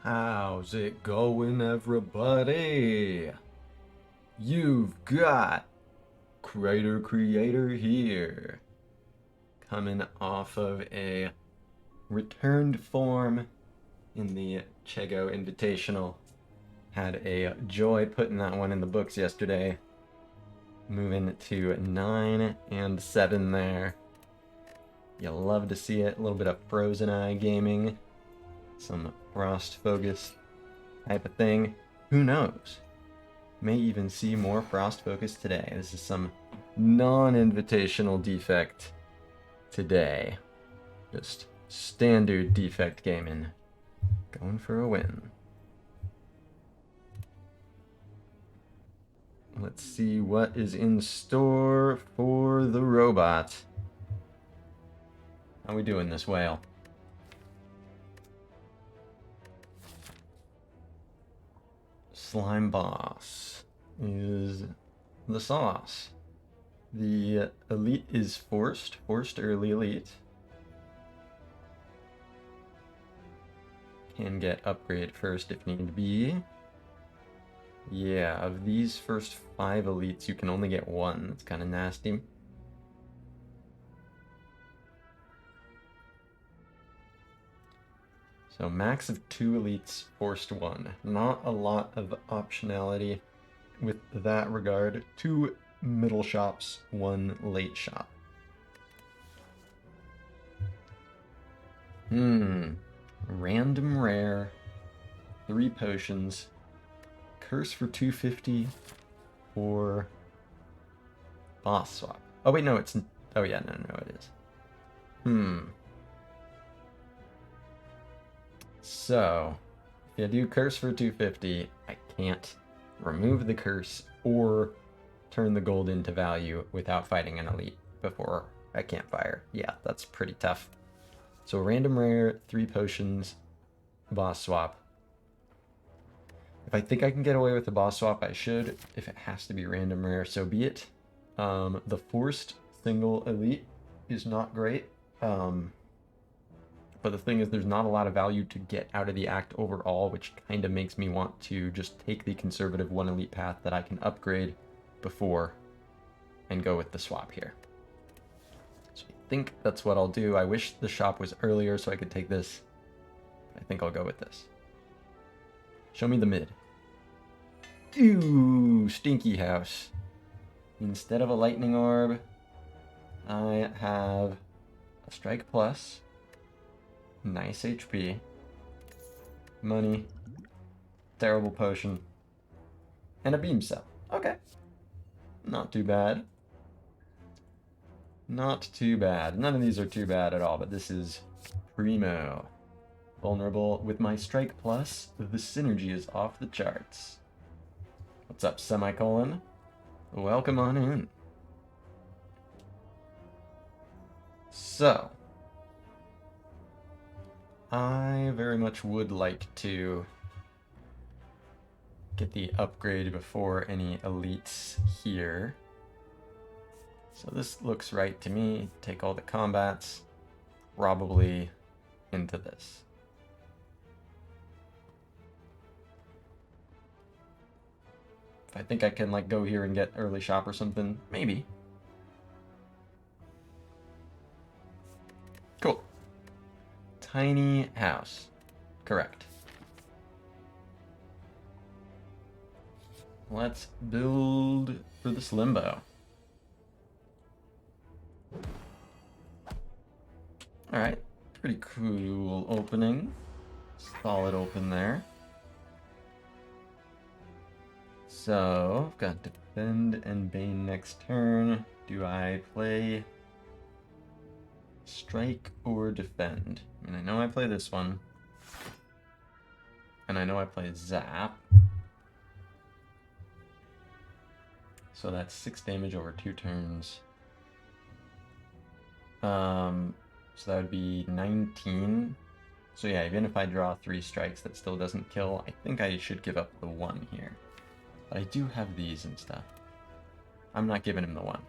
How's it going, everybody? You've got Creator here, coming off of a returned form in the Chego Invitational. Had a joy putting that one in the books yesterday. Moving to 9 and 7 there. You love to see it. A little bit of Frozen Eye gaming. Some Frost Focus type of thing. Who knows? May even see more Frost Focus today. This is some non-invitational Defect today. Just standard Defect gaming. Going for a win. Let's see what is in store for the robot. How we doing this whale? Slime Boss is the sauce. The elite is forced early elite. Can get upgrade first if need be. Yeah, of these first 5 elites, you can only get 1. That's kind of nasty. So max of 2 elites, forced 1. Not a lot of optionality with that regard. 2 middle shops, 1 late shop. Random rare, 3 potions, curse for 250, or boss swap. Oh wait, no, it's... Oh yeah, no, it is. So, if I do curse for 250, I can't remove the curse or turn the gold into value without fighting an elite before I campfire. Yeah, that's pretty tough. So random rare, 3 potions, boss swap. If I think I can get away with the boss swap, I should. If it has to be random rare, so be it. The forced single elite is not great. But the thing is, there's not a lot of value to get out of the act overall, which kind of makes me want to just take the conservative 1 elite path that I can upgrade before and go with the swap here. So I think that's what I'll do. I wish the shop was earlier so I could take this. I think I'll go with this. Show me the mid. Ooh, Stinky House. Instead of a lightning orb, I have a strike plus. Nice HP. Money. Terrible potion. And a beam cell. Okay. Not too bad. Not too bad. None of these are too bad at all, but this is primo. Vulnerable with my strike plus. The synergy is off the charts. What's up, semicolon? Welcome on in. So, I very much would like to get the upgrade before any elites here. So this looks right to me. Take all the combats, probably into this. If I think I can like go here and get early shop or something, maybe. Cool. Tiny house. Correct. Let's build for this limbo. Alright. Pretty cool opening. Solid open there. So, I've got Defend and Bane next turn. Do I play Strike or Defend? I mean, I know I play this one. And I know I play Zap. So that's 6 damage over 2 turns. So that would be 19. So yeah, even if I draw 3 strikes, that still doesn't kill. I think I should give up the 1 here. But I do have these and stuff. I'm not giving him the 1.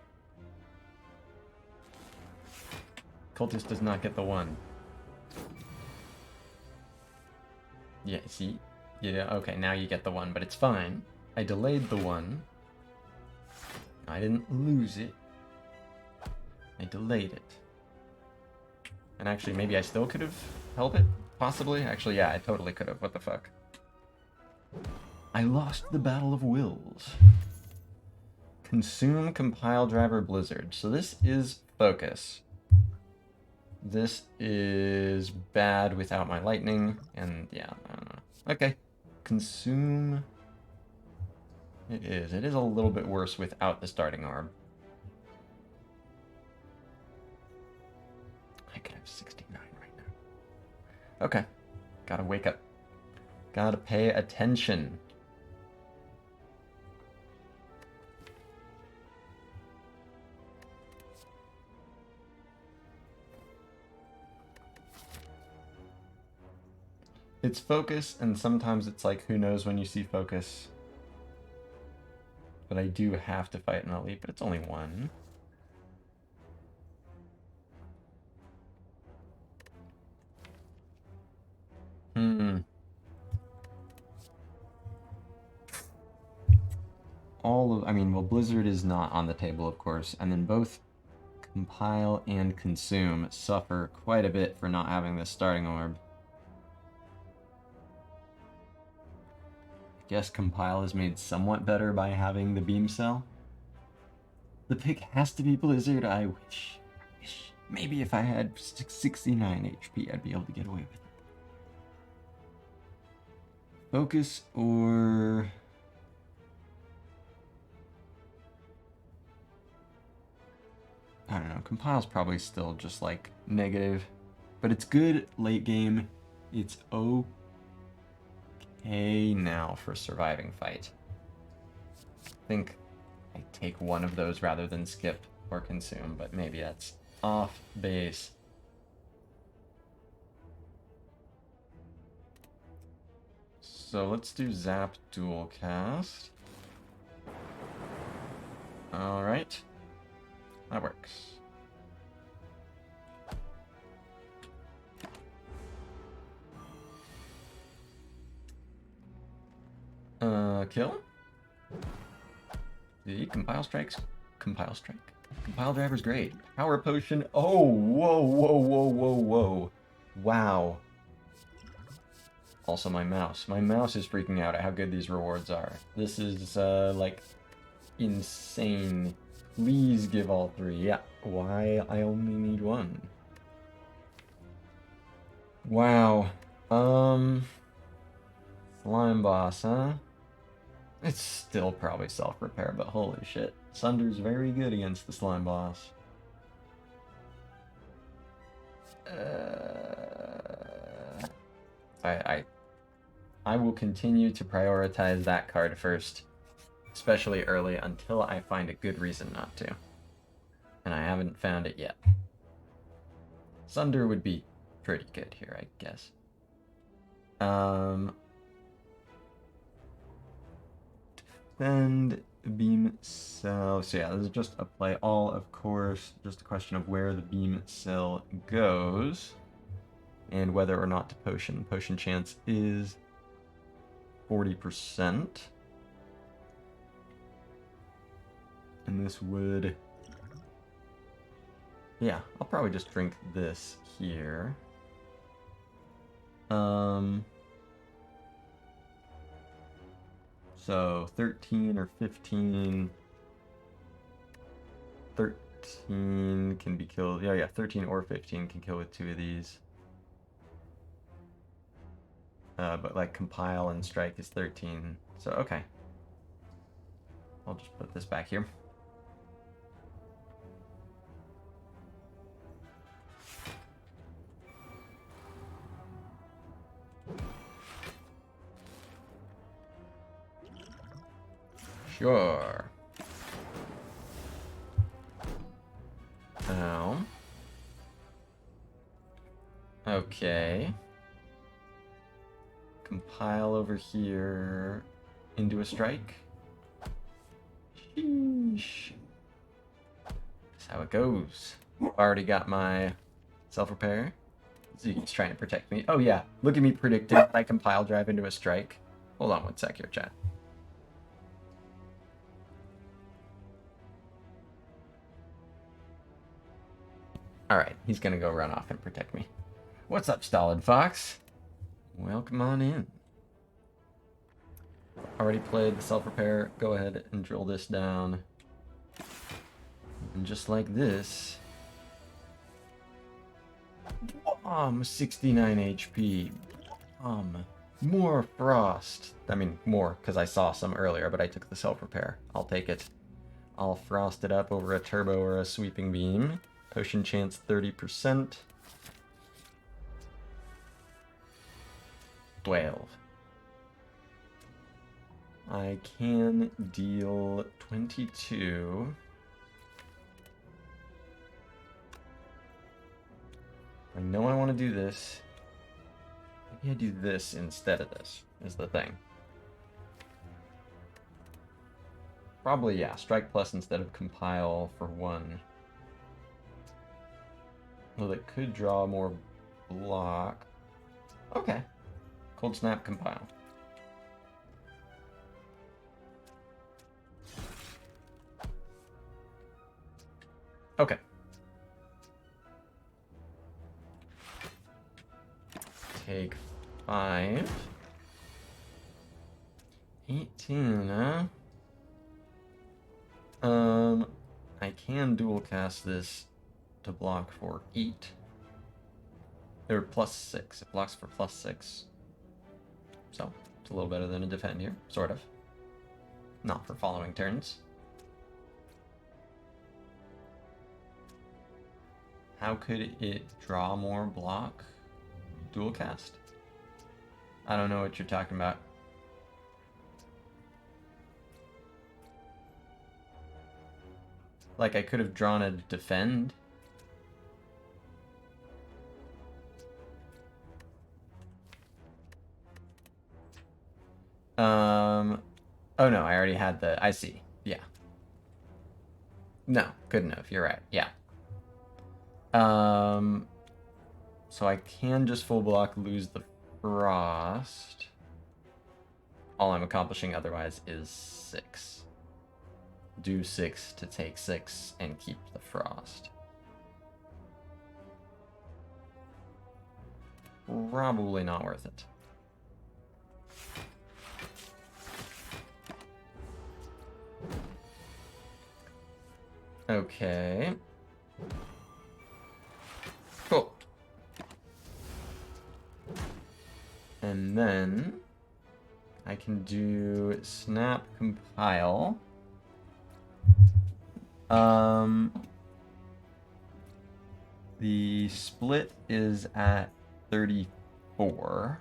Cultist does not get the 1. Yeah, see? Yeah, okay, now you get the one, but it's fine. I delayed the one. I didn't lose it. I delayed it. And actually, maybe I still could have held it? Possibly? Actually, yeah, I totally could have. What the fuck? I lost the Battle of Wills. Consume Compile Driver Blizzard. So this is focus. This is bad without my lightning, and yeah, I don't know. Okay. Consume. It is. It is a little bit worse without the starting orb. I could have 69 right now. Okay. Gotta wake up. Gotta pay attention. It's focus, and sometimes it's like, who knows when you see focus. But I do have to fight an elite, but it's only one. I mean, well, Blizzard is not on the table, of course, and then both Compile and Consume suffer quite a bit for not having this starting orb. I guess Compile is made somewhat better by having the beam cell. The pick has to be Blizzard. I wish. Maybe if I had 69 HP, I'd be able to get away with it. Focus or... I don't know. Compile's probably still just like negative. But it's good late game. It's okay now for surviving fight. I think I take one of those rather than skip or consume, but maybe that's off base. So let's do Zap Dual Cast. Alright. That works. Kill? The Compile Strikes. Compile Strike. Compile Driver's great. Power Potion. Oh, whoa, whoa, whoa, whoa, whoa. Wow. Also my mouse. My mouse is freaking out at how good these rewards are. This is, like, insane. Please give all three. Yeah. Why I only need one? Wow. Slime boss, huh? It's still probably self-repair, but holy shit. Sunder's very good against the slime boss. I will continue to prioritize that card first, especially early, until I find a good reason not to. And I haven't found it yet. Sunder would be pretty good here, I guess. Defend, beam cell. So yeah, this is just a play all, of course. Just a question of where the beam cell goes and whether or not to potion. Potion chance is 40%. And this would... yeah, I'll probably just drink this here. So 13 or 15. 13 can be killed. Yeah, 13 or 15 can kill with two of these. But like Compile and Strike is 13. So okay. I'll just put this back here. Sure. Ow. Okay. Compile over here into a strike. Sheesh. That's how it goes. Already got my self-repair. Ziggy's trying to protect me. Oh yeah, look at me predicting I can pile drive into a strike. Hold on one sec here, chat. Alright, he's gonna go run off and protect me. What's up, Stolid Fox? Welcome on in. Already played the self-repair. Go ahead and drill this down. And just like this... 69 HP. More frost. I mean, more, because I saw some earlier, but I took the self-repair. I'll take it. I'll frost it up over a turbo or a sweeping beam. Potion chance 30%. 12. I can deal 22. I know I want to do this. Maybe I do this instead of this, is the thing. Probably, yeah, strike plus instead of compile for 1. Well, it could draw more block. Okay. Cold snap, compile. Okay. Take 5. 18, huh? I can dual cast this to block for 8. Or plus 6. It blocks for plus 6. So, it's a little better than a defend here, sort of. Not for following turns. How could it draw more block? Dual cast? I don't know what you're talking about. Like, I could have drawn a defend. Oh no, I already had the, I see, yeah. No, couldn't have, you're right, yeah. So I can just full block, lose the frost. All I'm accomplishing otherwise is 6. Do 6 to take 6 and keep the frost. Probably not worth it. Okay. Cool. And then I can do snap compile. The split is at 34.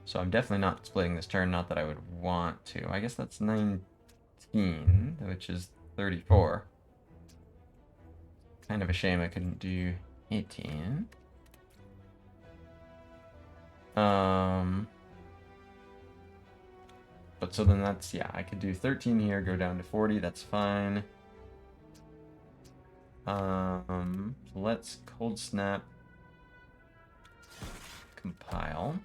So I'm definitely not splitting this turn, not that I would want to. I guess that's 19, which is 34. Kind of a shame I couldn't do 18. But so then that's, yeah, I could do 13 here, go down to 40, that's fine. Let's cold snap compile.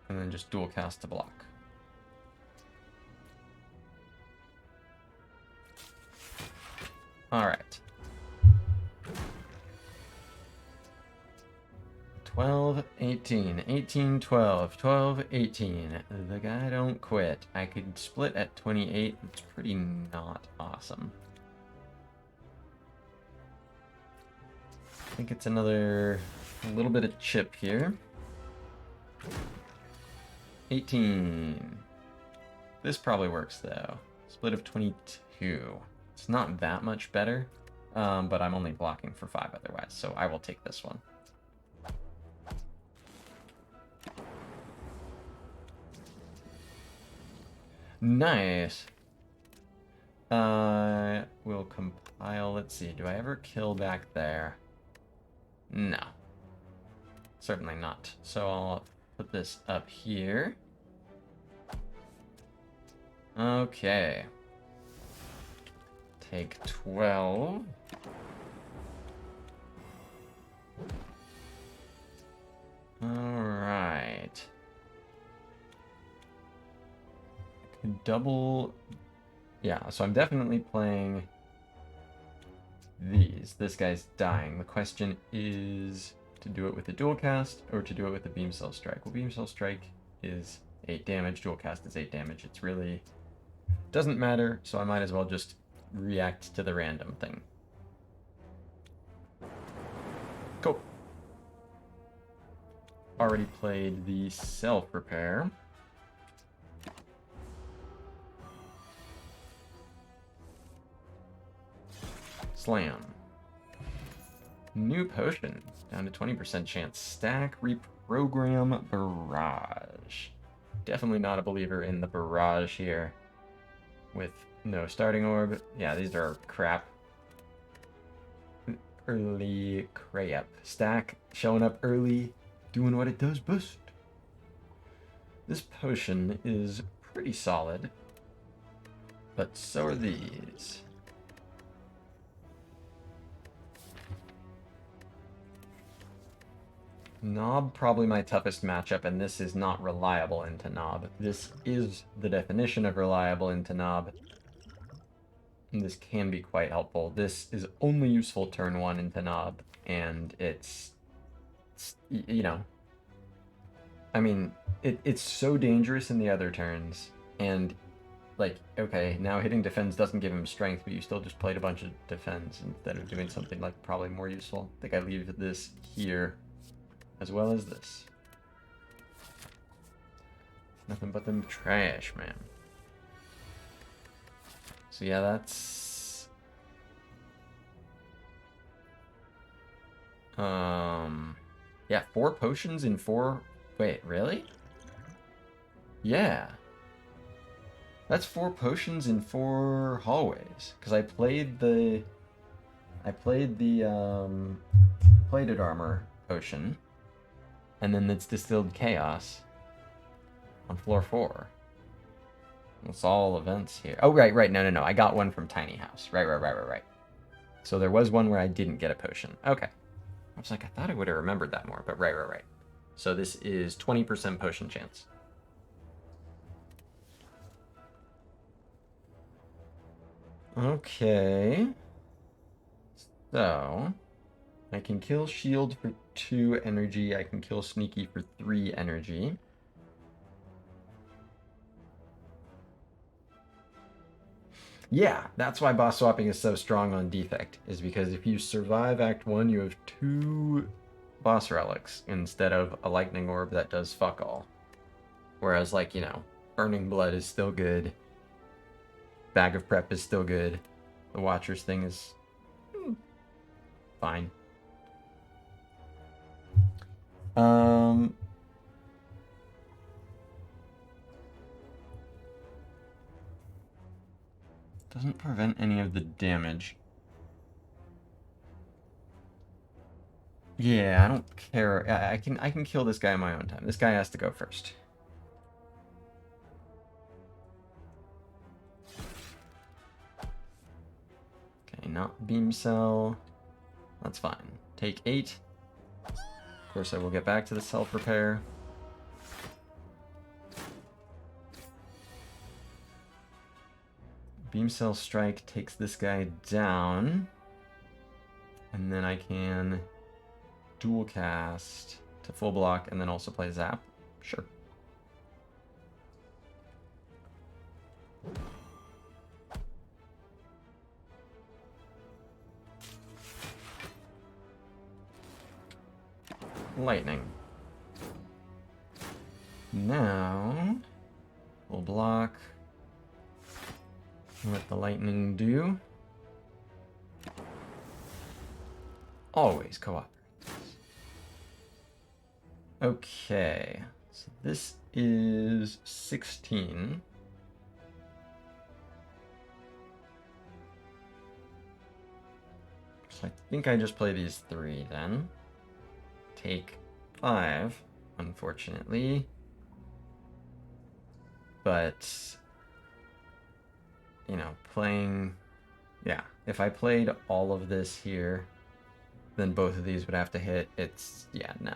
And then just dual cast to block. All right. 12, 18, 18, 12, 12, 18. The guy don't quit. I could split at 28. It's pretty not awesome. I think it's another little bit of chip here. 18. This probably works though. Split of 22. It's not that much better, but I'm only blocking for 5 otherwise, so I will take this one. Nice. We'll compile. Let's see. Do I ever kill back there? No. Certainly not. So I'll put this up here. Okay. Take 12. double... Yeah, so I'm definitely playing these. This guy's dying. The question is to do it with a dual cast or to do it with a beam cell strike. Well, beam cell strike is 8 damage, dual cast is 8 damage. It's really doesn't matter, so I might as well just react to the random thing. Cool. Already played the self-repair. Slam. New potion. Down to 20% chance. Stack, reprogram, barrage. Definitely not a believer in the barrage here. With no starting orb. Yeah, these are crap. Early crap. Stack, showing up early, doing what it does best. This potion is pretty solid. But so are these. Knob, probably my toughest matchup, and this is not reliable into Knob. This is the definition of reliable into Knob. And this can be quite helpful. This is only useful turn 1 into Knob, and it's you know, I mean, it's so dangerous in the other turns, and like, okay, now hitting defense doesn't give him strength, but you still just played a bunch of defense instead of doing something like probably more useful. I think I leave this here. As well as this. Nothing but them trash, man. So yeah, that's... Yeah, 4 potions in 4... Wait, really? Yeah. That's 4 potions in 4 hallways. Because I played the... plated armor potion. And then it's Distilled Chaos on floor 4. It's all events here. Oh, right. No. I got one from Tiny House. Right. So there was one where I didn't get a potion. Okay. I was like, I thought I would have remembered that more, but right. So this is 20% potion chance. Okay. So... I can kill Shield for 2 energy. I can kill Sneaky for 3 energy. Yeah, that's why boss swapping is so strong on Defect, is because if you survive Act 1, you have 2 boss relics instead of a lightning orb that does fuck all. Whereas, like, you know, Burning Blood is still good. Bag of Prep is still good. The Watcher's thing is fine. Doesn't prevent any of the damage. Yeah, I don't care. I can kill this guy in my own time. This guy has to go first. Okay, not beam cell. That's fine. Take 8. Of course, I will get back to the self-repair. Beam cell strike takes this guy down. And then I can dual cast to full block and then also play zap. Sure. Lightning. Now, full block. Let the lightning do. Always co-op. Okay, so this is 16. So I think I just play these 3 then. Take 5, unfortunately. But, you know, playing... Yeah, if I played all of this here, then both of these would have to hit. It's... yeah, no.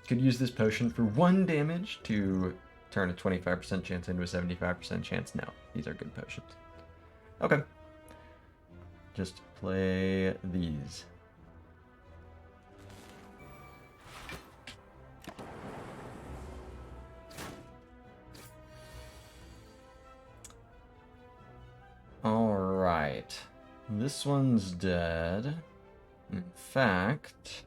Could use this potion for 1 damage to turn a 25% chance into a 75% chance. No, these are good potions. Okay. Just play these. Alright. This one's dead. In fact...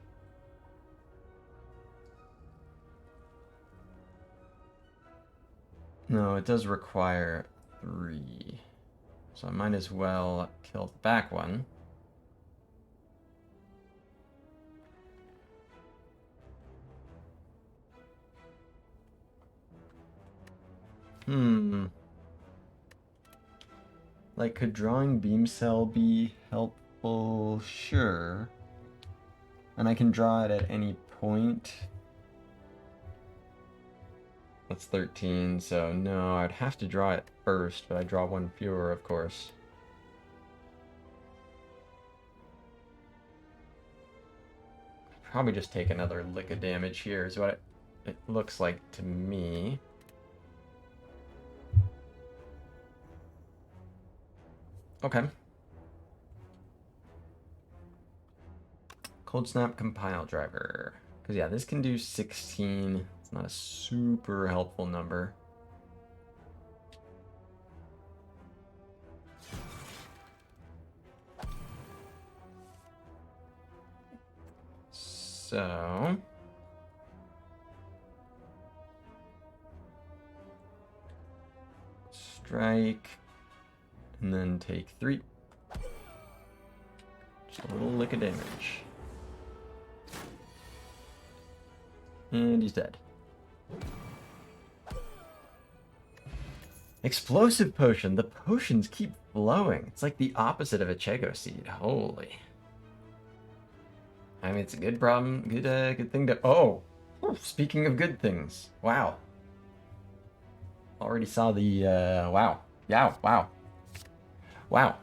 No, it does require 3. So I might as well kill the back one. Like, could drawing Beam Cell be helpful? Sure. And I can draw it at any point. That's 13, so no, I'd have to draw it first, but I draw 1 fewer, of course. Probably just take another lick of damage here, is what it looks like to me. Okay. Cold Snap Compile Driver. Because, yeah, this can do 16. It's not a super helpful number. So... strike... and then take 3. Just a little lick of damage. And he's dead. Explosive Potion. The potions keep flowing. It's like the opposite of a Chego Seed. Holy. I mean, it's a good problem. Good thing to... Oh! Speaking of good things. Wow. Already saw the... wow. Yeah, wow. Wow.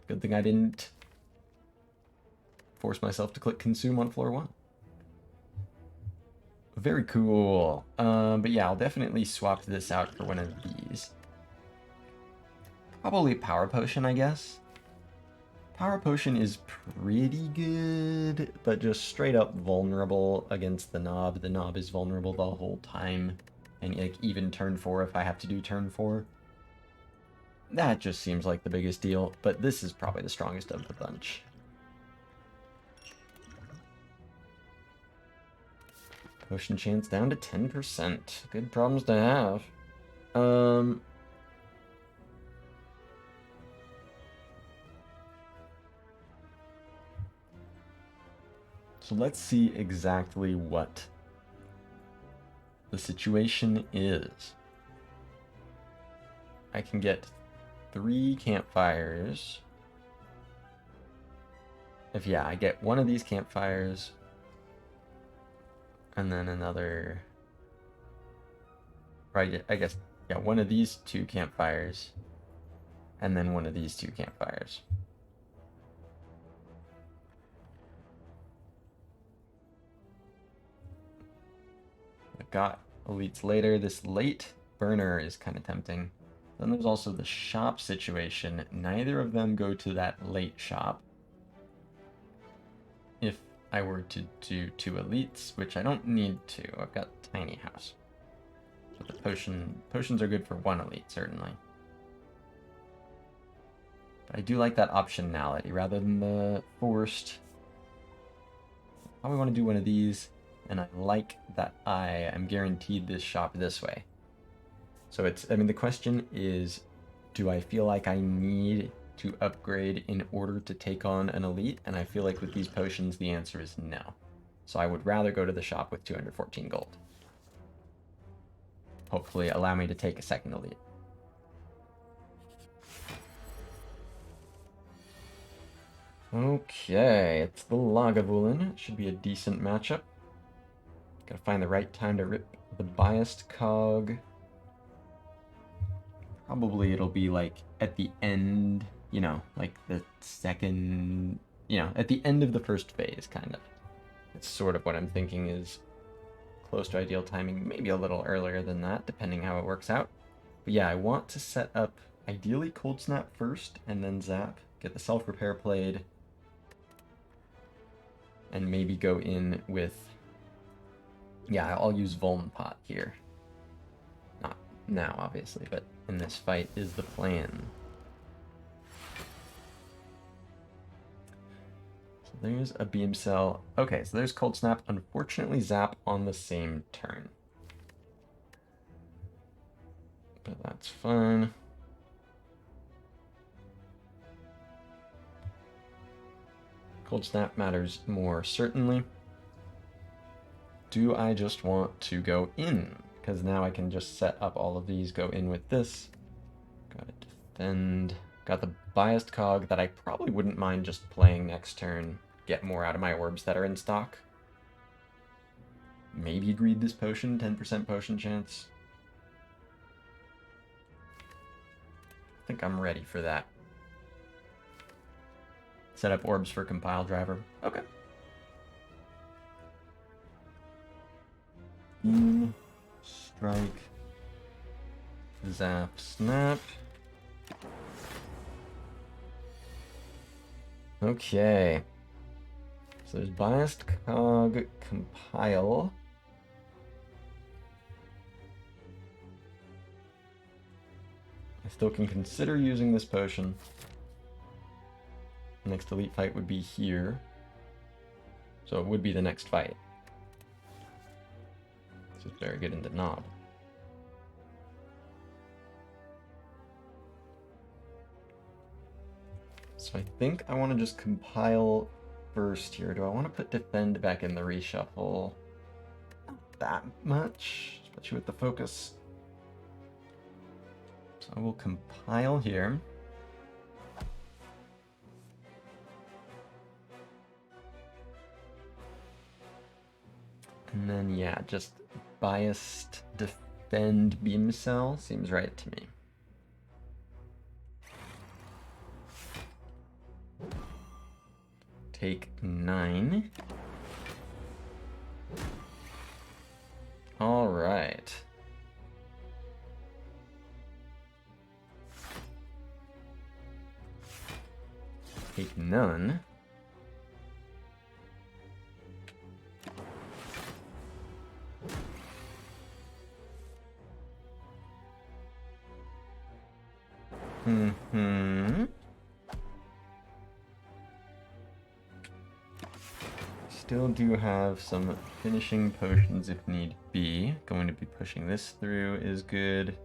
Good thing I didn't force myself to click consume on floor 1. Very cool. But yeah, I'll definitely swap this out for one of these. Probably Power Potion, I guess. Power Potion is pretty good, but just straight up vulnerable against the Knob. The Knob is vulnerable the whole time. And like, even turn 4 if I have to do turn 4. That just seems like the biggest deal, but this is probably the strongest of the bunch. Potion chance down to 10%. Good problems to have. So let's see exactly what the situation is. I can get 3 campfires. If, yeah, I get one of these campfires, and then another, right, I guess, yeah, one of these 2 campfires, and then one of these 2 campfires. I've got elites later. This late burner is kind of tempting. Then there's also the shop situation. Neither of them go to that late shop. If I were to do 2 elites, which I don't need to. I've got tiny house. So the potions are good for 1 elite, certainly. But I do like that optionality rather than the forced. Probably want to do one of these, and I like that I am guaranteed this shop this way. So it's, I mean, the question is, do I feel like I need to upgrade in order to take on an elite? And I feel like with these potions, the answer is no. So I would rather go to the shop with 214 gold. Hopefully allow me to take a second elite. Okay, it's the Lagavulin. Should be a decent matchup. Gotta find the right time to rip the biased cog. Probably it'll be like at the end, you know, like the second, you know, at the end of the first phase, kind of. It's sort of what I'm thinking is close to ideal timing, maybe a little earlier than that, depending how it works out. But yeah, I want to set up ideally Cold Snap first and then Zap, get the self-repair played, and maybe go in with, yeah, I'll use Vuln Pot here. Not now, obviously, but in this fight is the plan. So there's a Beam Cell. Okay, so there's Cold Snap. Unfortunately, Zap on the same turn. But that's fine. Cold Snap matters more, certainly. Do I just want to go in? Because now I can just set up all of these, go in with this. Gotta defend. Got the biased cog that I probably wouldn't mind just playing next turn. Get more out of my orbs that are in stock. Maybe greed this potion, 10% potion chance. I think I'm ready for that. Set up orbs for compile driver. Okay. Strike. Zap, snap. Okay. So there's biased cog, compile. I still can consider using this potion. Next elite fight would be here. So it would be the next fight. This is very good in the knob. So I think I want to just compile first here. Do I want to put defend back in the reshuffle? Not that much, especially with the focus. So I will compile here. And then, yeah, just biased defend beam cell seems right to me. Take 9. All right. Take none. Still do have some finishing potions if need be. Going to be pushing this through is good.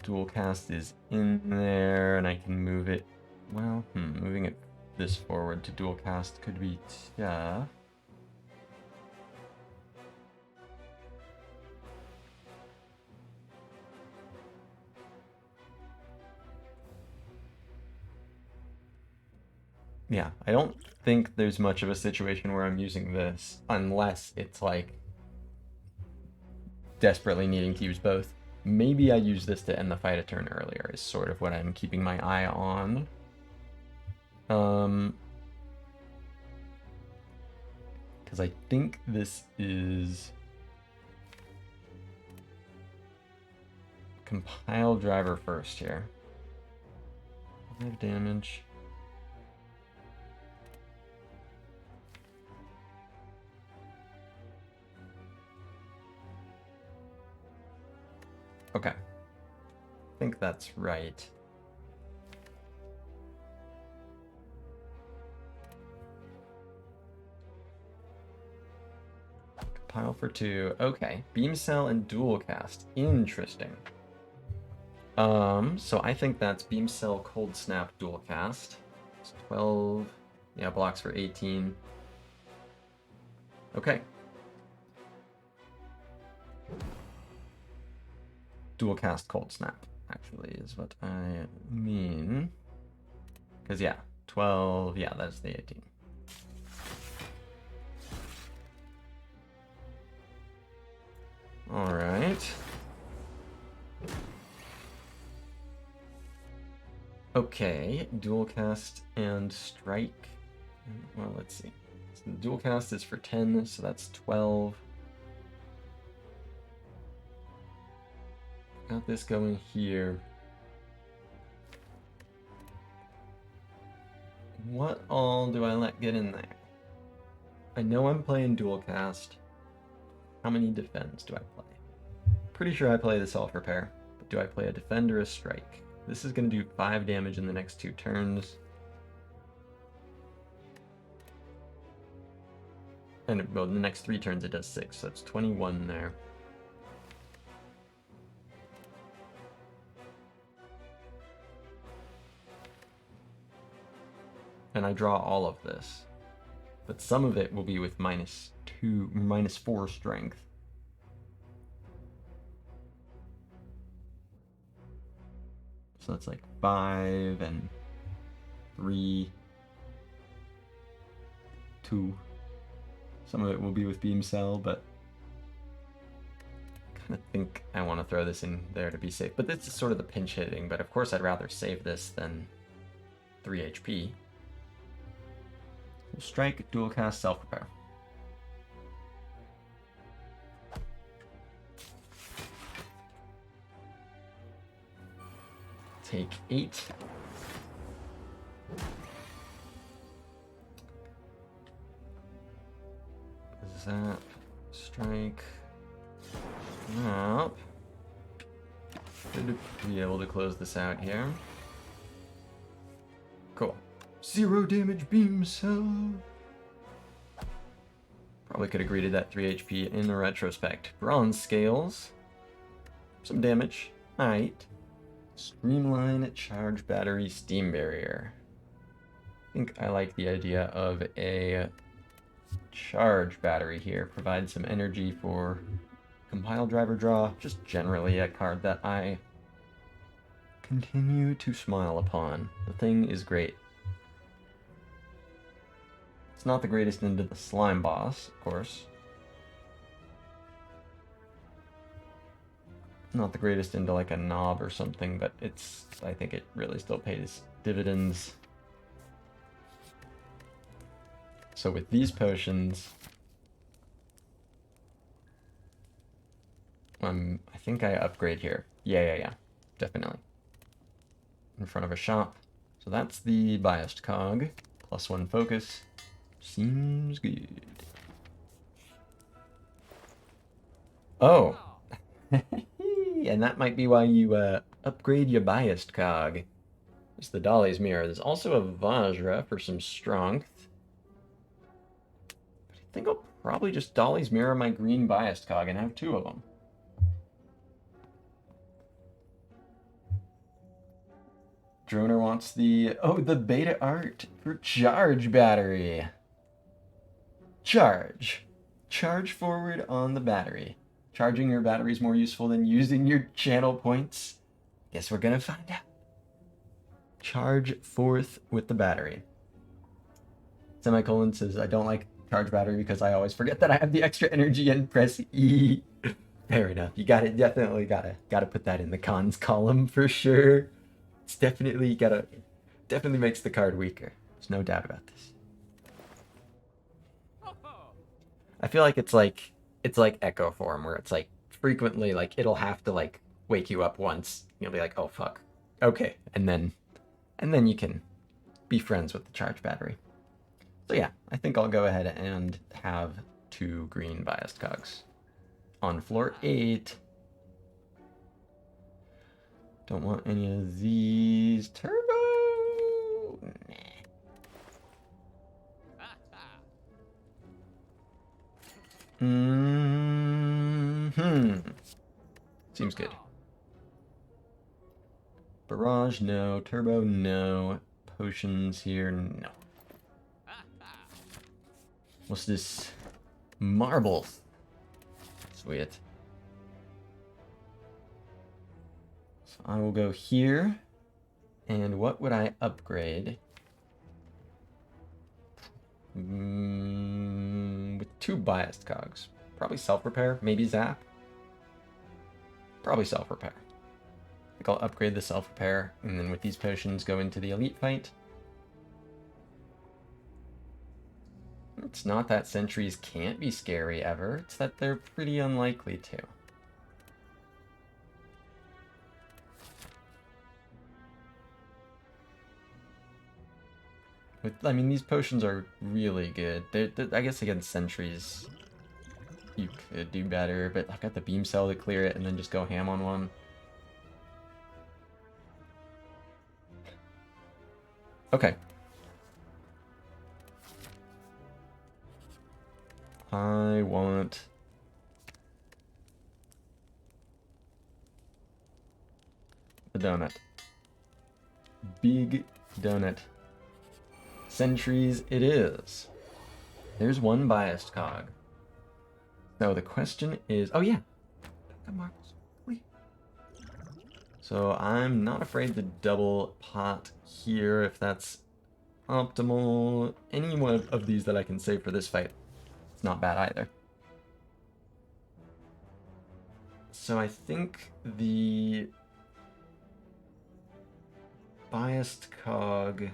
Dual cast is in there, and I can move it. Well, moving it this forward to dual cast could be tough. Yeah, I don't think there's much of a situation where I'm using this unless it's like desperately needing to use both. Maybe I use this to end the fight a turn earlier is sort of what I'm keeping my eye on. Because I think this is compile driver first here. 5 damage. Okay. I think that's right. Compile for 2. Okay. Beam cell and dual cast. Interesting. So I think that's beam cell, cold snap, dual cast. It's 12. Yeah, blocks for 18. Okay. Dual cast cold snap, actually, is what I mean. Because, yeah, 12, yeah, that's the 18. All right. Okay, dual cast and strike. Well, let's see. So the dual cast is for 10, so that's 12. Got this going here. What all do I let get in there? I know I'm playing dual cast. How many defends do I play? Pretty sure I play the self-repair, but do I play a defend or a strike? This is going to do 5 damage in the next 2 turns. And well, in the next 3 turns it does 6, so that's 21 there. And I draw all of this. But some of it will be with -4 strength. So that's like 5 and 3, 2. Some of it will be with Beam Cell, but I kind of think I want to throw this in there to be safe. But this is sort of the pinch hitting, but of course I'd rather save this than 3 HP. Strike, dual cast, self-repair. Take 8. Zap, strike, up. Should be able to close this out here. Cool. 0 damage beam cell. Probably could have greeted that 3 HP in retrospect. Bronze scales. Some damage. Alright. Streamline, charge battery, steam barrier. I think I like the idea of a charge battery here. Provide some energy for compile driver draw. Just generally a card that I continue to smile upon. The thing is great. It's not the greatest into the slime boss, of course. Not the greatest into like a knob or something, but I think it really still pays dividends. So with these potions, I think I upgrade here. Yeah, definitely. In front of a shop. So that's the biased cog. +1 focus. Seems good. Oh. And that might be why you upgrade your biased cog. It's the Dolly's Mirror. There's also a Vajra for some strength. But I think I'll probably just Dolly's Mirror my green biased cog and have 2 of them. Droner wants the beta art for charge battery. Charge forward on the battery. Charging your battery is more useful than using your channel points. Guess we're gonna find out. Charge forth with the battery. Semicolon says, I don't like charge battery because I always forget that I have the extra energy and press E. Fair enough. You definitely gotta put that in the cons column for sure. It's definitely definitely makes the card weaker. There's no doubt about this. I feel like it's like Echo Form, where it's like frequently like it'll have to like wake you up once. You'll be like, oh fuck, okay, and then you can be friends with the charge battery. So yeah, I think I'll go ahead and have 2 green biased cogs on floor 8. Don't want any of these. Turbo. Nah. Seems good. Barrage, no. Turbo, no. Potions here, no. What's this? Marbles. Sweet. So I will go here. And what would I upgrade? With 2 biased cogs. Probably self-repair, maybe zap. Probably self-repair. think I'll upgrade the self-repair, and then with these potions go into the elite fight. It's not that sentries can't be scary ever, it's that they're pretty unlikely to. I mean, these potions are really good. I guess against sentries, you could do better, but I've got the beam cell to clear it and then just go ham on one. Okay. I want... the donut. Big donut. Sentries it is. There's one biased cog. So the question is... oh yeah! Marbles. So I'm not afraid to double pot here if that's optimal. Any one of these that I can save for this fight, it's not bad either. So I think the biased cog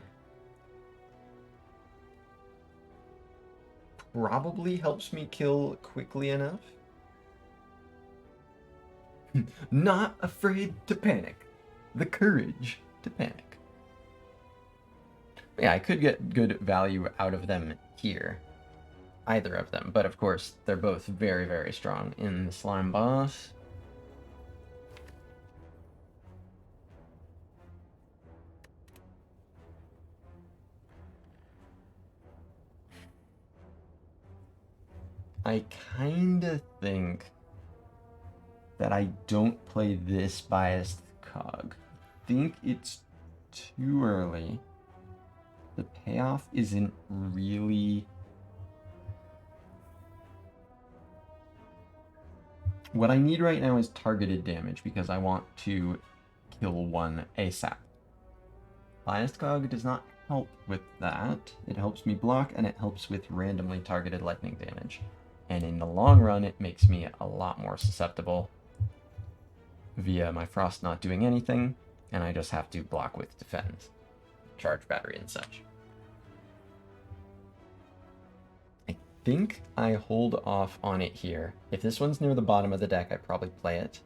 probably helps me kill quickly enough. Not afraid to panic. The courage to panic. Yeah, I could get good value out of them here. Either of them, but of course, they're both very, very strong in the slime boss. I kinda think that I don't play this biased cog. I think it's too early. The payoff isn't really... what I need right now is targeted damage because I want to kill one ASAP. Biased cog does not help with that. It helps me block and it helps with randomly targeted lightning damage. And in the long run, it makes me a lot more susceptible via my frost not doing anything, and I just have to block with defend, charge battery and such. I think I hold off on it here. If this one's near the bottom of the deck, I probably play it.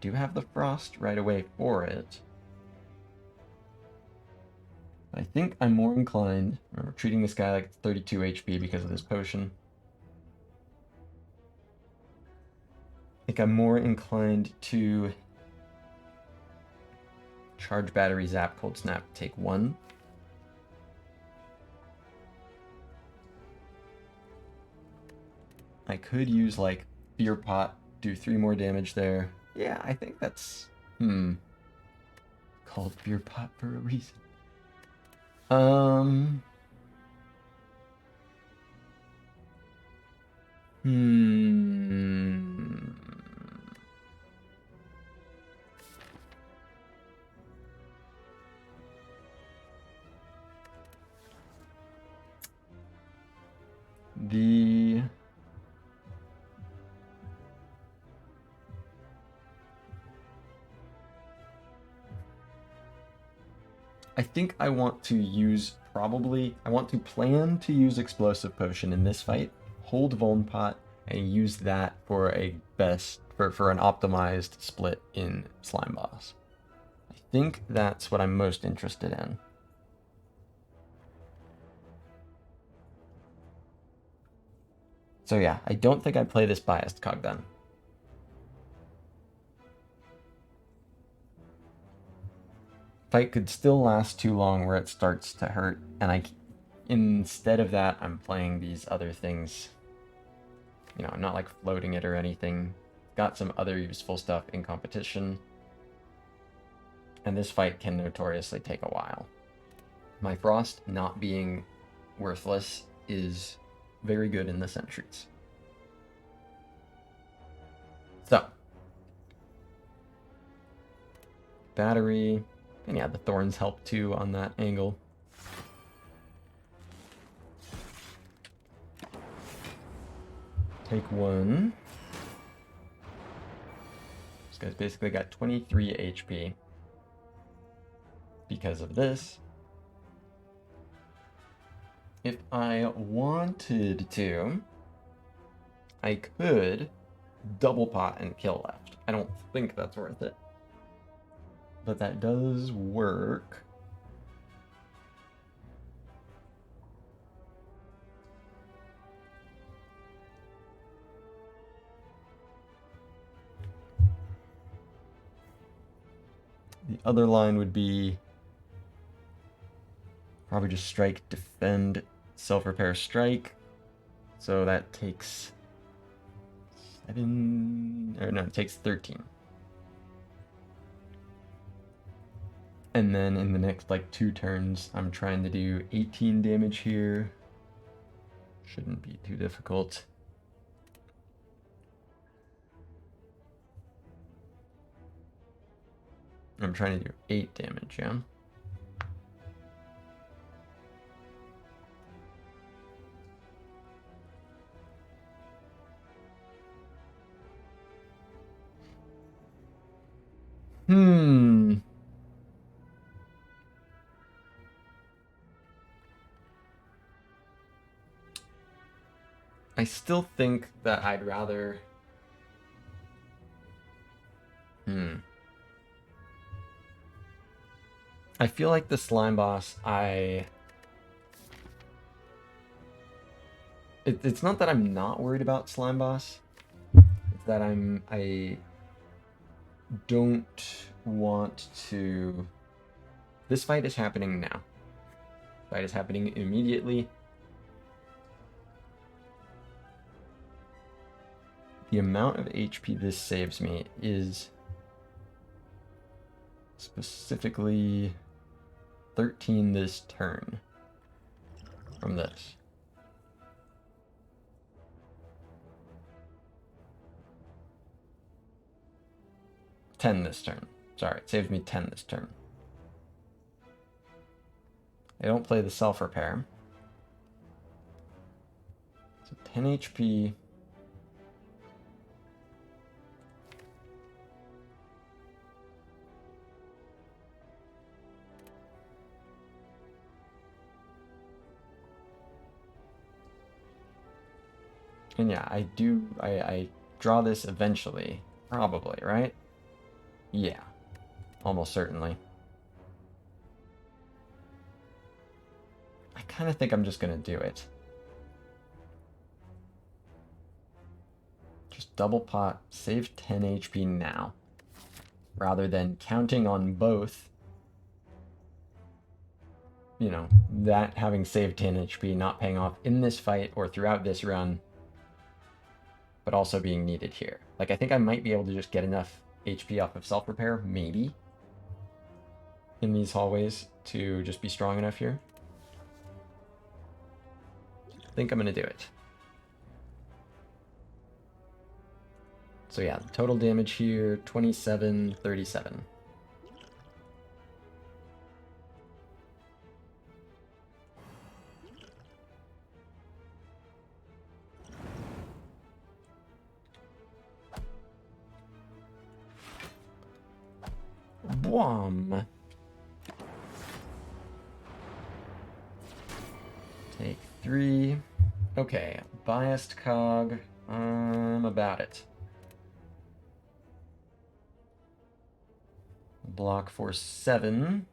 Do have the frost right away for it. But I think I'm more inclined, remember treating this guy like 32 HP because of this potion. I think I'm more inclined to charge battery, zap, cold snap, take one. I could use like beer pot, do 3 more damage there. Yeah, I think that's called beer pot for a reason. I think I want to use I want to plan to use Explosive Potion in this fight, hold Vuln Pot, and use that for a for an optimized split in Slime Boss. I think that's what I'm most interested in. So yeah, I don't think I play this biased cog then. Fight could still last too long where it starts to hurt, and instead of that, I'm playing these other things. You know, I'm not like floating it or anything. Got some other useful stuff in competition. And this fight can notoriously take a while. My frost not being worthless is very good in the sentries. So. Battery. And yeah, the thorns help too on that angle. Take one. Just guy's basically got 23 HP because of this. If I wanted to, I could double pot and kill left. I don't think that's worth it. But that does work. The other line would be probably just strike, defend, self-repair, strike. So that takes 7, or no, it takes 13. And then in the next like 2 turns, I'm trying to do 18 damage here. Shouldn't be too difficult. I'm trying to do 8 damage, yeah? I still think that I'd rather... I feel like the slime boss, It's not that I'm not worried about slime boss. It's that I don't want to... This fight is happening now. Fight is happening immediately. The amount of HP this saves me is specifically 13 this turn from this. This turn. Sorry, it saves me 10 this turn. I don't play the self-repair. So 10 HP. And yeah, I draw this eventually. Probably, right? Yeah, almost certainly. I kind of think I'm just going to do it. Just double pot, save 10 HP now, rather than counting on both, you know, that having saved 10 HP not paying off in this fight or throughout this run, but also being needed here. Like, I think I might be able to just get enough HP off of self-repair, maybe, in these hallways to just be strong enough here. I think I'm going to do it. So yeah, total damage here, 27, 37. Boom. Take 3. Okay, biased cog. About it. Block for 7.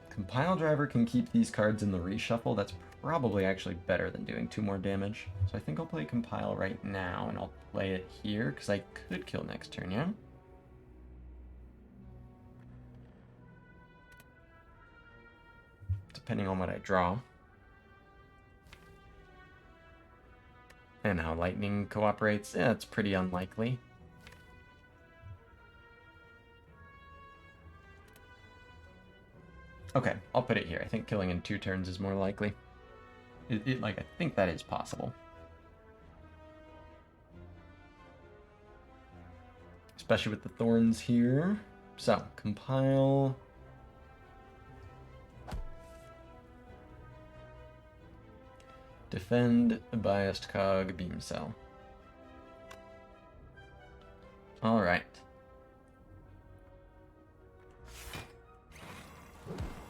Compile driver can keep these cards in the reshuffle. That's probably actually better than doing 2 more damage. So I think I'll play compile right now, and I'll play it here, because I could kill next turn, yeah? Depending on what I draw. And how lightning cooperates, yeah, it's pretty unlikely. Okay, I'll put it here. I think killing in 2 turns is more likely. I think that is possible. Especially with the thorns here. So, compile. Defend a biased cog beam cell. Alright.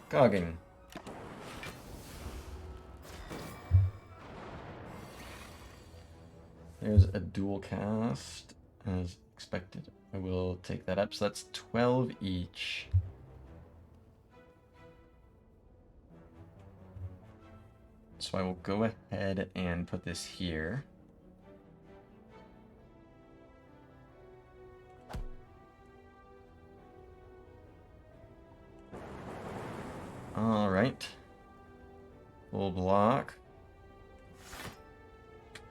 Cogging. There's a dual cast, as expected. I will take that up, so that's 12 each. So I will go ahead and put this here. Alright. Full block.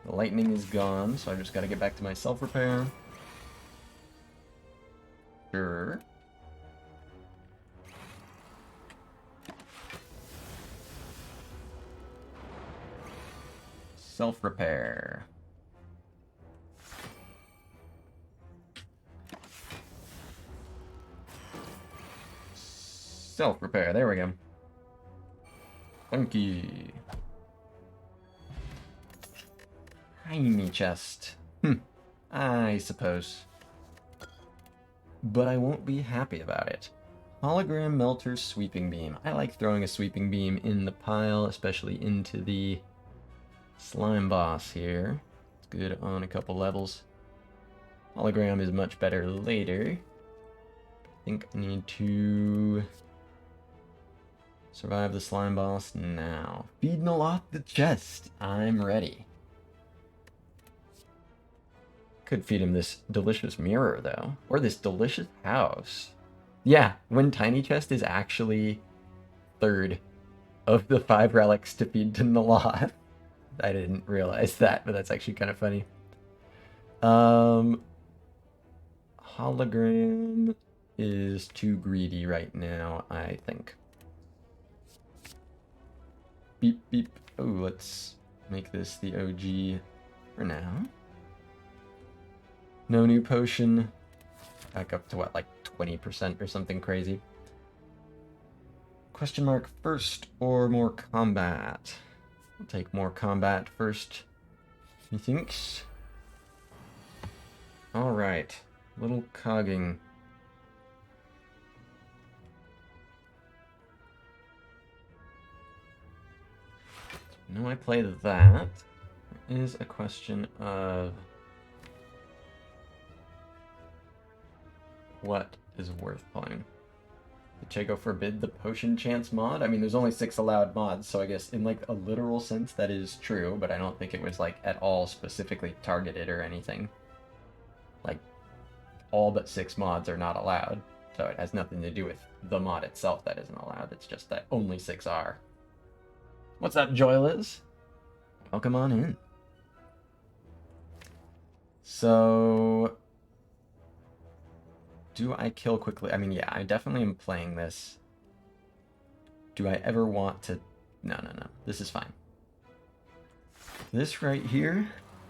The lightning is gone, so I just gotta get back to my self-repair. Sure. Self-repair. Self-repair, there we go. Funky. Tiny chest. I suppose. But I won't be happy about it. Hologram Melter Sweeping Beam. I like throwing a sweeping beam in the pile, especially into the slime boss here. It's good on a couple levels. Hologram is much better later. I think I need to survive the slime boss now. Feed Naloth the chest. I'm ready. Could feed him this delicious mirror, though. Or this delicious house. Yeah, when Tiny Chest is actually third of the 5 relics to feed to Naloth. I didn't realize that, but that's actually kind of funny. Hologram is too greedy right now, I think. Beep, beep. Oh, let's make this the OG for now. No new potion. Back up to what, like 20% or something crazy. Question mark first or more combat? We'll take more combat first, methinks. Alright, little cogging. Now I play that. It is a question of what is worth playing. Did Chago forbid the potion chance mod? I mean, there's only 6 allowed mods, so I guess in like a literal sense that is true, but I don't think it was like at all specifically targeted or anything. Like, all but 6 mods are not allowed, so it has nothing to do with the mod itself that isn't allowed. It's just that only 6 are. What's up, Joyliz? Welcome on in. So, do I kill quickly? I mean, yeah, I definitely am playing this. Do I ever want to... No. This is fine. This right here?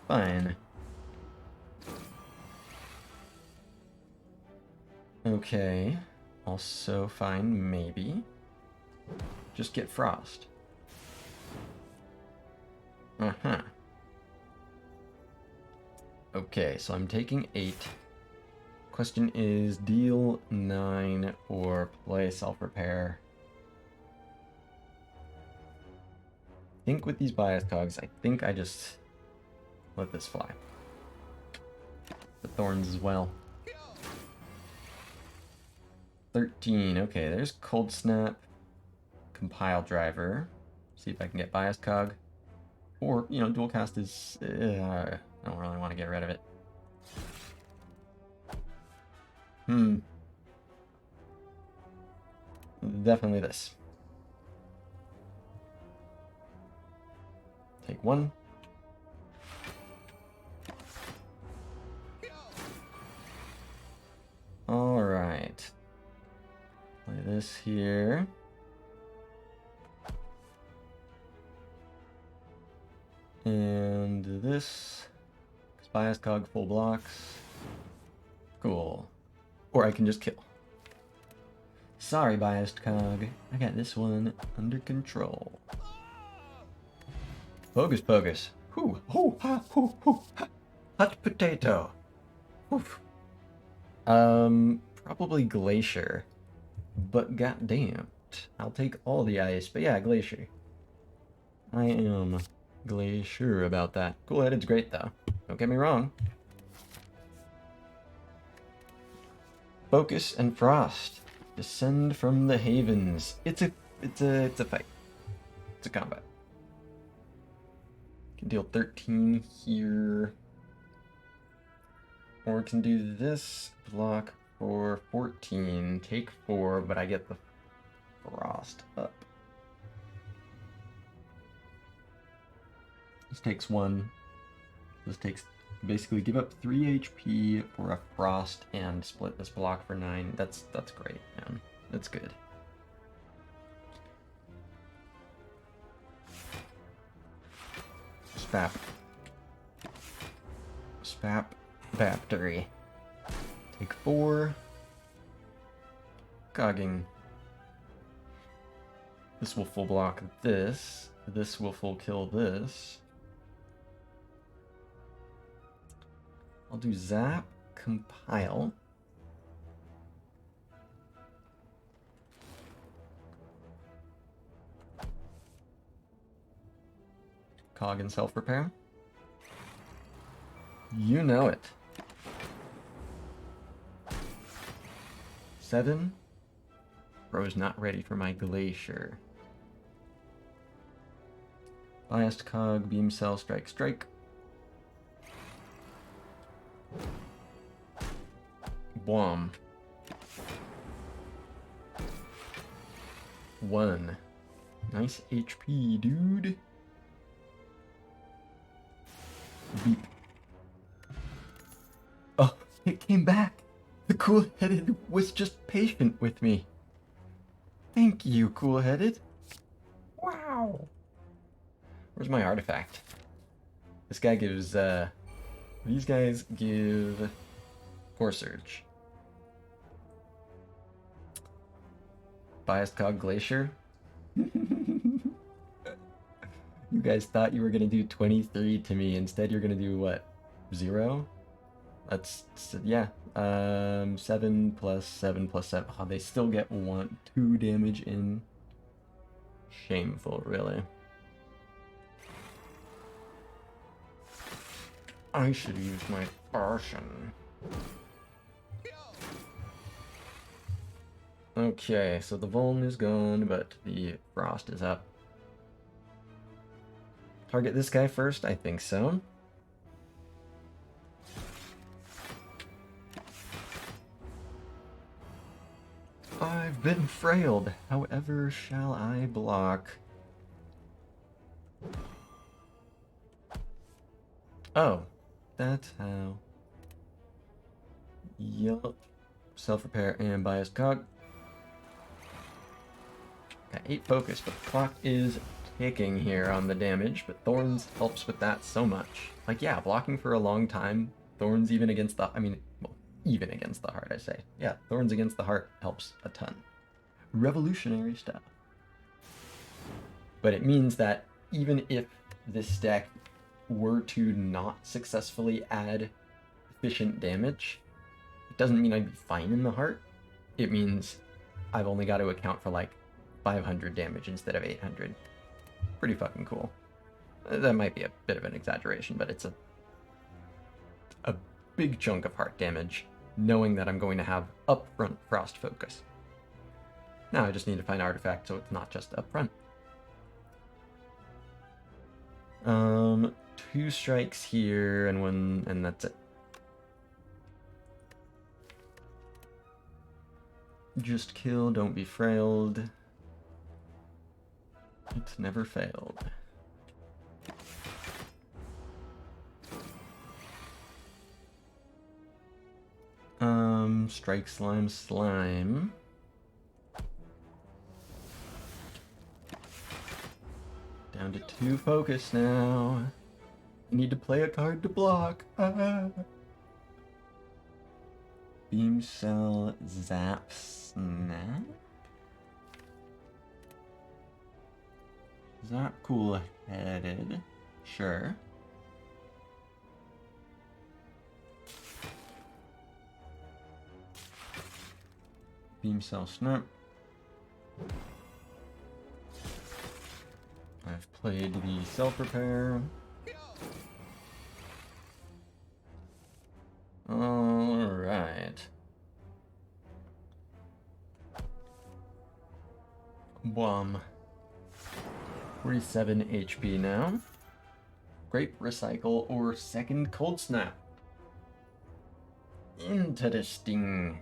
Fine. Okay. Also fine, maybe. Just get Frost. Uh-huh. Okay, so I'm taking 8. Question is deal 9 or play self-repair. I think with these bias cogs, I think I just let this fly. The thorns as well. 13, okay, there's Cold Snap, Compile Driver. See if I can get bias cog. Or, you know, dual cast is... I don't really want to get rid of it. Definitely this. Take 1. Alright. Play this here. And this. Bias cog full blocks. Cool. Or I can just kill. Sorry, biased cog. I got this one under control. Bogus bogus. Hoo, hoo, ha, hoo, hoo, ha. Hot potato. Oof. Probably Glacier. But goddamn, I'll take all the ice. But yeah, Glacier. I am Glacier about that. Cool-headed's great though. Don't get me wrong. Focus and Frost. Descend from the havens. It's a fight. It's a combat. Can deal 13 here. Or can do this block for 14. Take 4, but I get the Frost up. This takes 1. This takes basically give up 3 HP for a Frost and split this block for 9. That's great, man. That's good. Spap. Spap. Baptery. Take 4. Cogging. This will full block this. This will full kill this. I'll do Zap, Compile. Cog and Self-Repair. You know it. 7. Bro's not ready for my Glacier. Biased Cog, Beam Cell, Strike, Strike. Wham. 1. Nice HP, dude. Beep. Oh, it came back. The cool-headed was just patient with me. Thank you, cool-headed. Wow. Where's my artifact? This guy gives, these guys give Core Surge. Biased Cog Glacier. You guys thought you were gonna do 23 to me. Instead, you're gonna do what? 0? That's, yeah. 7 plus 7 plus 7. Oh, they still get 2 damage in. Shameful, really. I should use my Arson. Okay, so the Vuln is gone, but the Frost is up. Target this guy first? I think so. I've been frailed. However, shall I block? Oh, that's how. Yup. Self-repair and biased cog. Got 8 focus, but the clock is ticking here on the damage, but Thorns helps with that so much. Like, yeah, blocking for a long time, Thorns even against the, even against the heart, I say. Yeah, Thorns against the heart helps a ton. Revolutionary stuff. But it means that even if this deck were to not successfully add efficient damage, it doesn't mean I'd be fine in the heart. It means I've only got to account for like 500 damage instead of 800. Pretty fucking cool. That might be a bit of an exaggeration, but it's a big chunk of heart damage, knowing that I'm going to have upfront Frost focus. Now I just need to find artifact so it's not just upfront. 2 strikes here and that's it. Just kill, don't be frailed. It's never failed. Strike slime slime. Down to 2 focus now. I need to play a card to block. Beam cell zap snap. Zap cool headed. Sure. Beam Cell Snap. I've played the self-repair. Alright. Wham. 47 HP now. Grape Recycle or second Cold Snap. Interesting.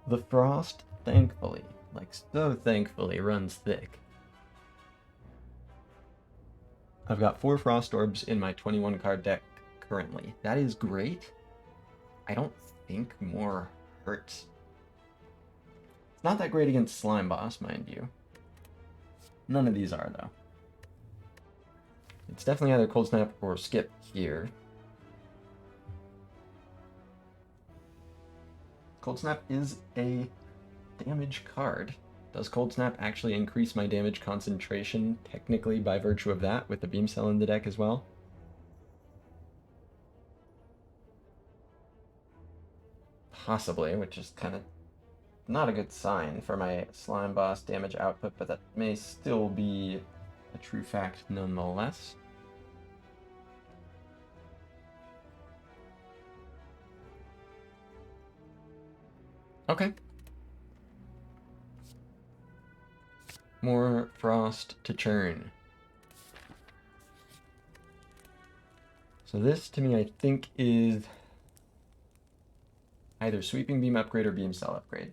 The Frost, thankfully, like so thankfully, runs thick. I've got 4 Frost Orbs in my 21 card deck currently. That is great. I don't think more hurts. It's not that great against Slime Boss, mind you. None of these are, though. It's definitely either Cold Snap or Skip here. Cold Snap is a damage card. Does Cold Snap actually increase my damage concentration, technically, by virtue of that, with the Beam Cell in the deck as well? Possibly, which is kind of not a good sign for my Slime Boss damage output, but that may still be a true fact nonetheless. Okay. More Frost to churn. So this, to me, I think is either Sweeping Beam upgrade or Beam Cell upgrade.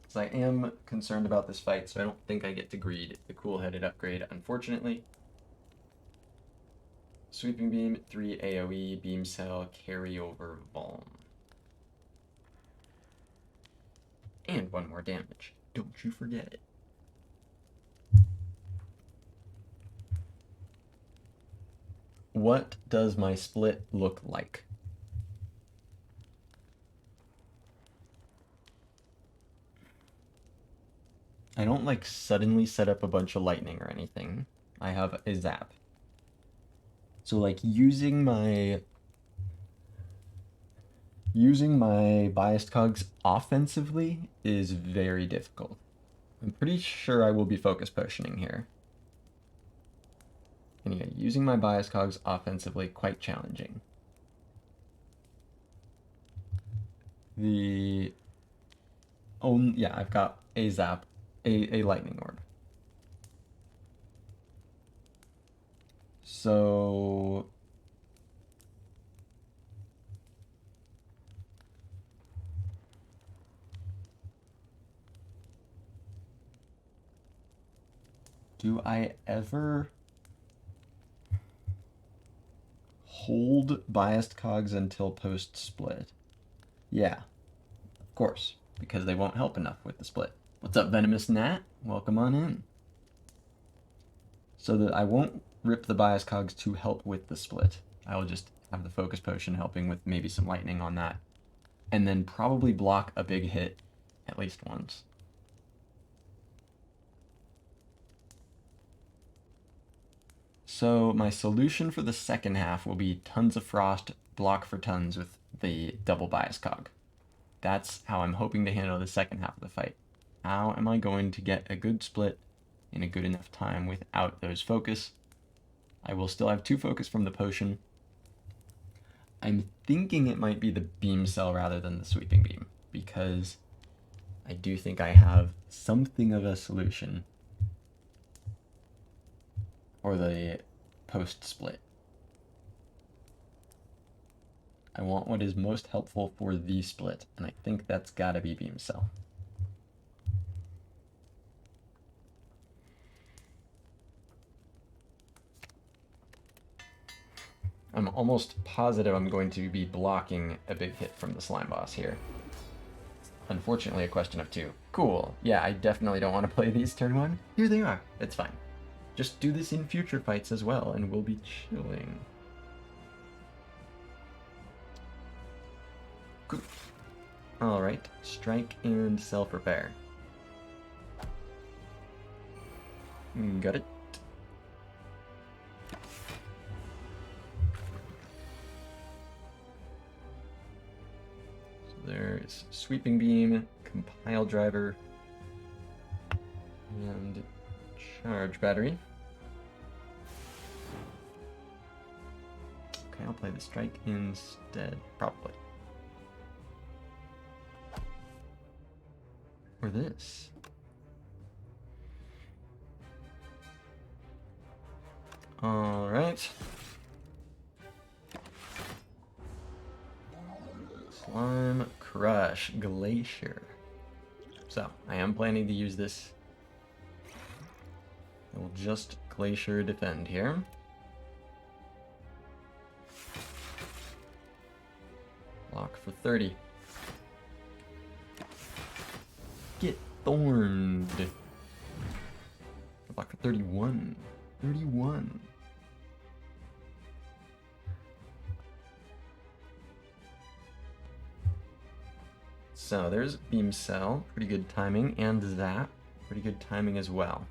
Because I am concerned about this fight, so I don't think I get to greed the cool-headed upgrade, unfortunately. Sweeping Beam, 3 AoE, Beam Cell, Carryover Vuln. And 1 more damage. Don't you forget it. What does my split look like? I don't like suddenly set up a bunch of lightning or anything. I have a zap. So like using my biased cogs offensively is very difficult. I'm pretty sure I will be focus potioning here. And yeah, using my biased cogs offensively, quite challenging. Yeah, I've got a zap, a lightning orb. So do I ever hold biased cogs until post split? Yeah, of course, because they won't help enough with the split. What's up, Venomous Gnat? Welcome on in. So that I won't rip the bias cogs to help with the split. I will just have the focus potion helping with maybe some lightning on that. And then probably block a big hit at least once. So my solution for the second half will be tons of frost, block for tons with the double bias cog. That's how I'm hoping to handle the second half of the fight. How am I going to get a good split in a good enough time without those focus? I will still have 2 focus from the potion. I'm thinking it might be the Beam Cell rather than the Sweeping Beam, because I do think I have something of a solution for the post split. I want what is most helpful for the split, and I think that's gotta be Beam Cell. I'm almost positive I'm going to be blocking a big hit from the Slime Boss here. Unfortunately, a question of 2. Cool. Yeah, I definitely don't want to play these turn 1. Here they are. It's fine. Just do this in future fights as well, and we'll be chilling. Good. Alright, strike and self-repair. Got it. So there's Sweeping Beam, Compile Driver, and Charge Battery. Okay, I'll play the Strike instead, probably. Or this. Alright. Slime Crush Glacier. So, I am planning to use this. I will just Glacier defend here. Lock for 30. Get thorned. Lock for 31. 31. So there's Beam Cell, pretty good timing, and Zap, pretty good timing as well.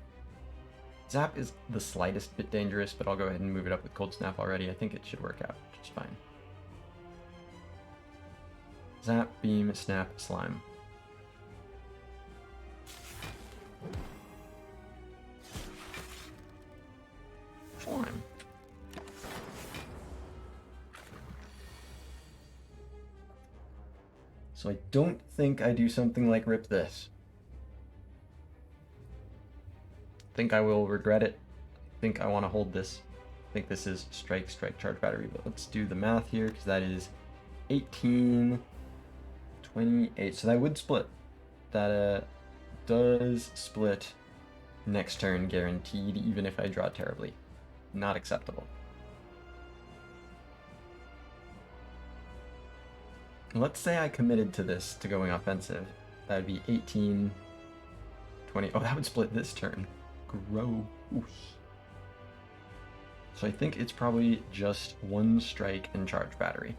Zap is the slightest bit dangerous, but I'll go ahead and move it up with Cold Snap already. I think it should work out just fine. Zap, Beam, Snap, Slime. Slime. So I don't think I do something like rip this. I think I will regret it. I think I want to hold this. I think this is strike, charge battery, but let's do the math here because that is 18, 28. So that would split. That does split next turn guaranteed, even if I draw terribly. Not acceptable. Let's say I committed to this, to going offensive. That would be 18, 20. Oh, that would split this turn. Gross. So I think it's probably just one strike and charge battery.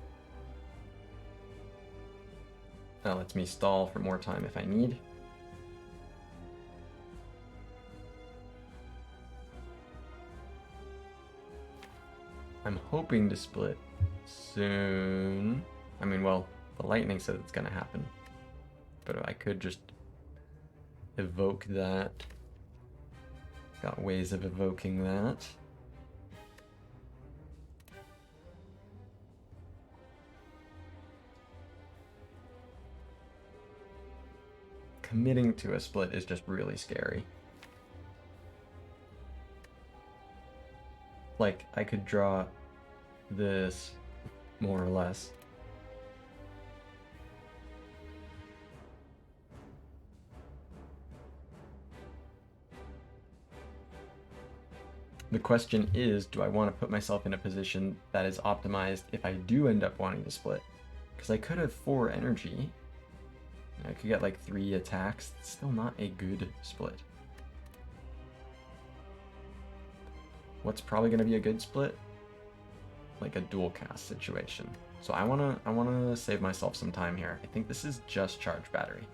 That lets me stall for more time if I need. I'm hoping to split soon. I mean, well, the lightning says it's gonna happen. But I could just evoke that. Got ways of evoking that. Committing to a split is just really scary. Like, I could draw this more or less. The question is, do I want to put myself in a position that is optimized if I do end up wanting to split? Because I could have 4 energy. I could get like 3 attacks. It's still not a good split. What's probably going to be a good split? Like a dual cast situation. So I wanna save myself some time here. I think this is just charge battery.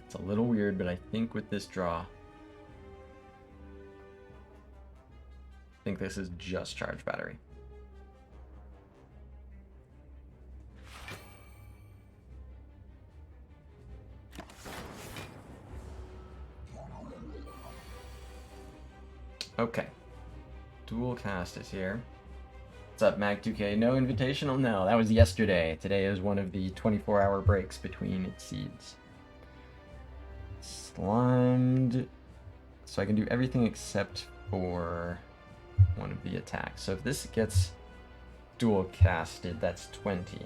It's a little weird, but I think with this draw, I think this is just charge battery. Okay. Dual cast is here. What's up, Mag2K? No invitational? No, that was yesterday. Today is one of the 24-hour breaks between its seeds. Slimed. So I can do everything except for one of the attacks. So if this gets dual casted, that's 20.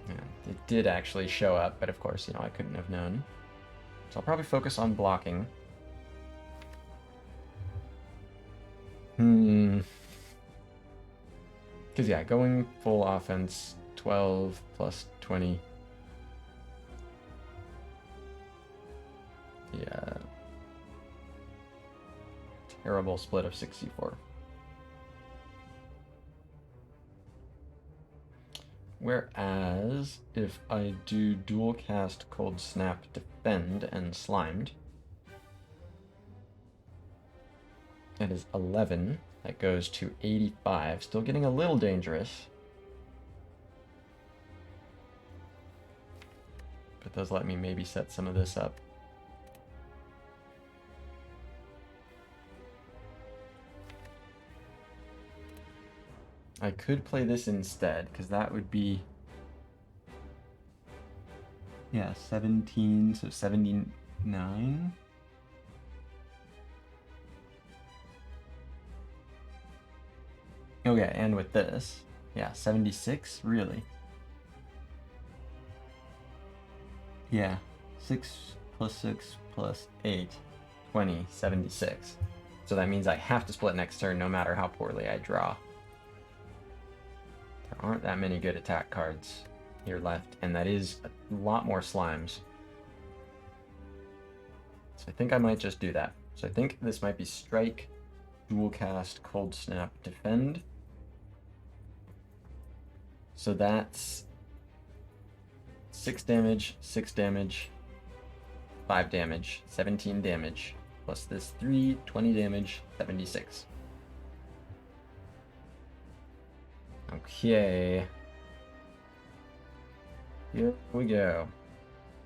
Yeah, it did actually show up, but of course, I couldn't have known. So I'll probably focus on blocking. Because yeah, going full offense, 12 plus 20. Yeah. Terrible split of 64. Whereas if I do dual cast Cold Snap, Defend, and Slimed, that is 11. That goes to 85. Still getting a little dangerous. But does let me maybe set some of this up. I could play this instead, because that would be... yeah, 17, so 79? Okay, and with this, yeah, 76, really? Yeah, 6 plus 6 plus 8, 20, 76. So that means I have to split next turn no matter how poorly I draw. There aren't that many good attack cards here left, and that is a lot more slimes. So I think I might just do that. So I think this might be Strike, Dual Cast, Cold Snap, Defend. So that's 6 damage, 6 damage, 5 damage, 17 damage, plus this 3, 20 damage, 76. Okay. Here we go.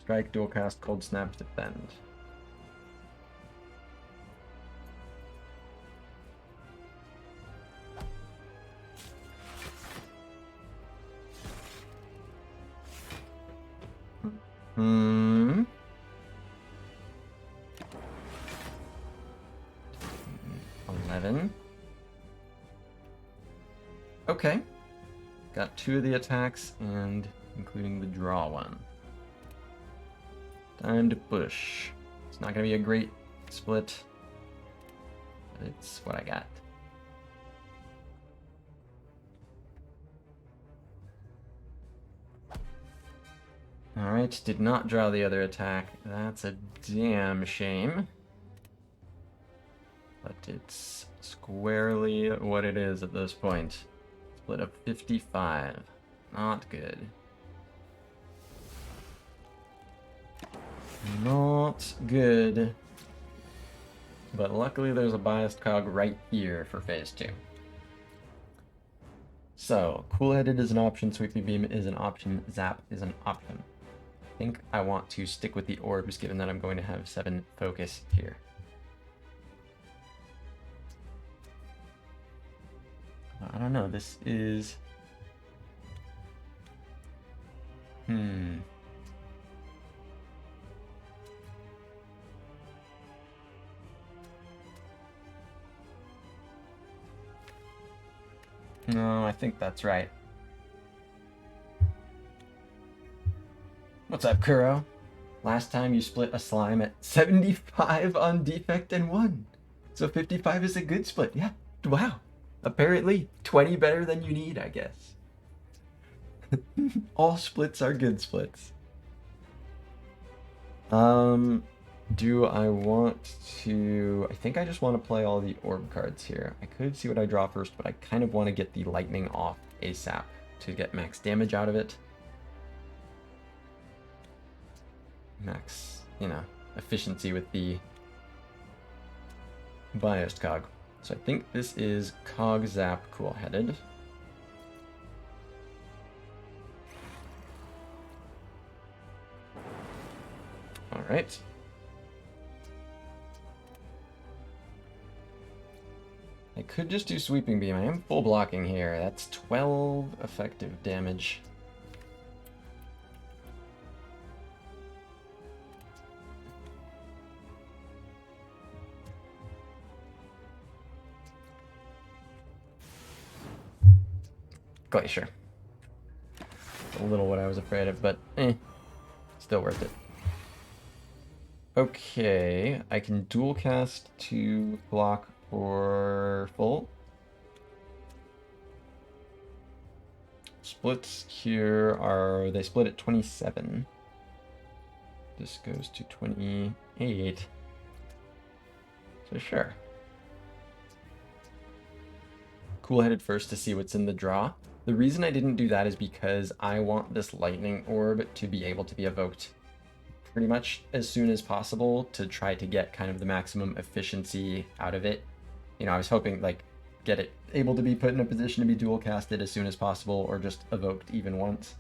Strike, Dual Cast, Cold Snap, Defend. Hmm. 11. Okay. Got 2 of the attacks, and including the draw one. Time to push. It's not going to be a great split, but it's what I got. Alright, did not draw the other attack. That's a damn shame. But it's squarely what it is at this point. Split of 55. Not good. Not good. But luckily there's a biased cog right here for phase 2. So, Cool-Headed is an option, Sweepy Beam is an option, Zap is an option. I think I want to stick with the orbs given that I'm going to have 7 focus here. I don't know, this is... No, I think that's right. What's up, Kuro? Last time you split a slime at 75 on Defect and won. So 55 is a good split. Yeah, wow. Apparently, 20 better than you need, I guess. All splits are good splits. Do I want to... I think I just want to play all the orb cards here. I could see what I draw first, but I kind of want to get the lightning off ASAP to get max damage out of it. Max, you know, efficiency with the biased cog. So I think this is Cog Zap Cool-Headed. Alright. I could just do Sweeping Beam. I am full blocking here. That's 12 effective damage. Glacier. A little what I was afraid of, but still worth it. Okay, I can dual cast to block for full. Splits here are, they split at 27. This goes to 28. So sure. Cool-Headed first to see what's in the draw. The reason I didn't do that is because I want this lightning orb to be able to be evoked pretty much as soon as possible to try to get kind of the maximum efficiency out of it. You know, I was hoping like get it able to be put in a position to be dual casted as soon as possible or just evoked even once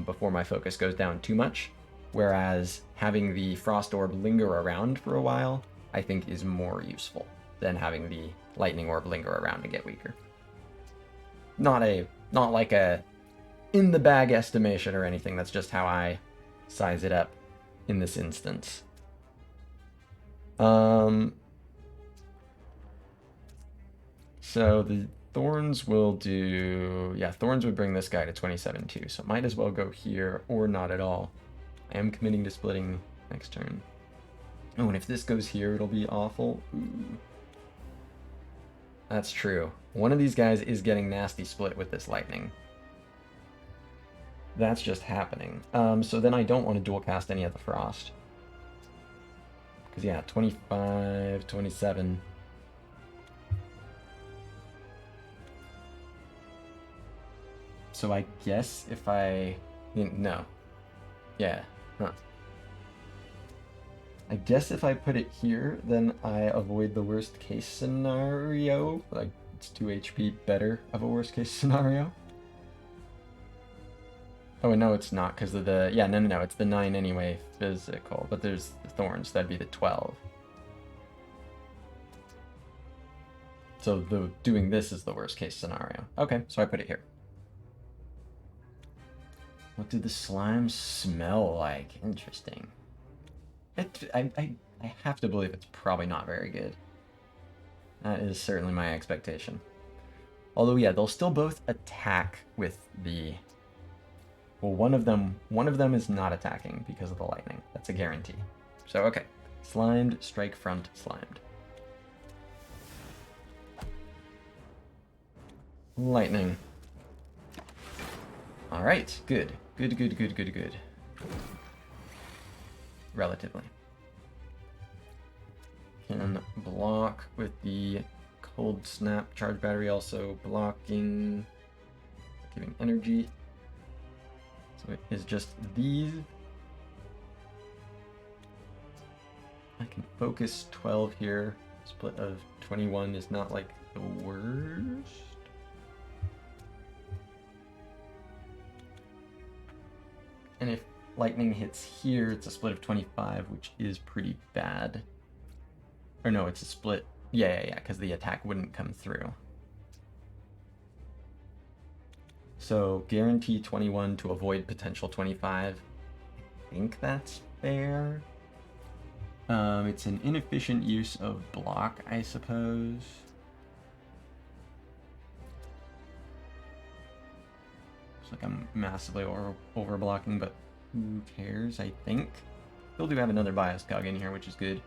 before my focus goes down too much. Whereas having the frost orb linger around for a while, I think is more useful than having the lightning orb linger around and get weaker. Not like a in the bag estimation or anything. That's just how I size it up in this instance. So the thorns will do, yeah, thorns would bring this guy to 27 too, so might as well go here or not at all. I am committing to splitting next turn. Oh, and if this goes here, it'll be awful. Ooh. That's true. One of these guys is getting nasty split with this lightning. That's just happening. So then I don't want to dual cast any of the frost. Because yeah, 25, 27. So I guess if I... No. Yeah. Huh. I guess if I put it here, then I avoid the worst case scenario. Like, it's 2 HP better of a worst case scenario. Oh, no, it's not because of the... Yeah, no, it's the 9 anyway, physical. But there's the thorns, that'd be the 12. So doing this is the worst case scenario. Okay, so I put it here. What do the slimes smell like? Interesting. I have to believe it's probably not very good. That is certainly my expectation. Although, yeah, they'll still both attack with the... Well, one of them is not attacking because of the lightning. That's a guarantee. So, okay. Slimed, strike front, slimed. Lightning. Alright, good. Good. Relatively. Can block with the cold snap. Charge battery also blocking, giving energy. So it is just these. I can focus 12 here. Split of 21 is not like the worst. And if lightning hits here, it's a split of 25, which is pretty bad. Or no, it's a split. Yeah, because the attack wouldn't come through. So guarantee 21 to avoid potential 25. I think that's fair. It's an inefficient use of block, I suppose. Looks like I'm massively over blocking, but who cares, I think. Still do have another bias cog in here, which is good.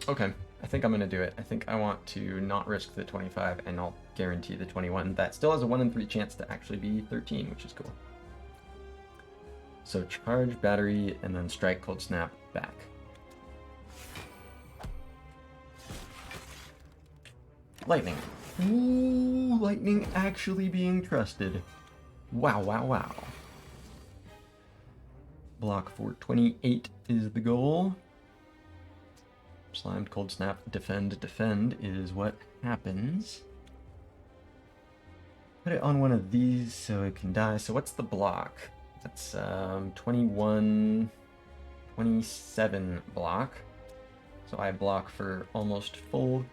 Okay, I think I'm going to do it. I think I want to not risk the 25, and I'll guarantee the 21. That still has a 1 in 3 chance to actually be 13, which is cool. So charge, battery, and then strike, cold snap, back. Lightning. Ooh, lightning actually being trusted. Wow. Block for 28 is the goal. Slimed, cold snap, defend is what happens. Put it on one of these so it can die. So what's the block? That's 21, 27 block. So I block for almost full.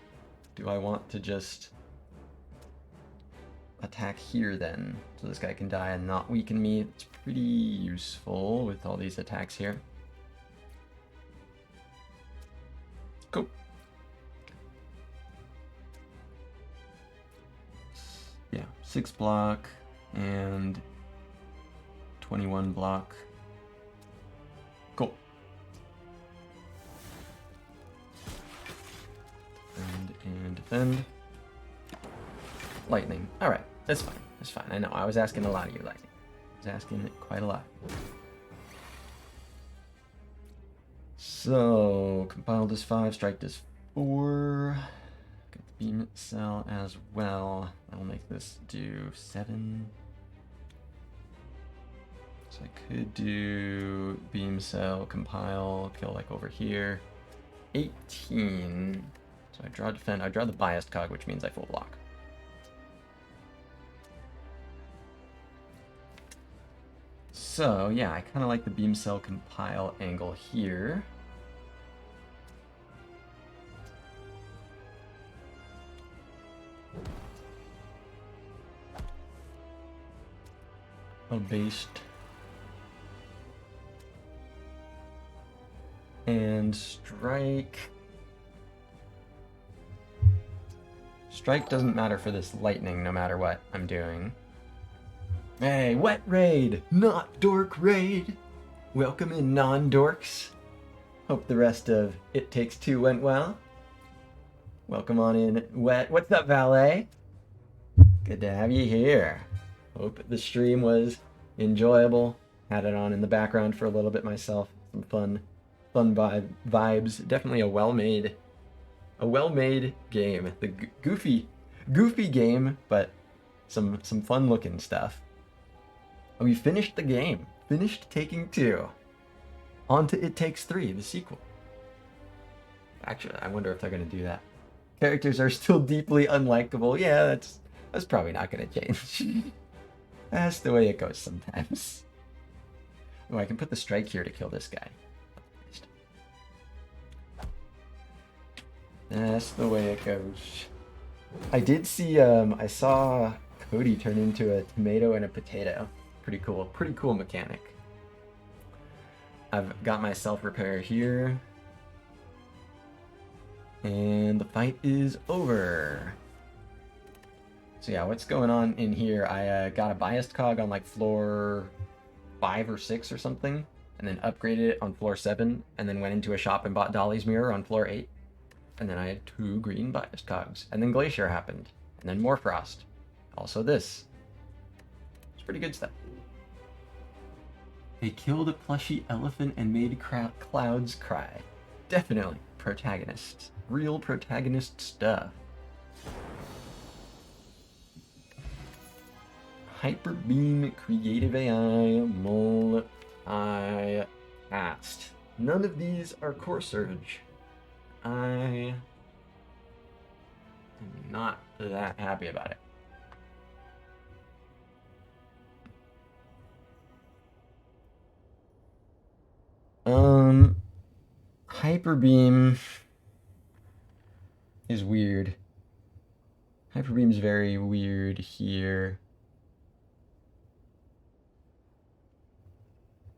Do I want to just attack here then? So this guy can die and not weaken me. It's pretty useful with all these attacks here. Cool. Yeah, 6 block and 21 block. Cool. And defend. lightning. Alright, that's fine. That's fine. I know, I was asking a lot of you lightning. I was asking it quite a lot. So, compile does 5, strike does 4. Got the beam cell as well. I'll make this do 7. So I could do beam cell, compile, kill like over here. 18. So I draw defend. I draw the biased cog, which means I full block. So yeah, I kind of like the beam cell compile angle here. Abased. And strike. Strike doesn't matter for this lightning no matter what I'm doing. Hey, wet raid, not dork raid. Welcome in, non-dorks. Hope the rest of It Takes Two went well. Welcome on in, wet. What's up, valet? Good to have you here. Hope the stream was enjoyable. Had it on in the background for a little bit myself. Some fun vibes. Definitely a well-made game. The goofy game, but some fun-looking stuff. We finished the game. Finished Taking Two. On to It Takes Three, the sequel. Actually, I wonder if they're gonna do that. Characters are still deeply unlikable. Yeah, that's probably not gonna change. That's the way it goes sometimes. Oh, I can put the strike here to kill this guy. That's the way it goes. I did see, I saw Cody turn into a tomato and a potato. Pretty cool mechanic. I've got my self-repair here. And the fight is over. So yeah, what's going on in here? I got a biased cog on like floor 5 or 6 or something, and then upgraded it on floor 7, and then went into a shop and bought Dolly's mirror on floor 8. And then I had 2 green biased cogs. And then Glacier happened. And then more Frost. Also this. It's pretty good stuff. They killed a plushy elephant and made clouds cry. Definitely protagonists. Real protagonist stuff. Hyperbeam Creative AI multi-cast. None of these are Core Surge. I am not that happy about it. Hyperbeam is weird. Hyperbeam's very weird here.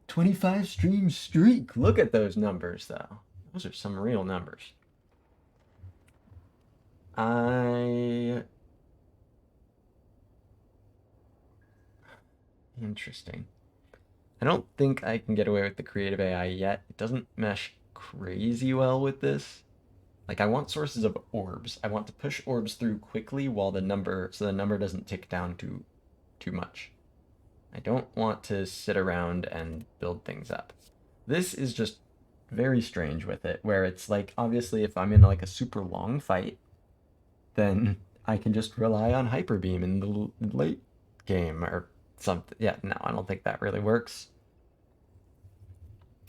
25 stream streak. Look at those numbers, though. Those are some real numbers. Interesting. I don't think I can get away with the creative AI yet. It doesn't mesh crazy well with this. Like, I want sources of orbs. I want to push orbs through quickly while the number doesn't tick down too much. I don't want to sit around and build things up. This is just very strange with it, where it's like, obviously, if I'm in like a super long fight, then I can just rely on Hyperbeam in the late game or something. Yeah, no, I don't think that really works.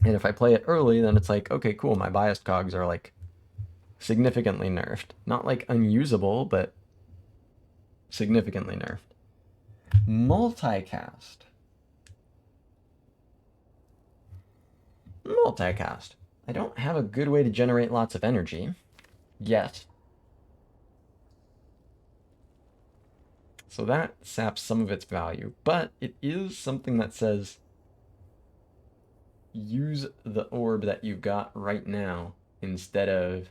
And if I play it early, then it's like, okay, cool, my biased cogs are like significantly nerfed. Not like unusable, but significantly nerfed. Multicast. Multicast. I don't have a good way to generate lots of energy yet. So that saps some of its value, but it is something that says use the orb that you've got right now instead of,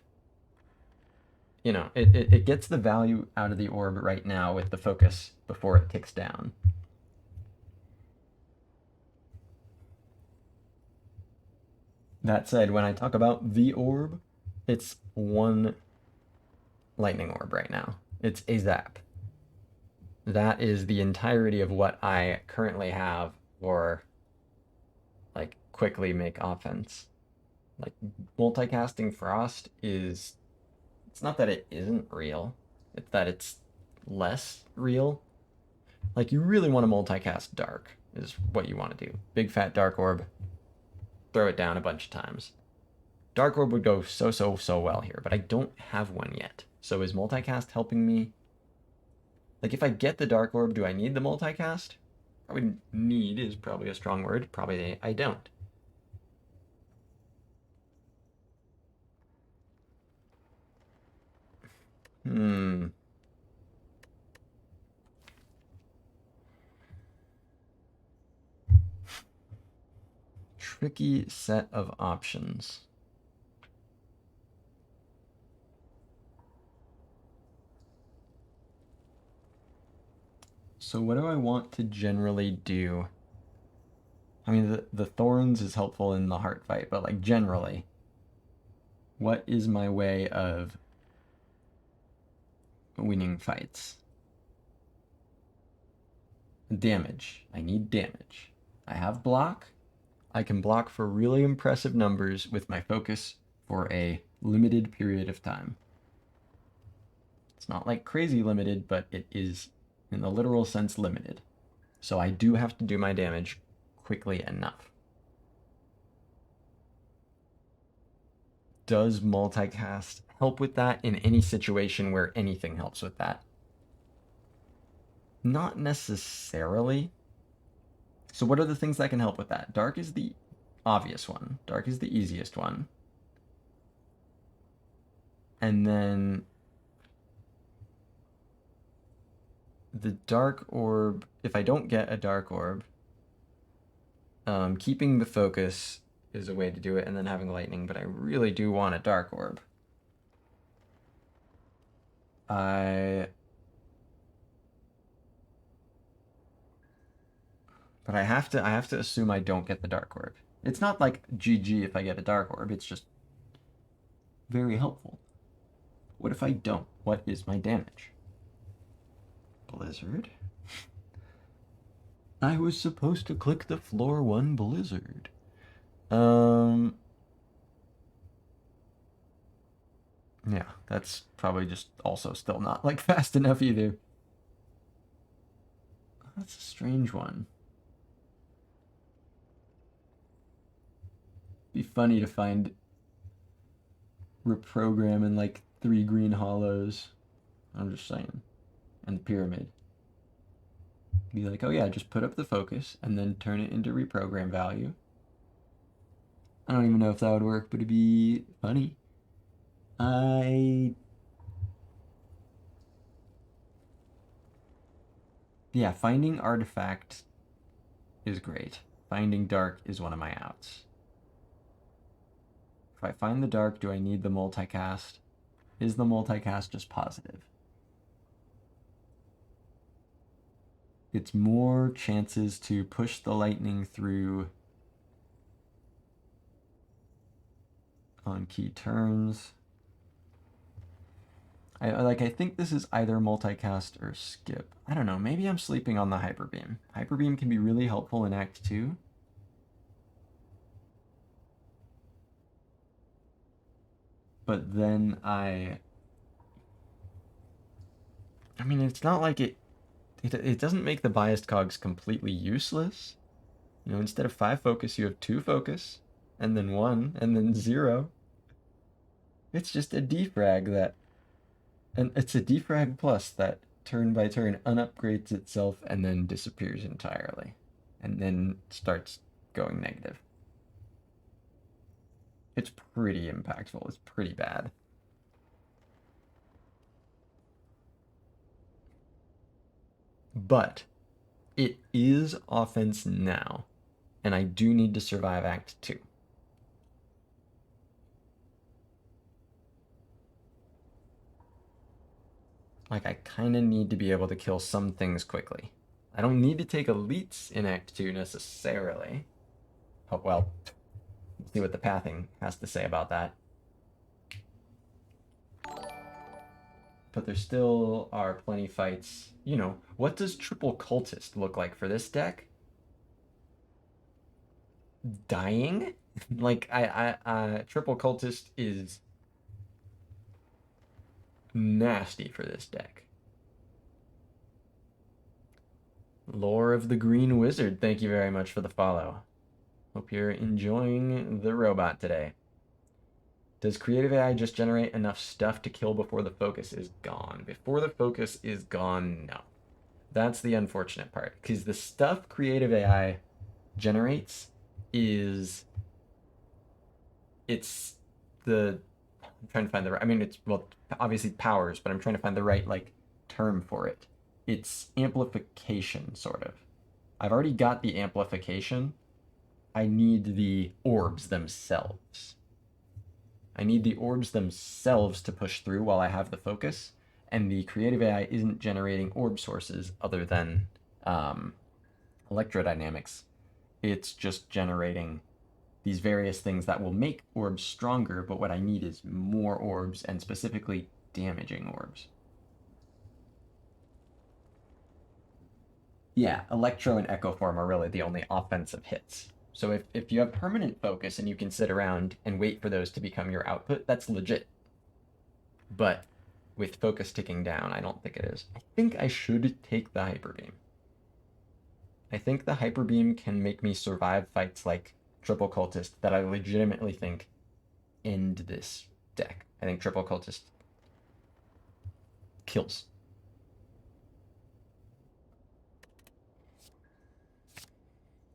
you know, it gets the value out of the orb right now with the focus before it ticks down. That said, when I talk about the orb, it's one lightning orb right now. It's a zap. that is the entirety of what I currently have for like quickly make offense. Like multicasting Frost is, it's not that it isn't real, it's that it's less real. Like you really want to multicast Dark is what you want to do. Big fat Dark Orb, throw it down a bunch of times. Dark Orb would go so well here, but I don't have one yet. So is multicast helping me? Like if I get the Dark Orb, do I need the multicast? Probably need is probably a strong word. Probably I don't. Hmm. Tricky set of options. So what do I want to generally do? I mean, the thorns is helpful in the heart fight, but like generally, what is my way of winning fights? Damage. I need damage. I have block. I can block for really impressive numbers with my focus for a limited period of time. It's not like crazy limited, but it is in the literal sense limited. So I do have to do my damage quickly enough. Does multicast help with that in any situation where anything helps with that? Not necessarily. So what are the things that can help with that? Dark is the obvious one. Dark is the easiest one. And then the dark orb, if I don't get a dark orb, keeping the focus is a way to do it, and then having lightning, but I really do want a dark orb. But I have to assume I don't get the dark orb. It's not like GG if I get a dark orb, it's just very helpful. What if I don't? What is my damage? Blizzard? I was supposed to click the floor 1 blizzard. Yeah, that's probably just also still not like fast enough either. That's a strange one. Be funny to find reprogram in like 3 green hollows. I'm just saying. And the pyramid. Be like, oh yeah, just put up the focus and then turn it into reprogram value. I don't even know if that would work, but it'd be funny. Yeah, finding artifact is great. Finding dark is one of my outs. If I find the dark, do I need the multicast? Is the multicast just positive? It's more chances to push the lightning through on key turns. I think this is either multicast or skip. I don't know, maybe I'm sleeping on the hyper beam. Hyper beam can be really helpful in Act 2. But then I mean, it's not like it doesn't make the biased cogs completely useless. You know, instead of 5 focus, you have 2 focus, and then 1, and then 0. It's just a defrag that, and it's a defrag plus that turn by turn unupgrades itself and then disappears entirely, and then starts going negative. It's pretty impactful. It's pretty bad. But it is offense now, and I do need to survive Act 2. Like, I kind of need to be able to kill some things quickly. I don't need to take elites in Act 2 necessarily. Oh, well, see what the pathing has to say about that. but there still are plenty fights. You know, what does Triple Cultist look like for this deck? Dying? Like, Triple Cultist is nasty for this deck. Lore of the Green Wizard, thank you very much for the follow. Hope you're enjoying the robot today. Does creative AI just generate enough stuff to kill before the focus is gone? Before the focus is gone, no. That's the unfortunate part, because the stuff creative AI generates is... It's the... I'm trying to find the right... I mean, it's, well, obviously powers, but I'm trying to find the right, like, term for it. It's amplification, sort of. I've already got the amplification. I need the orbs themselves. I need the orbs themselves to push through while I have the focus, and the creative AI isn't generating orb sources other than electrodynamics. It's just generating these various things that will make orbs stronger, but what I need is more orbs, and specifically damaging orbs. Yeah, Electro and Echo Form are really the only offensive hits. So if you have permanent focus and you can sit around and wait for those to become your output, that's legit. But with focus ticking down, I don't think it is. I think I should take the Hyper Beam. I think the Hyper Beam can make me survive fights like Triple Cultist that I legitimately think end this deck. I think Triple Cultist kills.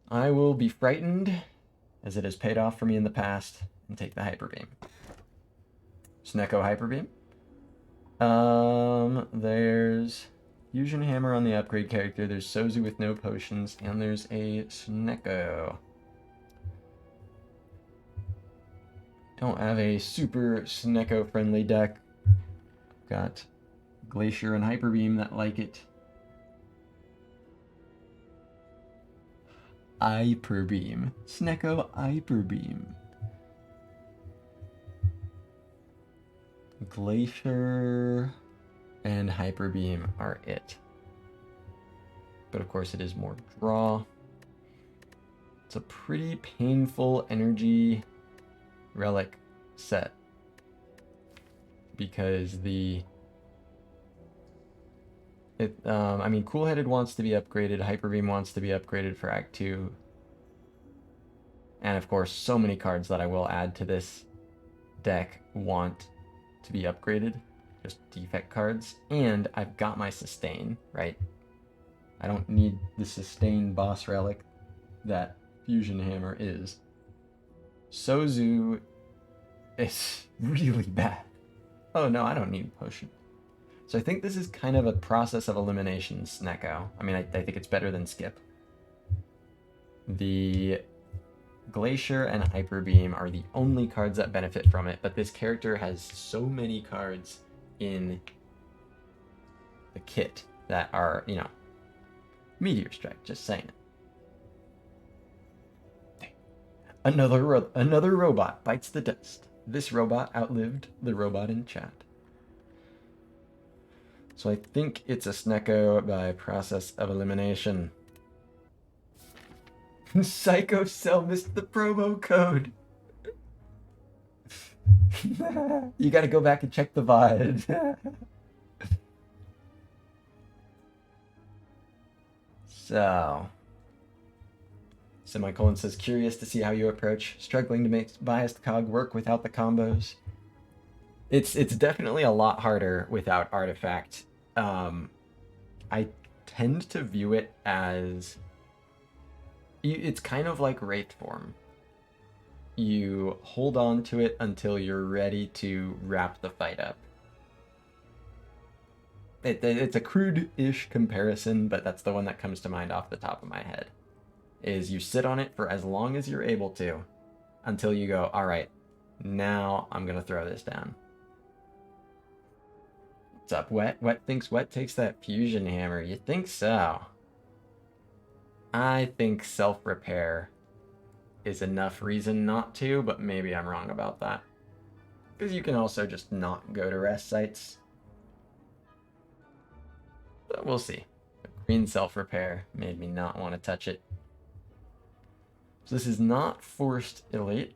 I will be frightened, as it has paid off for me in the past, and take the Hyper Beam. Snecko Hyper Beam. There's Fusion Hammer on the upgrade character, there's Sozu with no potions, and there's a Snecko. Don't have a super Snecko friendly deck. Got Glacier and Hyper Beam that like it. Hyper Beam. Snecko Hyper Beam. Glacier and Hyper Beam are it. But of course it is more draw. It's a pretty painful energy relic set. Because I mean, Cool-Headed wants to be upgraded, Hyper Beam wants to be upgraded for Act 2. And of course, so many cards that I will add to this deck want to be upgraded. Just defect cards. And I've got my Sustain, right? I don't need the Sustain boss relic that Fusion Hammer is. Sozu is really bad. Oh no, I don't need Potion. So I think this is kind of a process of elimination Snecko. I mean, I think it's better than Skip. The Glacier and Hyper Beam are the only cards that benefit from it, but this character has so many cards in the kit that are, you know, Meteor Strike, just saying it. Another robot bites the dust. This robot outlived the robot in chat. So I think it's a Snecko by process of elimination. Psycho Cell missed the promo code. You gotta go back and check the VOD. So, Semicolon says, curious to see how you approach struggling to make biased cog work without the combos. It's definitely a lot harder without Artifact. I tend to view it as... It's kind of like Wraith Form. You hold on to it until you're ready to wrap the fight up. It's a crude-ish comparison, but that's the one that comes to mind off the top of my head. Is you sit on it for as long as you're able to, until you go, alright, now I'm gonna throw this down. What's up, Wet? Wet thinks Wet takes that Fusion Hammer. You think so? I think self-repair is enough reason not to, but maybe I'm wrong about that. Because you can also just not go to rest sites. But we'll see. Green self-repair made me not want to touch it. So this is not forced elite.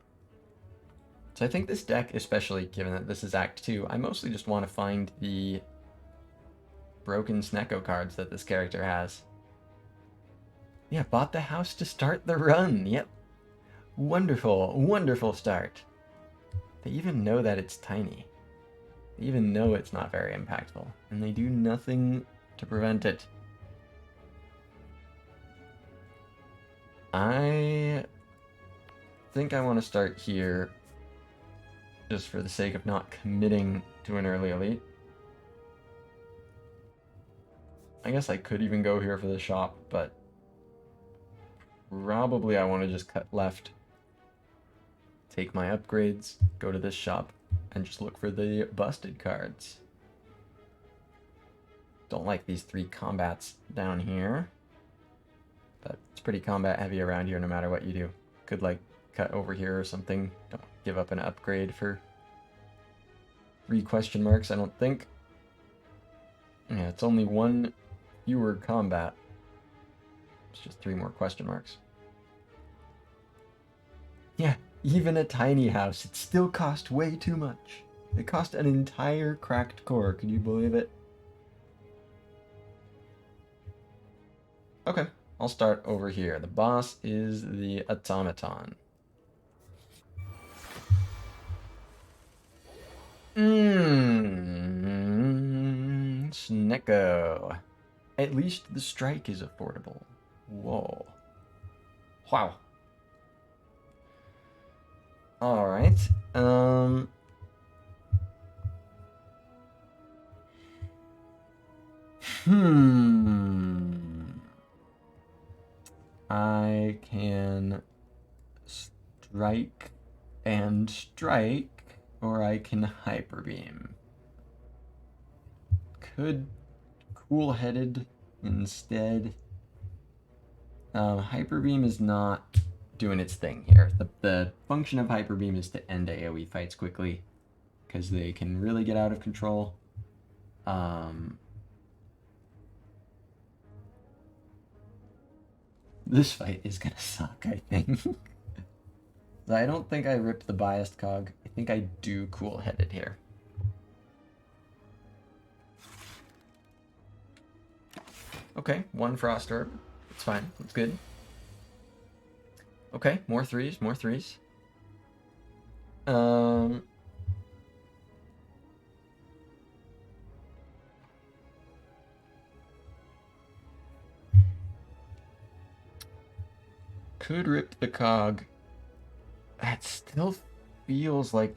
So I think this deck, especially given that this is Act 2, I mostly just want to find the broken Snecko cards that this character has. Yeah, bought the house to start the run. Yep. Wonderful, wonderful start. They even know that it's tiny. They even know it's not very impactful. And they do nothing to prevent it. I think I want to start here just for the sake of not committing to an early elite. I guess I could even go here for the shop, but probably I want to just cut left, take my upgrades, go to this shop, and just look for the busted cards. Don't like these 3 combats down here, but it's pretty combat heavy around here no matter what you do. Could like cut over here or something. Don't give up an upgrade for 3 question marks, I don't think. Yeah, it's only 1 fewer combat. It's just 3 more question marks. Yeah, even a tiny house, it still cost way too much. It cost an entire cracked core, can you believe it? Okay, I'll start over here. The boss is the automaton. Snecko. At least the strike is affordable. Whoa. Wow. Alright. I can strike and strike, or I can hyper beam. Could cool-headed instead. Hyper beam is not doing its thing here. The function of hyper beam is to end AoE fights quickly, because they can really get out of control. This fight is gonna suck, I think. I don't think I ripped the biased cog. I think I do cool-headed here. Okay, 1 frost orb. It's fine. It's good. Okay, more 3s, more 3s. Could rip the cog. That still feels like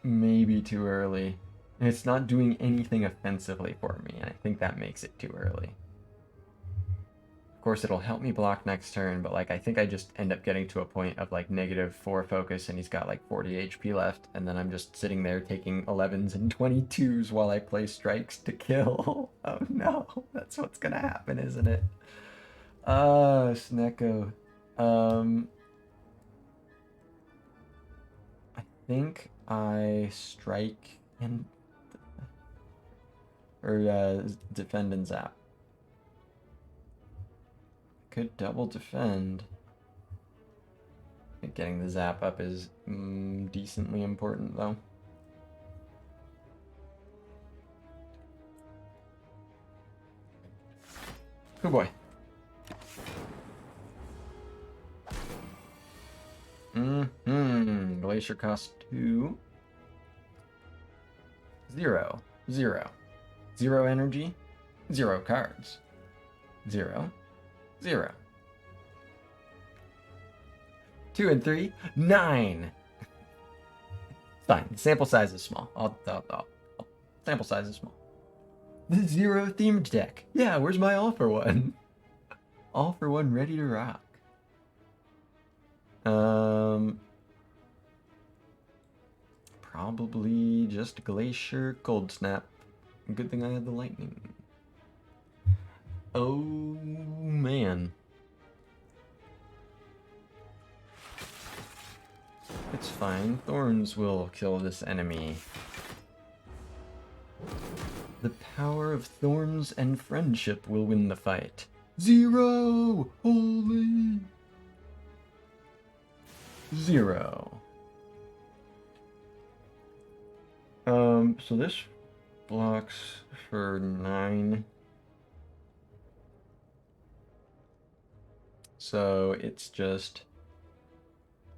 maybe too early. And it's not doing anything offensively for me, and I think that makes it too early. Of course, it'll help me block next turn, but like I think I just end up getting to a point of like -4 focus, and he's got like 40 HP left, and then I'm just sitting there taking 11s and 22s while I play strikes to kill. Oh no, that's what's gonna happen, isn't it? Snecko. I think I strike and defend and zap. Could double defend. I think getting the zap up is decently important though. Good boy. Glacier cost 2. 0. 0. 0 energy. 0 cards. 0. 0. 2 and 3. 9. Fine. Sample size is small. Sample size is small. The 0 themed deck. Yeah, where's my all for one? All for one ready to rock. Probably just Glacier Cold Snap. Good thing I had the lightning. Oh man. It's fine. Thorns will kill this enemy. The power of thorns and friendship will win the fight. 0! Holy! 0. So this blocks for 9. So it's just...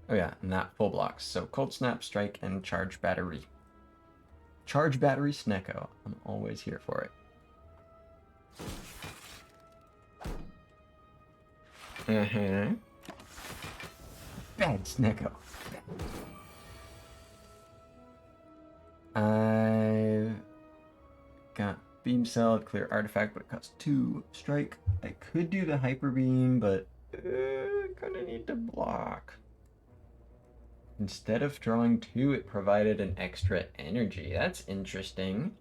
Oh yeah, and that full blocks. So Cold Snap, Strike, and Charge Battery. Charge Battery Snecko. I'm always here for it. Bad Snecko. I've got Beam Cell, clear artifact, but it costs 2 strike. I could do the Hyper Beam, but gonna need to block. Instead of drawing 2, it provided an extra energy. That's interesting.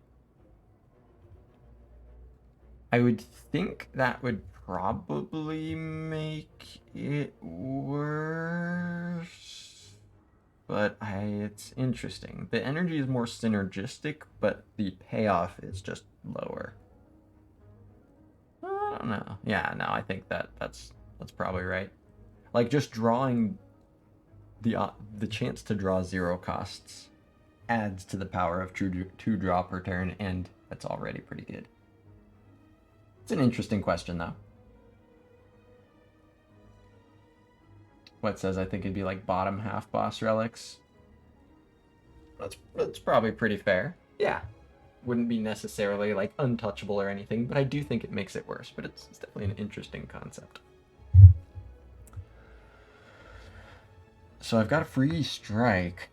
I would think that would probably make it worse. But it's interesting. The energy is more synergistic, but the payoff is just lower. I don't know. Yeah, no, I think that's probably right. Like, just drawing the chance to draw 0 costs adds to the power of 2 draw per turn, and that's already pretty good. It's an interesting question, though. What says I think it'd be like bottom half boss relics? That's probably pretty fair. Yeah. Wouldn't be necessarily like untouchable or anything, but I do think it makes it worse. But it's definitely an interesting concept. So I've got a free strike.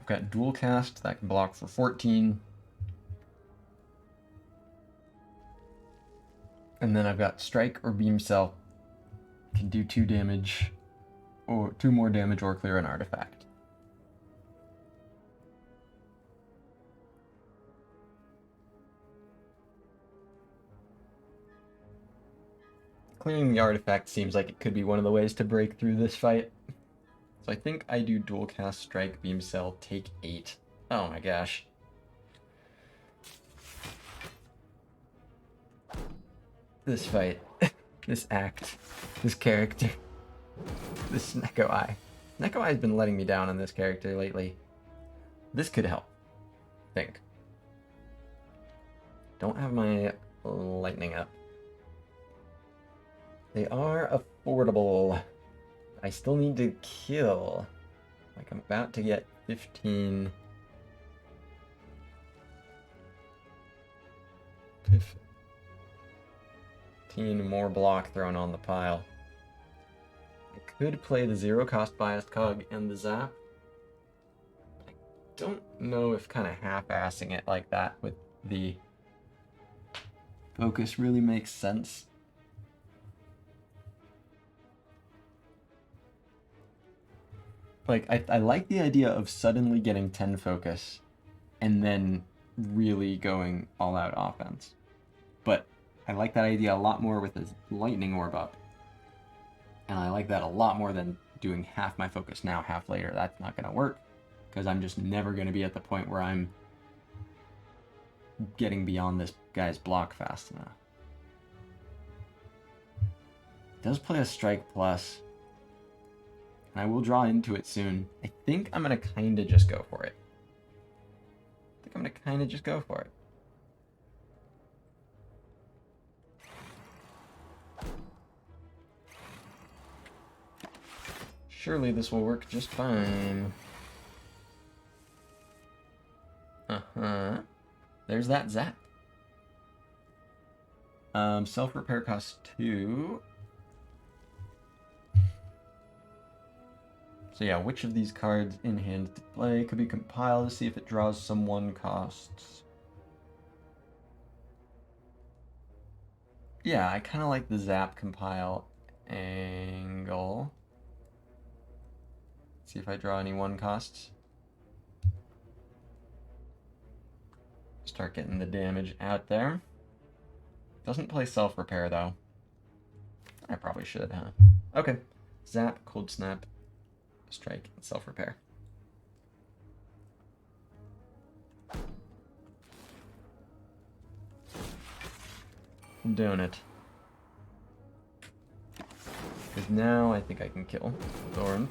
I've got dual cast that can block for 14. And then I've got strike or beam cell. Can do 2 damage, or 2 more damage, or clear an artifact. Clearing the artifact seems like it could be one of the ways to break through this fight. So I think I do dual cast, strike, beam cell, take 8. Oh my gosh. This fight, this act, this character, this Snecko Eye. Snecko Eye's been letting me down on this character lately. This could help, I think. Don't have my lightning up. They are affordable. I still need to kill. Like, I'm about to get 15... 15 more block thrown on the pile. I could play the 0 cost biased cog and the zap. I don't know if kind of half-assing it like that with the focus really makes sense. Like, I like the idea of suddenly getting 10 focus and then really going all out offense. But I like that idea a lot more with the lightning orb up. And I like that a lot more than doing half my focus now, half later. That's not going to work, because I'm just never going to be at the point where I'm getting beyond this guy's block fast enough. It does play a strike plus. And I will draw into it soon. I think I'm going to kind of just go for it. Surely this will work just fine. There's that zap. Self-repair costs 2. So yeah, which of these cards in hand to play could be compiled to see if it draws some 1 costs. Yeah, I kind of like the zap compile angle. See if I draw any 1 costs. Start getting the damage out there. Doesn't play self-repair though. I probably should, huh? Okay. Zap, cold snap, strike, and self-repair. don't it? Because now I think I can kill Thorn.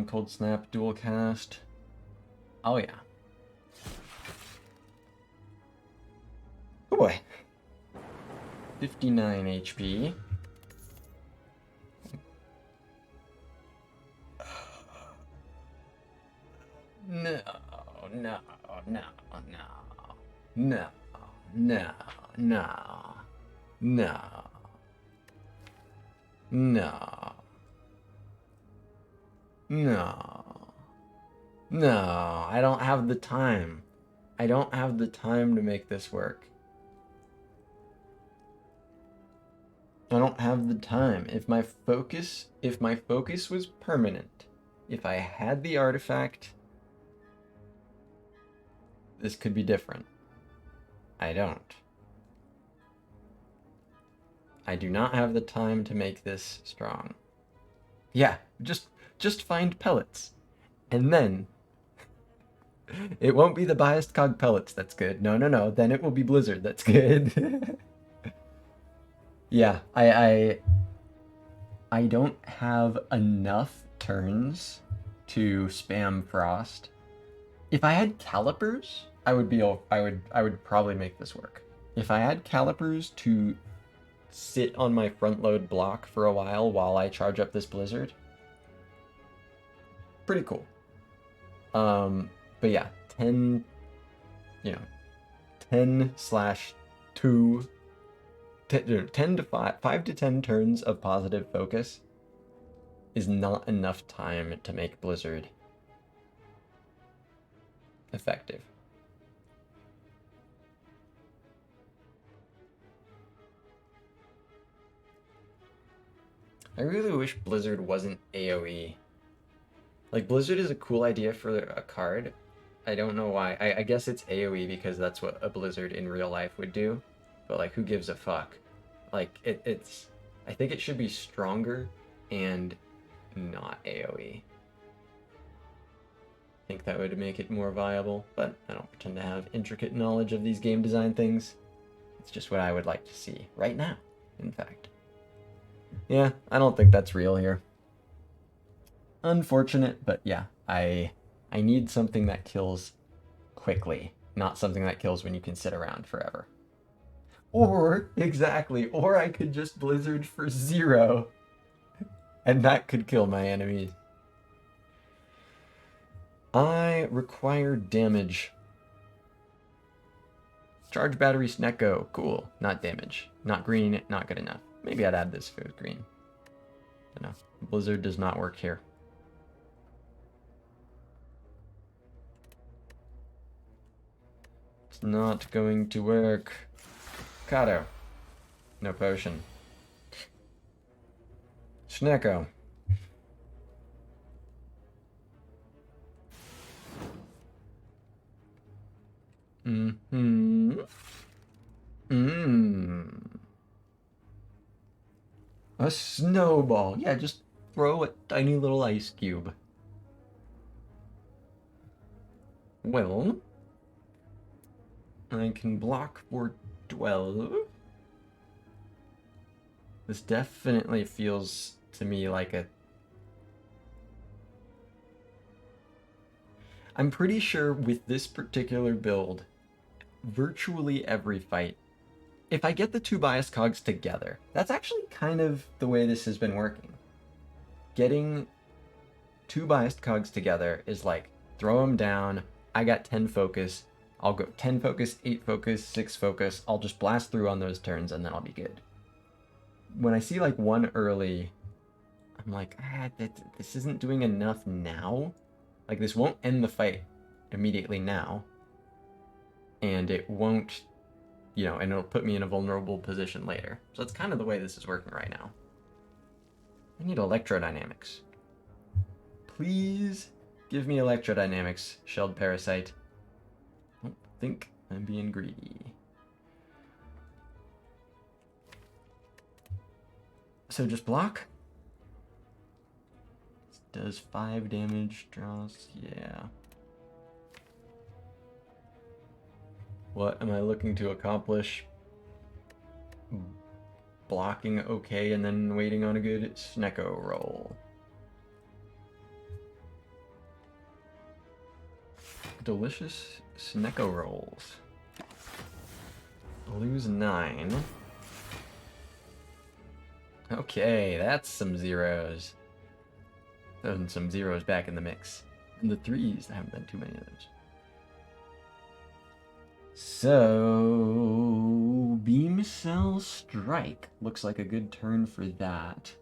Cold Snap, dual cast. Oh yeah. Oh boy. 59 HP. No, no, no, no, no, no, no, no, no, no, I don't have the time. I don't have the time to make this work. I don't have the time. If my focus was permanent, if I had the artifact, this could be different. I don't. I do not have the time to make this strong. Yeah, just find pellets. And then it won't be the biased cog pellets that's good. No. Then it will be Blizzard that's good. Yeah, I don't have enough turns to spam Frost. If I had calipers, I would probably make this work. If I had calipers to sit on my front load block for a while I charge up this Blizzard, pretty cool. But yeah, 10, 10/2, 10 to 5 to 10 turns of positive focus is not enough time to make Blizzard effective. I really wish Blizzard wasn't AoE. Like, Blizzard is a cool idea for a card. I don't know why. I guess it's AoE because that's what a Blizzard in real life would do. But, like, who gives a fuck? Like, it's... I think it should be stronger and not AoE. I think that would make it more viable, but I don't pretend to have intricate knowledge of these game design things. It's just what I would like to see right now, in fact. Yeah, I don't think that's real here. Unfortunate, but yeah, I need something that kills quickly, not something that kills when you can sit around forever. Or, exactly, or I could just Blizzard for 0, and that could kill my enemies. I require damage. Charge battery Snecko, cool, not damage. Not green, not good enough. Maybe I'd add this if it was green. But no, Blizzard does not work here. It's not going to work. Kato. No potion. Snecko. A snowball. Yeah, just throw a tiny little ice cube. Well, I can block for 12. This definitely feels to me like a... I'm pretty sure with this particular build, virtually every fight, if I get the two biased cogs together, that's actually kind of the way this has been working. Getting two biased cogs together is like, throw them down, I got 10 focus, I'll go 10 focus, 8 focus, 6 focus, I'll just blast through on those turns and then I'll be good. When I see like one early, I'm like, this isn't doing enough now. Like, this won't end the fight immediately now. And it won't, and it'll put me in a vulnerable position later. So that's kind of the way this is working right now. I need electrodynamics. Please give me electrodynamics, Shelled Parasite. I don't think I'm being greedy. So just block. This does 5 damage, draws, yeah. What am I looking to accomplish? Blocking okay and then waiting on a good Snecko roll. Delicious Snecko rolls. Lose 9. Okay, that's some zeros. Throwing some zeros back in the mix. And the 3s, I haven't done too many of those. So, Beam Cell Strike looks like a good turn for that.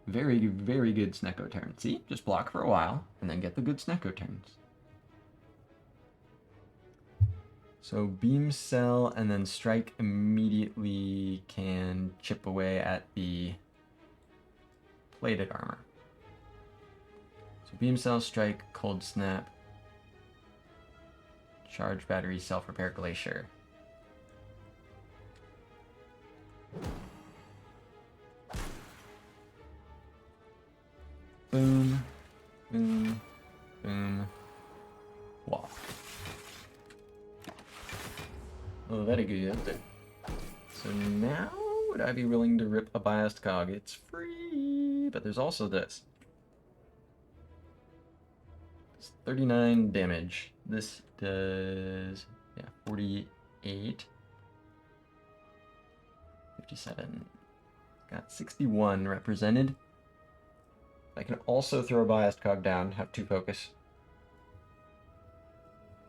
Very, very good Snecko turn. See? Just block for a while, and then get the good Snecko turns. So Beam Cell and then Strike immediately can chip away at the plated armor. So Beam Cell, Strike, Cold Snap, Charge Battery, Self-Repair, Glacier. Boom, boom, boom, wall. Oh, very good. So now, would I be willing to rip a biased cog? It's free, but there's also this. It's 39 damage. This does, yeah, 48. 57. Got 61 represented. I can also throw a biased cog down, have 2 focus.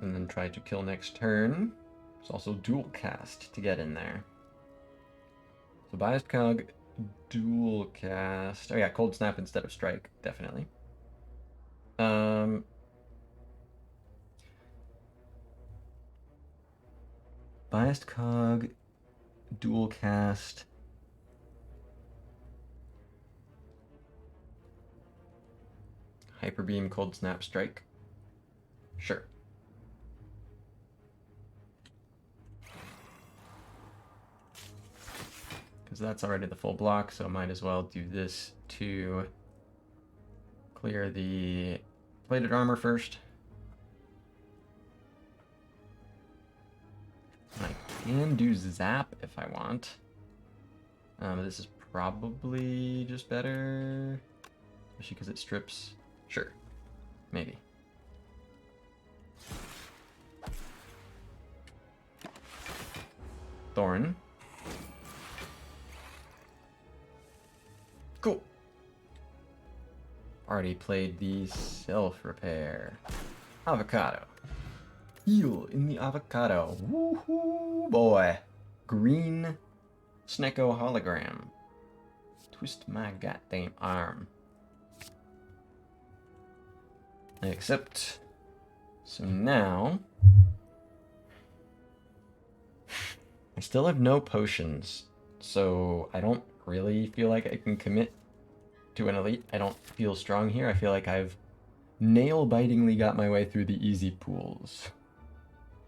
And then try to kill next turn. There's also dual cast to get in there. So biased cog, dual cast. Oh yeah, cold snap instead of strike, definitely. Biased cog, dual cast. Hyper beam, cold snap, strike. Sure. Because that's already the full block, so I might as well do this to clear the plated armor first. I can do zap if I want. This is probably just better, especially because it strips. Sure, maybe. Thorn. Cool. Already played the self-repair. Avocado. Heal in the avocado. Woohoo, boy. Green Snecko hologram. Twist my goddamn arm. Accept. So now, I still have no potions, so I don't really feel like I can commit to an elite. I don't feel strong here. I feel like I've nail-bitingly got my way through the easy pools.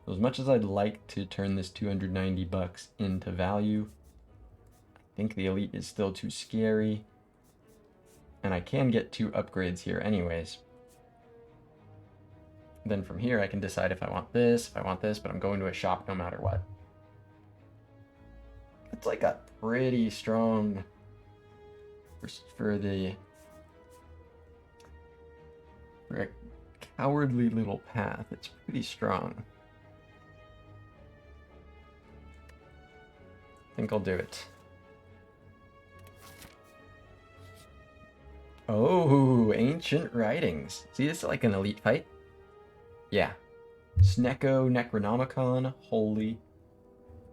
So as much as I'd like to turn this 290 bucks into value, I think the elite is still too scary, and I can get 2 upgrades here anyways. Then from here I can decide if I want this, but I'm going to a shop no matter what. It's like a pretty strong for a cowardly little path. It's pretty strong. I think I'll do it. Oh, ancient writings. See, this is like an elite fight. Yeah. Snecko Necronomicon, holy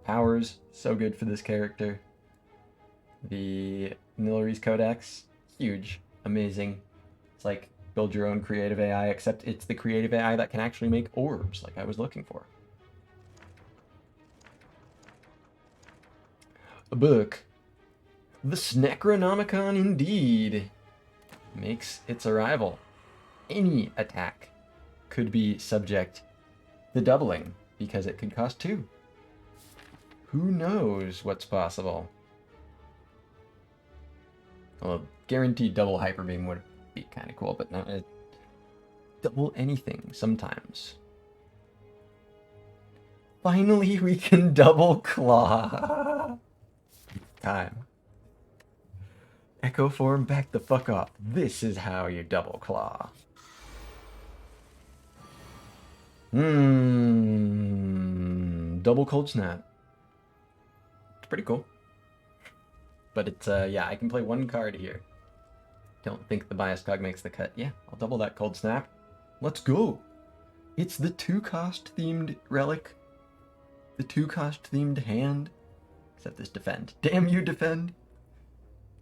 powers, so good for this character. The Nilari's Codex, huge, amazing. It's like build your own creative AI, except it's the creative AI that can actually make orbs, like I was looking for. A book. The Snecronomicon indeed makes its arrival. Any attack could be subject to doubling, because it could cost 2. Who knows what's possible? Well, guaranteed double hyper beam would be kind of cool, but not double anything sometimes. Finally, we can double claw. Time. Echo form, back the fuck up. This is how you double claw. Double cold snap. It's pretty cool. But it's, yeah, I can play one card here. Don't think the biased cog makes the cut. Yeah, I'll double that cold snap. Let's go. It's the 2-cost themed relic. The 2-cost themed hand. Except this defend. Damn you, defend.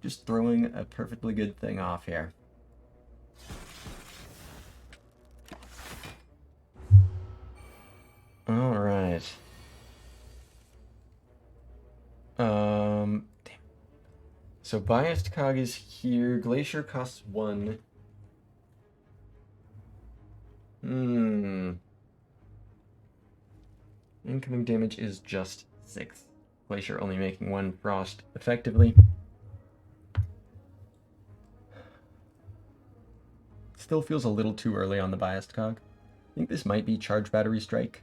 Just throwing a perfectly good thing off here. Alright. Damn. So biased cog is here. Glacier costs 1. Incoming damage is just 6. Glacier only making 1 frost effectively. Still feels a little too early on the biased cog. I think this might be charge battery strike.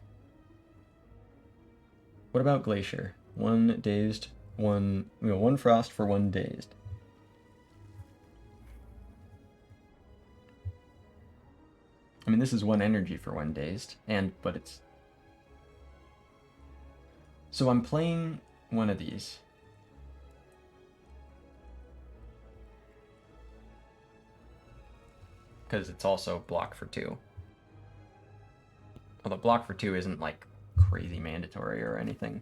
What about Glacier? 1 dazed, 1 frost for 1 dazed. I mean, this is 1 energy for 1 dazed, but it's... So I'm playing one of these. Because it's also block for 2. Although block for 2 isn't, like, crazy mandatory or anything.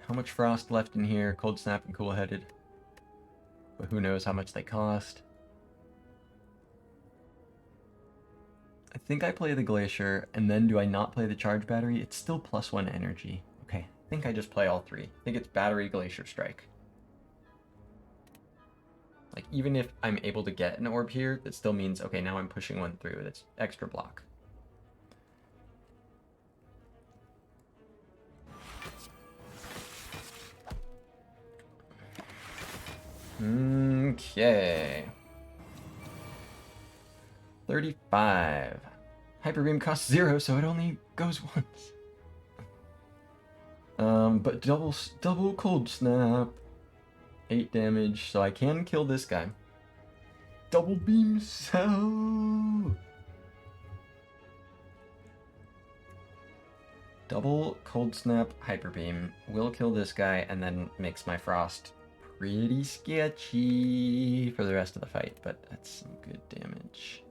How much frost left in here? Cold snap and cool-headed. But who knows how much they cost. I think I play the Glacier, and then do I not play the charge battery? It's still +1 energy. Okay, I think I just play all 3. I think it's battery, Glacier, strike. Like, even if I'm able to get an orb here, that still means, okay, now I'm pushing 1 through. That's extra block. Okay. 35. Hyper Beam costs 0, so it only goes once. But double cold snap. 8 damage, so I can kill this guy. Double beam cell. Double cold snap hyper beam will kill this guy and then makes my frost pretty sketchy for the rest of the fight, but that's some good damage.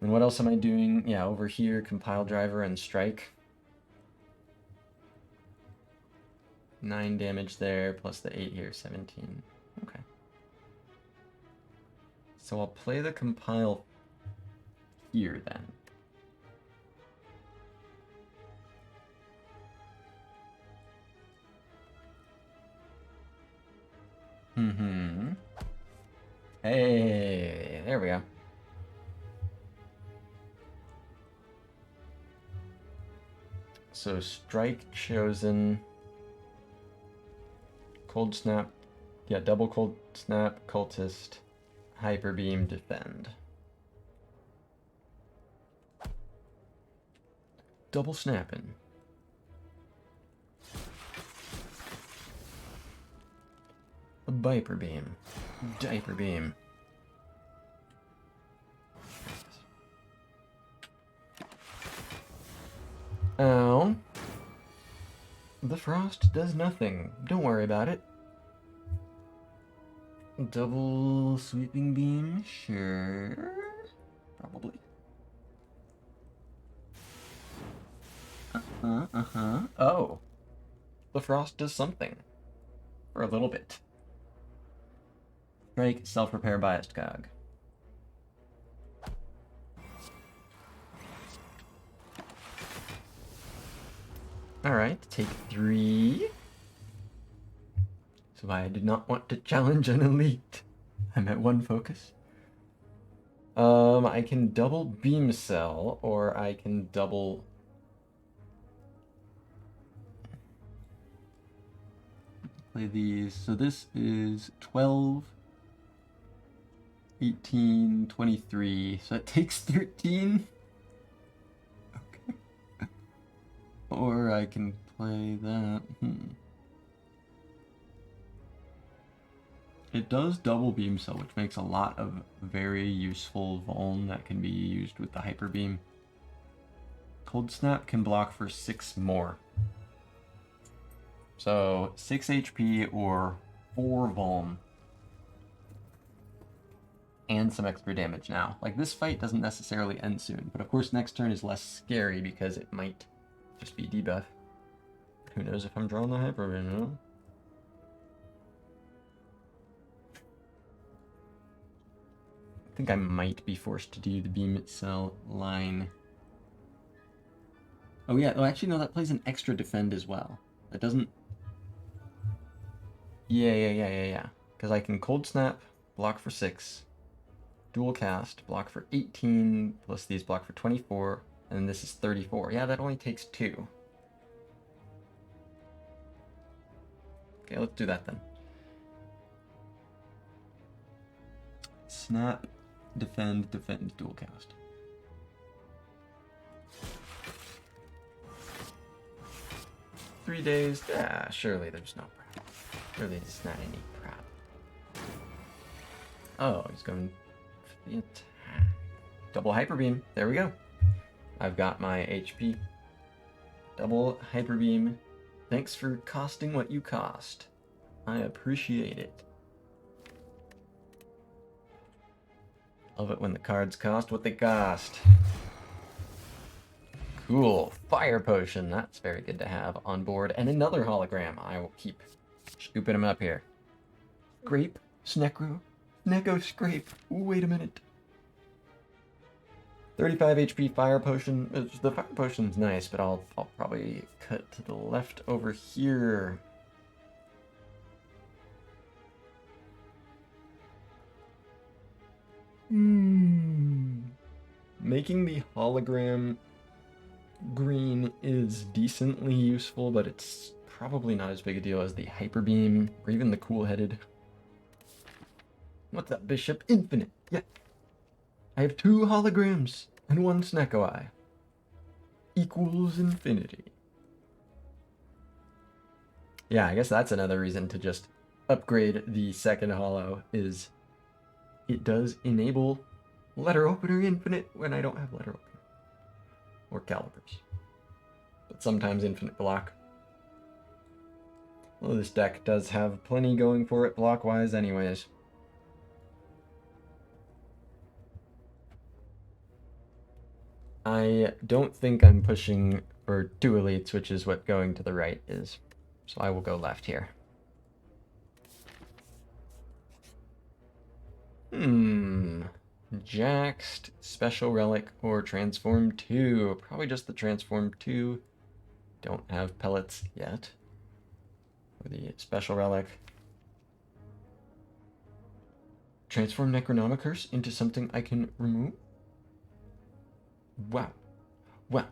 And what else am I doing? Yeah, over here, compile driver and strike. 9 damage there, plus the 8 here, 17. Okay. So I'll play the compile here then. Hey, there we go. So strike chosen. Cold snap. Yeah, double cold snap, cultist, hyper beam, defend. Double snapping. A viper beam. Diaper beam. Ow. The frost does nothing. Don't worry about it. Double sweeping beam? Sure. Probably. Oh. The frost does something. For a little bit. Strike, self-repair, biased cog. Alright, take 3. So I did not want to challenge an elite. I'm at 1 focus. I can double beam cell, or I can double... Play these. So this is 12. 18, 23. So it takes 13. Okay. Or I can play that. It does double beam cell, which makes a lot of very useful vuln that can be used with the hyper beam. Cold Snap can block for 6 more. So 6 HP or 4 vuln. And some extra damage now. Like, this fight doesn't necessarily end soon, but of course next turn is less scary because it might just be debuff. Who knows if I'm drawing the hyper beam, you know? I think I might be forced to do the beam cell line. Oh yeah, oh actually no, that plays an extra defend as well. That doesn't... Yeah. Because I can Cold Snap, block for 6, dual cast, block for 18, plus these block for 24, and this is 34. Yeah, that only takes 2. Okay, let's do that then. Snap, defend, dual cast. Three days? Ah, surely there's no prep. Surely there's not any prep. Oh, he's going for the attack. Double hyper beam. There we go. I've got my HP. Double hyper beam. Thanks for costing what you cost. I appreciate it. Love it when the cards cost what they cost. Cool. Fire potion. That's very good to have on board. And another hologram. I will keep scooping them up here. Scrape. Snecro. Neko Scrape. Ooh, wait a minute. 35 HP fire potion. The fire potion's nice, but I'll probably cut to the left over here. Making the hologram green is decently useful, but it's probably not as big a deal as the hyper beam or even the cool-headed. What's up, Bishop? Infinite. Yeah. I have 2 holograms and 1 Snecko Eye. Equals infinity. Yeah, I guess that's another reason to just upgrade the second holo, is it does enable letter opener infinite when I don't have letter opener. Or calibers. But sometimes infinite block. Well, this deck does have plenty going for it block-wise anyways. I don't think I'm pushing for 2 elites, which is what going to the right is. So I will go left here. Jaxed, Special Relic, or Transform 2. Probably just the Transform 2. Don't have pellets yet. For the Special Relic. Transform Necronomicurse into something I can remove? Wow. Wow.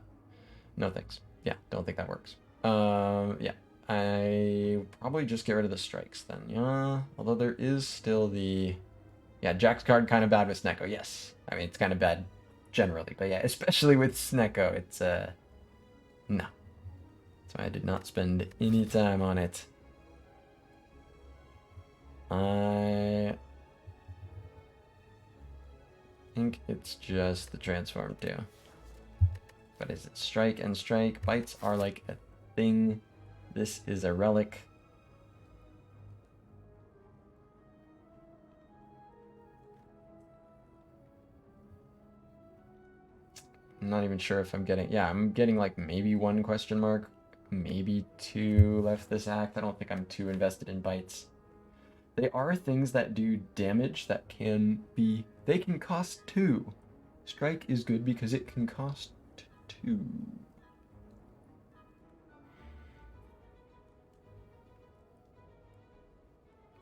No thanks. Yeah, don't think that works. Yeah. I probably just get rid of the strikes then, yeah? Although there is still the... Yeah, Jack's card kind of bad with Snecko, yes. I mean, it's kind of bad generally, but yeah, especially with Snecko, it's, no. So I did not spend any time on it. I think it's just the Transform 2. But is it Strike and Strike? Bites are like a thing. This is a relic. I'm not even sure if I'm getting... Yeah, I'm getting like maybe 1 question mark. Maybe 2 left this act. I don't think I'm too invested in bites. They are things that do damage that can be... They can cost 2. Strike is good because it can cost 2.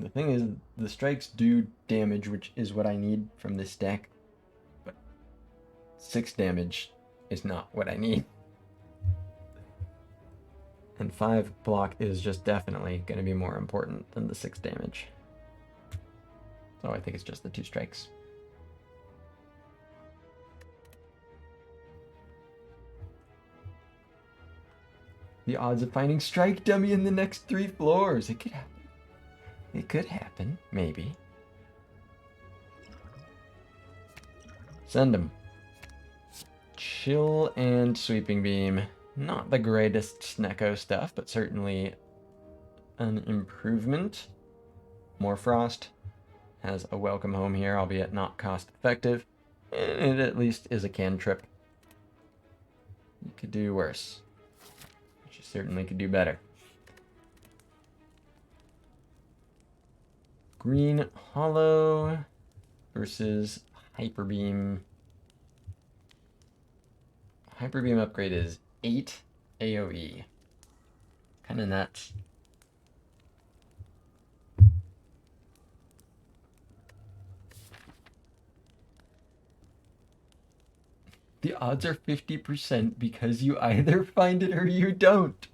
The thing is, the strikes do damage, which is what I need from this deck. But 6 damage is not what I need. And 5 block is just definitely going to be more important than the 6 damage. So I think it's just the 2 strikes. The odds of finding Strike Dummy in the next 3 floors. It could happen. It could happen, maybe. Send him. Chill and Sweeping Beam. Not the greatest Snecko stuff, but certainly an improvement. More Frost has a welcome home here, albeit not cost effective. And it at least is a cantrip. You could do worse. You certainly could do better. Green Hollow versus Hyper Beam. Hyper Beam upgrade is 8 AoE. Kind of nuts. The odds are 50% because you either find it or you don't.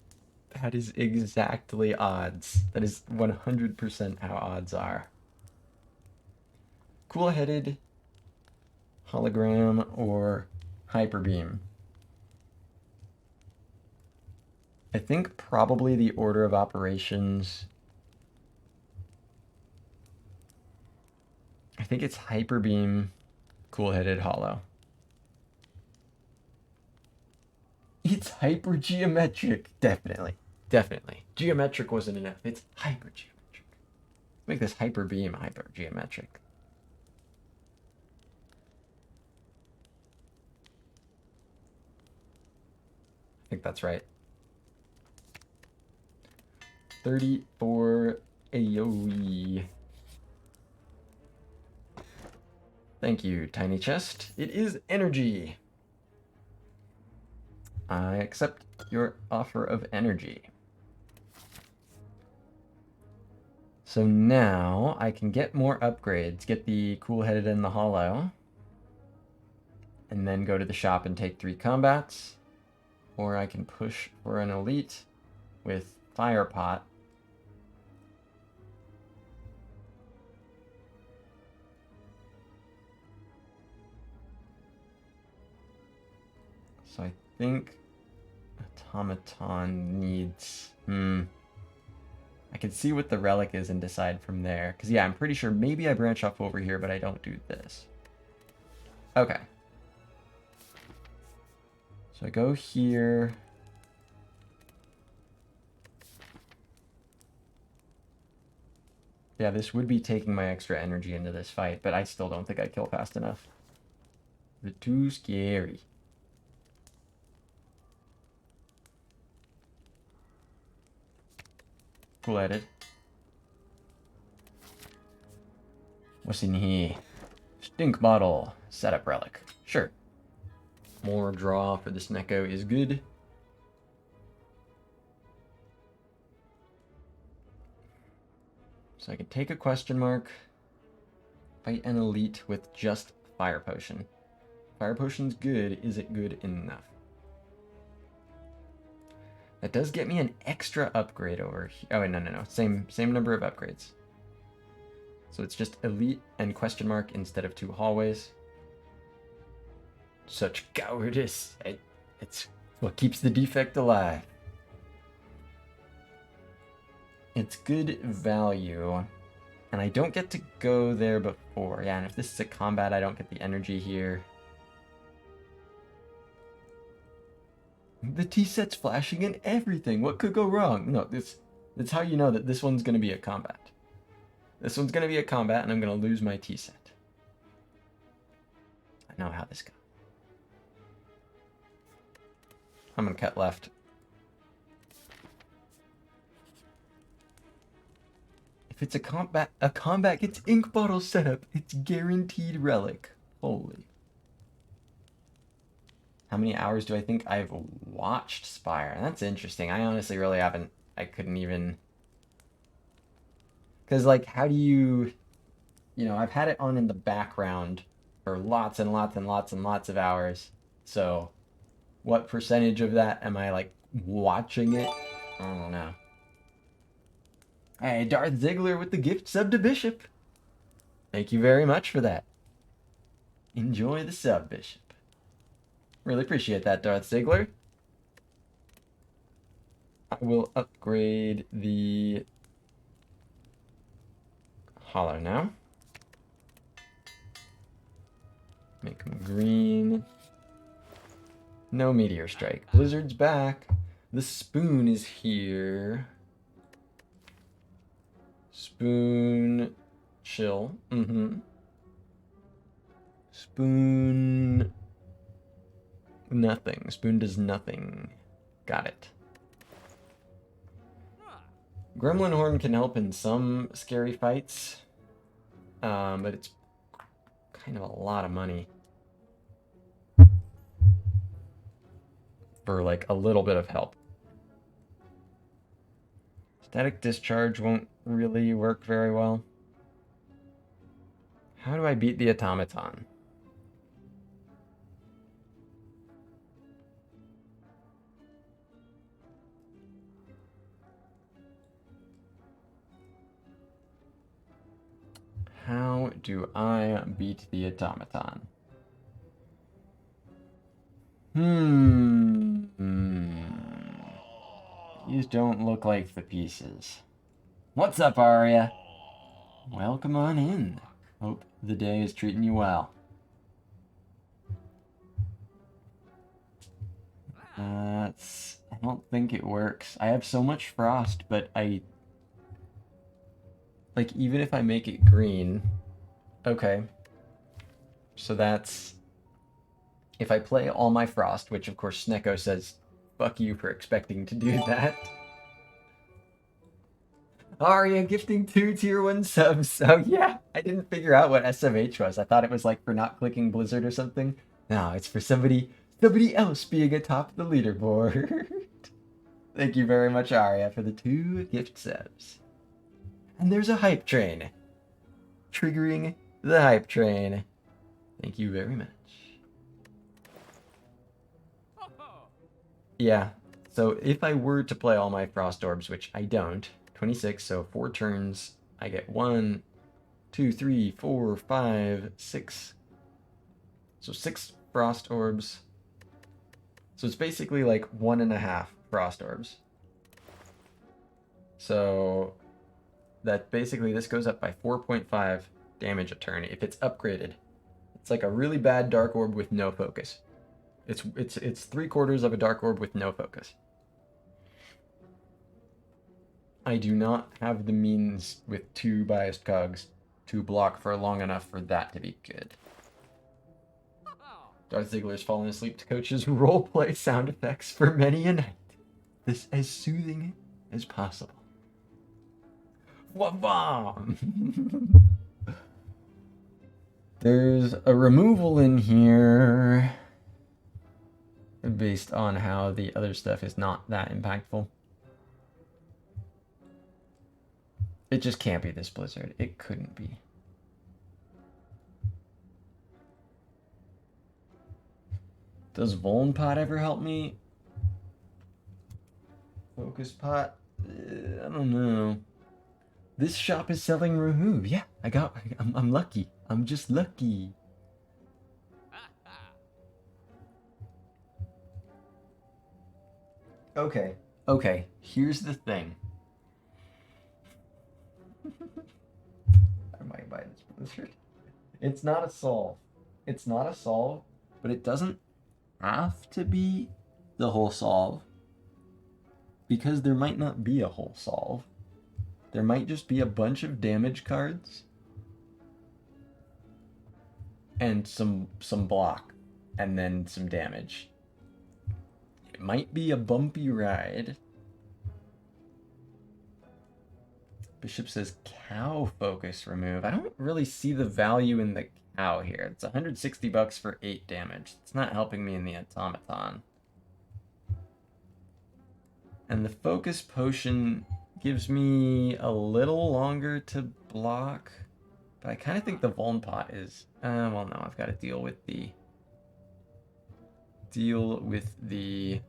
That is exactly odds. That is 100% how odds are. Cool-headed, hologram, or hyper beam. I think probably the order of operations. I think it's hyper beam, cool-headed, hollow. It's hyper geometric. Definitely. Definitely. Geometric wasn't enough. It's hyper geometric. Make this hyper beam hyper geometric. I think that's right. 34 AoE. Thank you, Tiny Chest. It is energy. I accept your offer of energy. So now I can get more upgrades, get the cool-headed and the hollow, and then go to the shop and take 3 combats, or I can push for an elite with Fire Pot. So I think Automaton needs... I can see what the relic is and decide from there. Because, yeah, I'm pretty sure maybe I branch off over here, but I don't do this. Okay. So I go here. Yeah, this would be taking my extra energy into this fight, but I still don't think I kill fast enough. They're too scary. Cool-headed. What's in here? Stink bottle. Setup relic. Sure. More draw for this Neko is good. So I can take a question mark. Fight an elite with just Fire Potion. Fire Potion's good. Is it good enough? That does get me an extra upgrade over here. Oh, no. Same number of upgrades. So it's just elite and question mark instead of 2 hallways. Such cowardice. It's what keeps the defect alive. It's good value. And I don't get to go there before. Yeah, and if this is a combat, I don't get the energy here. The T-set's flashing and everything. What could go wrong? No, that's how you know that this one's going to be a combat. This one's going to be a combat, and I'm going to lose my T-set. I know how this goes. I'm going to cut left. If it's a combat gets ink bottle setup. It's guaranteed relic. Holy. How many hours do I think I've watched Spire? That's interesting. I honestly really haven't. I couldn't even... Because, like, how do you... You know, I've had it on in the background for lots and lots and lots and lots of hours. So, what percentage of that am I, like, watching it? I don't know. Hey, Darth Ziggler with the gift sub to Bishop. Thank you very much for that. Enjoy the sub, Bishop. Really appreciate that, Darth Ziggler. will upgrade the hollow now. Make them green. No meteor strike. Blizzard's back. The spoon is here. Spoon chill. Spoon nothing. Spoon does nothing. Got it. Gremlin Horn can help in some scary fights, but it's kind of a lot of money for like a little bit of help. Static discharge won't really work very well. How do I beat the automaton? How do I beat the automaton? These don't look like the pieces. What's up, Arya? Welcome on in. Hope the day is treating you well. I don't think it works. I have so much frost, but like, even if I make it green... Okay. So that's... If I play all my frost, which of course Snecko says, fuck you for expecting to do that. Arya gifting 2 tier 1 subs. Oh yeah, I didn't figure out what SMH was. I thought it was like for not clicking Blizzard or something. No, it's for somebody else being atop the leaderboard. Thank you very much, Arya, for the 2 gift subs. And there's a hype train. Triggering the hype train. Thank you very much. Yeah, so if I were to play all my Frost Orbs, which I don't, 26, so 4 turns, I get 1, 2, 3, 4, 5, 6. So 6 Frost Orbs. So it's basically like 1.5 Frost Orbs. So that basically this goes up by 4.5 damage a turn if it's upgraded. It's like a really bad Dark Orb with no focus. It's 3/4 of a Dark Orb with no focus. I do not have the means with 2 biased cogs to block for long enough for that to be good. Darth Ziggler's fallen asleep to Coach's roleplay sound effects for many a night. This as soothing as possible. Wah-wah! There's a removal in here based on how the other stuff is not that impactful. It just can't be this Blizzard. It couldn't be. Does Vuln Pot ever help me? Focus Pot? I don't know. This shop is selling Rahoob. Yeah, I'm lucky. I'm just lucky. Okay, here's the thing. I might buy this Blizzard. It's not a solve. It's not a solve, but it doesn't have to be the whole solve. Because there might not be a whole solve. There might just be a bunch of damage cards. And some block. And then some damage. It might be a bumpy ride. Bishop says cow focus remove. I don't really see the value in the cow here. It's 160 bucks for 8 damage. It's not helping me in the automaton. And the focus potion gives me a little longer to block. But I kind of think the Vuln Pot is... well, no, I've got to deal with the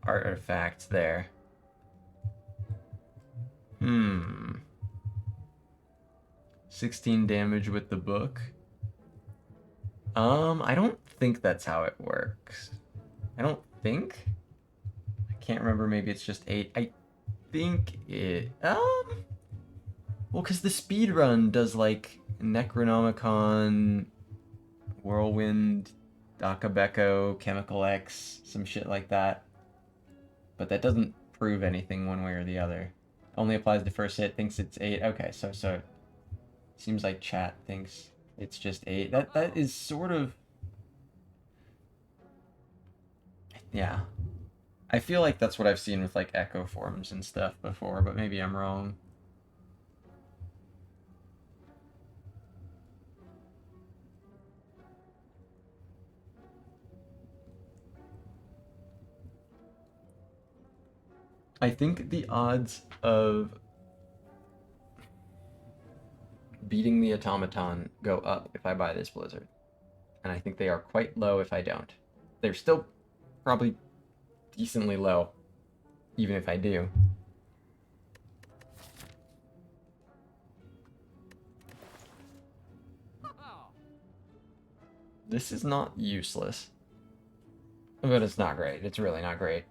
artifacts there. 16 damage with the book. I don't think that's how it works. I don't think. I can't remember. Maybe it's just 8. I think it... Well, because the speed run does, like, Necronomicon, Whirlwind, Dakabeko, Chemical X, some shit like that. But that doesn't prove anything one way or the other. Only applies to first hit, thinks it's 8. Okay, so seems like chat thinks it's just 8. That is sort of... Yeah. I feel like that's what I've seen with, like, echo forms and stuff before, but maybe I'm wrong. I think the odds of beating the automaton go up if I buy this blizzard. And I think they are quite low if I don't. They're still probably decently low, even if I do. This is not useless. But it's not great. It's really not great.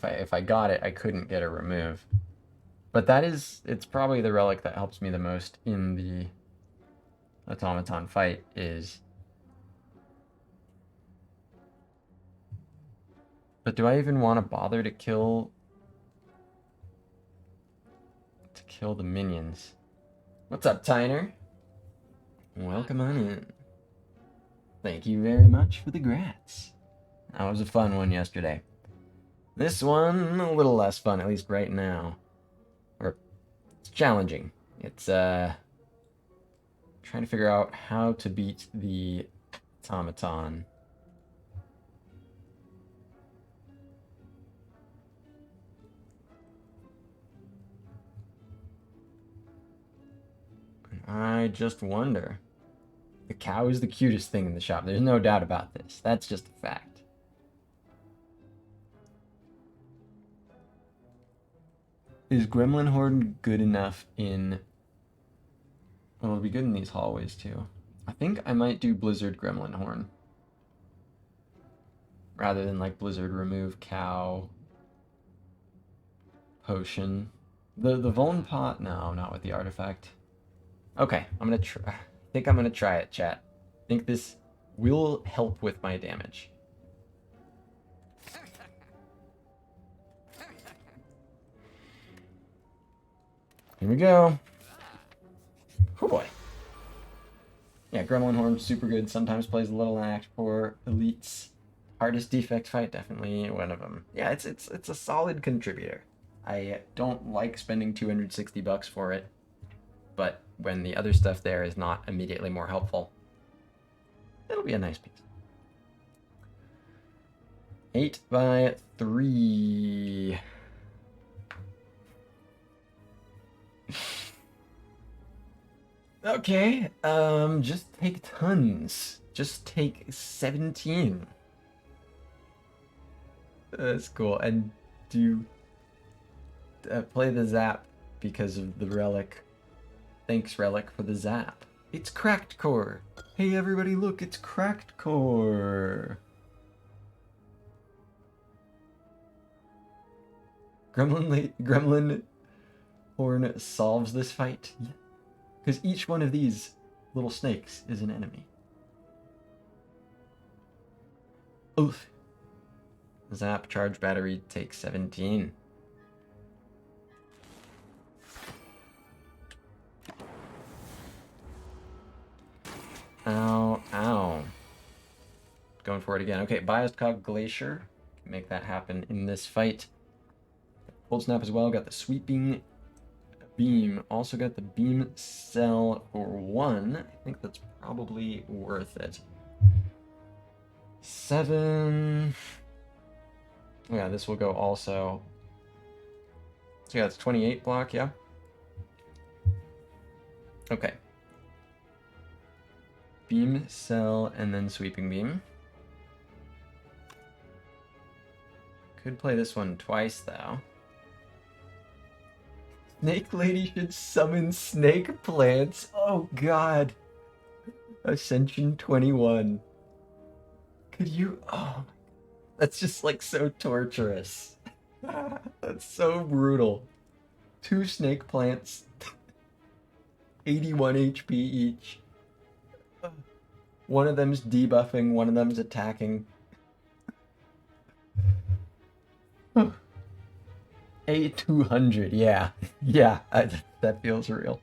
If I got it, I couldn't get a remove. But it's probably the relic that helps me the most in the automaton fight is... But do I even want to bother to kill the minions? What's up, Tyner? Welcome on in. Thank you very much for the grats. That was a fun one yesterday. This one, a little less fun, at least right now. Or, it's challenging. It's, trying to figure out how to beat the automaton. I just wonder. The cow is the cutest thing in the shop. There's no doubt about this. That's just a fact. Is Gremlin Horn good enough in... Well, it'll be good in these hallways, too. I think I might do Blizzard Gremlin Horn. Rather than, like, Blizzard Remove Cow... Potion. The Vuln Pot? No, not with the artifact. Okay, I'm gonna try. I think I'm gonna try it, chat. I think this will help with my damage. Here we go. Oh boy. Yeah, Gremlin Horn, super good. Sometimes plays a little act for elites. Hardest defect fight, definitely one of them. Yeah, it's a solid contributor. I don't like spending $260 for it, but when the other stuff there is not immediately more helpful, it'll be a nice piece. 8 by 3. Okay, just take tons. Just take 17. That's cool. And do play the zap because of the relic. Thanks, relic, for the zap. It's Cracked Core. Hey, everybody, look, it's Cracked Core. Gremlin Horn solves this fight. Yeah. Because each one of these little snakes is an enemy. Oof. Zap charge battery takes 17. Ow, ow. Going for it again. Okay, Biased Cog Glacier. Make that happen in this fight. Cold Snap as well. Got the Sweeping Beam. Also got the Beam Cell for 1. I think that's probably worth it. 7. Yeah, this will go also. So yeah, it's 28 block, yeah? Okay. Beam, Cell, and then Sweeping Beam. Could play this one twice, though. Snake Lady should summon snake plants. Oh god. Ascension 21. Could you? Oh, that's just like so torturous. That's so brutal. Two snake plants, 81 HP each. One of them's debuffing, one of them's attacking. A200, yeah. Yeah, that feels real.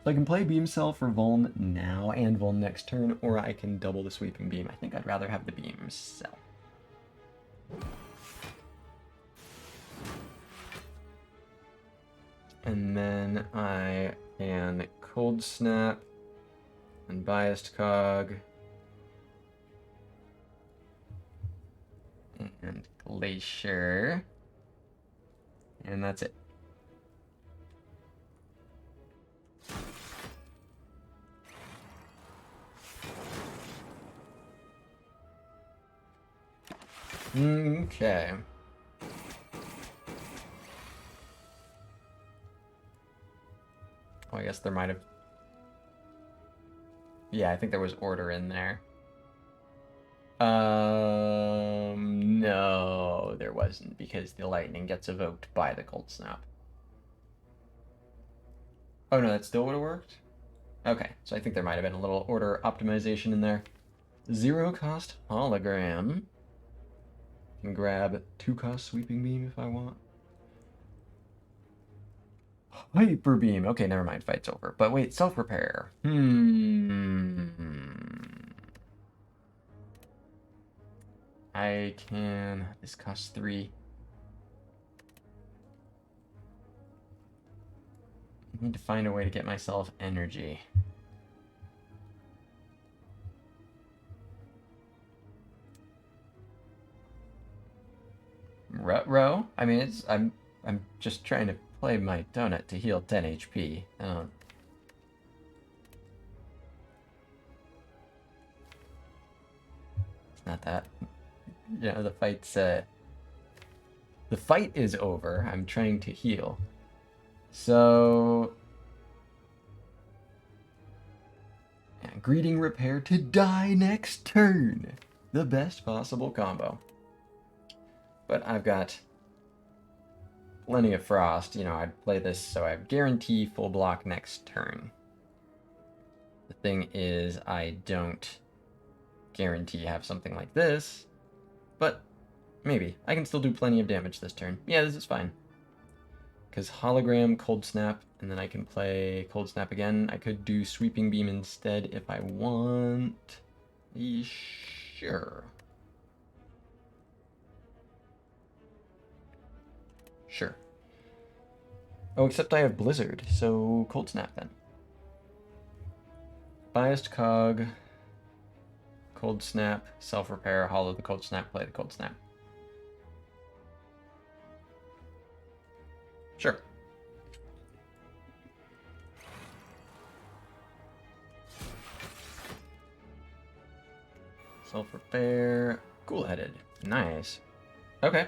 So I can play Beam Cell for Vuln now and Vuln next turn, or I can double the Sweeping Beam. I think I'd rather have the Beam Cell. And then I can Cold Snap, Unbiased Cog, and Glacier. And that's it. Okay. Oh, I guess there might have... Yeah, I think there was order in there. No, there wasn't, because the lightning gets evoked by the Cold Snap. Oh no, that still would have worked? Okay, so I think there might have been a little order optimization in there. Zero cost hologram. Can grab 2-cost Sweeping Beam if I want. Hyper Beam. Okay, never mind, fight's over. But wait, self-repair. I can... This costs 3. I need to find a way to get myself energy. Ruh-roh? I mean, I'm just trying to play my donut to heal 10 HP. It's not that. You know, the fight is over. I'm trying to heal. So... Yeah, greeting repair to die next turn. The best possible combo. But I've got plenty of frost. You know, I'd play this so I guarantee full block next turn. The thing is, I don't guarantee have something like this, but maybe. I can still do plenty of damage this turn. Yeah, this is fine. Because hologram, cold snap, and then I can play cold snap again. I could do sweeping beam instead if I want. Sure. Sure. Oh, except I have blizzard, so cold snap then. Biased cog, cold snap, self-repair, hollow the cold snap, play the cold snap. Sure. Self-repair, cool-headed, nice. Okay.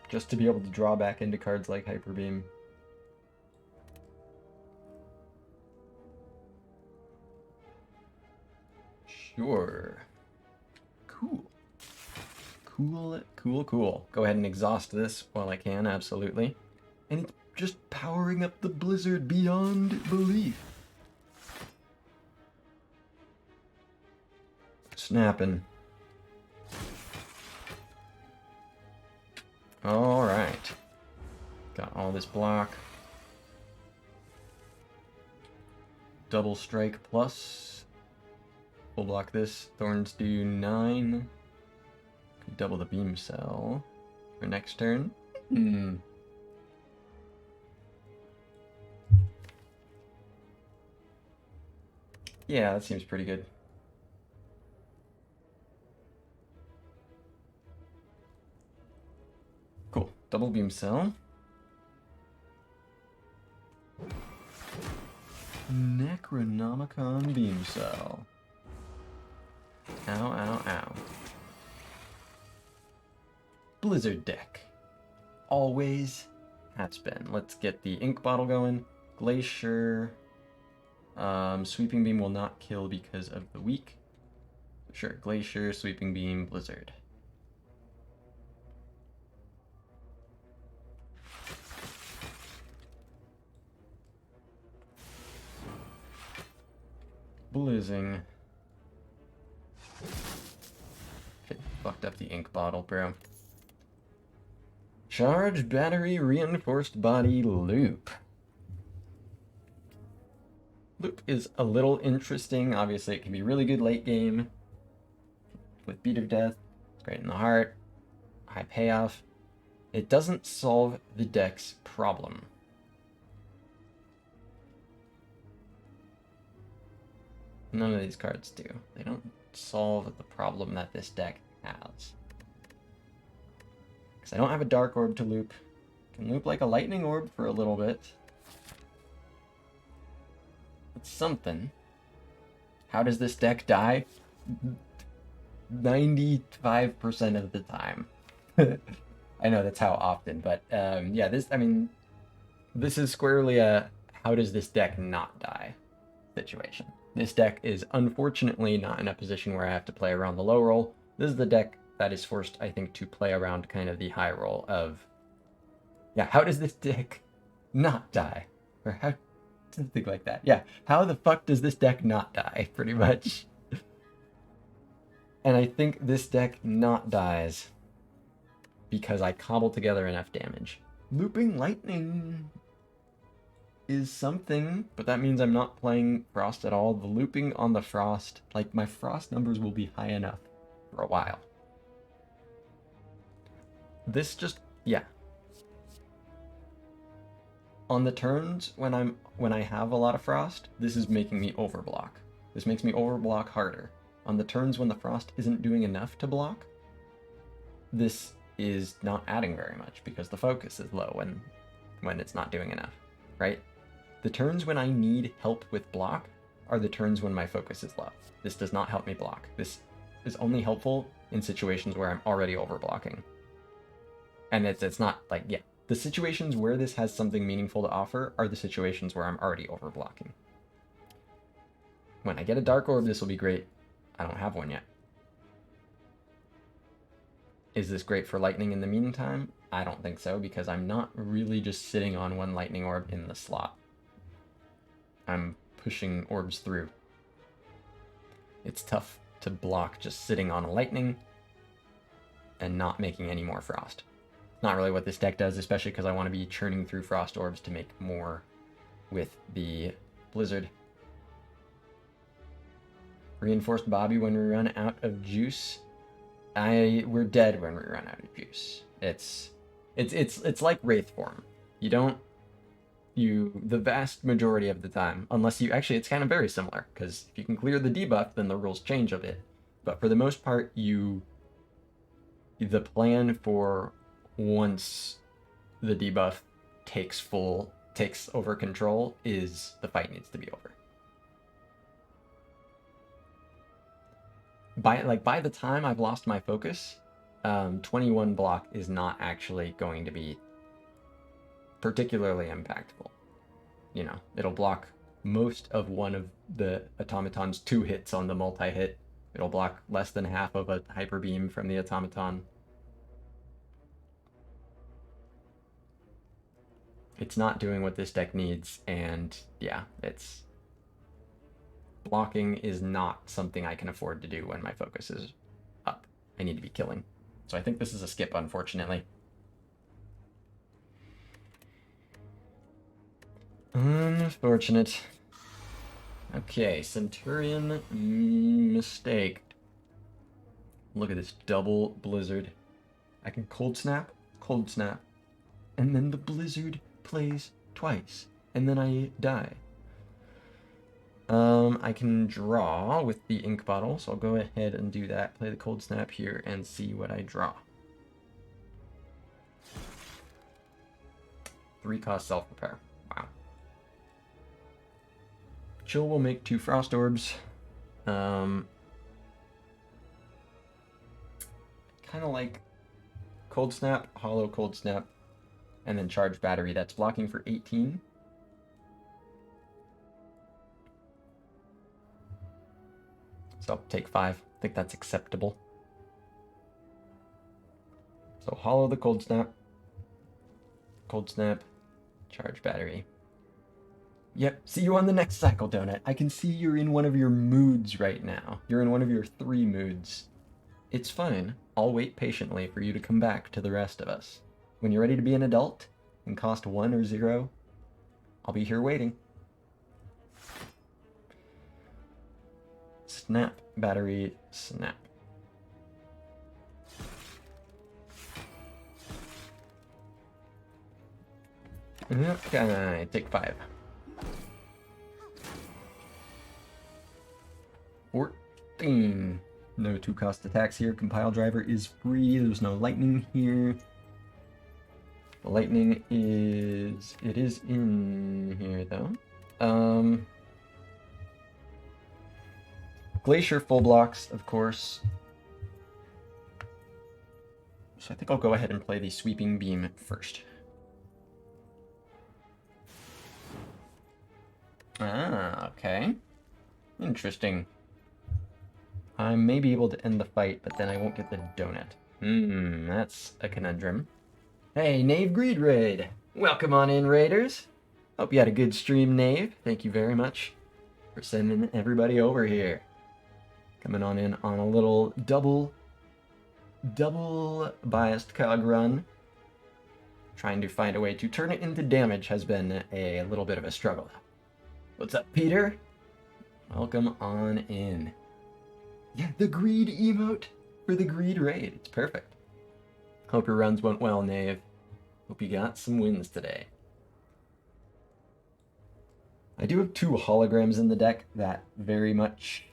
Just to be able to draw back into cards like Hyper Beam. Sure. Cool. Cool. Go ahead and exhaust this while I can, absolutely. And it's just powering up the blizzard beyond belief. Snapping. Alright. Got all this block. Double strike plus. We'll block this. Thorns do 9. Could double the beam cell for next turn. Yeah, that seems pretty good. Cool. Double beam cell. Necronomicon beam cell. Ow. Blizzard deck. always has been. Let's get the ink bottle going. Glacier. Sweeping beam will not kill because of the weak. Sure, Glacier, Sweeping beam, Blizzard. Blizzing. Okay, fucked up the ink bottle, bro. Charge battery reinforced body loop. Loop is a little interesting. Obviously, it can be really good late game with Beat of Death. It's great in the heart. High payoff. It doesn't solve the deck's problem. None of these cards do. They don't solve the problem that this deck has. Because I don't have a Dark Orb to loop. I can loop like a Lightning Orb for a little bit. It's something. How does this deck die? 95% of the time. I know that's how often, but yeah, this is squarely a how does this deck not die situation. This deck is unfortunately not in a position where I have to play around the low roll. This is the deck that is forced, I think, to play around kind of the high roll of, yeah, how does this deck not die? Or how, something like that. Yeah, how the fuck does this deck not die, pretty much. And I think this deck not dies because I cobble together enough damage. Looping Lightning is something, but that means I'm not playing Frost at all. The looping on the Frost, like my Frost numbers will be high enough for a while. This just, yeah. On the turns when I have a lot of Frost, this is making me overblock. This makes me overblock harder. On the turns when the Frost isn't doing enough to block, this is not adding very much because the focus is low when it's not doing enough, right? The turns when I need help with block are the turns when my focus is low. This does not help me block. This is only helpful in situations where I'm already overblocking. And it's not like, yeah, the situations where this has something meaningful to offer are the situations where I'm already overblocking. When I get a Dark Orb, this will be great. I don't have one yet. Is this great for Lightning in the meantime? I don't think so, because I'm not really just sitting on one Lightning Orb in the slot. I'm pushing orbs through. It's tough to block just sitting on a Lightning and not making any more Frost. Not really what this deck does, especially because I want to be churning through Frost Orbs to make more with the Blizzard. Reinforced Bobby when we run out of juice. We're dead when we run out of juice. It's like Wraith form. The vast majority of the time, unless you actually, it's kind of very similar, because if you can clear the debuff, then the rules change a bit. But for the most part, the plan for once the debuff takes over control is the fight needs to be over. By the time I've lost my focus, 21 block is not actually going to be particularly impactful. You know, it'll block most of one of the automaton's 2 hits on the multi-hit. It'll block less than half of a hyper beam from the automaton. It's not doing what this deck needs, and yeah, blocking is not something I can afford to do when my focus is up. I need to be killing. So I think this is a skip, unfortunately. Unfortunate. Okay, Centurion mistaked. Look at this double Blizzard. I can cold snap, and then the Blizzard plays twice, and then I die. I can draw with the ink bottle, so I'll go ahead and do that. Play the cold snap here and see what I draw. 3-cost self-repair. Wow. Chill will make 2 Frost Orbs. Kind of like Cold Snap, Hollow Cold Snap, and then charge battery. That's blocking for 18. So take 5. I think that's acceptable. So hollow the cold snap, charge battery. Yep, see you on the next cycle, Donut. I can see you're in one of your moods right now. You're in one of your 3 moods. It's fine. I'll wait patiently for you to come back to the rest of us. When you're ready to be an adult and cost 1 or 0, I'll be here waiting. Snap, battery, snap. Okay, take 5. 14. No 2-cost attacks here. Compile driver is free. There's no lightning here. The lightning is... It is in here, though. Glacier full blocks, of course. So I think I'll go ahead and play the Sweeping Beam first. Ah, okay. Interesting. I may be able to end the fight, but then I won't get the donut. That's a conundrum. Hey, Knave Greed Raid! Welcome on in, Raiders! Hope you had a good stream, Knave. Thank you very much for sending everybody over here. Coming on in on a little double biased cog run. Trying to find a way to turn it into damage has been a little bit of a struggle. What's up, Peter? Welcome on in. Yeah, the greed emote for the greed raid. It's perfect. Hope your runs went well, Knave. Hope you got some wins today. I do have 2 holograms in the deck that very much...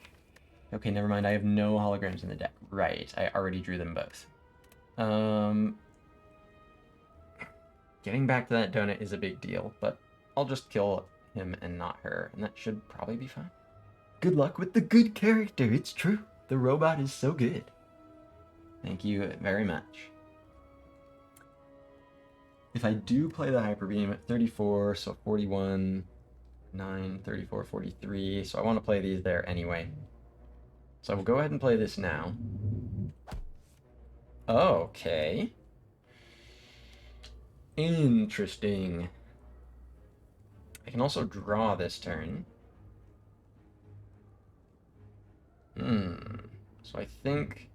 Okay, never mind. I have no holograms in the deck. Right, I already drew them both. Getting back to that donut is a big deal, but I'll just kill him and not her, and that should probably be fine. Good luck with the good character. It's true. The robot is so good. Thank you very much. If I do play the Hyper Beam at 34, so 41, 9, 34, 43, so I want to play these there anyway. So I will go ahead and play this now. Okay. Interesting. I can also draw this turn. So I think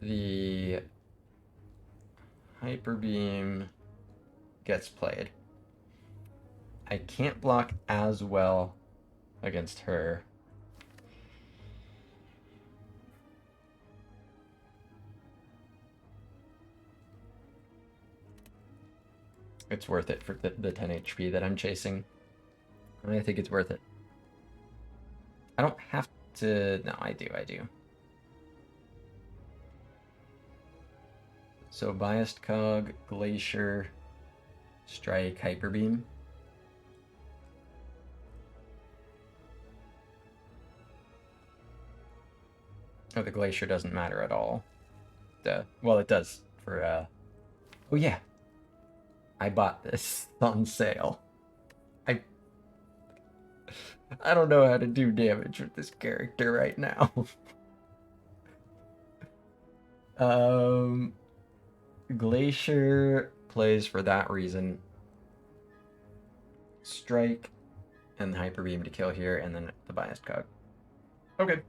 the Hyper Beam gets played. I can't block as well against her. It's worth it for the 10 HP that I'm chasing. I think it's worth it. I don't have to... No, I do. So Biased Cog, Glacier, Strike, Hyper Beam. Oh, the Glacier doesn't matter at all. Well, it does for... Oh, yeah. I bought this on sale. I don't know how to do damage with this character right now. Glacier plays for that reason. Strike and the Hyper Beam to kill here, and then the Biased Cog. Okay.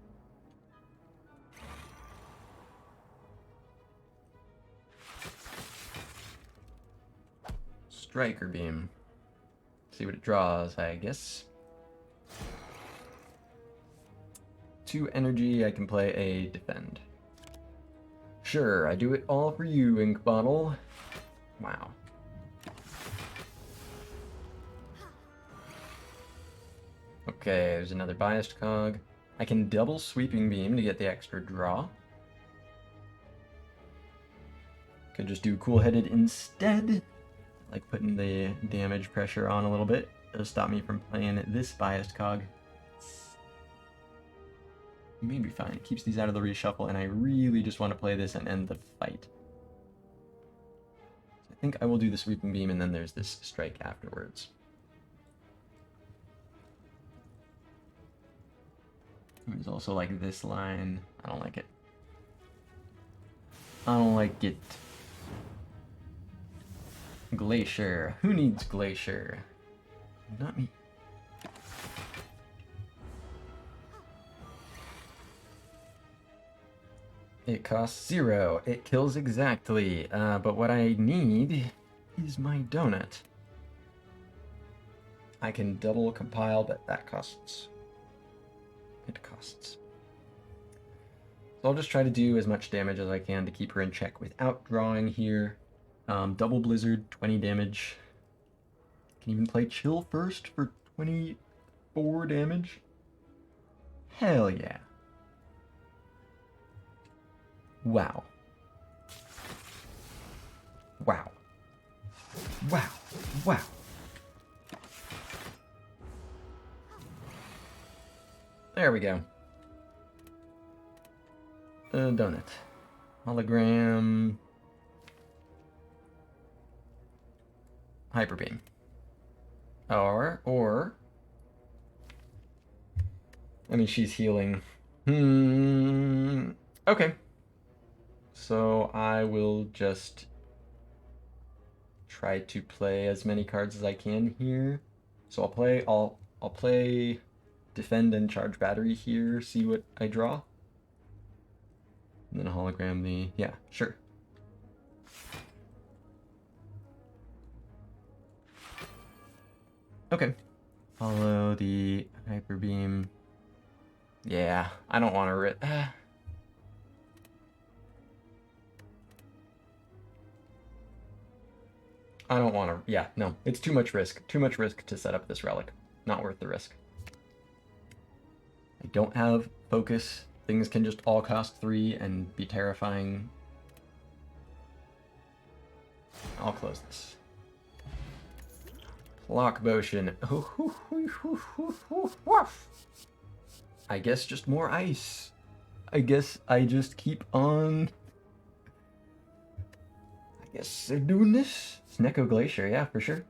Striker Beam. See what it draws, I guess. 2 energy, I can play a Defend. Sure, I do it all for you, Ink Bottle. Wow. Okay, there's another Biased Cog. I can double Sweeping Beam to get the extra draw. Could just do Cool Headed instead. Like putting the damage pressure on a little bit. It'll stop me from playing this Biased Cog. Maybe fine. It keeps these out of the reshuffle, and I really just want to play this and end the fight. I think I will do the Sweeping Beam, and then there's this strike afterwards. There's also like this line. I don't like it. I don't like it. Glacier. Who needs Glacier? Not me. It costs 0. It kills exactly. But what I need is my donut. I can double compile, but that costs. It costs. So I'll just try to do as much damage as I can to keep her in check without drawing here. Double Blizzard, 20 damage. Can even play Chill first for 24 damage. Hell yeah. Wow. Wow. Wow. Wow. There we go. Donut. Hologram. Hyper Beam. Or... I mean, she's healing. Okay. So I will just try to play as many cards as I can here. So I'll play Defend and Charge Battery here, see what I draw. And then hologram the... yeah, sure. Okay. Follow the Hyper Beam. Yeah, I don't want to rip... I don't want to... yeah, no. It's too much risk. Too much risk to set up this relic. Not worth the risk. I don't have focus. Things can just all cost 3 and be terrifying. I'll close this. Clock Motion. I guess just more ice. I guess I just keep on... I guess they're doing this. Snecko Glacier, yeah, for sure.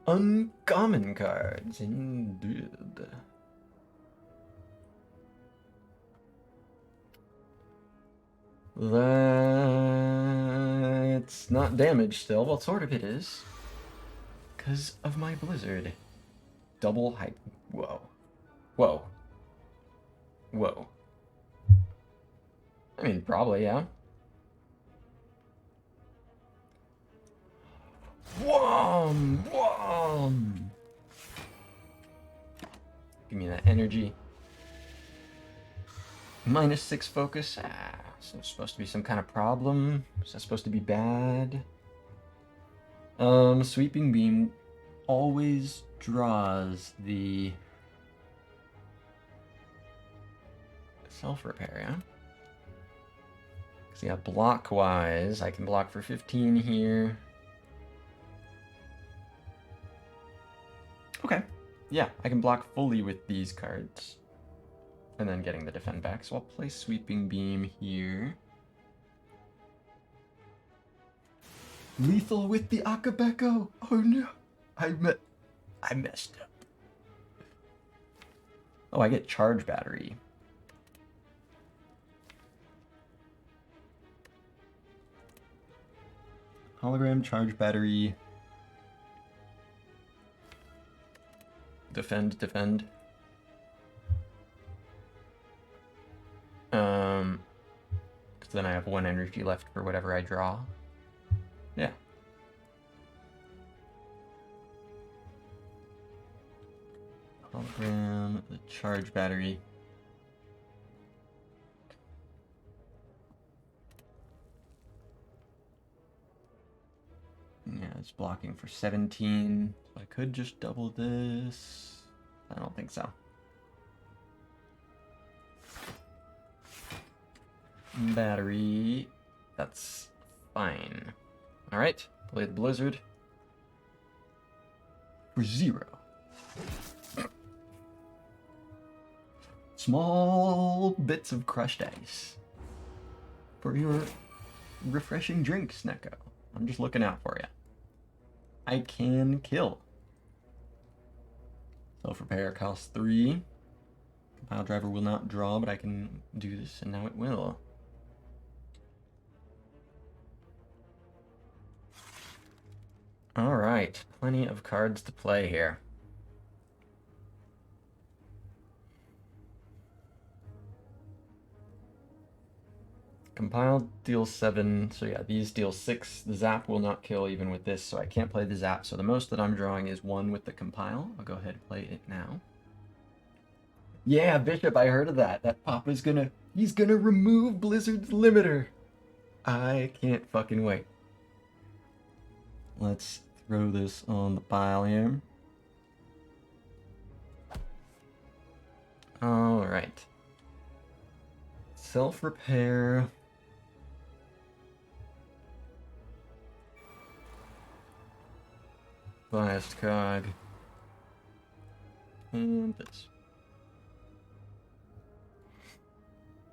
Uncommon cards, indeed. That's not damage still. Well, sort of it is. Because of my Blizzard. Double hype. Whoa. Whoa. Whoa. I mean, probably, yeah. Whom! Whom! Give me that energy. -6 focus. Ah, so it's supposed to be some kind of problem. Is that supposed to be bad? Sweeping Beam always draws the self-repair, yeah? Because, yeah, block-wise, I can block for 15 here. Okay. Yeah, I can block fully with these cards. And then getting the defend back. So I'll play Sweeping Beam here. Lethal with the Akabeko! Oh no! I messed up. Oh, I get Charge Battery. Hologram, Charge Battery. Defend, defend. Because then I have 1 energy left for whatever I draw. Yeah. Hologram, the Charge Battery. Yeah, it's blocking for 17. So I could just double this. I don't think so. Battery. That's fine. Alright, play the Blizzard. For 0. Small bits of crushed ice. For your refreshing drink, Snecko. I'm just looking out for you. I can kill. Self-repair costs 3. Compile driver will not draw, but I can do this, and now it will. Alright, plenty of cards to play here. Compile deals 7, so yeah, these deal 6. The zap will not kill even with this, so I can't play the zap. So the most that I'm drawing is 1 with the compile. I'll go ahead and play it now. Yeah, Bishop, I heard of that. That Papa's he's gonna remove Blizzard's limiter. I can't fucking wait. Let's throw this on the pile here. Alright. Self-repair. Biased cog. And this.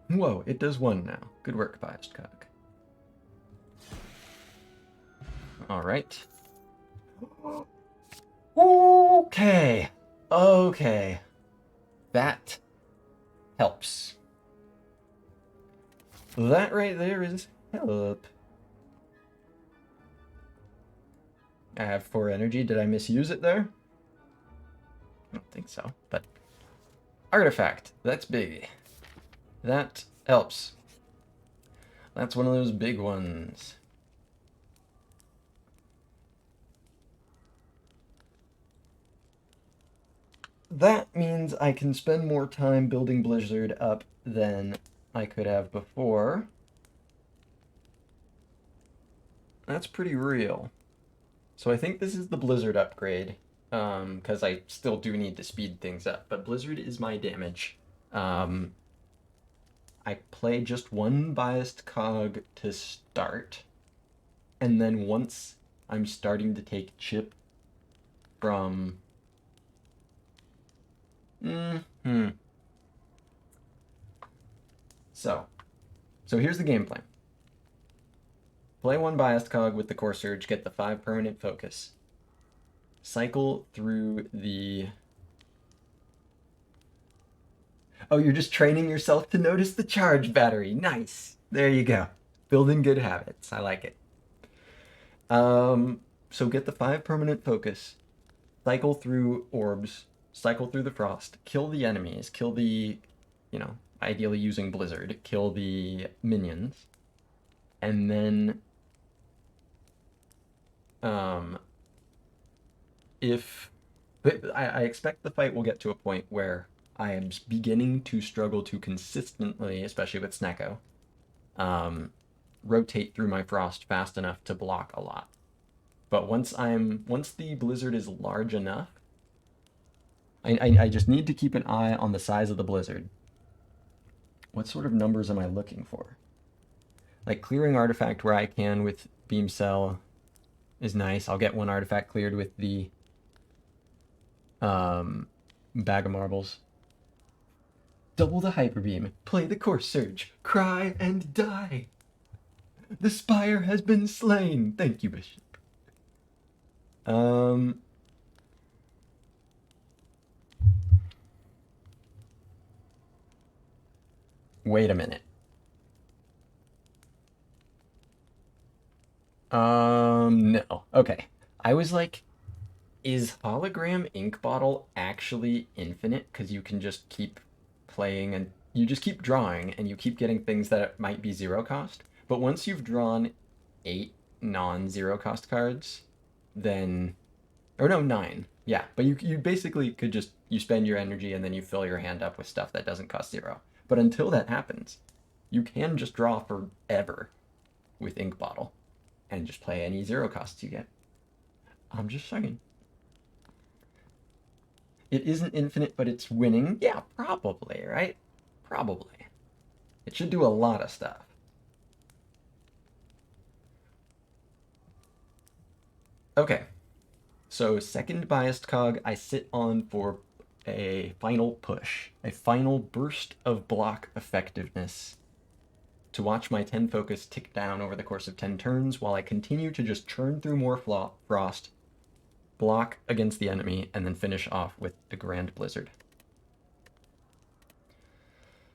Whoa, it does 1 now. Good work, biased cog. Alright. Okay. Okay. That helps. That right there is help. I have 4 energy. Did I misuse it there? I don't think so, but... Artifact. That's big. That helps. That's one of those big ones. That means I can spend more time building Blizzard up than I could have before. That's pretty real. So I think this is the Blizzard upgrade, because I still do need to speed things up, but Blizzard is my damage. I play just 1 biased cog to start, and then once I'm starting to take chip from... So here's the game plan. Play 1 biased cog with the Core Surge, get the 5 permanent focus. Cycle through the... Oh, you're just training yourself to notice the charge battery. Nice. There you go. Building good habits. I like it. So get the 5 permanent focus. Cycle through orbs. Cycle through the frost. Kill the enemies. Kill the, ideally using Blizzard. Kill the minions. And then... I expect the fight will get to a point where I am beginning to struggle to consistently, especially with Snecko, rotate through my frost fast enough to block a lot. But once the Blizzard is large enough, I just need to keep an eye on the size of the Blizzard. What sort of numbers am I looking for? Like clearing artifact where I can with Beam Cell is nice. I'll get 1 artifact cleared with the bag of marbles. Double the Hyper Beam. Play the Core Surge. Cry and die. The Spire has been slain. Thank you, Bishop. Wait a minute. No. Okay. I was like, is hologram ink bottle actually infinite? Because you can just keep playing and you just keep drawing and you keep getting things that might be 0 cost. But once you've drawn 8 non-0 cost cards, then... Or no, 9. Yeah, but you basically could just... You spend your energy and then you fill your hand up with stuff that doesn't cost 0. But until that happens, you can just draw forever with ink bottle and just play any 0 costs you get. I'm just saying. It isn't infinite, but it's winning. Yeah, probably, right? Probably. It should do a lot of stuff. Okay. So second biased cog, I sit on for a final push. A final burst of block effectiveness. to watch my 10 focus tick down over the course of 10 turns while I continue to just churn through more frost, block against the enemy, and then finish off with the Grand Blizzard.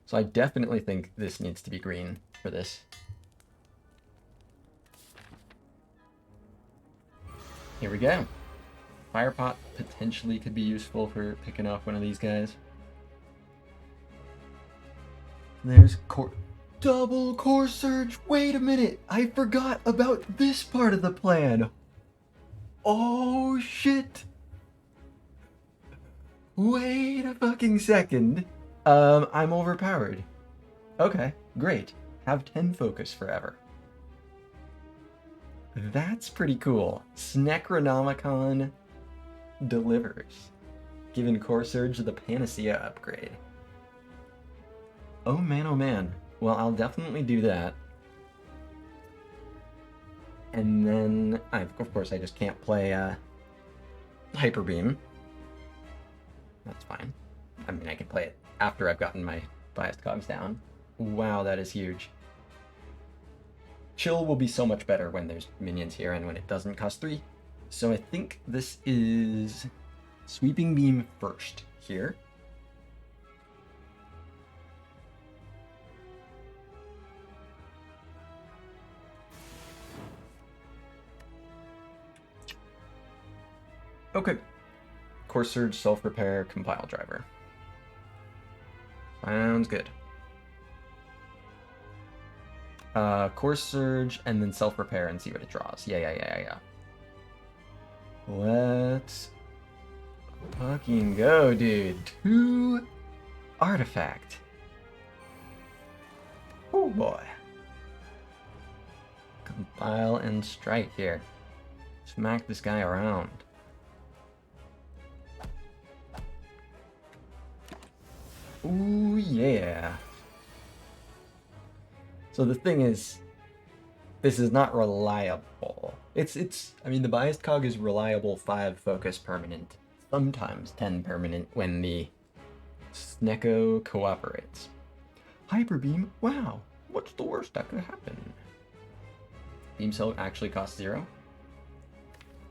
So I definitely think this needs to be green for this. Here we go. Fire Pot potentially could be useful for picking off one of these guys. There's double Core Surge. Wait a minute. I forgot about this part of the plan. Oh, shit. Wait a fucking second. I'm overpowered. Okay, great. Have 10 focus forever. That's pretty cool. Snecronomicon delivers. Giving Core Surge the Panacea upgrade. Oh man. Well, I'll definitely do that. And then, of course, I just can't play Hyper Beam. That's fine. I mean, I can play it after I've gotten my biased cogs down. Wow, that is huge. Chill will be so much better when there's minions here and when it doesn't cost 3. So I think this is Sweeping Beam first here. Okay. Core Surge, Self-Repair, Compile Driver. Sounds good. Core Surge, and then Self-Repair and see what it draws. Yeah. Let's fucking go, dude. 2 Artifact. Oh boy. Compile and strike here. Smack this guy around. Ooh, yeah. So the thing is, this is not reliable. I mean, the biased cog is reliable 5 focus permanent, sometimes 10 permanent when the Snecko cooperates. Hyper Beam, wow, what's the worst that could happen? Beam Cell actually costs 0.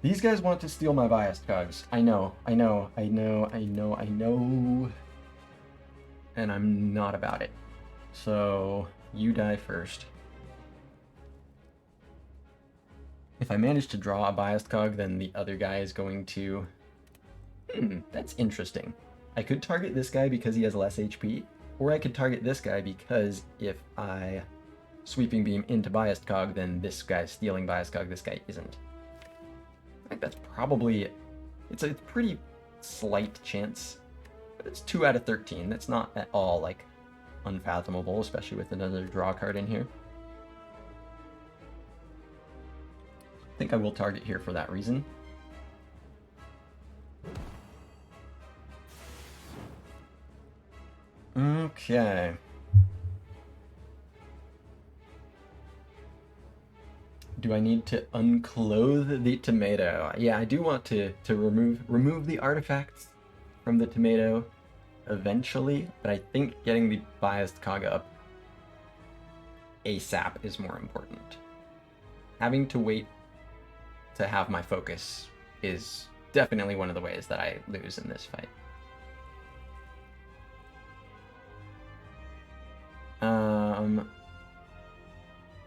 These guys want to steal my biased cogs. I know. And I'm not about it. So, you die first. If I manage to draw a biased cog, then the other guy is going to... that's interesting. I could target this guy because he has less HP, or I could target this guy because if I Sweeping Beam into biased cog, then this guy's stealing biased cog, this guy isn't. I think that's probably... It's a pretty slight chance. But it's 2 out of 13. That's not at all, like, unfathomable, especially with another draw card in here. I think I will target here for that reason. Okay. Do I need to unclothe the tomato? Yeah, I do want to remove the artifacts from the tomato eventually, but I think getting the biased cog up ASAP is more important. Having to wait to have my focus is definitely one of the ways that I lose in this fight.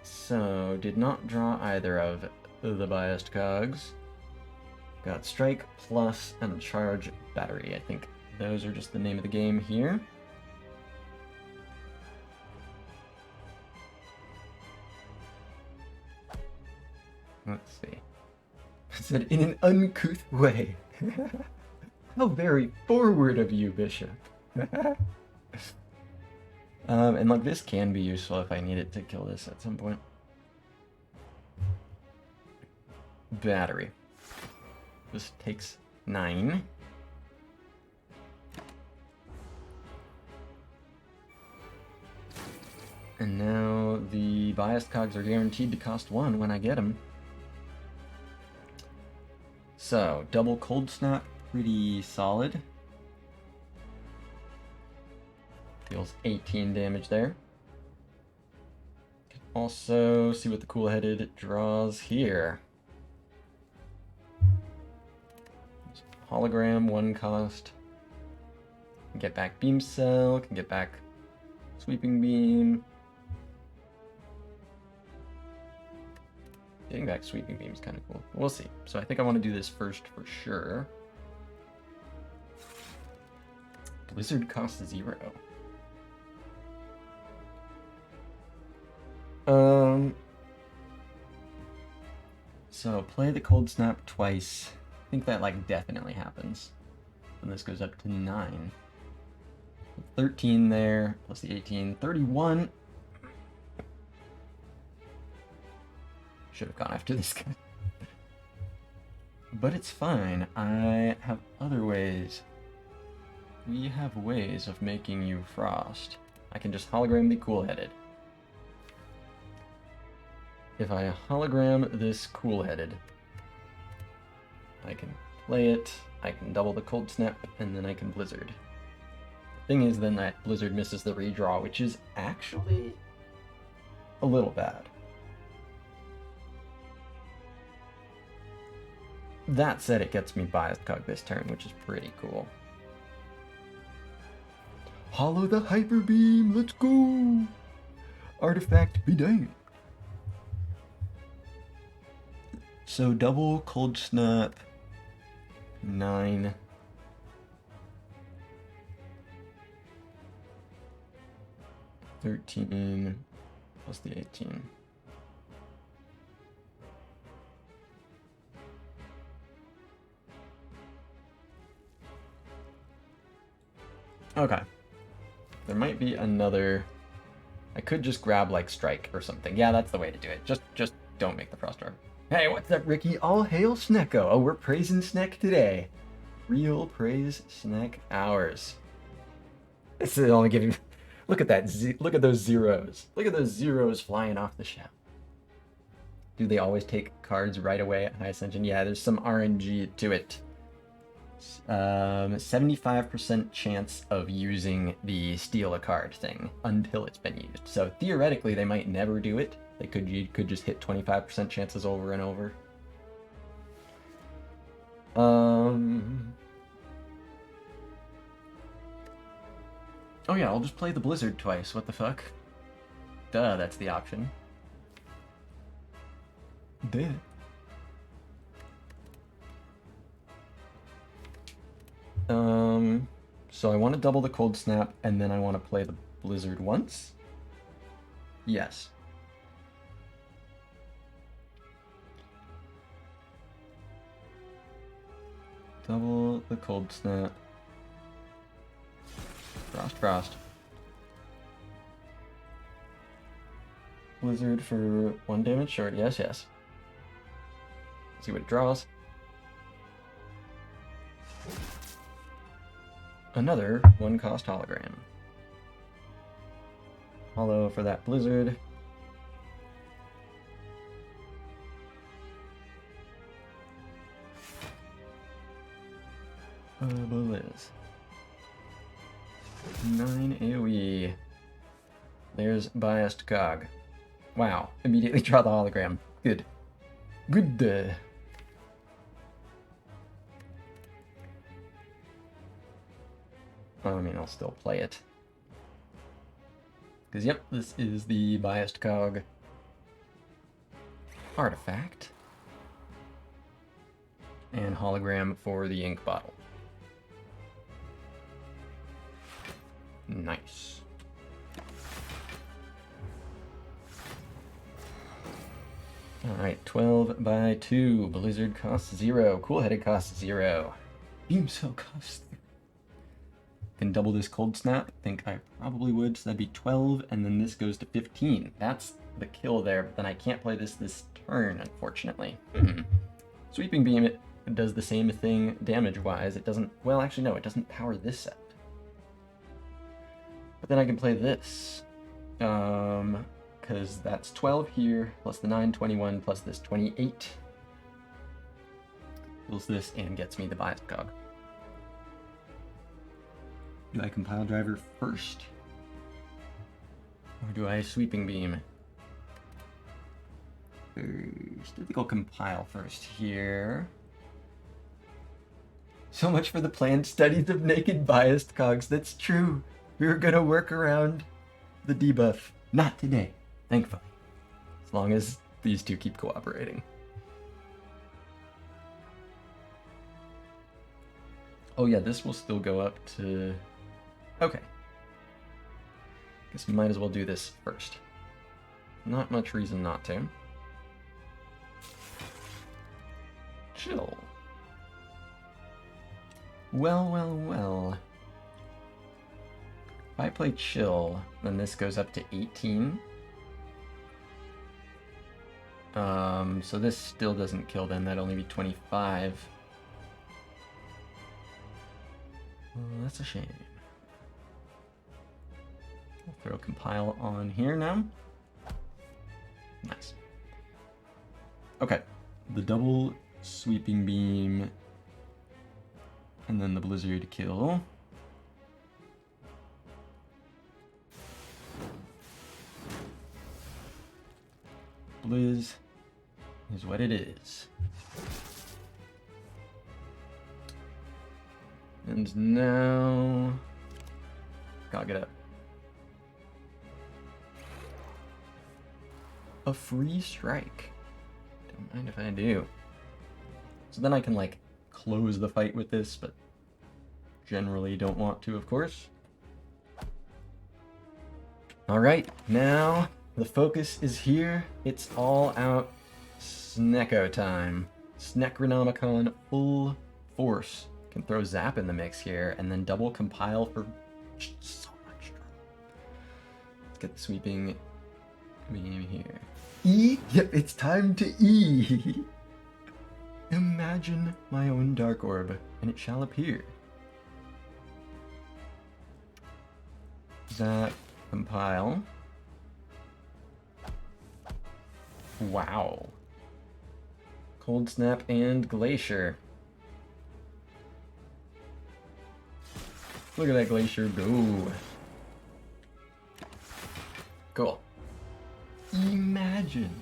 So, did not draw either of the biased cogs. Got Strike, Plus, and Charge Battery. I think those are just the name of the game here. Let's see. I said in an uncouth way. How very forward of you, Bishop. And like this can be useful if I need it to kill this at some point. Battery. This takes 9. And now the biased cogs are guaranteed to cost 1 when I get them. So, double Cold Snap, pretty solid. Deals 18 damage there. also see what the cool-headed draws here. Hologram, 1 cost. Can get back Beam Cell, can get back Sweeping Beam. Getting back Sweeping Beam is kind of cool. We'll see. So I think I want to do this first for sure. Blizzard costs 0. So play the Cold Snap twice. I think that like definitely happens. And this goes up to 9. 13 there, plus the 18, 31. Should have gone after this guy. But it's fine. I have other ways. We have ways of making you frost. I can just hologram the cool-headed. If I hologram this cool-headed, I can play it, I can double the cold snap, and then I can blizzard. The thing is then that blizzard misses the redraw, which is actually a little bad. That said, it gets me biased cog this turn, which is pretty cool. Hollow the Hyper Beam, let's go! Artifact be dang. So double cold snap, 9. $13 plus the 18. Okay. There might be another. I could just grab like Strike or something. Yeah, that's the way to do it. Just don't make the Frost Orb. Hey, what's up, Ricky? All hail Snecko. Oh, we're praising Sneck today. Real praise Sneck hours. This is only giving. Look at that. Look at those zeros. Look at those zeros flying off the shelf. Do they always take cards right away at High Ascension? Yeah, there's some RNG to it. 75% chance of using the steal a card thing until it's been used. So theoretically, they might never do it. You could just hit 25% chances over and over. Oh yeah, I'll just play the Blizzard twice. What the fuck? Duh, that's the option. Duh. So I want to double the Cold Snap, and then I want to play the Blizzard once? Yes. Double the Cold Snap. Frost, Frost. Blizzard for 1 damage? Sure, yes, yes. See what it draws. Another 1-cost hologram. Hollow for that Blizzard. Blizz. 9 AoE. There's biased cog. Wow. Immediately draw the hologram. Good. Good. I mean, I'll still play it. Because, yep, this is the biased cog artifact. And hologram for the ink bottle. Nice. Alright, 12 by 2. Blizzard costs 0. Cool-headed costs 0. Beam Cell costs 3. Can double this Cold Snap. I think I probably would, so that'd be 12, and then this goes to 15. That's the kill there, but then I can't play this turn, unfortunately. Sweeping Beam, it does the same thing damage-wise. It doesn't, well, actually, no, it doesn't power this set. But then I can play this. Because that's 12 here, plus the 9, 21, plus this 28. Kills this and gets me the biased cog. Do I compile driver first? Or do I sweeping beam? first? I think I'll compile first here. So much for the planned studies of naked biased cogs. That's true. We were gonna work around the debuff. Not today, thankfully. As long as these two keep cooperating. Oh yeah, this will still go up to... Okay. Guess we might as well do this first. Not much reason not to. Chill. Well, well, well. If I play chill, then this goes up to 18. So this still doesn't kill them, that'd only be 25. Well, that's a shame. I'll throw compile on here now. Nice. Okay, the double sweeping beam, and then the blizzard kill. Blizz is what it is. And now... gotta get up. A free strike. Don't mind if I do. So then I can, like, close the fight with this, but generally don't want to, of course. Alright, now the focus is here. It's all out Snecko time. Snecronomicon full force. Can throw Zap in the mix here, and then double compile for so much trouble. Let's get the sweeping beam here. E? Yep, it's time to E! Imagine my own dark orb, and it shall appear. Zap, compile. Wow. Cold Snap and Glacier. Look at that Glacier go. Cool. Imagine.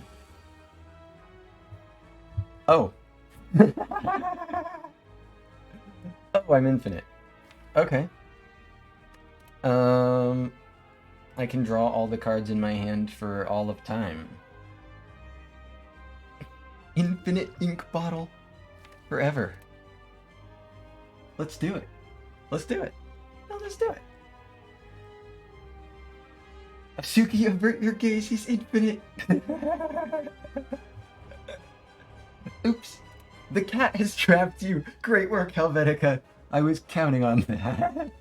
Oh. Oh, I'm infinite. Okay. I can draw all the cards in my hand for all of time. Infinite ink bottle. Forever. Let's do it. Let's do it. No, let's do it. Asuki, avert your gaze, he's infinite. Oops. The cat has trapped you. Great work, Helvetica. I was counting on that.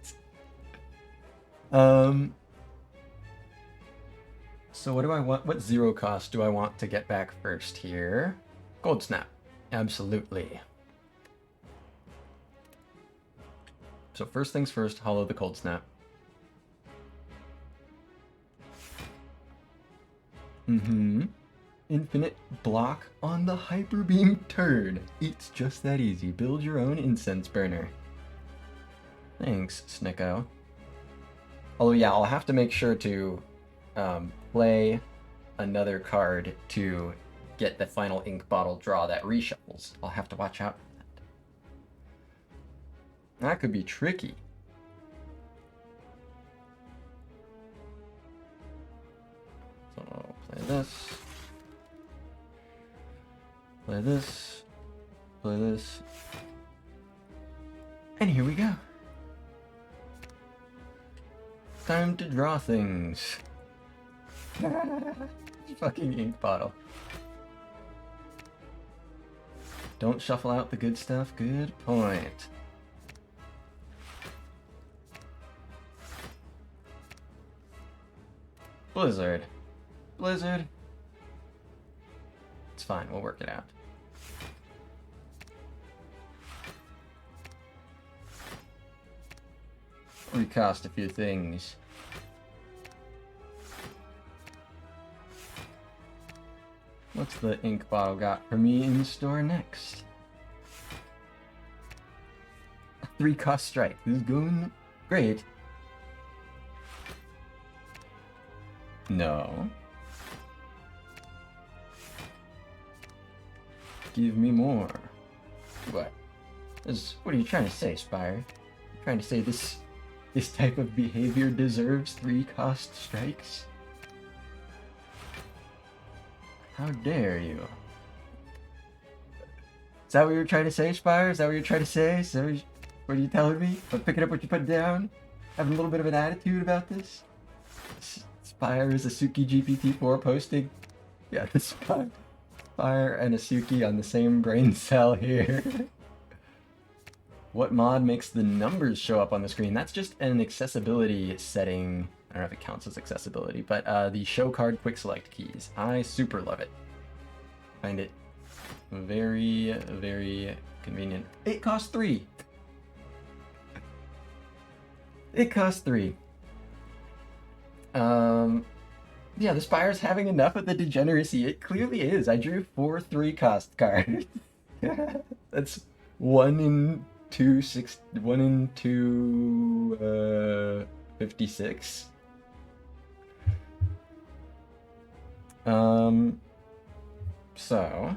So what do I want? What zero cost do I want to get back first here? Cold Snap. Absolutely. So first things first, hollow the Cold Snap. Infinite block on the Hyper Beam turn. It's just that easy. Build your own incense burner. Thanks, Snicko. Although yeah, I'll have to make sure to play another card to get the final ink bottle draw that reshuffles. I'll have to watch out for that. That could be tricky. So I'll play this. Play this. Play this. And here we go. Time to draw things. Fucking ink bottle. Don't shuffle out the good stuff. Good point. Blizzard. Blizzard. It's fine, we'll work it out. Recast a few things. What's the ink bottle got for me in store next? A 3-cost strike. This is going great. No. give me more. What? What are you trying to say, Spire? Trying to say this type of behavior deserves 3 cost strikes? How dare you? Is that what you're trying to say, Spire? Is that what you're trying to say? What are you telling me? I'm picking up what you put down? Having a little bit of an attitude about this? Spire is Asuki GPT-4 posting. Yeah, the Spire and Asuki on the same brain cell here. What mod makes the numbers show up on the screen? That's just an accessibility setting. I don't know if it counts as accessibility, but the show card quick select keys. I super love it. Find it very, very convenient. It costs 3. It costs 3. Yeah, the Spire's having enough of the degeneracy. It clearly is. I drew 4 3-cost cards. That's 1 in 56. So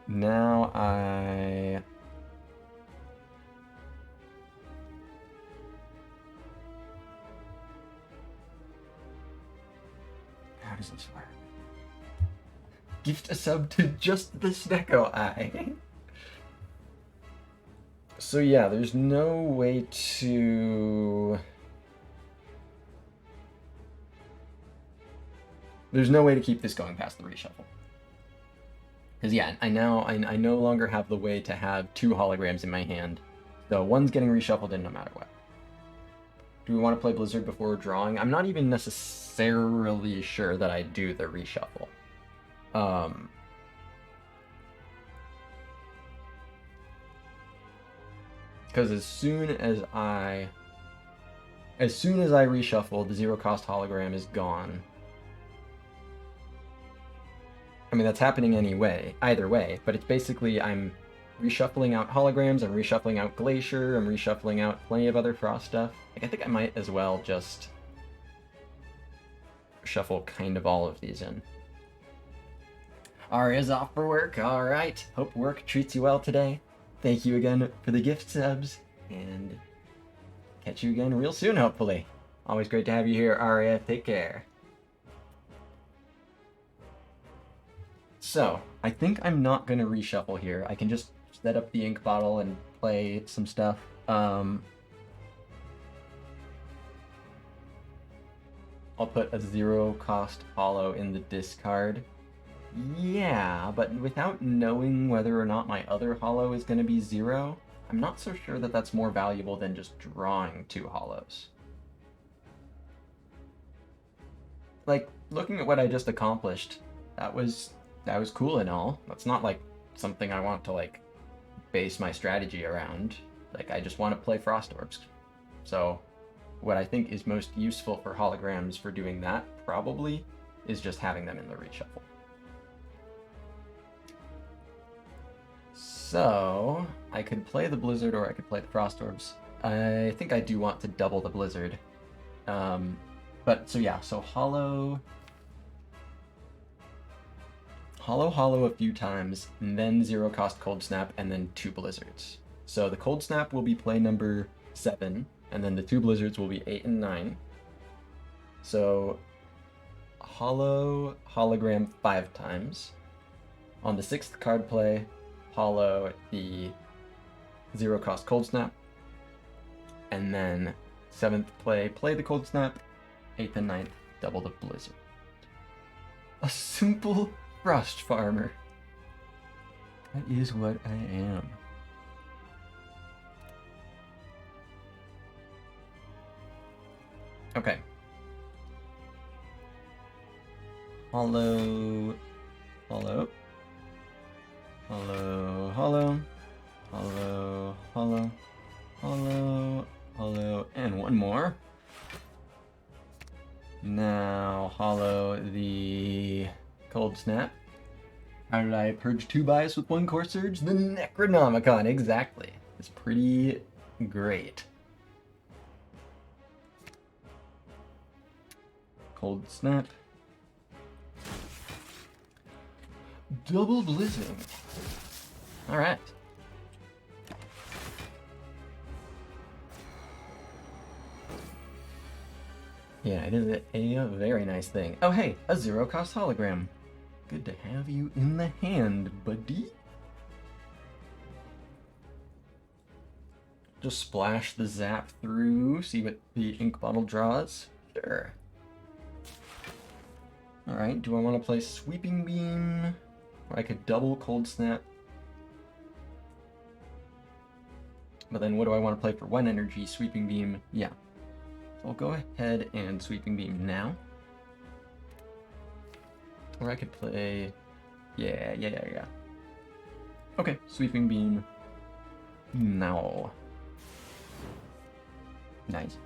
now how does this work? Gift a sub to just the Snecko Eye. So yeah, there's no way to keep this going past the reshuffle. Because yeah, I no longer have the way to have 2 holograms in my hand. So one's getting reshuffled in no matter what. Do we want to play Blizzard before drawing? I'm not even necessarily sure that I do the reshuffle. Because as soon as I reshuffle, the 0-cost hologram is gone. I mean, that's happening anyway, either way, but it's basically I'm reshuffling out holograms, I'm reshuffling out Glacier, I'm reshuffling out plenty of other Frost stuff. Like, I think I might as well just shuffle kind of all of these in. Aria's off for work, alright. Hope work treats you well today. Thank you again for the gift subs, and catch you again real soon, hopefully. Always great to have you here, Aria. Take care. So, I think I'm not going to reshuffle here. I can just set up the ink bottle and play some stuff. I'll put a 0-cost holo in the discard. Yeah, but without knowing whether or not my other holo is going to be 0, I'm not so sure that that's more valuable than just drawing 2 holos. Like, looking at what I just accomplished, that was cool and all. That's not like something I want to like base my strategy around. Like, I just want to play Frost Orbs. So what I think is most useful for holograms for doing that probably is just having them in the reshuffle. So I could play the Blizzard or I could play the Frost Orbs. I think I do want to double the Blizzard. But so yeah, so holo a few times, and then 0-cost Cold Snap, and then 2 Blizzards. So the Cold Snap will be play number 7, and then the 2 Blizzards will be 8 and 9. So hologram 5 times. On the 6th card play, holo the 0-cost Cold Snap, and then 7th play the Cold Snap, 8th and 9th, double the Blizzard. A simple Frost Farmer. That is what I am. Okay. Holo, holo, holo, holo, holo, holo, holo, holo, and one more. Now holo the Cold Snap. How did I purge 2 bias with 1 core surge? The Necronomicon, exactly. It's pretty great. Cold Snap. Double blizzing. Alright. Yeah, it is a very nice thing. Oh hey, a zero-cost hologram. Good to have you in the hand, buddy. Just splash the zap through, see what the ink bottle draws. Sure. Alright, do I want to play Sweeping Beam? Or I could double Cold Snap. But then what do I want to play for 1 energy? Sweeping Beam, yeah. So I'll go ahead and Sweeping Beam now. Or I could play... Yeah. Okay, Sweeping Beam now. Nice.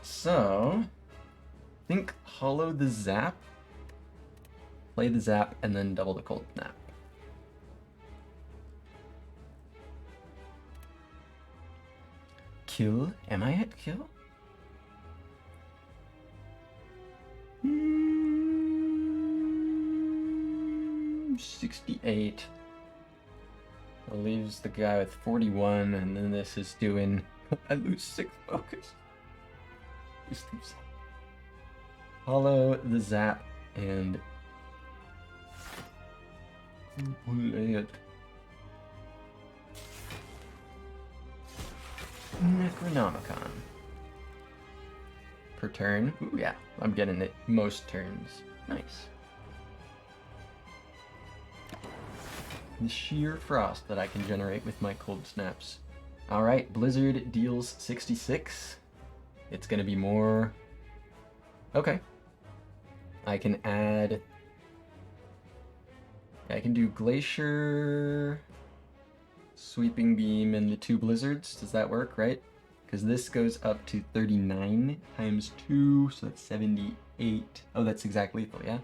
So, think hollow the zap, play the zap, and then double the cold snap. Kill? Am I at kill? 68. That leaves the guy with 41, and then this is doing... I lose 6 focus. Hollow the zap and play it. Necronomicon. Per turn. Ooh, yeah, I'm getting it most turns. Nice. The sheer frost that I can generate with my cold snaps. Alright, Blizzard deals 66. It's gonna be more... Okay. I can add... I can do Glacier, Sweeping Beam, and the 2 Blizzards. Does that work, right? Because this goes up to 39 times 2, so that's 78. Oh, that's exactly lethal, yeah?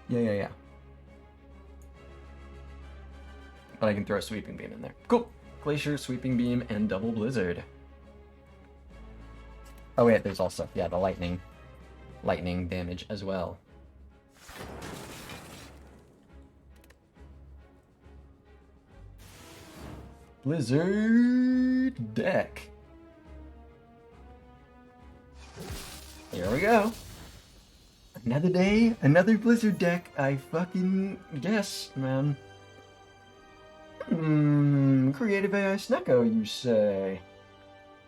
Yeah. But I can throw a Sweeping Beam in there. Cool! Glacier, Sweeping Beam, and double Blizzard. Oh wait, there's also, yeah, the lightning damage as well. Blizzard deck. Here we go. Another day, another Blizzard deck. I fucking guess, man. Creative AI Snecko, you say?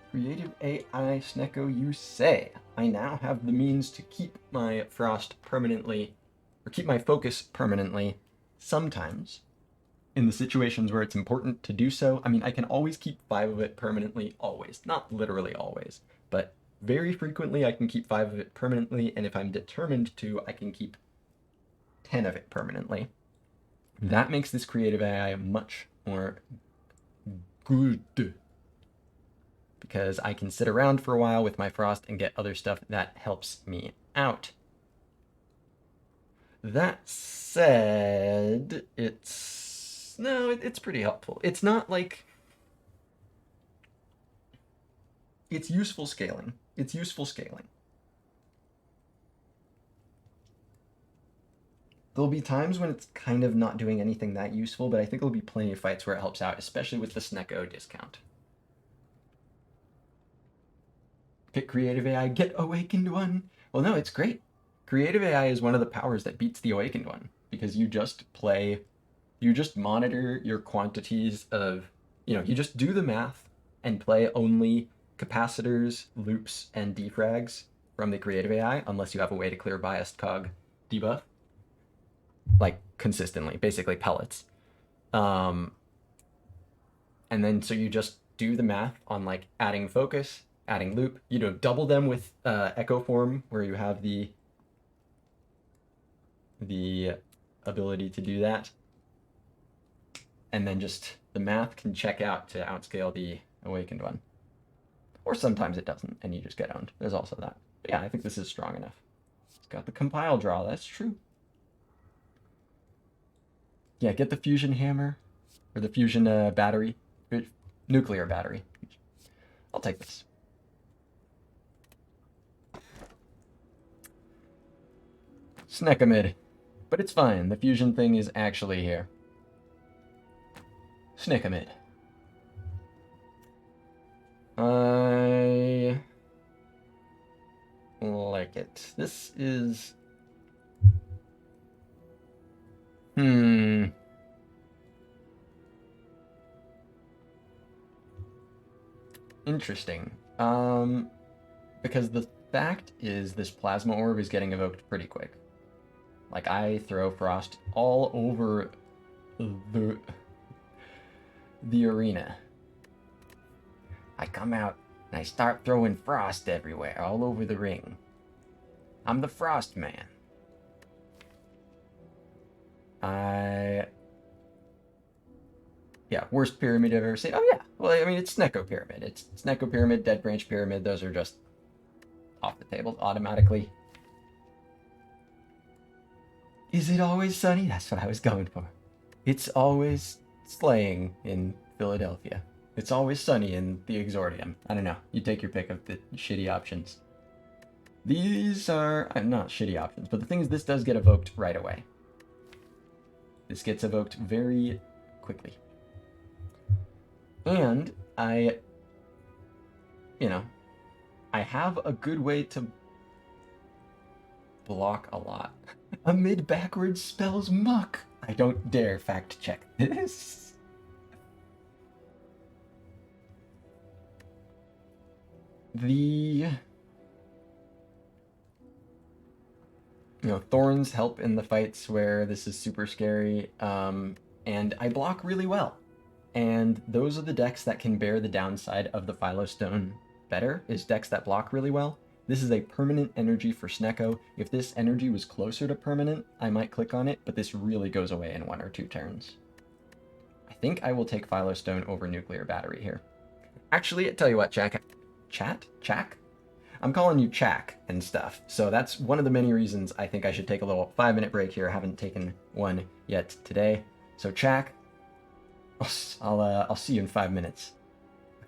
Creative AI Snecko, you say? I now have the means to keep my frost permanently, or keep my focus permanently, sometimes. In the situations where it's important to do so, I mean, I can always keep 5 of it permanently, always. Not literally always, but very frequently I can keep 5 of it permanently, and if I'm determined to, I can keep 10 of it permanently. That makes this creative AI much more good. Because I can sit around for a while with my frost and get other stuff that helps me out. That said, it's pretty helpful. It's not like... It's useful scaling. It's useful scaling. There'll be times when it's kind of not doing anything that useful, but I think there'll be plenty of fights where it helps out, especially with the Snecko discount. Pick Creative AI, get Awakened One. Well, no, it's great. Creative AI is one of the powers that beats the Awakened One, because you just monitor your quantities of, you just do the math and play only capacitors, loops, and defrags from the Creative AI, unless you have a way to clear biased cog debuff. Like, consistently, basically pellets. And then, so you just do the math on, like, adding focus, adding loop, double them with echo form, where you have the ability to do that. And then just the math can check out to outscale the Awakened One. Or sometimes it doesn't, and you just get owned. There's also that. But yeah, I think this is strong enough. It's got the compile draw, that's true. Yeah, get the fusion hammer, or the fusion battery, nuclear battery. I'll take this. Snekamid. But it's fine, the fusion thing is actually here. Snekamid. I like it. This is... Interesting. Because the fact is this plasma orb is getting evoked pretty quick. Like, I throw frost all over the arena. I come out and I start throwing frost everywhere, all over the ring. I'm the Frost Man. Yeah, worst pyramid I've ever seen. Oh yeah, well, I mean, it's Snecko Pyramid. It's Snecko Pyramid, Dead Branch Pyramid. Those are just off the table automatically. Is it always sunny? That's what I was going for. It's always slaying in Philadelphia. It's always sunny in the Exordium. I don't know. You take your pick of the shitty options. These are not shitty options, but the thing is, this does get evoked right away. This gets evoked very quickly. And I have a good way to block a lot. Amid backwards spells muck. I don't dare fact check this. Thorns help in the fights where this is super scary, and I block really well. And those are the decks that can bear the downside of the Philostone better, is decks that block really well. This is a permanent energy for Snecko. If this energy was closer to permanent, I might click on it, but this really goes away in 1 or 2 turns. I think I will take Philostone over Nuclear Battery here. Actually, I tell you what, Chak? I'm calling you Chak and stuff, so that's one of the many reasons I think I should take a little 5-minute break here. I haven't taken one yet today. So Chak, I'll see you in 5 minutes.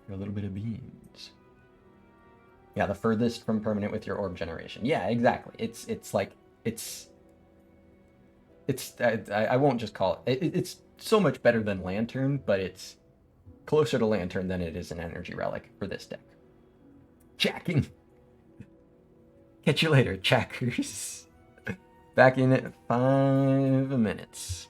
A little bit of beans. Yeah, the furthest from permanent with your orb generation. Yeah, exactly. I won't just call it. It's so much better than Lantern, but it's closer to Lantern than it is an Energy Relic for this deck. Chacking. Catch you later, Chackers. Back in 5 minutes.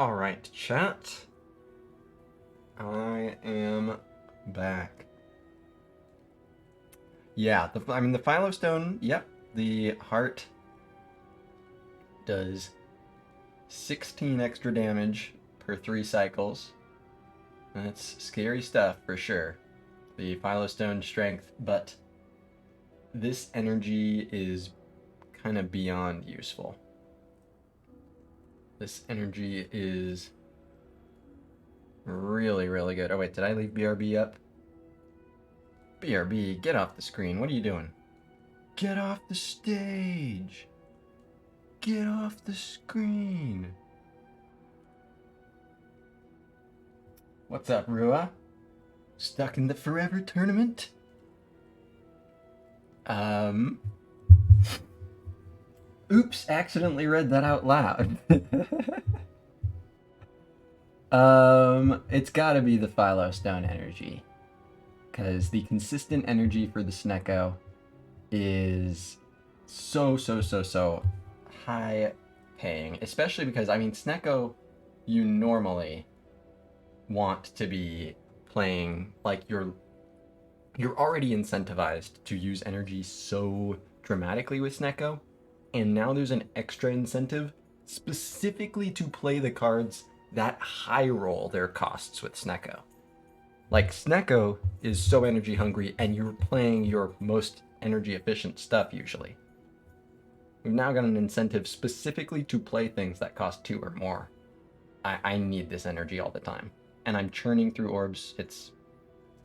Alright, chat. I am back. Yeah, the Phylostone, yep, the heart does 16 extra damage per 3 cycles. That's scary stuff for sure. The Phylostone strength, but this energy is kind of beyond useful. This energy is really, really good. Oh wait, did I leave BRB up? BRB, get off the screen. What are you doing? Get off the stage! Get off the screen! What's up, Rua? Stuck in the Forever Tournament? Oops, accidentally read that out loud. It's gotta be the Phylostone energy. Because the consistent energy for the Snecko is so high paying. Especially because, I mean, Snecko, you normally want to be playing, like, you're already incentivized to use energy so dramatically with Snecko, and now there's an extra incentive specifically to play the cards that high roll their costs with Snecko. Like, Snecko is so energy hungry, and you're playing your most energy efficient stuff usually. We've now got an incentive specifically to play things that cost 2 or more. I need this energy all the time. And I'm churning through orbs. It's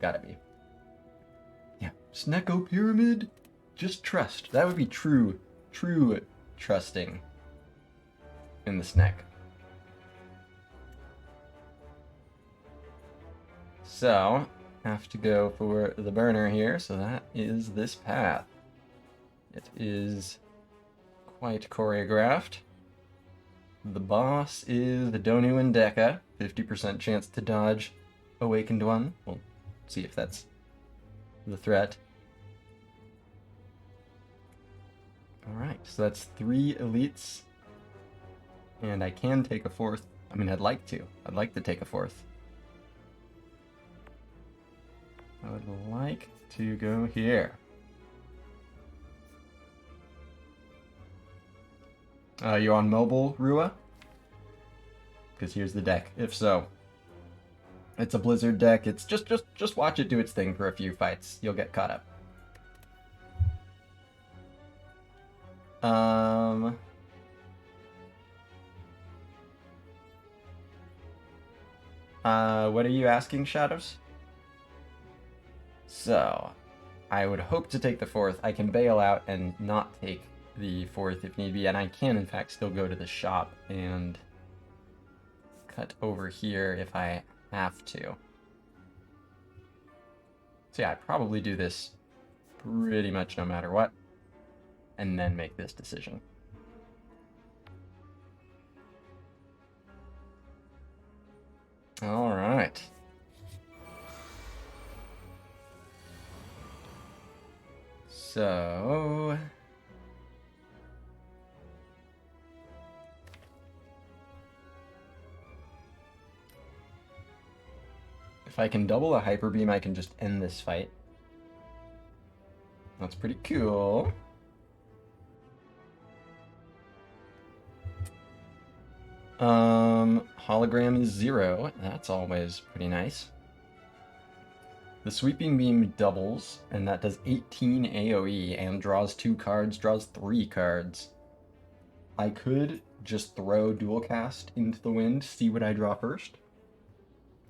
gotta be. Yeah, Snecko Pyramid? Just trust. That would be true trusting in the Sneck. So, have to go for the burner here, so that is this path. It is quite choreographed. The boss is the Donu and Deka, 50% chance to dodge Awakened One. We'll see if that's the threat. Alright, so that's 3 elites. And I can take a 4th. I mean, I'd like to. I'd like to take a 4th. I would like to go here. You on mobile, Rua? Because here's the deck. If so, it's a Blizzard deck. It's just watch it do its thing for a few fights. You'll get caught up. What are you asking, Shadows? So, I would hope to take the 4th. I can bail out and not take the 4th if need be, and I can in fact still go to the shop and cut over here if I have to. So yeah, I'd probably do this pretty much no matter what, and then make this decision. All right. So, if I can double a Hyper Beam, I can just end this fight. That's pretty cool. Hologram is 0. That's always pretty nice. The Sweeping Beam doubles, and that does 18 AoE and draws 2 cards, draws 3 cards. I could just throw Dual Cast into the wind, see what I draw first.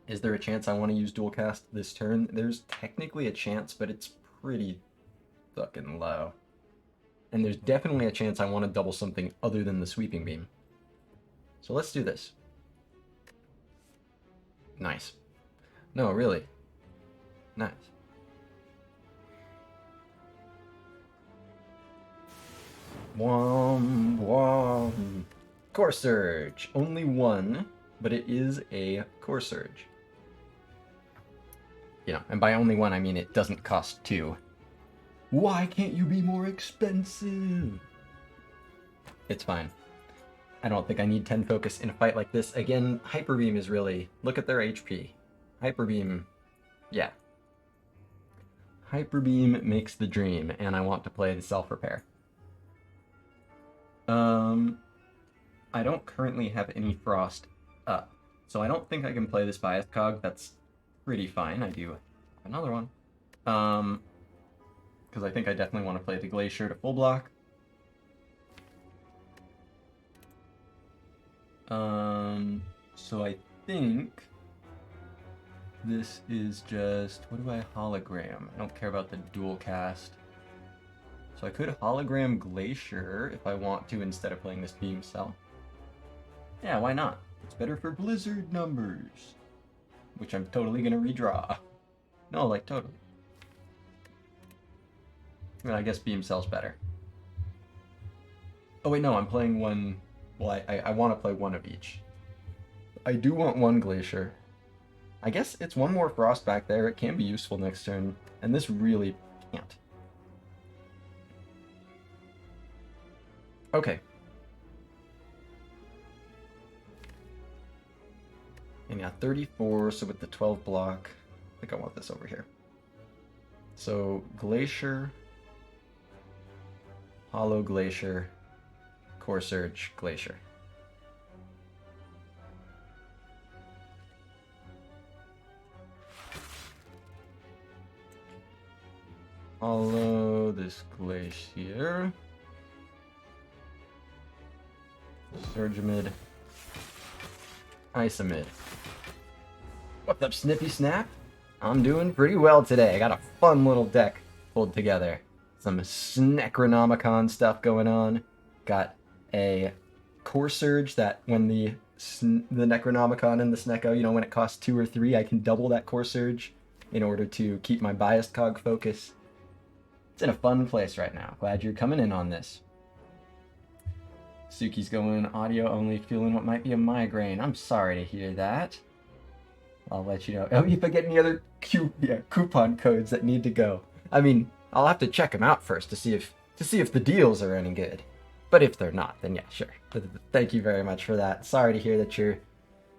Is there a chance I want to use Dual Cast this turn? There's technically a chance, but it's pretty fucking low. And there's definitely a chance I want to double something other than the Sweeping Beam. So let's do this. Nice. No, really. Nice. Wom, wom. Core Surge. Only 1, but it is a Core Surge. You know, and by only 1, I mean it doesn't cost 2. Why can't you be more expensive? It's fine. I don't think I need 10 focus in a fight like this. Again, Hyper Beam is really... Look at their HP. Hyper Beam... Yeah. Hyper Beam makes the dream, and I want to play the Self-Repair. I don't currently have any Frost up, so I don't think I can play this Bias Cog. That's pretty fine. I do have another one. Because I think I definitely want to play the Glacier to full block. So I think this is just, what do I hologram? I don't care about the dual cast. So I could hologram Glacier if I want to instead of playing this Beam Cell. Yeah, why not? It's better for Blizzard numbers. Which I'm totally gonna redraw. No, like totally. Well, I guess Beam Cell's better. Oh wait, no, I'm playing one... Well, I want to play one of each. I do want one Glacier. I guess it's one more Frost back there. It can be useful next turn. And this really can't. Okay. And yeah, 34, so with the 12 block, I think I want this over here. So, Glacier, Hollow Glacier, Core Surge, Glacier. Hollow this Glacier. Surgemid. Isamid. What's up, Snippy Snap? I'm doing pretty well today. I got a fun little deck pulled together. Some Necronomicon stuff going on. Got a Core Surge that when the Necronomicon and the Snecko, you know, when it costs 2 or 3, I can double that Core Surge in order to keep my Biased Cog focus. It's in a fun place right now. Glad you're coming in on this. Suki's going audio only, feeling what might be a migraine. I'm sorry to hear that. I'll let you know. Oh, if I get any other coupon codes that need to go. I mean, I'll have to check them out first to see if the deals are any good. But if they're not, then yeah, sure. But thank you very much for that. Sorry to hear that you're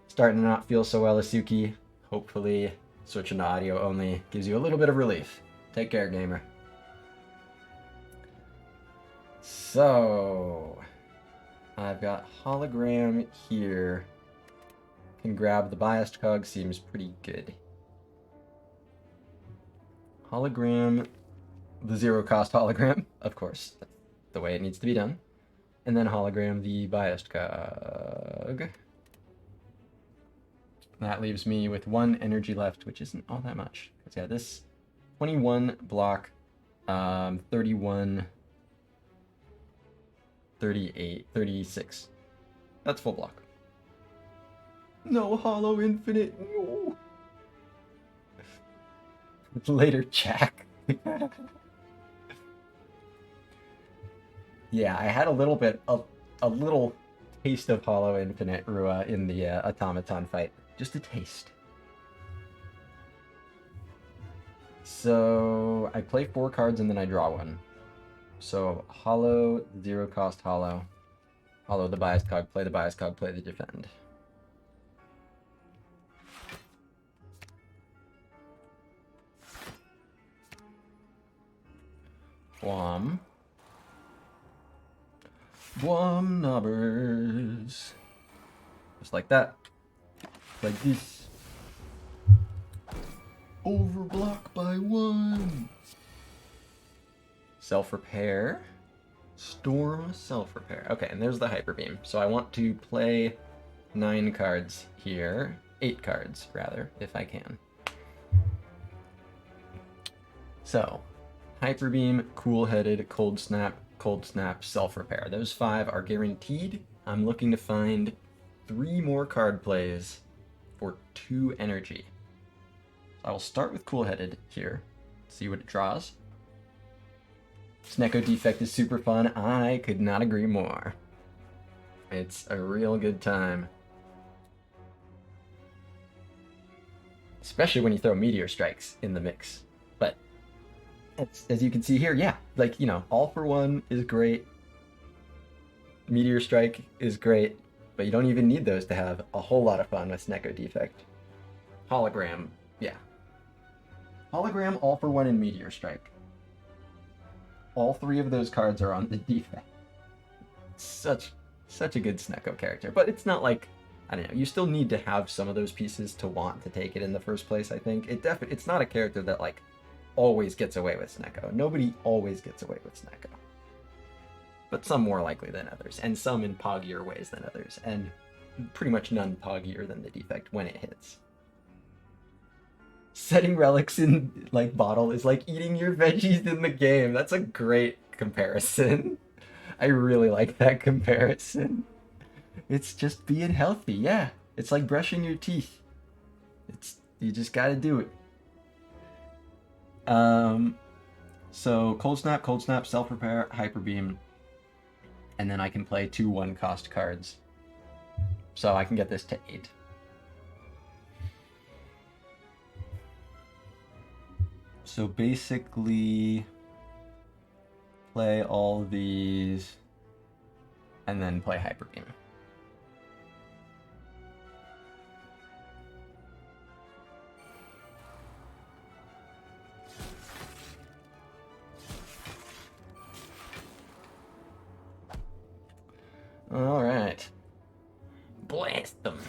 starting to not feel so well, Asuki. Hopefully, switching to audio only gives you a little bit of relief. Take care, gamer. So, I've got hologram here. Can grab the Biased Cog, seems pretty good. Hologram, the zero cost hologram, of course. That's the way it needs to be done. And then hologram the Biased Cog. That leaves me with 1 energy left, which isn't all that much. Because yeah, this 21 block, 31, 38, 36. That's full block. No Hollow Infinite, no. Later, Jack. Yeah, I had a little taste of Hollow Infinite Rua in the Automaton fight. Just a taste. So I play 4 cards and then I draw 1. So Hollow, zero cost Hollow. Hollow the Biased Cog, play the Biased Cog, play the Defend. Blom. Blom knobbers. Just like that. Like this. Overblock by 1. Self-repair. Storm self-repair. Okay, and there's the Hyper Beam. So I want to play 9 cards here. 8 cards, rather, if I can. So, Hyper Beam, Cool-Headed, Cold Snap, Self-Repair. Those 5 are guaranteed. I'm looking to find 3 more card plays for 2 energy. I will start with Cool-Headed here, see what it draws. Snecko Defect is super fun. I could not agree more. It's a real good time. Especially when you throw Meteor Strikes in the mix. But as you can see here, yeah, like, you know, All for One is great. Meteor Strike is great, but you don't even need those to have a whole lot of fun with Snecko Defect. Hologram, yeah. Hologram, All for One, and Meteor Strike. All three of those cards are on the Defect. Such a good Snecko character, but it's not like, I don't know, you still need to have some of those pieces to want to take it in the first place, I think. It's not a character that, like, always gets away with Snecko. Nobody always gets away with Snecko. But some more likely than others, and some in poggier ways than others, and pretty much none poggier than the Defect when it hits. Setting relics in, like, bottle is like eating your veggies in the game. That's a great comparison. I really like that comparison. It's just being healthy, yeah. It's like brushing your teeth. You just gotta do it. So Cold Snap, Self Repair, Hyper Beam, and then I can play 2 1-cost cards. So I can get this to 8. So basically, play all these, and then play Hyper Beam. All right. Blast them.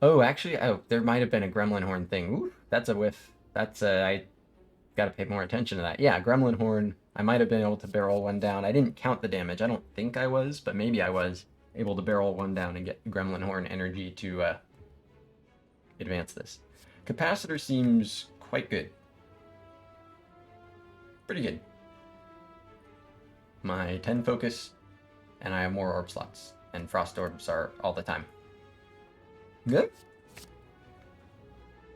Oh, actually, there might have been a Gremlin Horn thing. Ooh, that's a whiff. I gotta pay more attention to that. Yeah, Gremlin Horn. I might have been able to barrel one down. I didn't count the damage. I don't think I was, but maybe I was able to barrel one down and get Gremlin Horn energy to advance this. Capacitor seems quite good. Pretty good. My 10 focus, and I have more orb slots, and frost orbs are all the time. Good.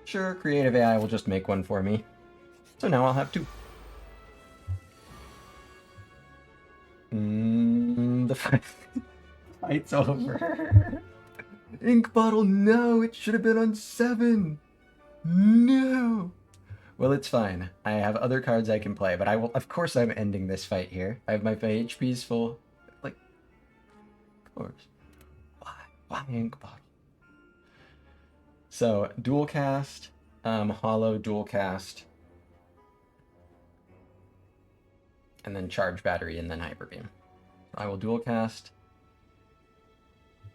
Sure, Creative AI will just make one for me. So now I'll have 2. The fight's over. Ink bottle, no, it should have been on 7. No. Well, it's fine. I have other cards I can play, but I will. Of course, I'm ending this fight here. I have my HP's full. Like, of course. Why ink bottle? So dual cast, hollow dual cast, and then charge battery, and then hyper beam. I will dual cast,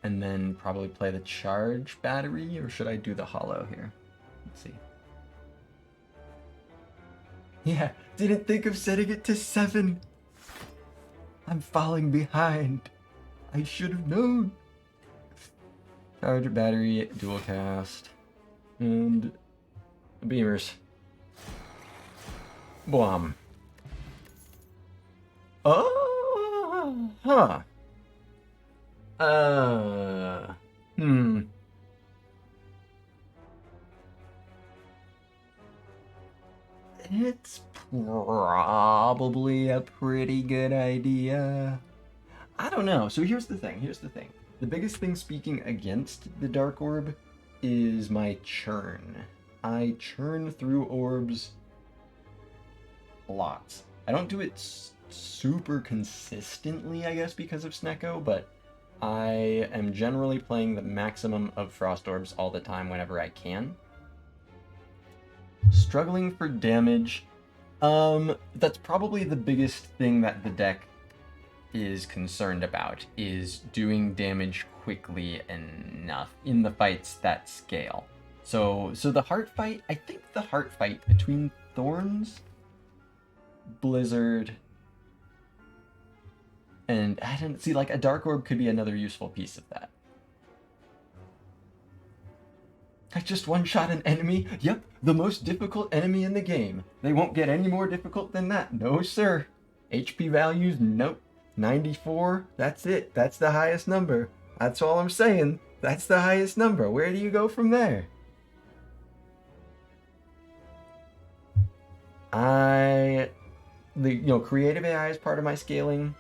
and then probably play the charge battery, or should I do the hollow here? Let's see. Yeah, didn't think of setting it to 7. I'm falling behind. I should have known. Charge battery, dual cast, and beamers. Boom. Oh, huh. It's probably a pretty good idea. I don't know. So here's the thing. The biggest thing speaking against the Dark Orb is my churn. I churn through orbs lots. I don't do it super consistently, I guess, because of Snecko, but I am generally playing the maximum of Frost Orbs all the time whenever I can. Struggling for damage. That's probably the biggest thing that the deck is concerned about, is doing damage quickly enough in the fights that scale. So the heart fight, I think the heart fight between Thorns, Blizzard, and I don't see, like, a Dark Orb could be another useful piece of that. I just one-shot an enemy? Yep, the most difficult enemy in the game. They won't get any more difficult than that. No, sir. HP values, nope. 94, that's it. That's the highest number. That's all I'm saying. That's the highest number. Where do you go from there? Creative AI is part of my scaling.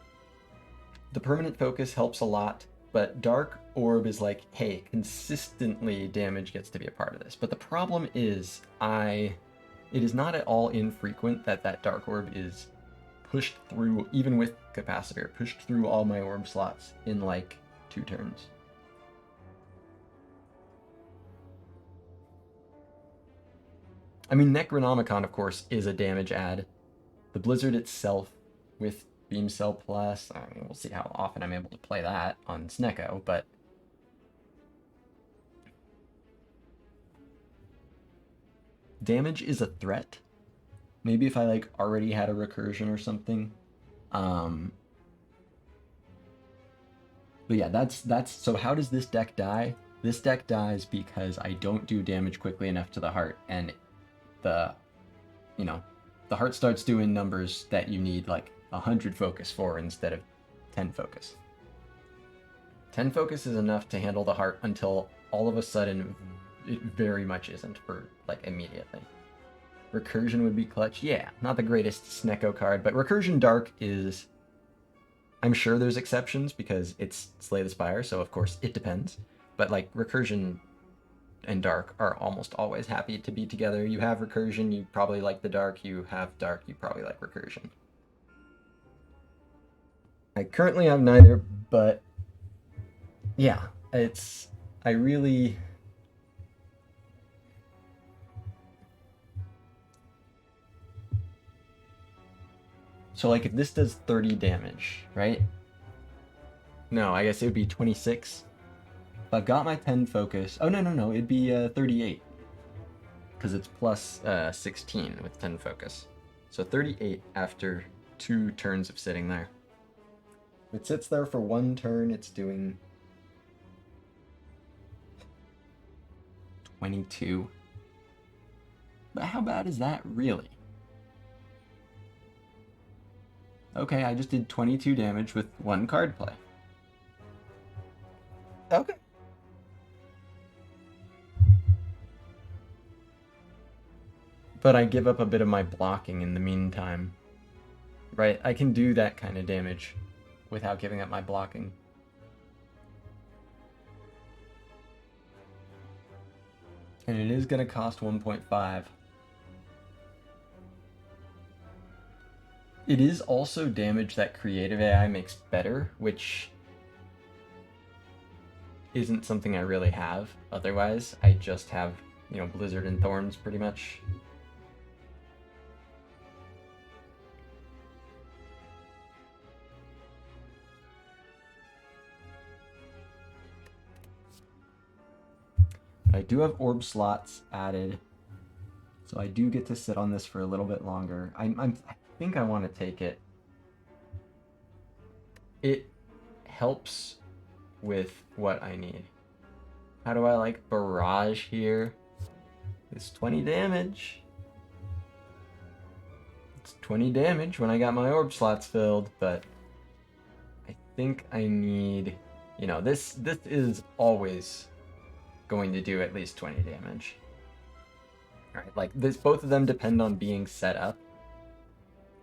The permanent focus helps a lot, but Dark Orb is like, hey, consistently damage gets to be a part of this. But the problem is, it is not at all infrequent that Dark Orb is pushed through, even with capacitor, pushed through all my orb slots in like 2 turns. I mean, Necronomicon, of course, is a damage add. The Blizzard itself with Beam Cell Plus, I mean, we'll see how often I'm able to play that on Snecko, but damage is a threat. Maybe if I like already had a recursion or something. But yeah, that's so how does this deck die? This deck dies because I don't do damage quickly enough to the heart, and the heart starts doing numbers that you need like 100 focus for instead of 10 focus. 10 focus is enough to handle the heart until all of a sudden it very much isn't for like immediately. Recursion would be clutch. Yeah, not the greatest Snecko card, but Recursion Dark is... I'm sure there's exceptions because it's Slay the Spire, so of course it depends. But like Recursion and Dark are almost always happy to be together. You have Recursion, you probably like the Dark. You have Dark, you probably like Recursion. I currently have neither, but yeah, it's... I really... So like if this does 30 damage, right? No, I guess it would be 26. If I've got my 10 focus... Oh, no, it'd be 38. Because it's plus 16 with 10 focus. So 38 after 2 turns of sitting there. If it sits there for 1 turn, it's doing 22. But how bad is that really? Okay, I just did 22 damage with 1 card play. Okay. But I give up a bit of my blocking in the meantime. Right? I can do that kind of damage without giving up my blocking. And it is going to cost 1.5. It is also damage that creative AI makes better, which isn't something I really have. Otherwise, I just have, Blizzard and Thorns pretty much. I do have orb slots added, so I do get to sit on this for a little bit longer. I think I want to take it. It helps with what I need. How do I like barrage here? It's 20 damage. It's 20 damage when I got my orb slots filled, but I think I need, this is always going to do at least 20 damage. Alright, like this, both of them depend on being set up.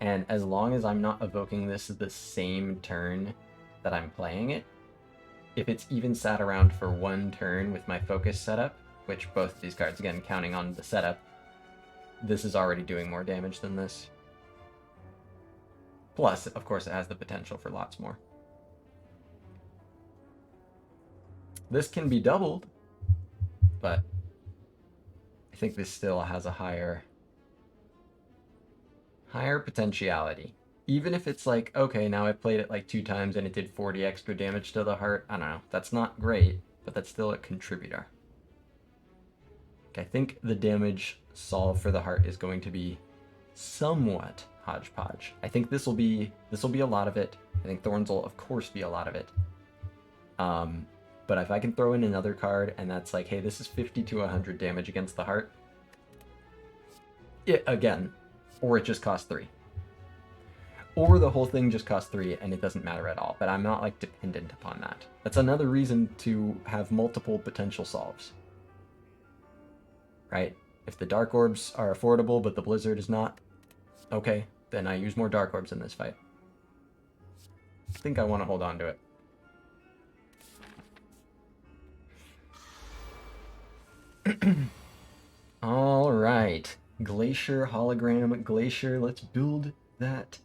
And as long as I'm not evoking this the same turn that I'm playing it, if it's even sat around for 1 turn with my focus setup, which both these cards, again, counting on the setup, this is already doing more damage than this. Plus, of course, it has the potential for lots more. This can be doubled, but I think this still has a higher potentiality. Even if it's like, okay, now I played it like 2 times and it did 40 extra damage to the heart. I don't know. That's not great, but that's still a contributor. I think the damage solve for the heart is going to be somewhat hodgepodge. I think this will be a lot of it. I think Thorns will, of course, be a lot of it. But if I can throw in another card and that's like, hey, this is 50 to 100 damage against the heart, again, or it just costs 3. Or the whole thing just costs 3 and it doesn't matter at all, but I'm not like dependent upon that. That's another reason to have multiple potential solves. Right? If the Dark Orbs are affordable but the Blizzard is not, okay, then I use more Dark Orbs in this fight. I think I want to hold on to it. All right, Glacier, Hologram, Glacier, let's build that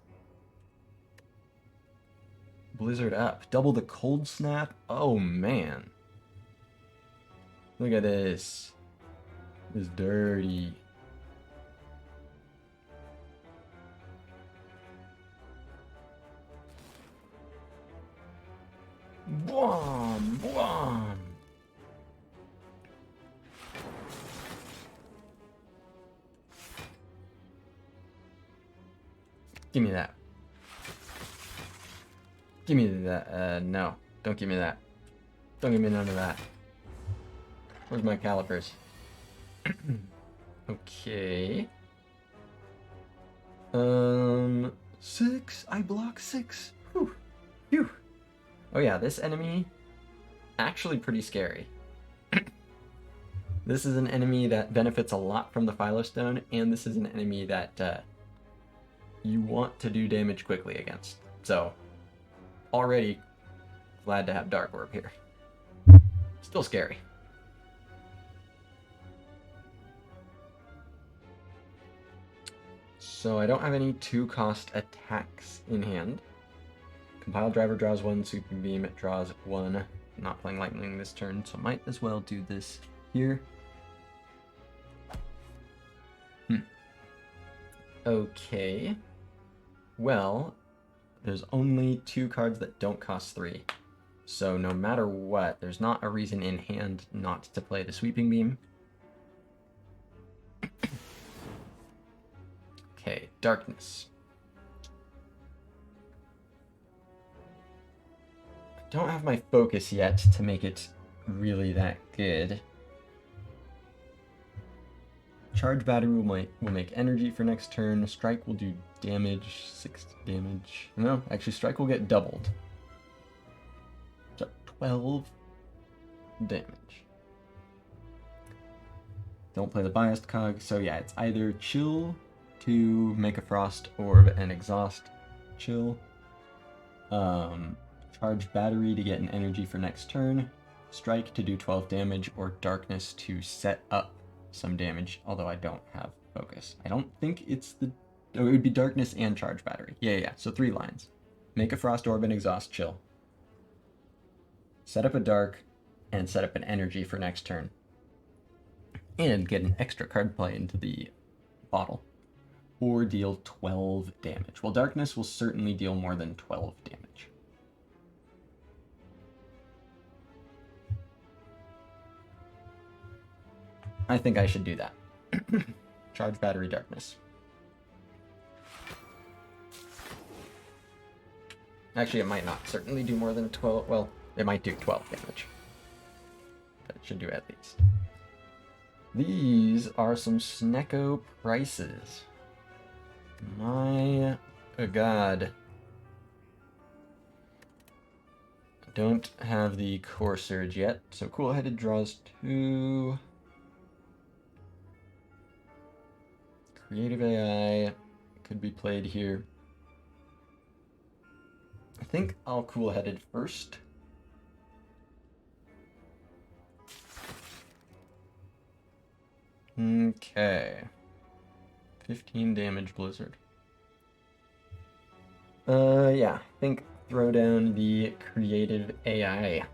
Blizzard up. Double the cold snap. Oh, man. Look at this. It's dirty. Boom! Boom! Give me that. Give me that. No. Don't give me that. Don't give me none of that. Where's my calipers? Okay. 6. I block 6. Whew. Phew. Oh yeah, this enemy, actually pretty scary. This is an enemy that benefits a lot from the Philostone, and this is an enemy that you want to do damage quickly against. So, already glad to have Dark Orb here. Still scary. So I don't have any 2-cost attacks in hand. Compile Driver draws 1, Sweeping Beam draws 1. I'm not playing Lightning this turn, so might as well do this here. Okay. Well, there's only 2 cards that don't cost 3. So no matter what, there's not a reason in hand not to play the Sweeping Beam. Okay, Darkness. I don't have my focus yet to make it really that good. Charge Battery will make energy for next turn. Strike will do damage, 6 damage. No, actually Strike will get doubled. So 12 damage. Don't play the biased cog, so yeah, it's either Chill to make a Frost Orb and exhaust Chill. Charge Battery to get an energy for next turn. Strike to do 12 damage, or Darkness to set up some damage, although I don't have focus. I don't think it's the... Oh, it would be Darkness and Charge Battery. Yeah. So 3 lines. Make a Frost Orb and exhaust Chill. Set up a Dark, and set up an energy for next turn. And get an extra card play into the bottle. Or deal 12 damage. Well, Darkness will certainly deal more than 12 damage. I think I should do that. Charge Battery Darkness. Actually, it might not certainly do more than 12. Well, it might do 12 damage. But it should do at least. These are some Snecko prices. My god. Don't have the Core Surge yet, so Cool Headed draws 2. Creative AI could be played here. I think I'll Cool Headed first. Okay. 15 damage Blizzard. Yeah, I think throw down the Creative AI.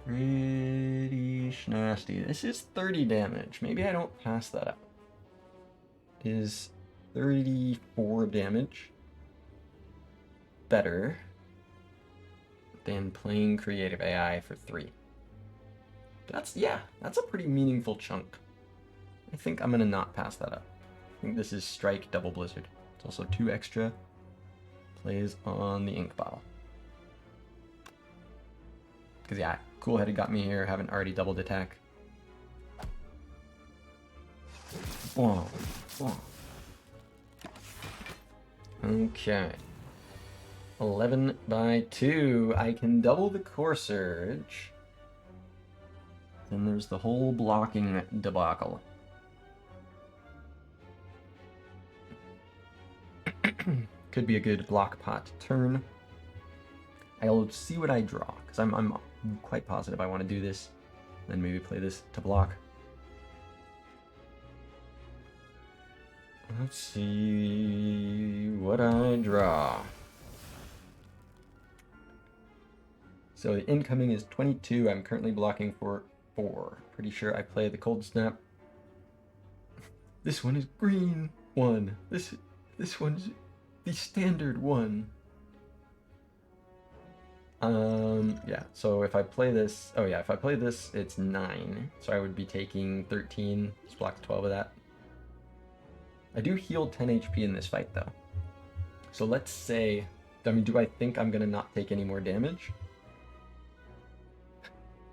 Pretty nasty. This is 30 damage. Maybe I don't pass that up. Is 34 damage better than playing Creative AI for 3? That's a pretty meaningful chunk. I think I'm gonna not pass that up. I think this is Strike Double Blizzard. It's also 2 extra plays on the ink bottle. Because yeah, Cool Headed got me here, haven't already doubled attack. Whoa, whoa. Okay. 11 by 2. I can double the Core Surge. Then there's the whole blocking debacle. Could be a good block pot turn. I'll see what I draw, because I'm quite positive I want to do this. Then maybe play this to block. Let's see what I draw. So the incoming is 22. I'm currently blocking for 4. Pretty sure I play the Cold Snap. This one is green 1. This one's the standard 1. Yeah, so if I play this, oh yeah, if I play this, it's 9. So I would be taking 13, just block 12 of that. I do heal 10 HP in this fight though. So let's say, I mean, do I think I'm gonna not take any more damage?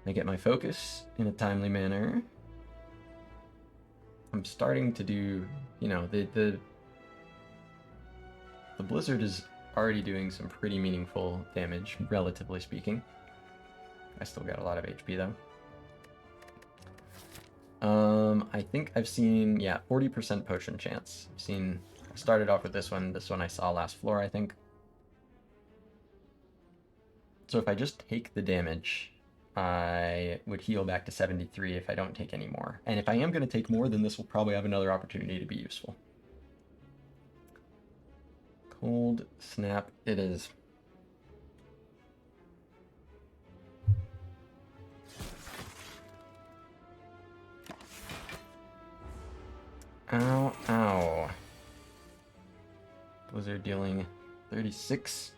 I get my focus in a timely manner. I'm starting to do, you know, the blizzard is already doing some pretty meaningful damage, relatively speaking. I still got a lot of HP though. I think I've seen, yeah, 40% potion chance. I started off with this one I saw last floor, I think. So if I just take the damage, I would heal back to 73 if I don't take any more. And if I am going to take more, then this will probably have another opportunity to be useful. Cold Snap it is. Ow, ow. Blizzard dealing 36.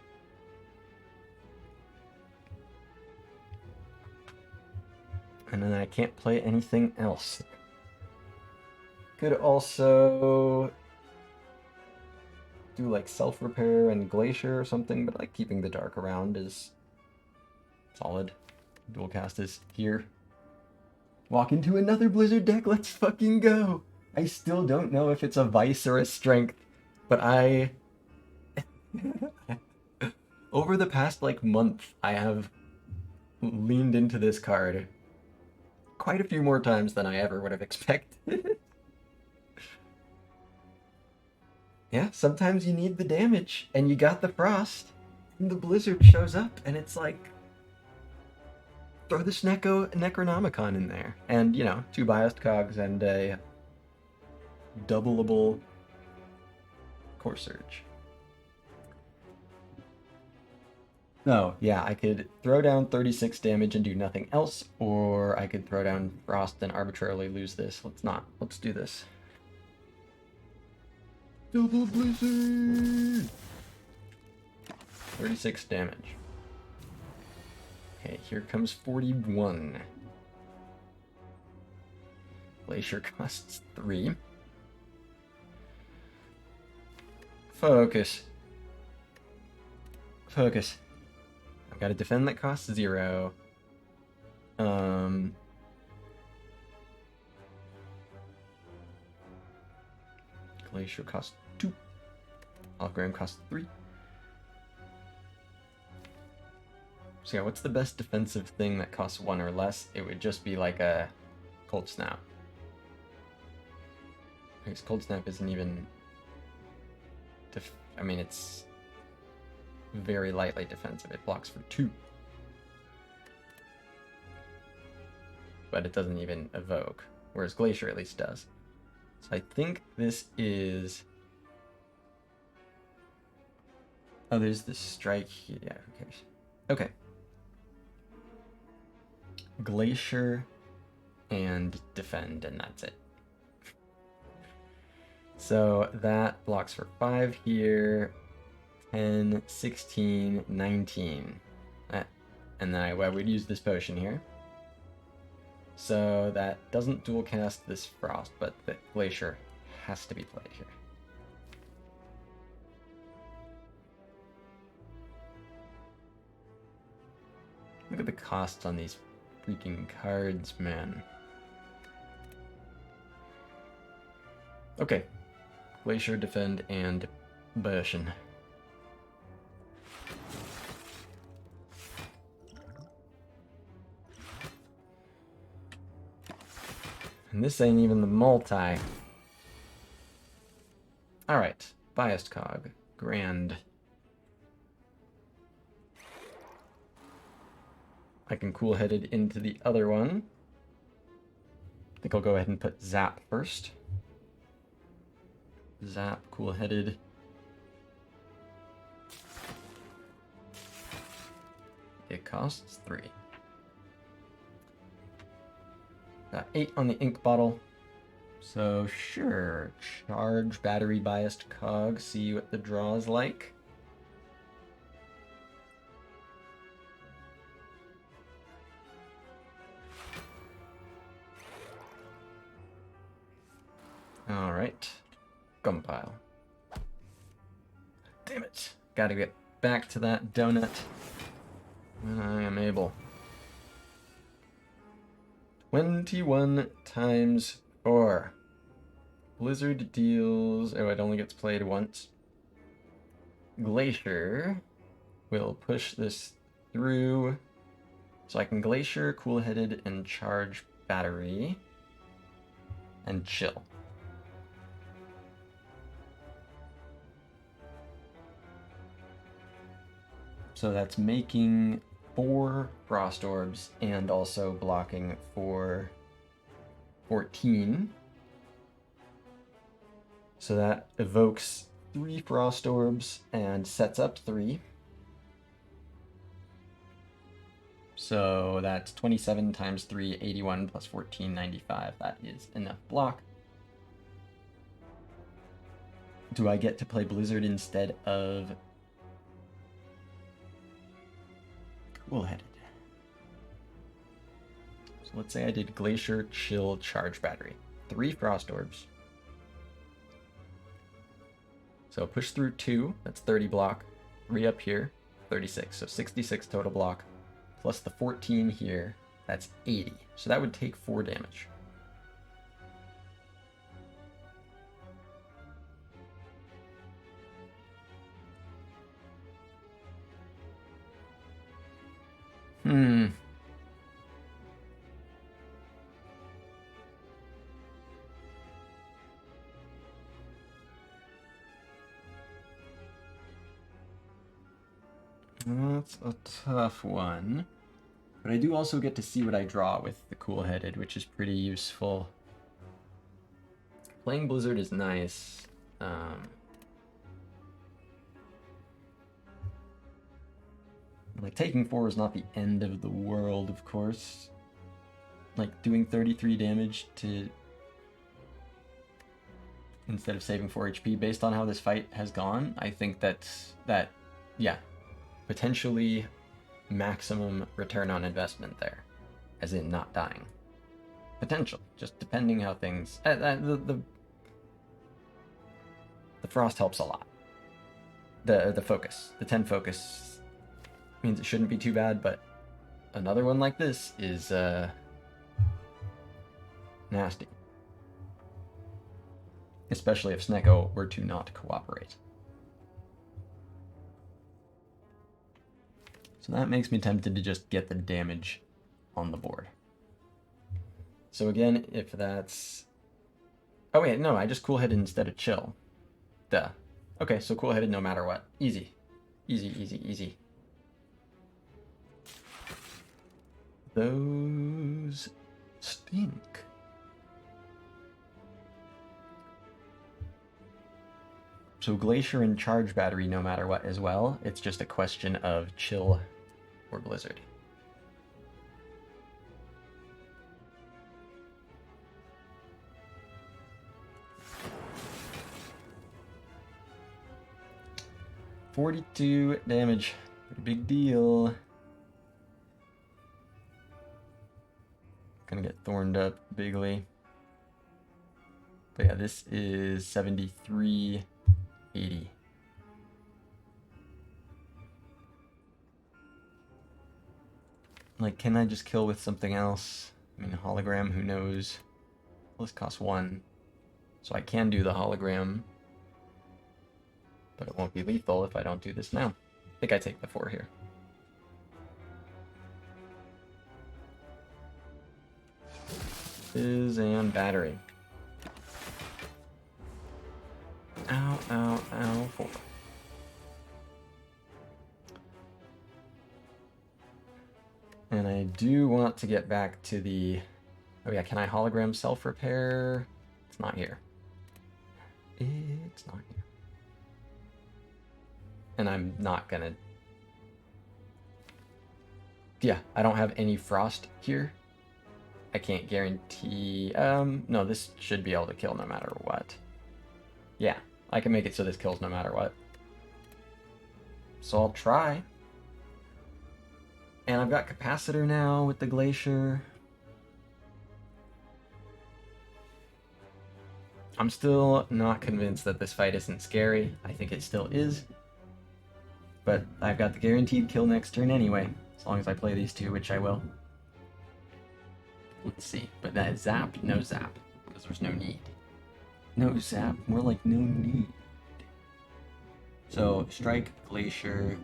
And then I can't play anything else. Could also do like self-repair and glacier or something, but like keeping the dark around is solid. Dual cast is here. Walk into another blizzard deck, let's fucking go! I still don't know if it's a vice or a strength, but I... over the past like month, I have leaned into this card quite a few more times than I ever would have expected. Yeah, sometimes you need the damage, and you got the frost, and the blizzard shows up, and it's like, throw this Necronomicon in there. And, you know, 2 biased cogs and a doubleable Core Surge. No, yeah, I could throw down 36 damage and do nothing else, or I could throw down Frost and arbitrarily lose this. Let's not. Let's do this. Double Blizzard! 36 damage. Okay, here comes 41. Glacier costs 3. Focus. Focus. I've got to defend that costs 0. Glacier costs 2. Hologram costs 3. So yeah, what's the best defensive thing that costs 1 or less? It would just be like a Cold Snap. Because Cold Snap isn't even... I mean, it's very lightly defensive. It blocks for 2. But it doesn't even evoke, whereas Glacier at least does. So I think this is... oh, there's the strike here. Yeah, who cares? Okay. Glacier and defend, and that's it. So that blocks for 5 here, 10, 16, 19. And then I would use this potion here. So that doesn't dual cast this Frost, but the Glacier has to be played here. Look at the costs on these freaking cards, man. Okay. Glacier, defend, and Bastion. And this ain't even the multi. Alright. Biased Cog. Grand. I can cool-headed into the other one. I think I'll go ahead and put Zap first. Zap, cool-headed. It costs 3. Got 8 on the ink bottle. So sure, charge battery biased cog, see what the draw is like. Alright, gumpile. Damn it, gotta get back to that donut when I am able. 21 times 4. Blizzard deals... Oh, it only gets played once. Glacier will push this through. So I can Glacier, cool-headed, and charge battery. And chill. So that's making 4 Frost Orbs and also blocking for 14. So that evokes 3 Frost Orbs and sets up 3. So that's 27 times 3, 81 plus 14, 95. That is enough block. Do I get to play Blizzard instead of cool-headed? So let's say I did Glacier, Chill, Charge Battery. 3 Frost Orbs. So push through 2, that's 30 block. 3 up here, 36. So 66 total block. Plus the 14 here, that's 80. So that would take 4 damage. That's a tough one. But I do also get to see what I draw with the cool-headed, which is pretty useful. Playing Blizzard is nice. Like, taking 4 is not the end of the world, of course. Like, doing 33 damage to... instead of saving 4 HP, based on how this fight has gone, I think that, yeah, potentially maximum return on investment there, as in not dying. Potential, just depending how things... the frost helps a lot. The focus, the 10 focus means it shouldn't be too bad, but another one like this is nasty. Especially if Snecko were to not cooperate. So that makes me tempted to just get the damage on the board. So again, if that's... Oh wait, no, I just cool-headed instead of chill. Duh. Okay, so cool-headed no matter what. Easy. Easy, easy, easy. Those stink. So Glacier and Charge Battery no matter what as well. It's just a question of chill or Blizzard. $42 damage. Pretty big deal. Gonna get thorned up bigly. But yeah, this is 7380. Like, can I just kill with something else? I mean, hologram, who knows? Well, this costs 1. So I can do the hologram. But it won't be lethal if I don't do this now. I think I take the 4 here. Fizz and battery. Ow, ow, ow, 4. And I do want to get back to the... Oh yeah, can I hologram self-repair? It's not here. It's not here. And I'm not gonna... Yeah, I don't have any frost here. I can't guarantee... no, this should be able to kill no matter what. Yeah, I can make it so this kills no matter what. So I'll try. And I've got Capacitor now with the Glacier. I'm still not convinced that this fight isn't scary. I think it still is. But I've got the guaranteed kill next turn anyway, as long as I play these two, which I will. Let's see. But that is zap, no zap, because there's no need. No zap, more like no need. So, Strike, Glacier...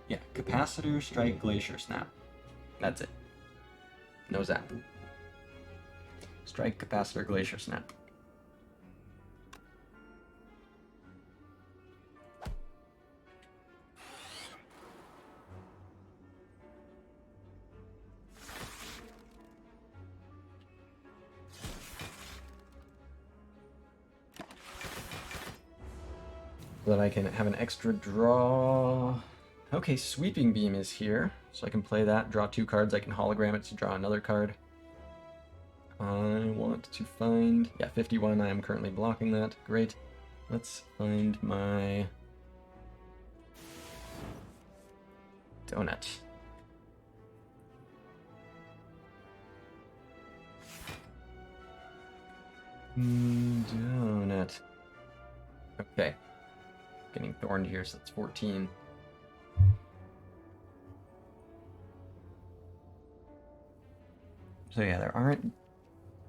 Yeah, Capacitor, Strike, Glacier, Snap. That's it. No zap. Strike, Capacitor, Glacier, Snap. So that I can have an extra draw. Okay, Sweeping Beam is here, so I can play that, draw 2 cards. I can hologram it to draw another card. I want to find... Yeah, 51, I am currently blocking that. Great. Let's find my... donut. Donut. Okay. Getting thorned here, so that's 14. So yeah, there aren't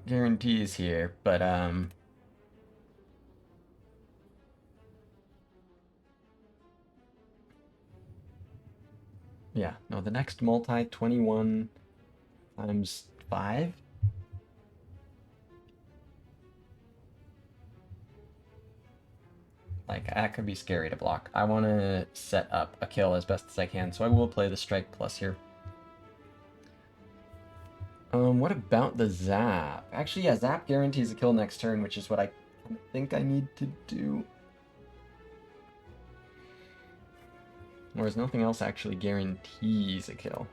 guarantees here, but yeah, no, the next multi 21 times 5. Like, that could be scary to block. I want to set up a kill as best as I can, so I will play the Strike Plus here. What about the Zap? Actually, yeah, Zap guarantees a kill next turn, which is what I think I need to do. Whereas nothing else actually guarantees a kill.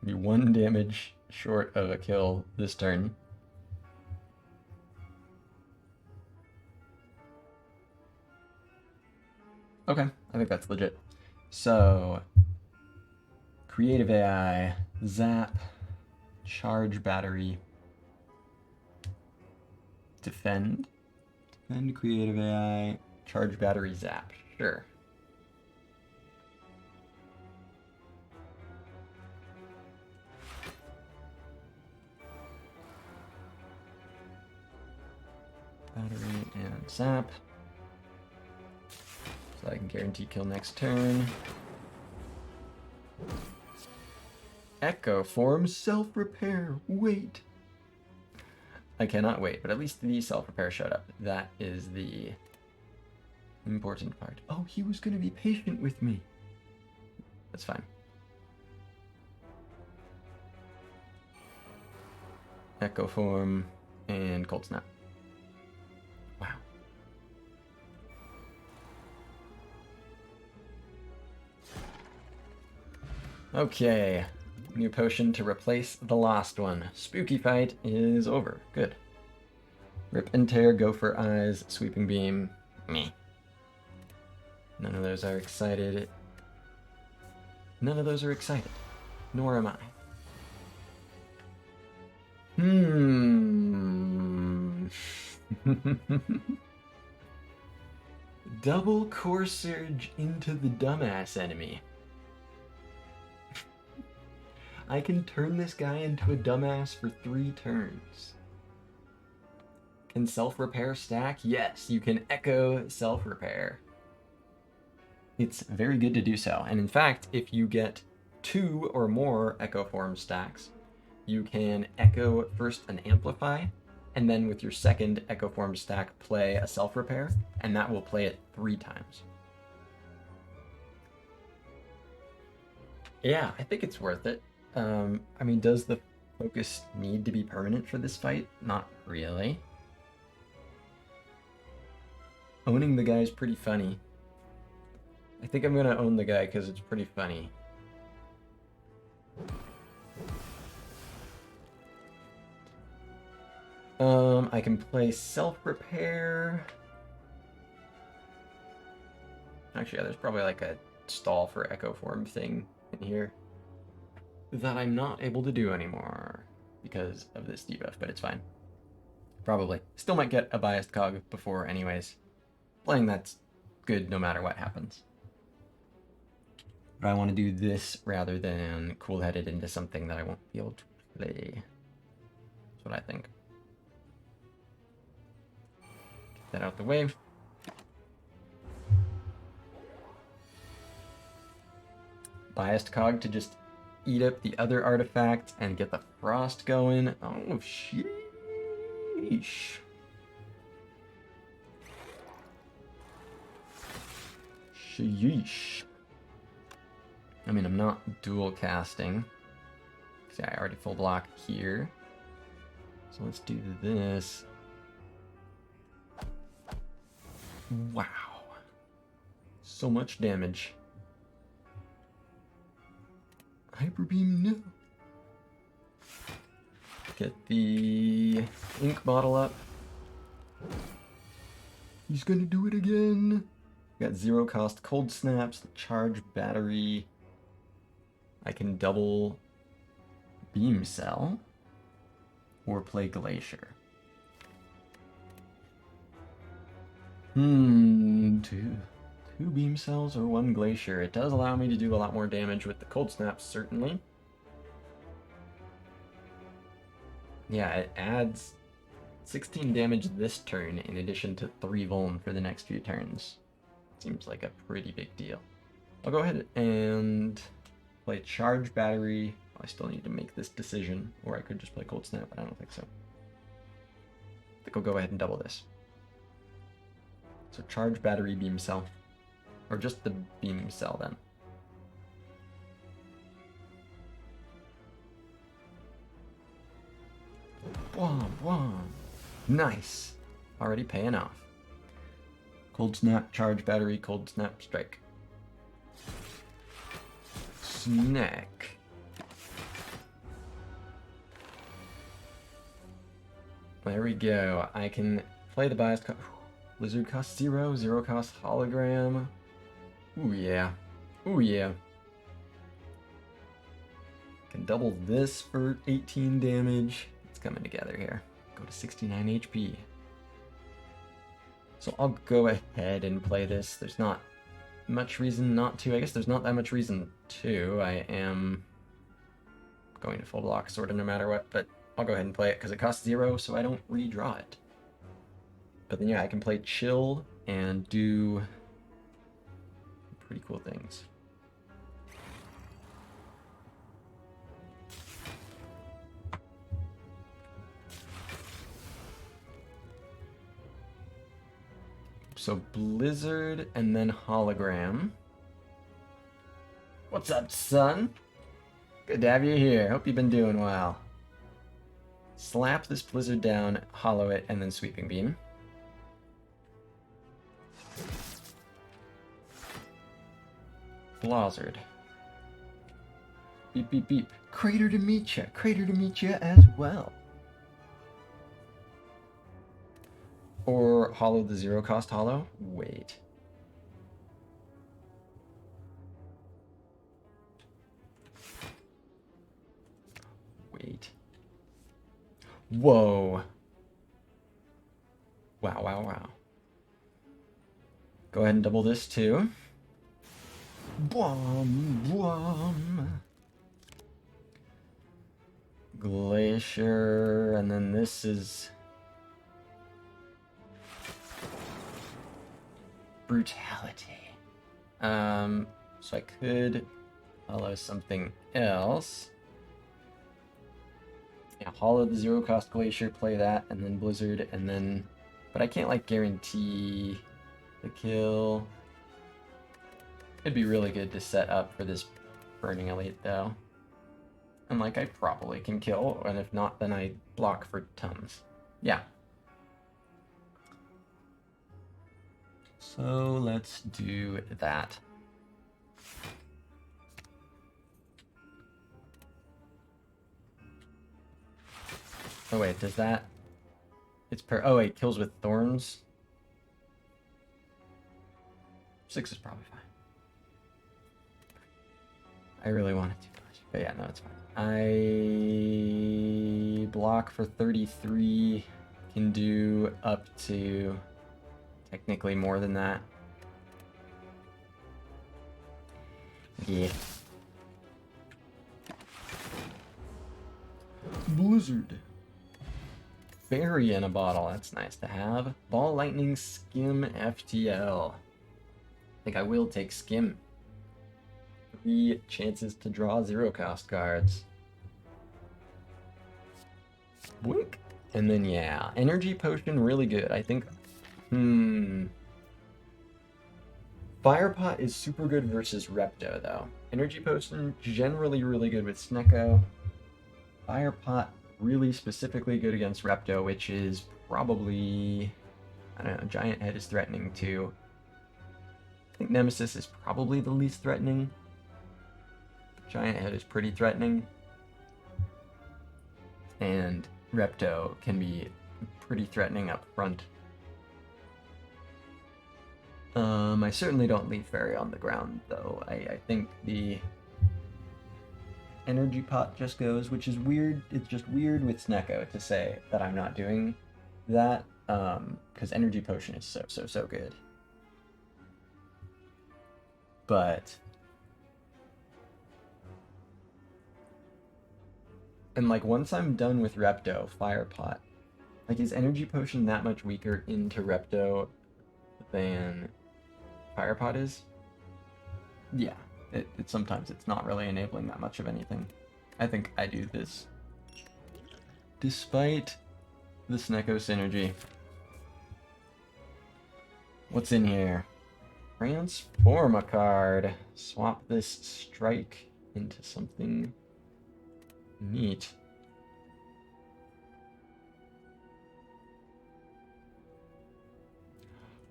Be 1 damage short of a kill this turn. Okay, I think that's legit. So, Creative AI, Zap, Charge Battery, Defend, Creative AI, Charge Battery, Zap. Sure. Battery and Zap. So I can guarantee kill next turn. Echo Form Self-Repair. Wait. I cannot wait, but at least the self-repair showed up. That is the important part. Oh, he was going to be patient with me. That's fine. Echo Form and Cold Snap. Wow. Okay. New potion to replace the last one. Spooky fight is over. Good. Rip and Tear, Gopher Eyes, Sweeping Beam. Meh. None of those are excited. None of those are excited. Nor am I. Double Core Surge into the dumbass enemy. I can turn this guy into a dumbass for 3 turns. Can self-repair stack? Yes, you can echo self-repair. It's very good to do so. And in fact, if you get 2 or more echo form stacks, you can echo first an amplify, and then with your second echo form stack, play a self-repair, and that will play it 3 times. Yeah, I think it's worth it. I mean, does the focus need to be permanent for this fight? Not really. Owning the guy is pretty funny. I think I'm gonna own the guy because it's pretty funny. I can play self-repair. Actually, yeah, there's probably like a stall for Echo Form thing in here that I'm not able to do anymore because of this debuff, but it's fine. Probably. Still might get a biased cog before anyways. Playing that's good no matter what happens. But I want to do this rather than cool-headed into something that I won't be able to play. That's what I think. Get that out the way. Biased cog to just eat up the other artifact and get the frost going. Oh, sheesh. Sheesh. I mean, I'm not dual casting. See, I already full block here. So let's do this. Wow. So much damage. Hyper Beam, no. Get the ink bottle up. He's gonna do it again. Got 0 cost cold snaps, charge battery. I can double beam cell or play glacier. Two beam cells or 1 glacier. It does allow me to do a lot more damage with the cold snaps, certainly. Yeah, it adds 16 damage this turn in addition to 3 vuln for the next few turns. Seems like a pretty big deal. I'll go ahead and play charge battery. I still need to make this decision, or I could just play cold snap, but I don't think so. I think I'll go ahead and double this. So charge battery beam cell. Or just the beam cell then. Whom, whom. Nice. Already paying off. Cold snap, charge battery, cold snap, strike. Snack. There we go. I can play the bias. Blizzard cost 0, 0 cost hologram. Ooh yeah. Ooh yeah. Can double this for 18 damage. It's coming together here. Go to 69 HP. So I'll go ahead and play this. There's not much reason not to. I guess there's not that much reason to. I am going to full block sort of no matter what, but I'll go ahead and play it because it costs 0, so I don't redraw it. But then yeah, I can play chill and do pretty cool things. So Blizzard and then hologram. What's up, son? Good to have you here. Hope you've been doing well. Slap this Blizzard down, hollow it, and then sweeping beam. Blizzard. Beep, beep, beep. Crater to meet ya. Crater to meet ya as well. Or hollow the 0 cost hollow. Wait. Wait. Whoa. Wow, wow, wow. Go ahead and double this too. Boom, boom. Glacier, and then this is brutality. So I could follow something else. Yeah, hollow the 0 cost glacier, play that, and then Blizzard, and then, but I can't like guarantee the kill. It'd be really good to set up for this Burning Elite, though. And, like, I probably can kill, and if not, then I block for tons. Yeah. So, let's do that. Oh, wait, does that... It's per... Oh, wait, kills with thorns? 6 is probably fine. I really wanted to push, but yeah, no, it's fine. I block for 33, can do up to technically more than that. Yeah. Blizzard. Berry in a bottle, that's nice to have. Ball Lightning Skim FTL. I think I will take Skim. 3 chances to draw 0-cost cards. Boink. And then, yeah, Energy Potion, really good. I think, Fire Pot is super good versus Repto, though. Energy Potion, generally really good with Snecko. Fire Pot, really specifically good against Repto, which is probably... I don't know, Giant Head is threatening, too. I think Nemesis is probably the least threatening. Giant Head is pretty threatening. And Repto can be pretty threatening up front. I certainly don't leave Fairy on the ground, though. I think the Energy Pot just goes, which is weird. It's just weird with Snecko to say that I'm not doing that, because Energy Potion is so good. But... And, like, once I'm done with Repto, Fire Pot, like, is Energy Potion that much weaker into Repto than Fire Pot is? Yeah, sometimes it's not really enabling that much of anything. I think I do this. Despite the Snecko synergy. What's in here? Transform a card. Swap this strike into something neat.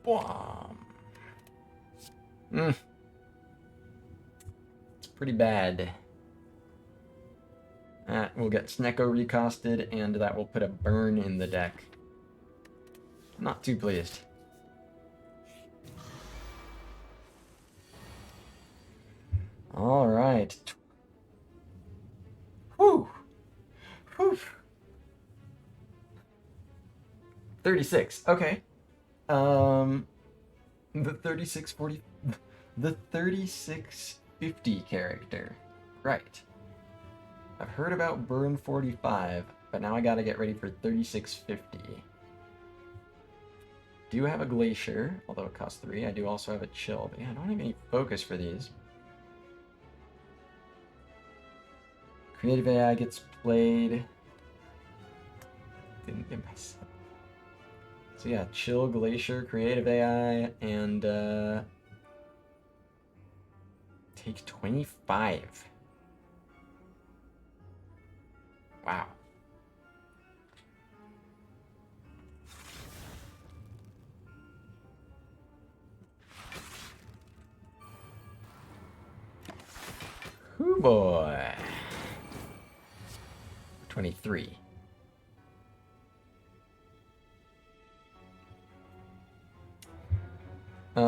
Bomb. It's pretty bad. That will get Snecko recosted, and that will put a burn in the deck. Not too pleased. All right. Whew. Whew. 36. Okay. The 3640, the 3650 character. Right. I've heard about Burn 45, but now I gotta get ready for 3650. Do have a Glacier, although it costs 3. I do also have a Chill, but yeah, I don't have any focus for these. Creative AI gets played. Didn't get myself. So yeah, Chill, Glacier, Creative AI, and take 25. Wow. Hoo boy. 23. I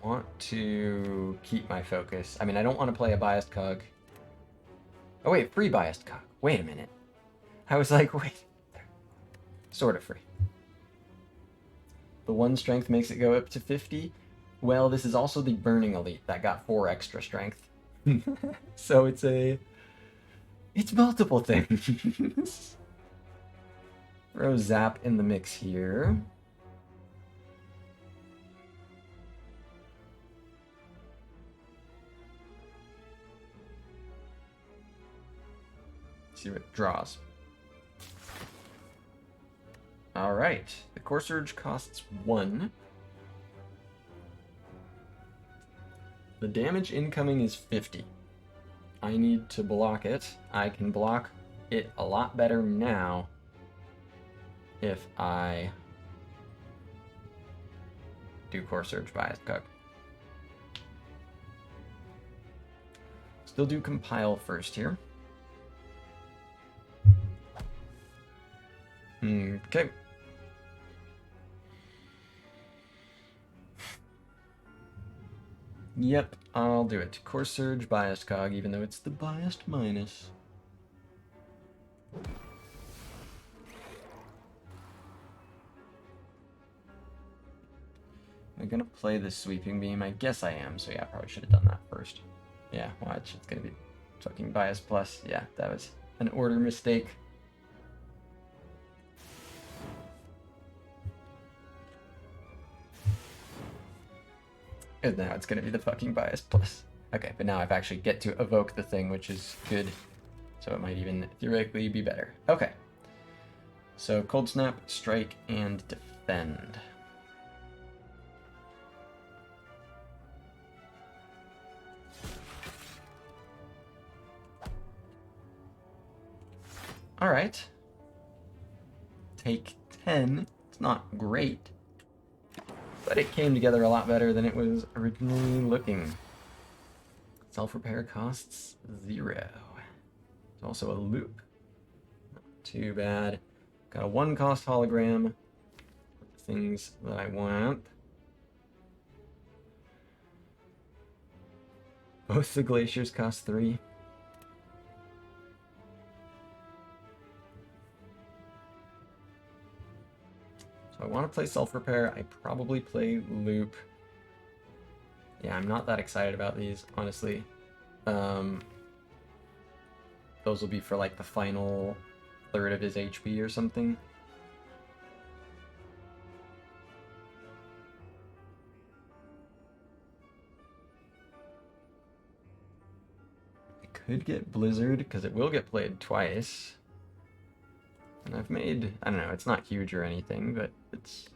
want to keep my focus. I mean, I don't want to play a biased cog. Oh wait, free biased cog. Wait a minute. I was like, wait. Sort of free. The 1 strength makes it go up to 50. Well, this is also the Burning Elite that got 4 extra strength. So it's multiple things. Throw Zap in the mix here. See what it draws. Alright, the Core Surge costs 1. The damage incoming is 50. I need to block it. I can block it a lot better now if I do Core Surge Bias Cook. Still do Compile first here. Okay. Yep, I'll do it. Core Surge Bias Cog, even though it's the biased minus. Am I gonna play the Sweeping Beam? I guess I am, so yeah, I probably should have done that first. Yeah, watch, it's gonna be fucking bias plus. Yeah, that was an order mistake. And now it's gonna be the fucking bias plus. Okay, but now I've actually get to evoke the thing, which is good. So it might even theoretically be better. Okay. So Cold Snap, Strike, and Defend. Alright. Take 10. It's not great, but it came together a lot better than it was originally looking. Self-repair costs 0. It's also a loop. Not too bad. Got a 1-cost hologram. Things that I want. Both the glaciers cost 3. So I want to play Self-Repair. I probably play Loop. Yeah, I'm not that excited about these, honestly. Those will be for like the final third of his HP or something. I could get Blizzard, because it will get played twice. And I've made, I don't know, it's not huge or anything, but it's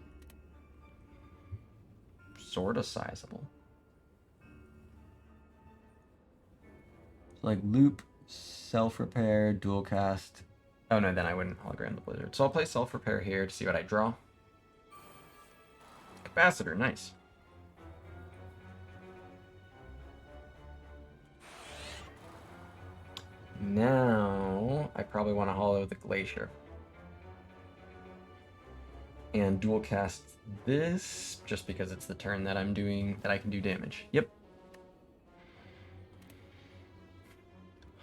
sort of sizable. So like Loop, Self-Repair, Dual Cast. Oh no, then I wouldn't hologram the Blizzard. So I'll play Self-Repair here to see what I draw. Capacitor, nice. Now, I probably want to hollow the Glacier. And dual cast this, just because it's the turn that I'm doing, that I can do damage. Yep.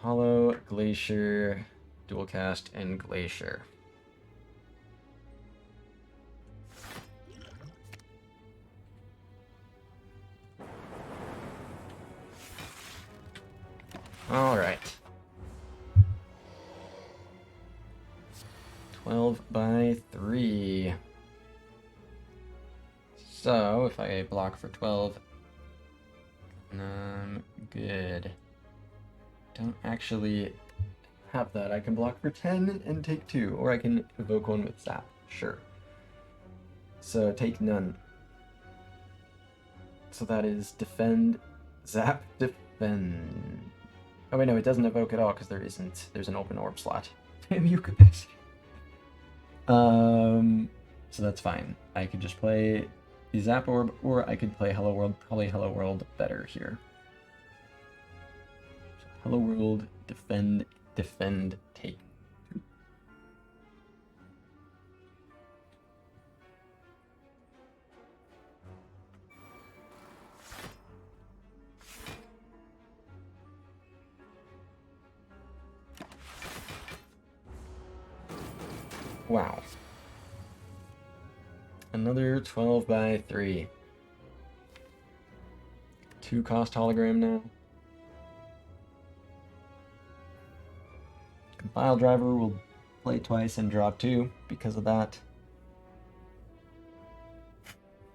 Hollow, Glacier, dual cast, and Glacier. Alright. 12 by 3. So, if I block for 12, good. Don't actually have that. I can block for 10 and take 2, or I can evoke one with Zap. Sure. So, take none. So that is Defend, Zap, Defend. Oh wait, no, it doesn't evoke at all, because there isn't. There's an open orb slot. Damn you, capacity. So that's fine. I could just play the Zap Orb, or I could play Hello World. Probably Hello World better here. So Hello World, Defend, Defend, take 2. Wow. Another 12 by 3. 2-cost hologram now. Compile driver will play twice and draw 2 because of that.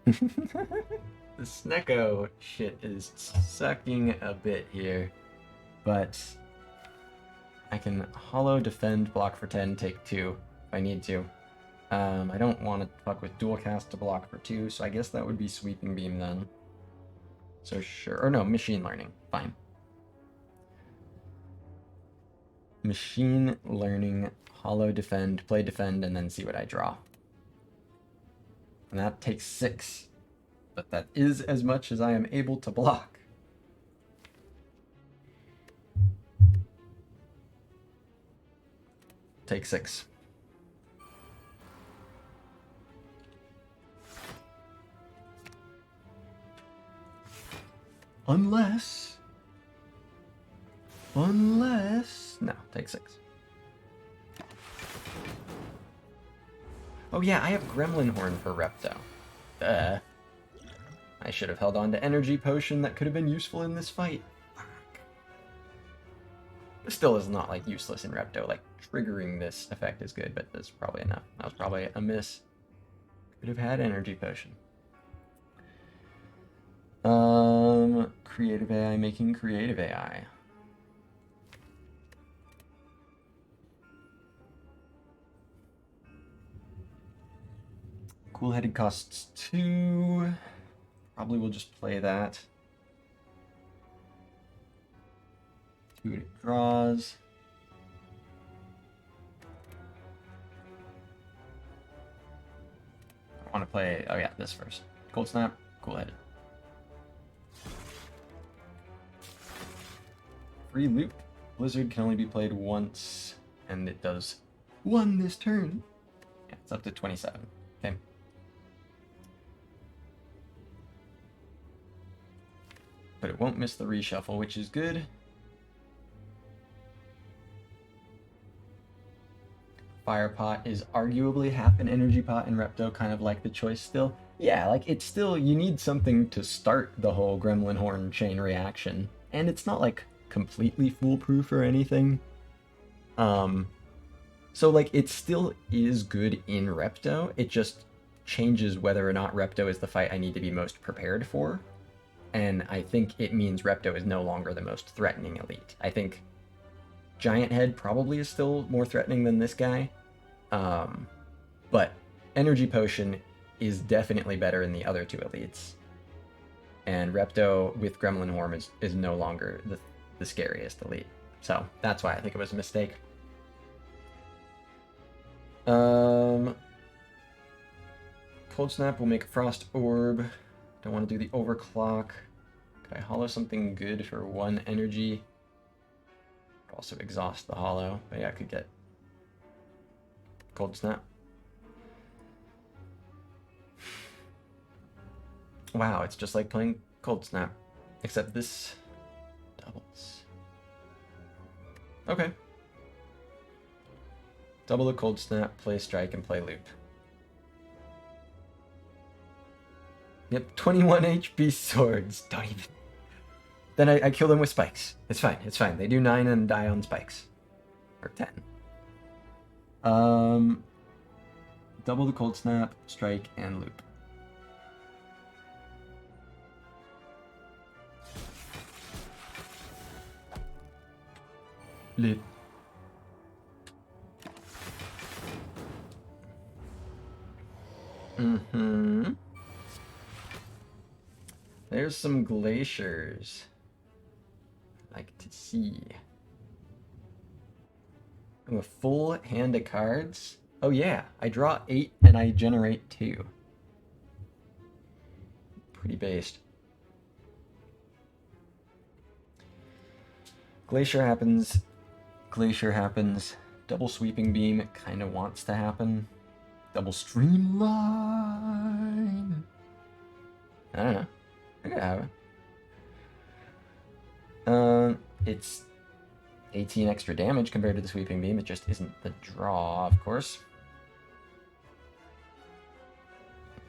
The Snecko shit is sucking a bit here, but I can hollow, defend, block for 10, take 2 if I need to. I don't want to fuck with dual cast to block for 2, so I guess that would be Sweeping Beam then. So sure, or no, Machine Learning, fine. Machine Learning, Hollow Defend, play Defend, and then see what I draw. And that takes 6, but that is as much as I am able to block. Take 6. Unless... No, take 6. Oh yeah, I have Gremlin Horn for Repto. I should have held on to Energy Potion. That could have been useful in this fight. Fuck. This still is not, like, useless in Repto. Like, triggering this effect is good, but that's probably enough. That was probably a miss. Could have had Energy Potion. Creative AI making creative AI. Cool-headed costs 2. Probably will just play that. 2 it draws. I want to play, oh yeah, this first. Cold Snap, cool-headed. Free loop. Blizzard can only be played once, and it does 1 this turn. Yeah, it's up to 27. Okay. But it won't miss the reshuffle, which is good. Fire Pot is arguably half an energy pot in Repto, kind of like the choice still. Yeah, like it's still, you need something to start the whole Gremlin Horn chain reaction. And it's not like completely foolproof or anything. So like it still is good in Repto. It just changes whether or not Repto is the fight I need to be most prepared for. And I think it means Repto is no longer the most threatening elite. I think Giant Head probably is still more threatening than this guy. But Energy Potion is definitely better in the other 2 elites. And Repto with Gremlin Horn is no longer the scariest elite. So that's why I think it was a mistake. Cold Snap will make a Frost Orb. Don't want to do the Overclock. Could I hollow something good for 1 energy? Also exhaust the hollow. But yeah, I could get Cold Snap. Wow, it's just like playing Cold Snap. Except this doubles. Okay. Double the Cold Snap, play Strike, and play Loop. Yep, 21 HP swords. Don't even... Then I kill them with spikes. It's fine, it's fine. They do 9 and die on spikes. Or 10. Double the Cold Snap, Strike, and Loop. Lit. There's some glaciers I'd like to see. A full hand of cards? Oh yeah, I draw 8 and I generate 2. Pretty based. Glacier happens. Glacier happens. Double Sweeping Beam kind of wants to happen. Double Streamline. I don't know. I could have it. It's 18 extra damage compared to the Sweeping Beam. It just isn't the draw, of course.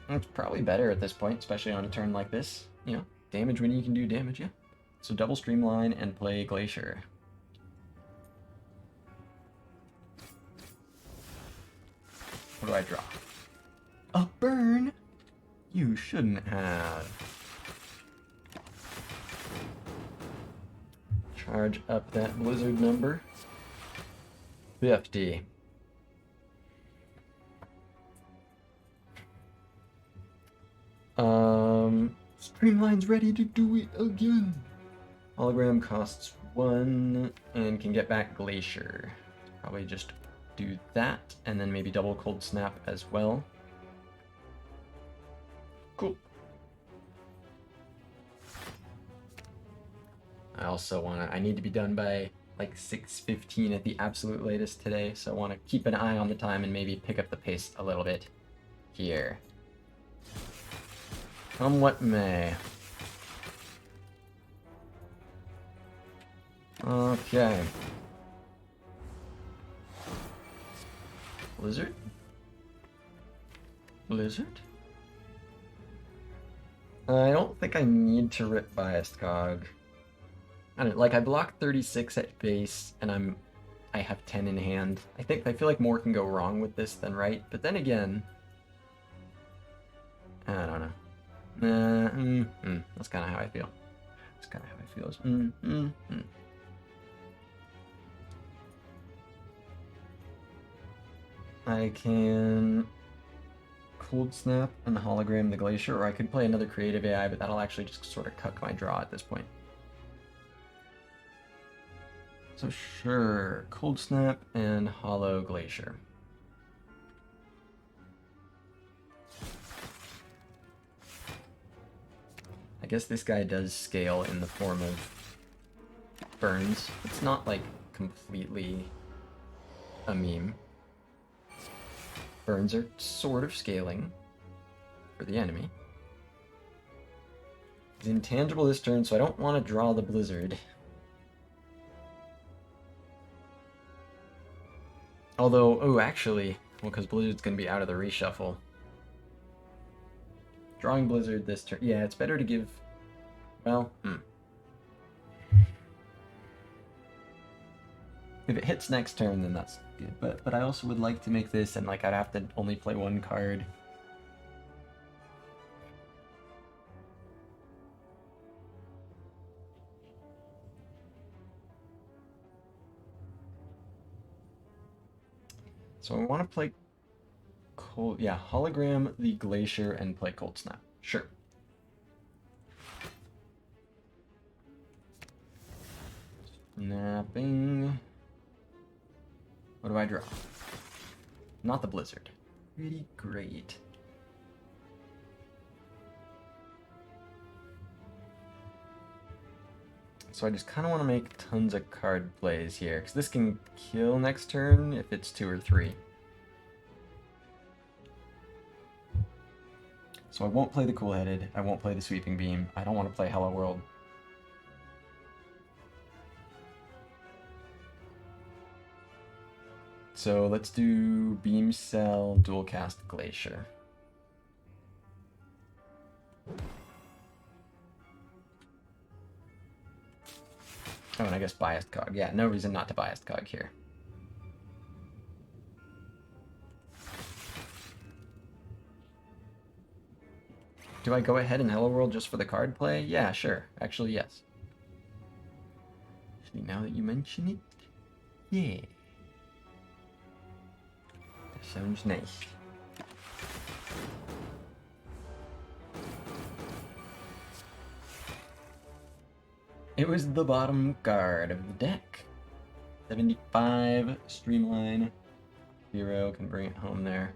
It's probably better at this point, especially on a turn like this. You know, damage when you can do damage, yeah. So double Streamline and play Glacier. What do I draw? A burn? You shouldn't have. Charge up that Blizzard number. 50. Streamline's ready to do it again. Hologram costs 1 and can get back Glacier. Probably just do that, and then maybe double Cold Snap as well. Cool. I need to be done by like 6:15 at the absolute latest today, so I want to keep an eye on the time and maybe pick up the pace a little bit here. Come what may. Okay. Blizzard? Blizzard? I don't think I need to rip Biased Cog. I don't like I block 36 at base and I have 10 in hand. I feel like more can go wrong with this than right, but then again, I don't know. That's kind of how I feel. That's kind of how I feel. I can Cold Snap and Hologram the Glacier, or I could play another creative AI, but that'll actually just sort of cuck my draw at this point. So sure, Cold Snap and Hollow Glacier. I guess this guy does scale in the form of burns. It's not like completely a meme. Burns are sort of scaling for the enemy. He's intangible this turn, so I don't want to draw the Blizzard. Although, oh, actually, well, because Blizzard's going to be out of the reshuffle. Drawing Blizzard this turn. Yeah, it's better to give... Well, If it hits next turn, then that's good. But I also would like to make this, and like I'd have to only play one card. So I want to play Cold... Yeah, Hologram the Glacier and play Cold Snap. Sure. Snapping... What do I draw? Not the Blizzard. Pretty great. So I just kind of want to make tons of card plays here, because this can kill next turn if it's 2 or 3. So I won't play the Cool-Headed, I won't play the Sweeping Beam, I don't want to play Hello World. So let's do Beam Cell, Dual Cast Glacier. Oh, and I guess Biased Cog. Yeah, no reason not to Biased Cog here. Do I go ahead and Hello World just for the card play? Yeah, sure. Actually, yes. Actually, now that you mention it, yeah. That sounds nice. It was the bottom card of the deck. 75, Streamline. 0, can bring it home there.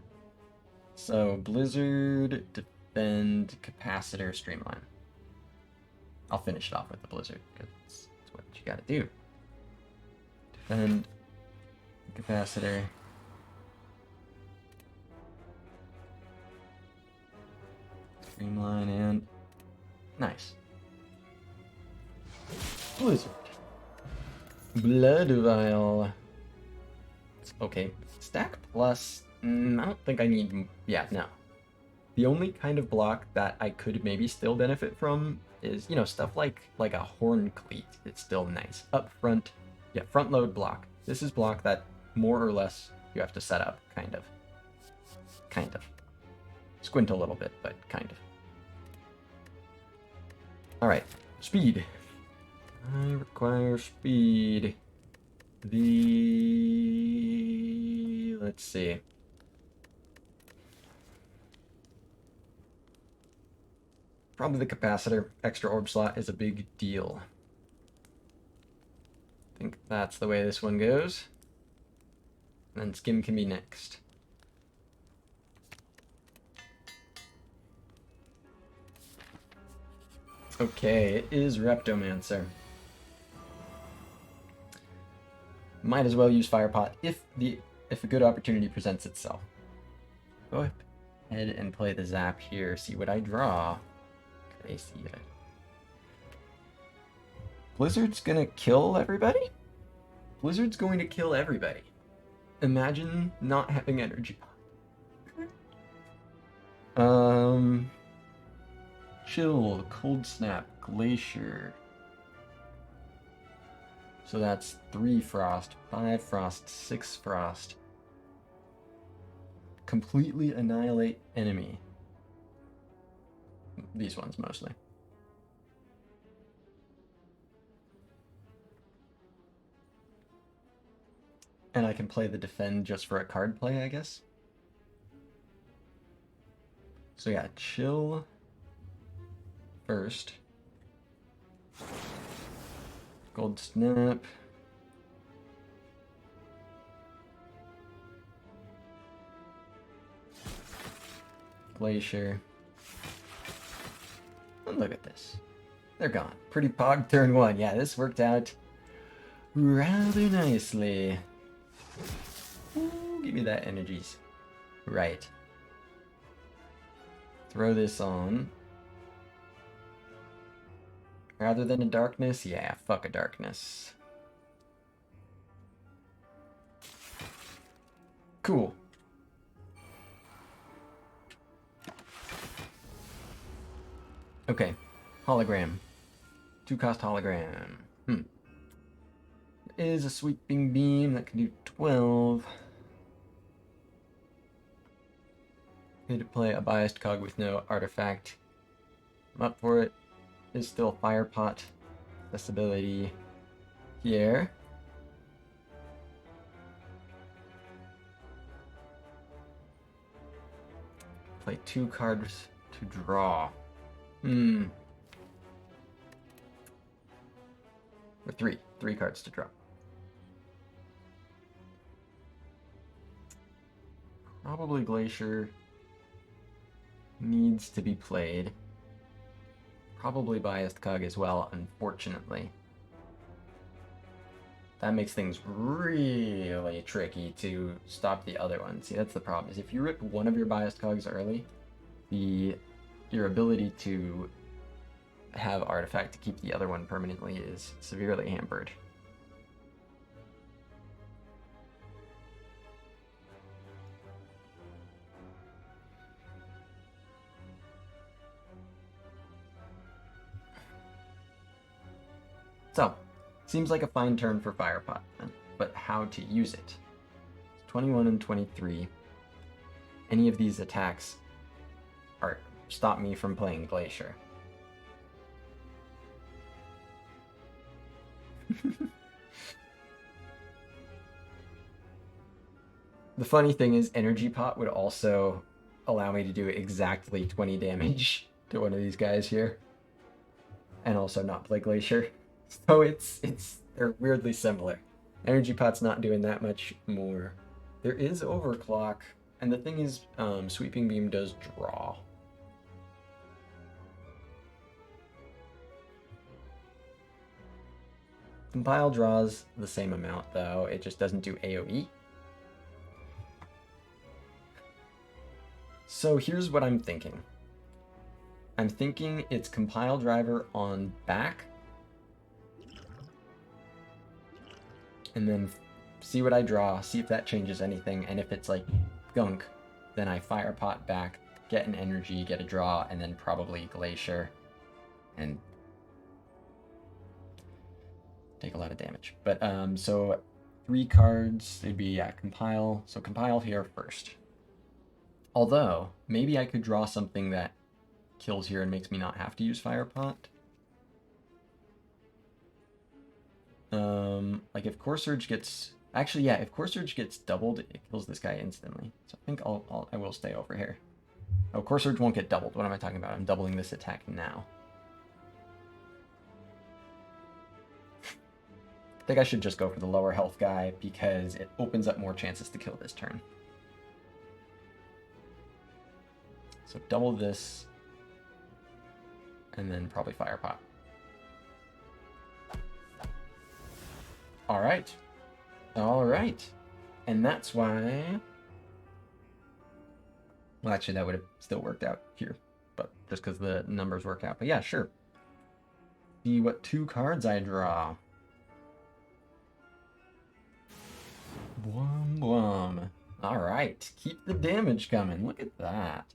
So, Blizzard, Defend, Capacitor, Streamline. I'll finish it off with the Blizzard, because that's what you gotta do. Defend, Capacitor. Streamline, and... Nice. Blizzard. Blood Vial. Okay, Stack Plus, I don't think I need... Yeah, no. The only kind of block that I could maybe still benefit from is, you know, stuff like a Horn Cleat. It's still nice. Up front, yeah, front load block. This is block that more or less you have to set up, kind of. Kind of. Squint a little bit, but kind of. Alright, speed. I require speed. Let's see. Probably the capacitor. Extra orb slot is a big deal. I think that's the way this one goes. And then skim can be next. Okay, it is Reptomancer. Might as well use Firepot if a good opportunity presents itself. Go ahead and play the zap here. See what I draw. Okay, see it. Blizzard's gonna kill everybody? Blizzard's going to kill everybody. Imagine not having energy. Chill, Cold Snap, Glacier. So that's 3 Frost, 5 Frost, 6 Frost. Completely annihilate enemy. These ones mostly. And I can play the Defend just for a card play, I guess. So yeah, Chill first. Gold Snap. Glacier. And look at this. They're gone. Pretty pog turn 1. Yeah, this worked out rather nicely. Ooh, give me that energies. Right. Throw this on. Rather than a darkness? Yeah, fuck a darkness. Cool. Okay. Hologram. 2-cost hologram. There is a sweeping beam that can do 12. Need to play a biased cog with no artifact. I'm up for it. Is still Firepot accessibility here. Play 2 cards to draw. Or 3. 3 cards to draw. Probably Glacier needs to be played. Probably biased cog as well, unfortunately. That makes things really tricky to stop the other one. See, that's the problem, is if you rip one of your biased cogs early, your ability to have artifact to keep the other one permanently is severely hampered. So, seems like a fine turn for Firepot, then, but how to use it? 21 and 23. Any of these attacks stop me from playing Glacier. The funny thing is, Energy Pot would also allow me to do exactly 20 damage to one of these guys here, and also not play Glacier. So they're weirdly similar. Energy Pot's not doing that much more. There is Overclock, and the thing is, Sweeping Beam does draw. Compile draws the same amount, though. It just doesn't do AoE. So here's what I'm thinking. I'm thinking it's Compile Driver on back, and then see what I draw, see if that changes anything, and if it's like gunk, then I Firepot back, get an energy, get a draw, and then probably Glacier, and take a lot of damage. But so 3 cards, it'd be, yeah, Compile. So Compile here first. Although, maybe I could draw something that kills here and makes me not have to use Firepot. Like if Core Surge gets... Actually, yeah, if Core Surge gets doubled, it kills this guy instantly. So I think I will stay over here. Oh, Core Surge won't get doubled. What am I talking about? I'm doubling this attack now. I think I should just go for the lower health guy because it opens up more chances to kill this turn. So double this, and then probably Fire Pot. All right. All right. And that's why... Well, actually, that would have still worked out here, but just because the numbers work out. But yeah, sure. See what 2 cards I draw. Blum, blum. All right. Keep the damage coming. Look at that.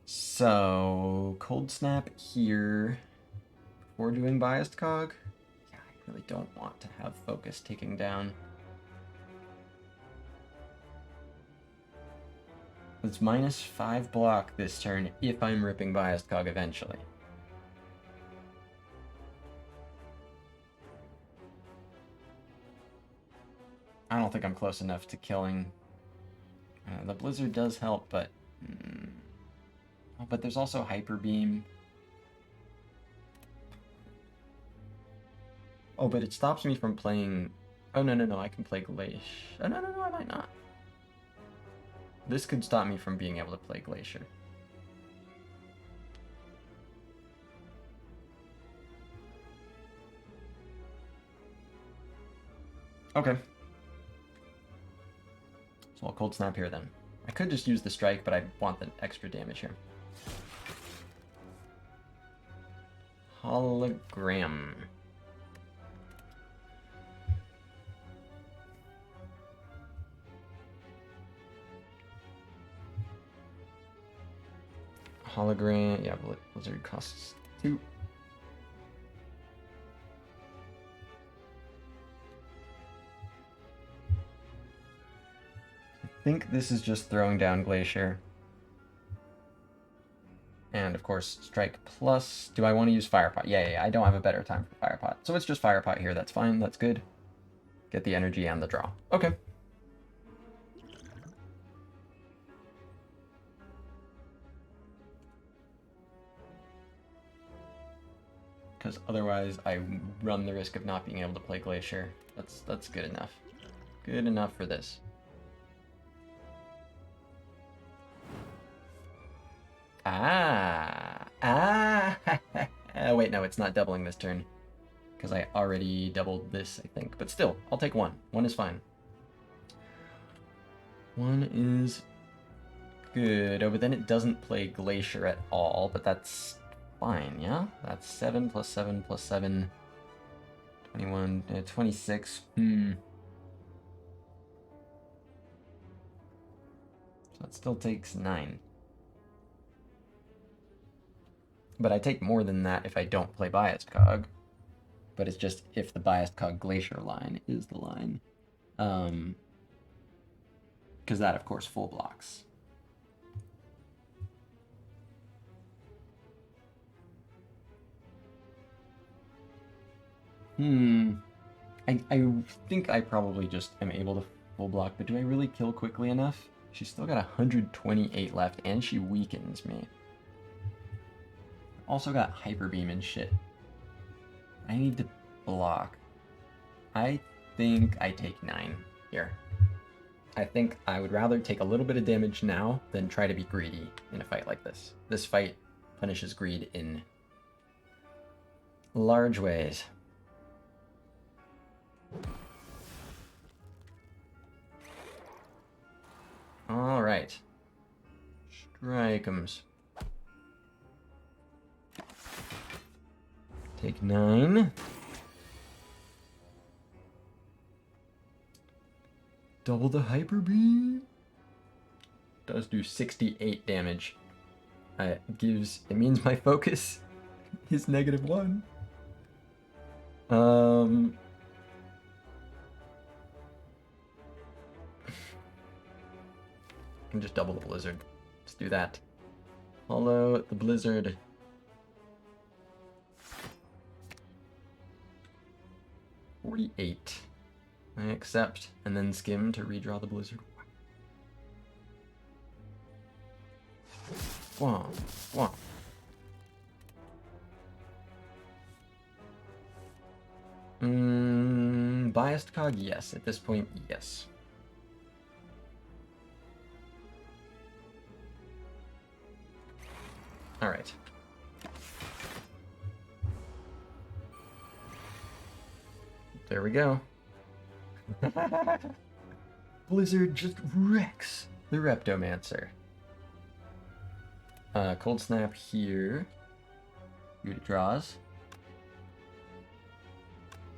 So, Cold Snap here before doing Biased Cog. Yeah, I really don't want to have Focus taking down. It's -5 block this turn if I'm ripping Biased Cog eventually. I don't think I'm close enough to killing. The Blizzard does help, but... Oh, but there's also Hyper Beam. Oh, but it stops me from playing... Oh, no, I can play Glacier. Oh, no, I might not. This could stop me from being able to play Glacier. Okay. So I'll Cold Snap here then. I could just use the Strike, but I want the extra damage here. Hologram. Hologram, yeah, Blizzard costs 2. I think this is just throwing down Glacier. And of course, Strike plus. Do I want to use Fire Pot? Yeah, I don't have a better time for Fire Pot. So it's just Fire Pot here, that's fine, that's good. Get the energy and the draw. Okay. Because otherwise I run the risk of not being able to play Glacier. That's good enough. Good enough for this. Wait, no, it's not doubling this turn. Because I already doubled this, I think. But still, I'll take 1. 1 is fine. 1 is good. Oh, but then it doesn't play Glacier at all, but that's fine, yeah? That's 7 plus 7 plus 7. 21, 26. So it still takes 9. But I take more than that if I don't play Biased Cog. But it's just if the Biased Cog Glacier line is the line. Because that, of course, full blocks. I think I probably just am able to full block, but do I really kill quickly enough? She's still got 128 left, and she weakens me. Also got Hyper Beam and shit. I need to block. I think I take 9 here. I think I would rather take a little bit of damage now than try to be greedy in a fight like this. This fight punishes greed in large ways. All right. Strike'ems. Take 9. Double the Hyper Beam. Does do 68 damage. It means my focus is -1. And just double the Blizzard. Let's do that. Follow the Blizzard. $48. I accept, and then skim to redraw the blizzard. Wow, wow. Biased cog, yes. At this point, yes. All right. There we go. Blizzard just wrecks the Reptomancer. Cold Snap here. Good draws.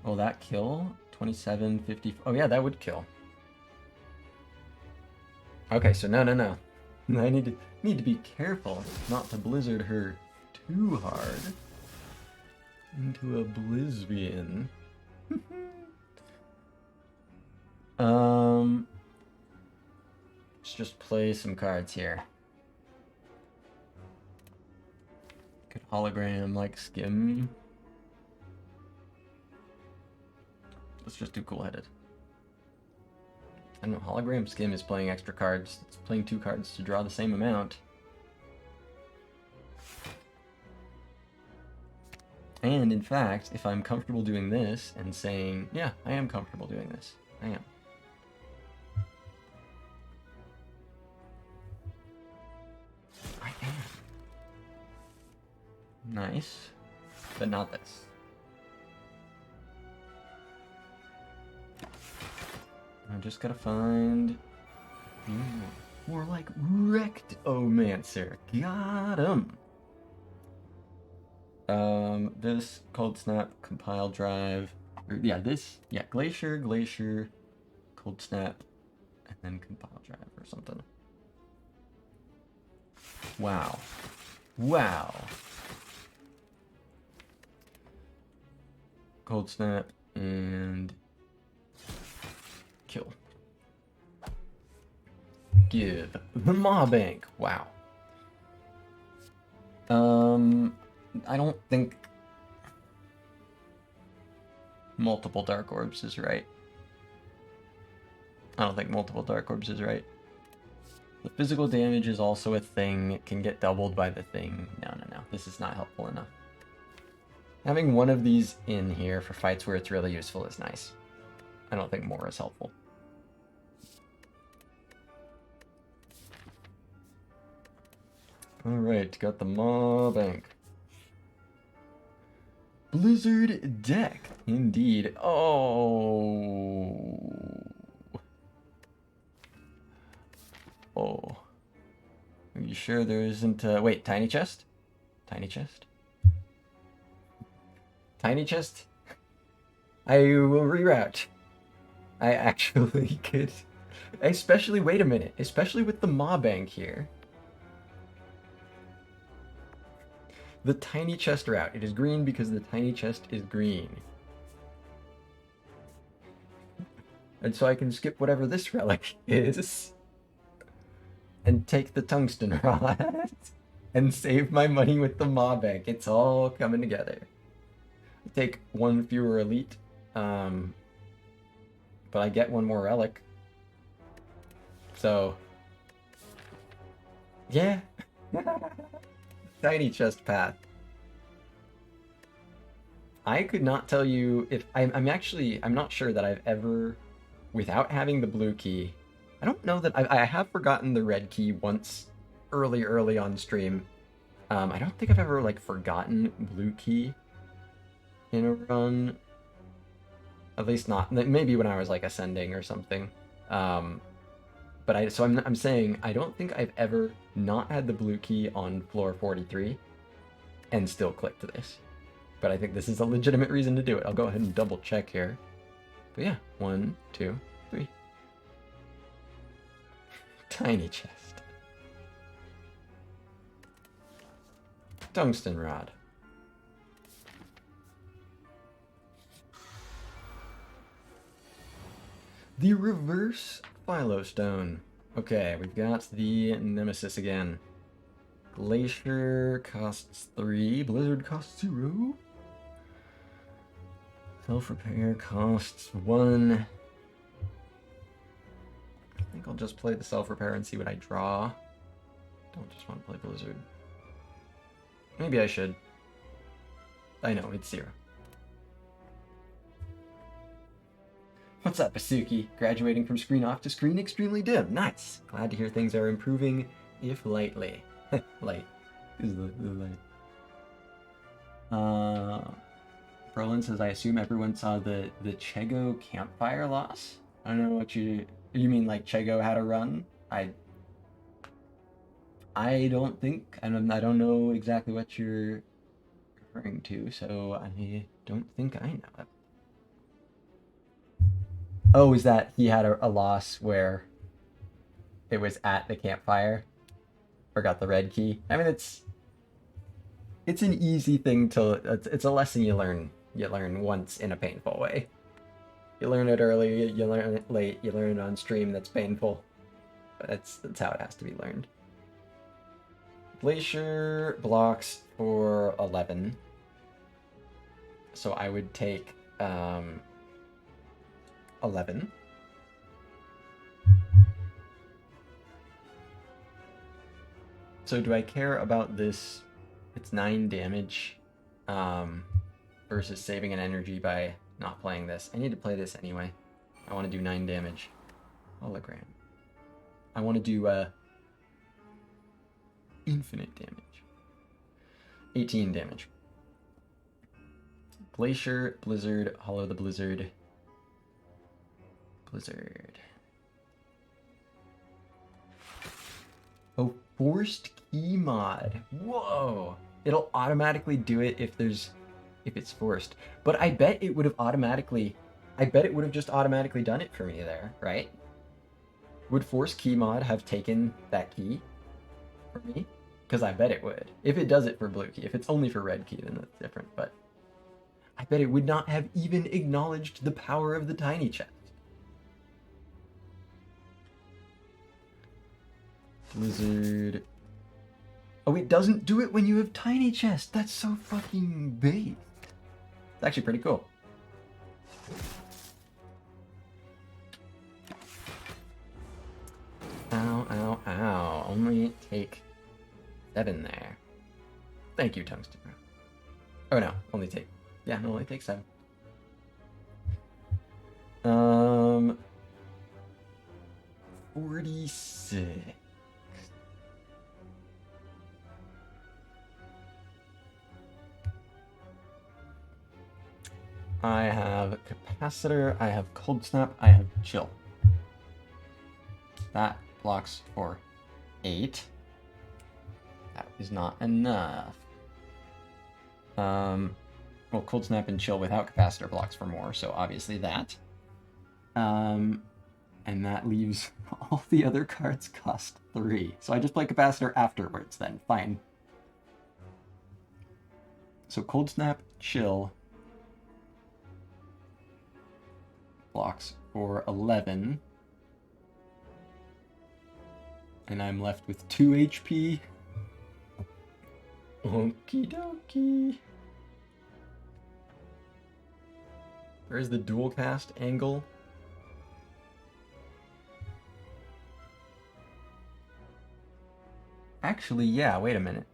Oh, that kill? 27, 50. Oh, yeah, that would kill. Okay, so no. I need to be careful not to blizzard her too hard into oblivion. Let's just play some cards here. Could hologram like skim. Let's just do cool-headed. I don't know, hologram skim is playing extra cards. It's playing 2 cards to draw the same amount. And in fact, if I'm comfortable doing this and saying, yeah, I am comfortable doing this. I am. I am. Nice. But not this. I just gotta find... more like Rectomancer. Got him! This Cold Snap, Compile Drive... Glacier, Cold Snap, and then Compile Drive or something. Wow. Cold Snap and... kill. Give the Maw Bank. Wow. I don't think multiple Dark Orbs is right. The physical damage is also a thing. It can get doubled by the thing. No. This is not helpful enough. Having one of these in here for fights where it's really useful is nice. I don't think more is helpful. Alright, got the Maw Bank. Blizzard deck, indeed. Oh. Are you sure there isn't... wait, Tiny Chest? Tiny Chest? I will reroute. I actually could... Especially, wait a minute. Especially with the Maw Bank here. The Tiny Chest route. It is green because the Tiny Chest is green. And so I can skip whatever this relic is. And take the Tungsten Rod. And save my money with the Maw Bank. It's all coming together. Take 1 fewer elite. But I get 1 more relic. So... yeah. Tiny Chest path. I could not tell you if... I'm not sure that I've ever, without having the blue key... I don't know that... I have forgotten the red key once early on stream. I don't think I've ever, like, forgotten blue key in a run. At least not... maybe when I was, like, ascending or something. But I'm saying I don't think I've ever not had the blue key on floor 43 and still clicked this. But I think this is a legitimate reason to do it. I'll go ahead and double check here. But yeah, 1, 2, 3. Tiny Chest. Tungsten Rod. The reverse Phylostone. Okay, we've got the Nemesis again. Glacier costs 3, Blizzard costs 0. Self-repair costs 1. I'll just play the self-repair and see what I draw. Don't just want to play Blizzard. Maybe I should. I know, it's 0. What's up, Basuki? Graduating from screen off to screen extremely dim. Nice! Glad to hear things are improving, if lightly. Light. Is the light. Brolin says, I assume everyone saw the Chego campfire loss? I don't know what you mean, like Chego had a run? I don't think, I don't know exactly what you're referring to, so I don't think I know it. Oh, is that he had a loss where it was at the campfire? Forgot the red key. I mean, it's an easy thing to, it's a lesson you learn once in a painful way. You learn it early, you learn it late, you learn it on stream, that's painful. But that's how it has to be learned. Glacier blocks for 11. So I would take 11. So do I care about this? It's 9 damage versus saving an energy by not playing this. I need to play this anyway. I want to do 9 damage. Hologram. I want to do infinite damage. 18 damage. Glacier, Blizzard, Hollow the Blizzard. Blizzard. Oh, forced key mod. Whoa! It'll automatically do it if it's forced. But I bet it would have just automatically done it for me there, right? Would forced key mod have taken that key for me? Because I bet it would. If it does it for blue key. If it's only for red key, then that's different. But I bet it would not have even acknowledged the power of the tiny chest. Blizzard. Oh, it doesn't do it when you have tiny chest. That's so fucking big. It's actually pretty cool. Ow, ow, ow. Only take 7 there. Thank you, Tungsten Bro. Oh no, only take. Yeah, no, only take 7. 46. I have Capacitor, I have Cold Snap, I have Chill. That blocks for 8. That is not enough. Well, Cold Snap and Chill without Capacitor blocks for more, so obviously that. And that leaves all the other cards cost 3. So I just play Capacitor afterwards then, fine. So Cold Snap, Chill, blocks for 11. And I'm left with 2 HP. Okie dokie. Where's the dual cast angle? Actually, yeah, wait a minute.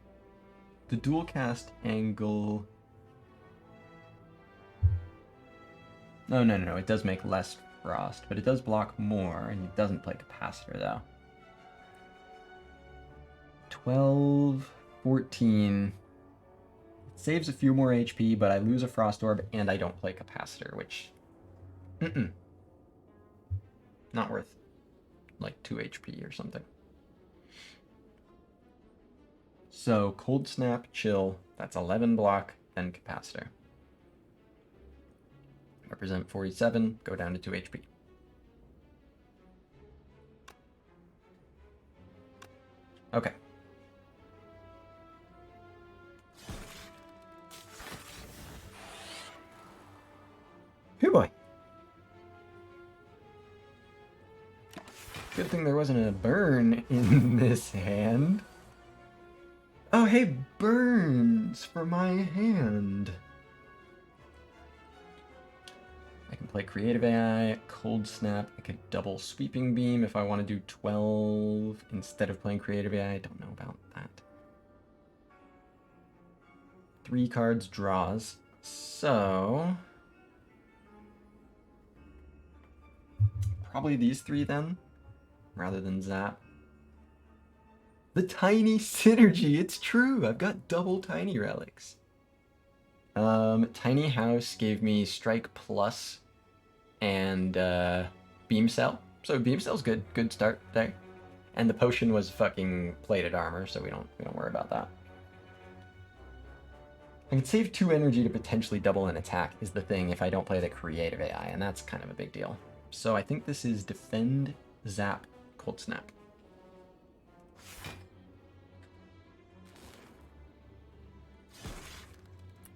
The dual cast angle... No, it does make less frost, but it does block more, and it doesn't play capacitor, though. 12, 14... It saves a few more HP, but I lose a frost orb, and I don't play capacitor, which... Not worth, like, 2 HP or something. So, Cold Snap, Chill, that's 11 block, then capacitor. Represent 47, go down to 2 HP. Okay. Hey boy. Good thing there wasn't a burn in this hand. Oh, hey, burns for my hand. I can play Creative AI, Cold Snap. I could double Sweeping Beam if I want to do 12 instead of playing Creative AI. I don't know about that. 3 cards draws. So probably these 3 then, rather than Zap. The Tiny Synergy, it's true. I've got double Tiny Relics. Tiny House gave me Strike Plus and Beam Cell. So Beam Cell's good. Good start there. And the potion was fucking plated armor, so we don't worry about that. I can save 2 energy to potentially double an attack is the thing if I don't play the Creative AI, and that's kind of a big deal. So I think this is Defend, Zap, Cold Snap.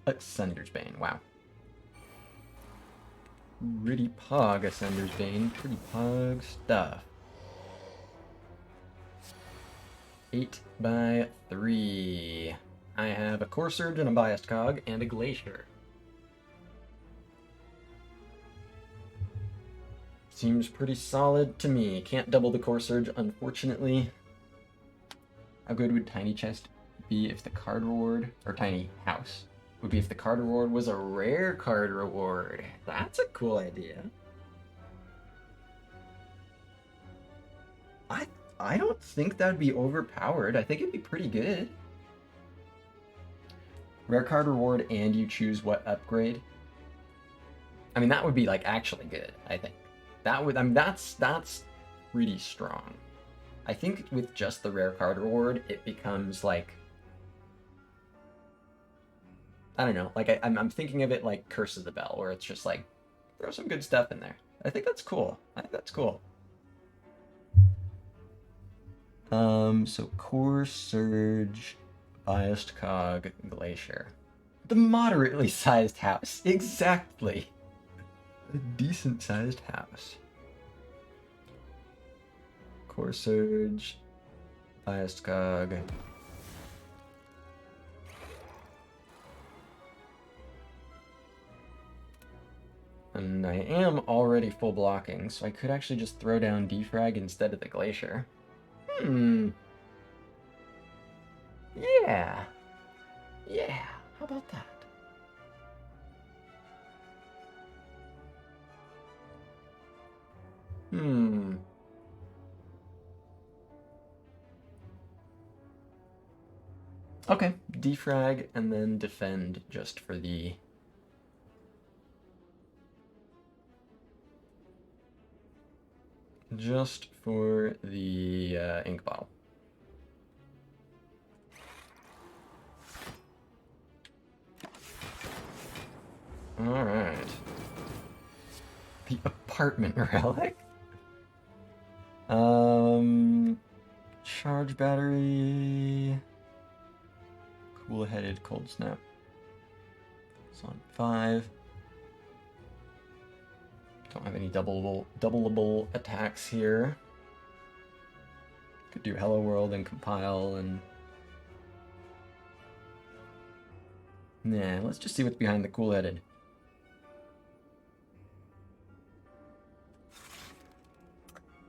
Ascender's Bane, wow. Pretty pog Ascender's Bane, pretty pog stuff. 8 by 3. I have a Core Surge and a Biased Cog and a Glacier. Seems pretty solid to me. Can't double the Core Surge, unfortunately. How good would Tiny Chest be if the card reward, or Tiny House, would be if the card reward was a rare card reward? That's a cool idea. I don't think that would be overpowered. I think it'd be pretty good. Rare card reward and you choose what upgrade. I mean, that would be like actually good, I think. That would, I mean, that's pretty strong. I think with just the rare card reward, it becomes like, I don't know, like I'm thinking of it like Curse of the Bell, where it's just like, throw some good stuff in there. I think that's cool. I think that's cool. So Core Surge, Biased Cog, Glacier. The moderately sized house, exactly. A decent sized house. Core Surge, Biased Cog. And I am already full blocking, so I could actually just throw down Defrag instead of the Glacier. Yeah. Yeah, how about that? Okay, defrag and then defend just for the... Just for the ink bottle. Alright. The apartment relic? Charge battery... Cool-headed cold snap. It's on 5. Don't have any doubleable attacks here. Could do Hello World and compile and... Nah, let's just see what's behind the cool-headed.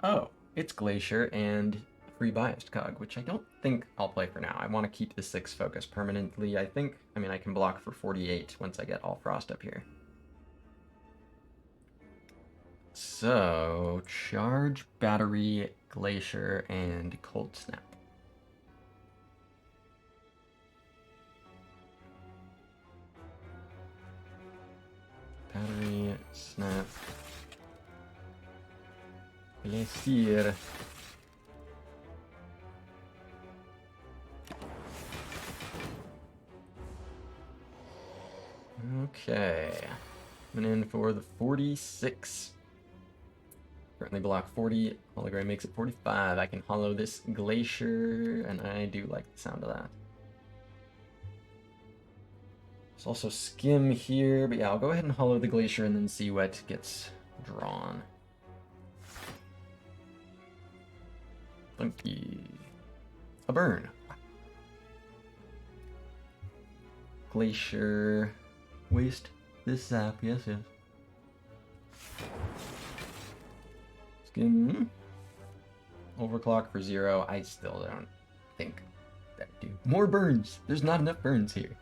Oh, it's Glacier and free Biased Cog, which I don't think I'll play for now. I want to keep the 6 focus permanently. I mean, I can block for 48 once I get all Frost up here. So, Charge, Battery, Glacier, and Cold Snap. Battery, Snap, Glacier. Okay, coming in for the 46. Currently block 40, hologram makes it 45. I can hollow this Glacier, and I do like the sound of that. There's also Skim here, but yeah, I'll go ahead and hollow the Glacier and then see what gets drawn. Funky. A burn. Glacier. Waste this zap, yes. Overclock for 0. I still don't think that would do. More burns! There's not enough burns here.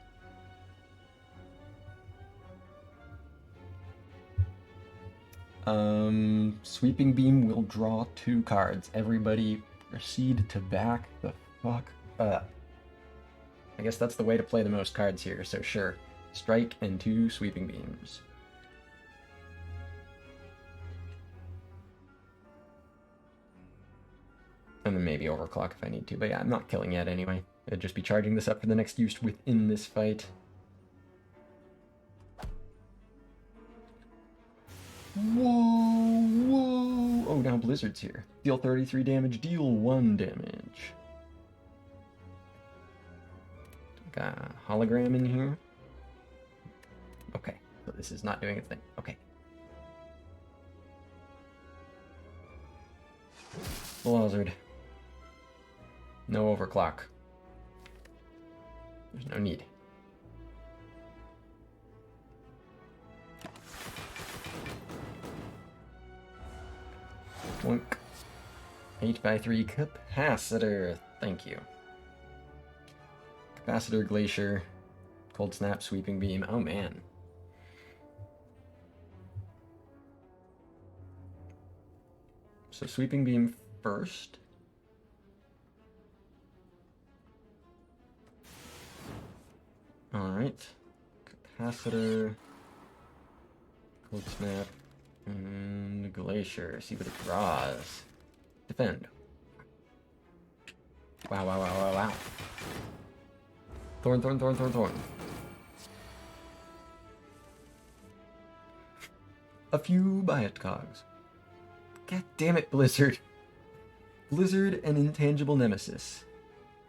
Sweeping Beam will draw 2 cards. Everybody proceed to back the fuck up. I guess that's the way to play the most cards here, so sure. Strike and 2 Sweeping Beams. And then maybe overclock if I need to, but yeah, I'm not killing yet anyway. I'd just be charging this up for the next use within this fight. Whoa, whoa! Oh, now Blizzard's here. Deal 33 damage, deal 1 damage. Got a hologram in here. Okay, so this is not doing its thing. Okay. Blizzard. No overclock. There's no need. Twink. 8x3 capacitor. Thank you. Capacitor, Glacier, Cold Snap, Sweeping Beam. Oh man. So Sweeping Beam first. Alright. Capacitor, Cold Snap, and Glacier. See what it draws. Defend. Wow, wow, wow, wow, wow. Thorn, thorn, thorn, thorn, thorn. A few Biot Cogs. God damn it, Blizzard. Blizzard and Intangible Nemesis.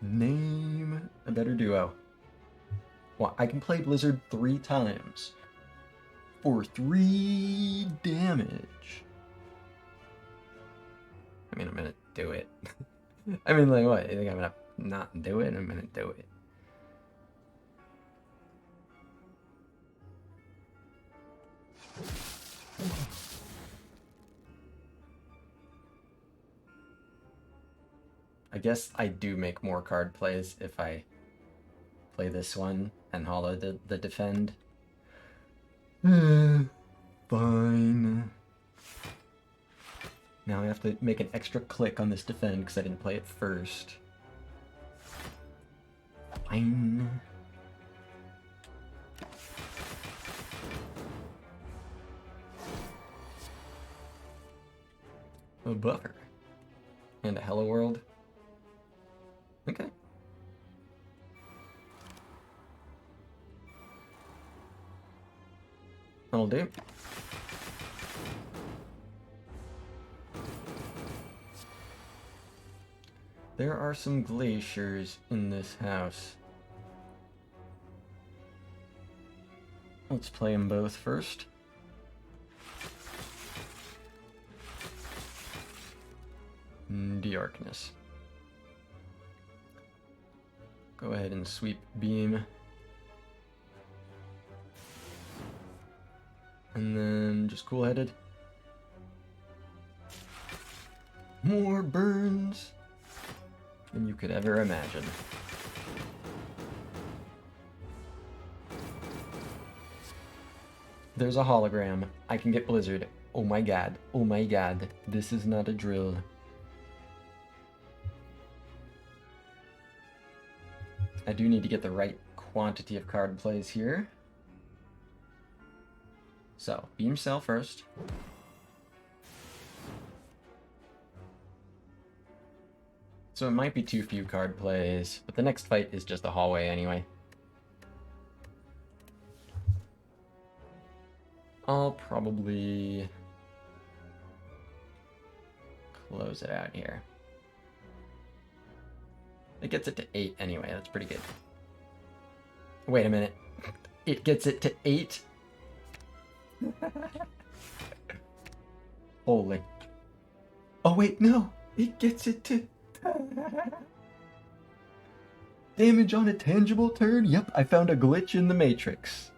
Name a better duo. Well, I can play Blizzard 3 times for 3 damage. I mean, I'm gonna do it. I mean, like, what? You think I'm gonna not do it? I'm gonna do it. I guess I do make more card plays if I play this one and hollow the defend. Fine. Now I have to make an extra click on this defend because I didn't play it first. Fine. A buffer. And a Hello World. Okay. That'll do. There are some glaciers in this house. Let's play them both first. Darkness. Go ahead and sweep beam. And then just cool-headed. More burns than you could ever imagine. There's a hologram. I can get Blizzard. Oh my god. Oh my god. This is not a drill. I do need to get the right quantity of card plays here. So, Beam Cell first. So it might be too few card plays, but the next fight is just a hallway anyway. I'll probably close it out here. It gets it to 8 anyway, that's pretty good. Wait a minute. It gets it to 8? Holy. Oh wait, no! It gets it to... Damage on a tangible turn? Yep, I found a glitch in the Matrix.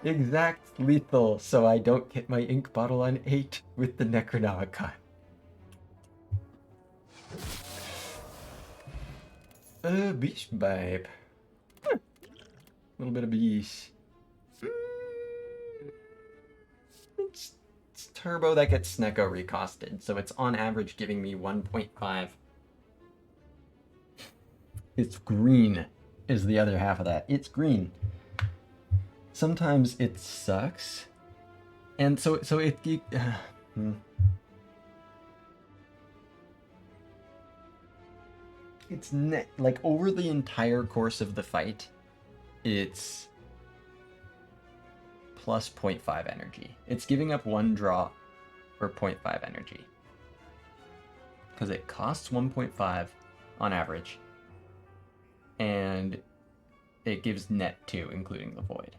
Exact lethal, so I don't get my ink bottle on 8 with the Necronomicon. Beast Vibe. A little bit of beast. It's turbo that gets Snecko recosted, so it's on average giving me 1.5. It's green is the other half of that. It's green. Sometimes it sucks. And so it's like over the entire course of the fight, it's plus 0.5 energy. It's giving up one draw for 0.5 energy. Because it costs 1.5 on average. And it gives net 2, including the void.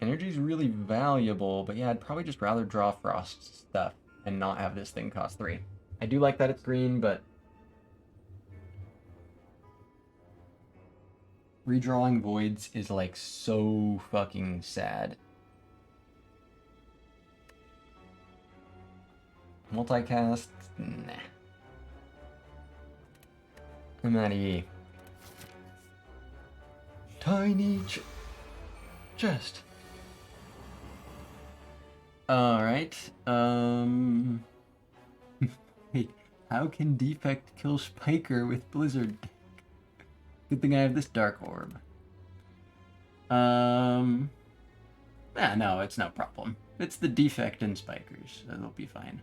Energy is really valuable, but yeah, I'd probably just rather draw Frost stuff and not have this thing cost 3. I do like that it's green, but redrawing voids is like so fucking sad. Multicast? Nah. I'm at E. Tiny chest. Alright, Hey, how can Defect kill Spiker with Blizzard? Good thing I have this Dark Orb. No, it's no problem. It's the Defect and Spikers. That'll be fine.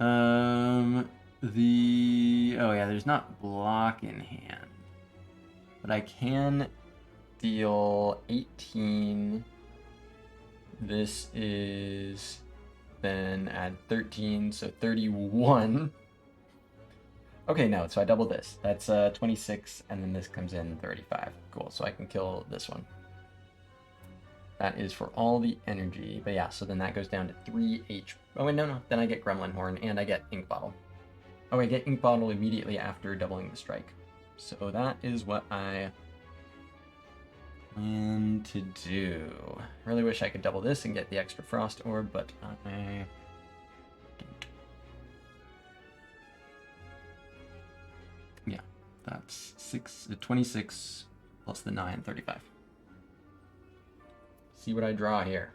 Oh yeah, there's not block in hand. But I can deal 18. This is then add 13, so 31. Okay, no, so I double this. That's 26, and then this comes in 35. Cool, so I can kill this one. That is for all the energy. But yeah, so then that goes down to 3 HP. Oh wait, no. Then I get Gremlin Horn, and I get Ink Bottle. Oh, I get Ink Bottle immediately after doubling the strike. So that is what I plan to do. Really wish I could double this and get the extra Frost Orb, but I don't. Yeah, that's 26 plus the 9, 35. See what I draw here.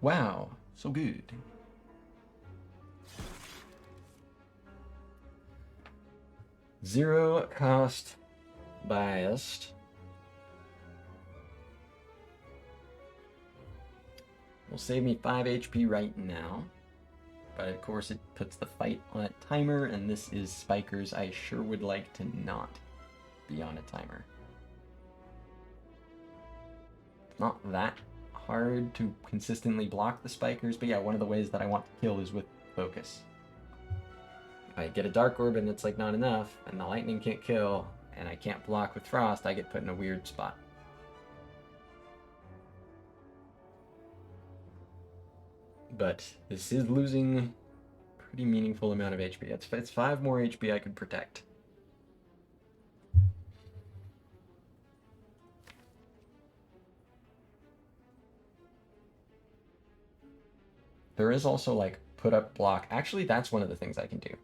Wow, so good. Zero cost biased. Will save me 5 HP right now. But of course it puts the fight on a timer, and this is Spikers. I sure would like to not be on a timer. It's not that hard to consistently block the Spikers, but yeah, one of the ways that I want to kill is with focus. If I get a Dark Orb and it's like not enough, and the lightning can't kill, and I can't block with Frost, I get put in a weird spot. But this is losing a pretty meaningful amount of HP. It's 5 more HP I could protect. There is also like put up block. Actually, that's one of the things I can do.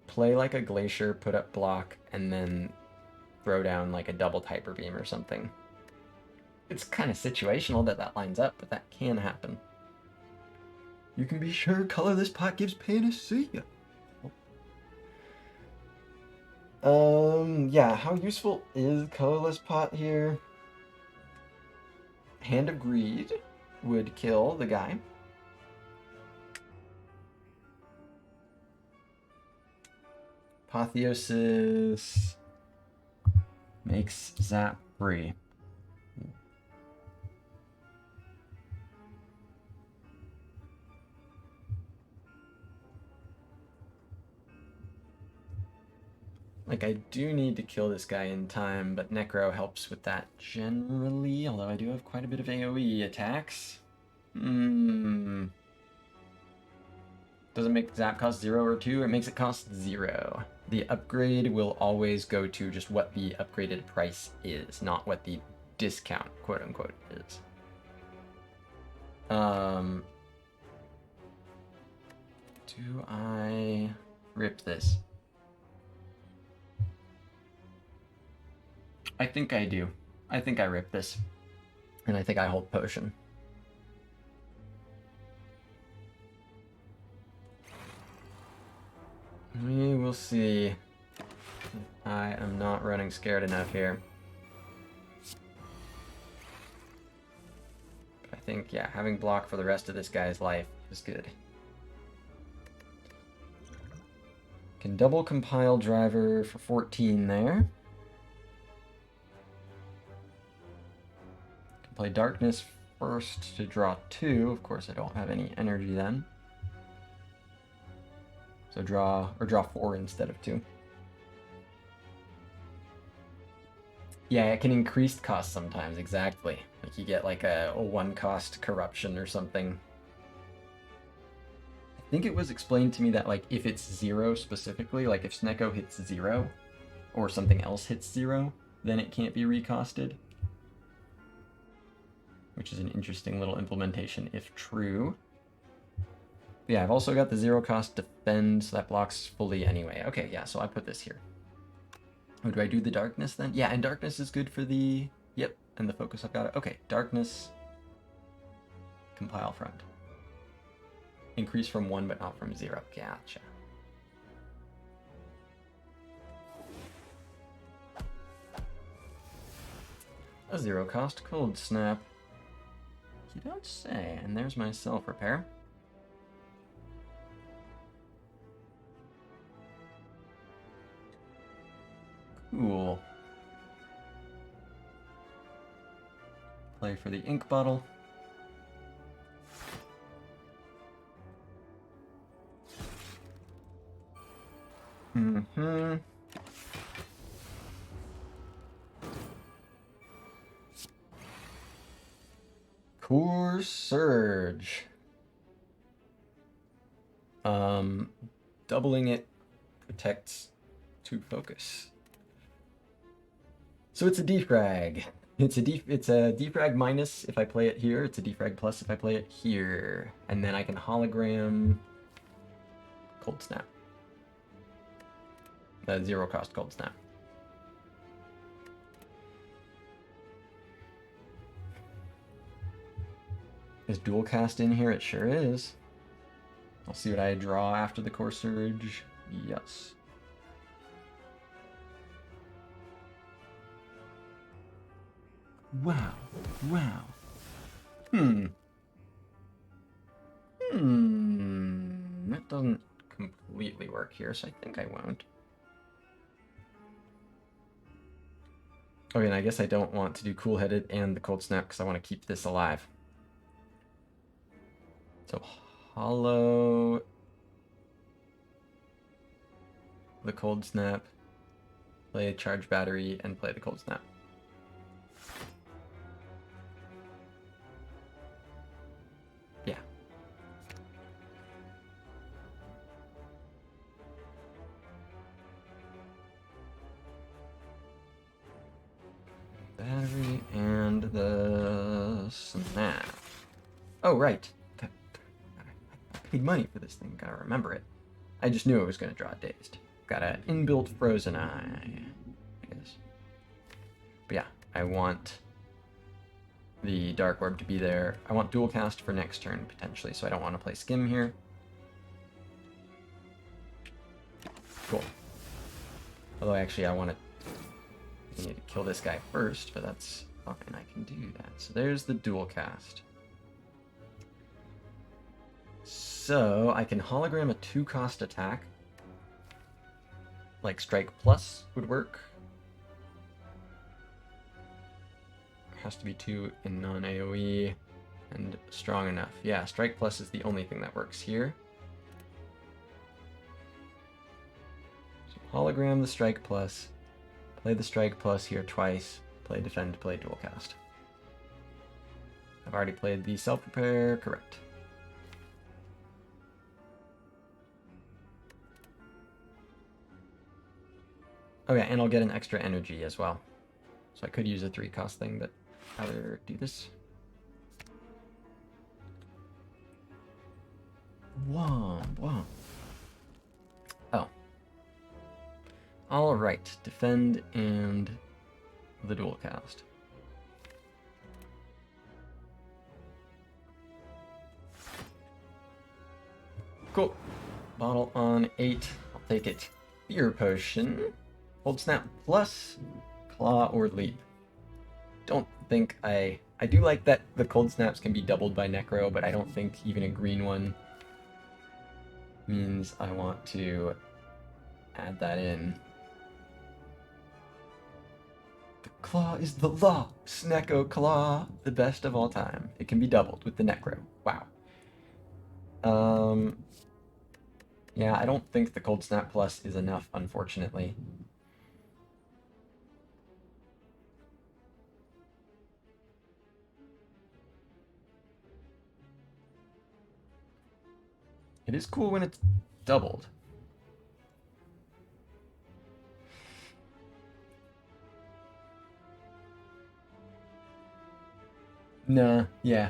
Play like a Glacier, put up block, and then throw down like a double Hyper Beam or something. It's kind of situational that lines up, but that can happen. You can be sure colorless pot gives panacea. Yeah, how useful is colorless pot here? Hand of Greed would kill the guy. Apotheosis makes Zap free. Like, I do need to kill this guy in time, but Necro helps with that generally, although I do have quite a bit of AoE attacks. Does it make zap cost 0 or 2? It makes it cost 0. The upgrade will always go to just what the upgraded price is, not what the discount, quote unquote, is. Do I rip this? I think I do. I think I rip this. And I think I hold potion. We will see. I am not running scared enough here. But I think, yeah, having block for the rest of this guy's life is good. Can double compile driver for 14 there. Can play darkness first to draw 2. Of course, I don't have any energy then. So draw 4 instead of 2. Yeah, it can increase cost sometimes, exactly. Like you get like a 1 cost corruption or something. I think it was explained to me that like if it's 0 specifically, like if Snecko hits 0 or something else hits 0, then it can't be recosted. Which is an interesting little implementation if true. But yeah, I've also got the 0 cost defend, so that blocks fully anyway. Okay, yeah, so I put this here. Oh, do I do the darkness then? Yeah, and darkness is good for the... Yep, and the focus, I've got it. Okay, darkness, compile front. Increase from 1, but not from 0. Gotcha. A 0 cost cold snap. You don't say. And there's my self repair. Cool. Play for the ink bottle. Core Surge. Doubling it protects 2 focus. So it's a defrag. It's a defrag minus if I play it here. It's a defrag plus if I play it here. And then I can hologram cold snap. The 0 cost cold snap. Is dual cast in here? It sure is. I'll see what I draw after the Core Surge. Yes. Wow. Wow. That doesn't completely work here, so I think I won't. Okay, and I guess I don't want to do Cool-Headed and the Cold Snap because I want to keep this alive. So hollow the Cold Snap, play a Charge Battery, and play the Cold Snap. Yeah. Battery and the Snap. Oh, right. I paid money for this thing, gotta remember it. I just knew it was gonna draw Dazed. Got an inbuilt Frozen Eye, I guess. But yeah, I want the Dark Orb to be there. I want dual cast for next turn, potentially, so I don't want to play Skim here. Cool. Although, actually, I need to kill this guy first, but that's fine, I can do that. So there's the dual cast. So I can hologram a 2-cost attack. Like Strike Plus would work. Has to be 2 in non-AoE and strong enough. Yeah, Strike Plus is the only thing that works here. So hologram the Strike Plus, play the Strike Plus here twice, play Defend, play Dual Cast. I've already played the self-repair, correct. Okay, and I'll get an extra energy as well. So I could use a 3-cost thing, but I'd rather do this. Whoa. Oh. Alright, defend and the dual cast. Cool. Bottle on 8. I'll take it. Fear potion. Hold snap plus claw or leap. Don't think I do like that the cold snaps can be doubled by necro, but I don't think even a green one means I want to add that in. The claw is the law. Snecko claw, the best of all time. It can be doubled with the necro. Wow. Yeah, I don't think the cold snap plus is enough, unfortunately. It is cool when it's doubled. Nah, yeah.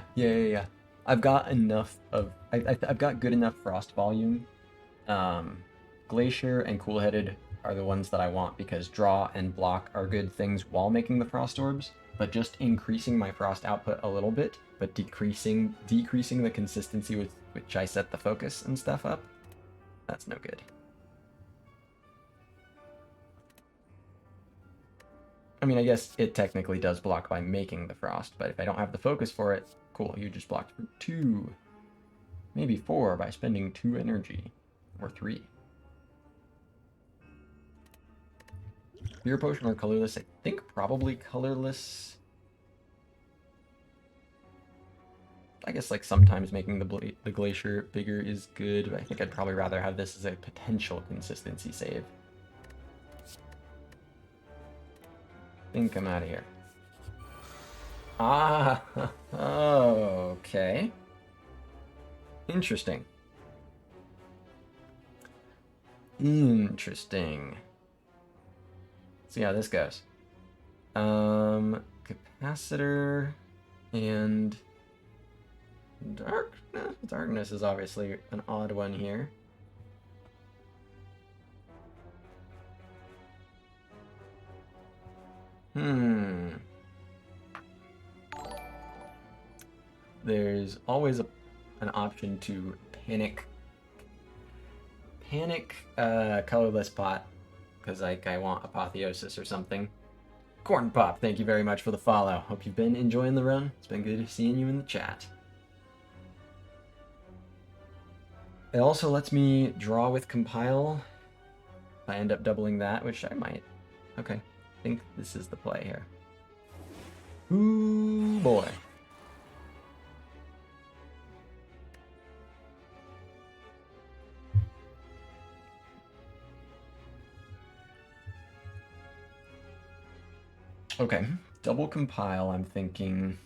I've got enough of I've got good enough frost volume. Glacier and Cool-Headed are the ones that I want because draw and block are good things while making the frost orbs, but just increasing my frost output a little bit, but decreasing the consistency with which I set the focus and stuff up, that's no good. I mean, I guess it technically does block by making the frost, but if I don't have the focus for it, cool, you just blocked for 2, maybe 4 by spending 2 energy, or 3. Fear potion or colorless? I think probably colorless. I guess like sometimes making the glacier bigger is good, but I think I'd probably rather have this as a potential consistency save. I think I'm out of here. Ah, okay. Interesting. Interesting. See how this goes. Capacitor and darkness. Darkness is obviously an odd one here. There's always an option to panic colorless pot because like I want apotheosis or something. Corn Pop, thank you very much for the follow. Hope you've been enjoying the run. It's been good seeing you in the chat. It also lets me draw with compile. If I end up doubling that, which I might. Okay, I think this is the play here. Ooh boy. Okay, double compile, I'm thinking.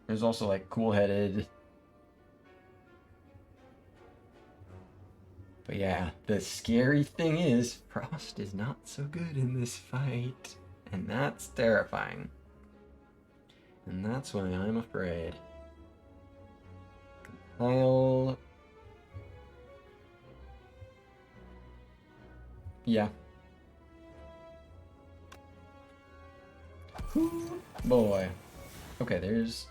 There's also like Cool-Headed. But yeah, the scary thing is Frost is not so good in this fight. And that's terrifying. And that's why I'm afraid. Compile. Yeah. Ooh, boy. Okay, there's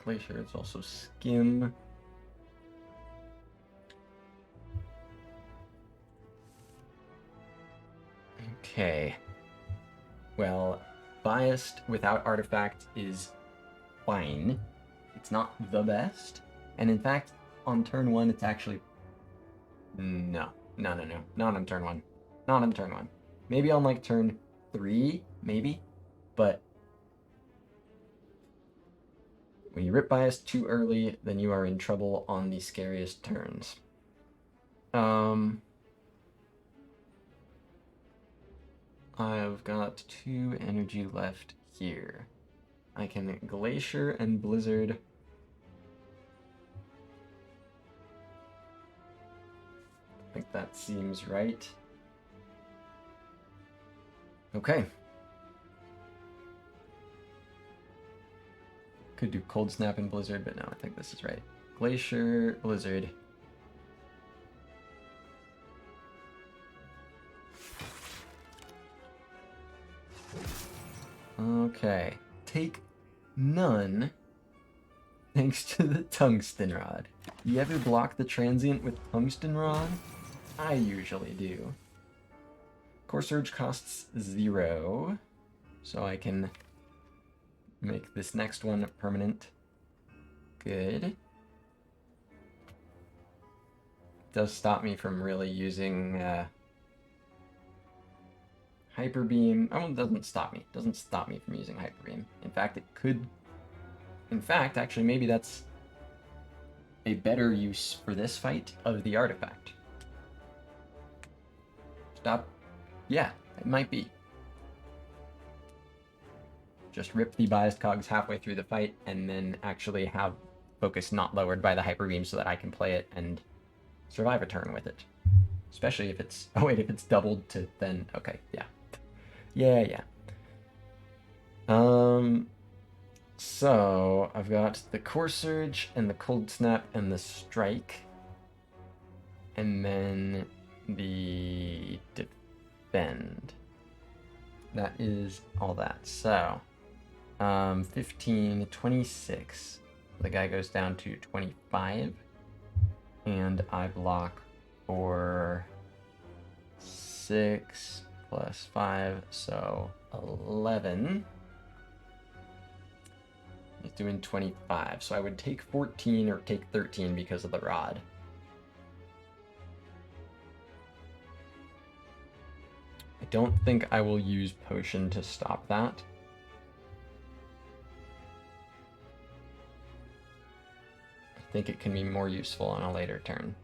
Glacier. It's also Skim. Okay. Well, biased without artifact is fine. It's not the best. And in fact, on turn 1, it's actually... No. Not on turn 1. Not on turn 1. Maybe on like turn 3, maybe. But when you rip bias too early, then you are in trouble on the scariest turns. I've got 2 energy left here. I can Glacier and Blizzard. I think that seems right. Okay. Could do Cold Snap and Blizzard, but no, I think this is right. Glacier, Blizzard. Okay. Take none thanks to the Tungsten Rod. You ever block the transient with Tungsten Rod? I usually do. Core Surge costs 0, so I can make this next one permanent. Good. Does stop me from really using Hyper Beam. Oh, it doesn't stop me. It doesn't stop me from using Hyper Beam. In fact, it could. In fact, actually, maybe that's a better use for this fight of the artifact. Stop. Yeah, it might be. Just rip the biased cogs halfway through the fight and then actually have focus not lowered by the Hyper Beam so that I can play it and survive a turn with it. Especially if it's... Oh wait, if it's doubled to then... Okay, yeah. Yeah. So, I've got the Core Surge and the Cold Snap and the Strike. And then the Defend. That is all that. So, 15, 26. The guy goes down to 25. And I block for 6 plus 5, so 11. He's doing 25, so I would take 14 or take 13 because of the rod. I don't think I will use Potion to stop that. I think it can be more useful on a later turn.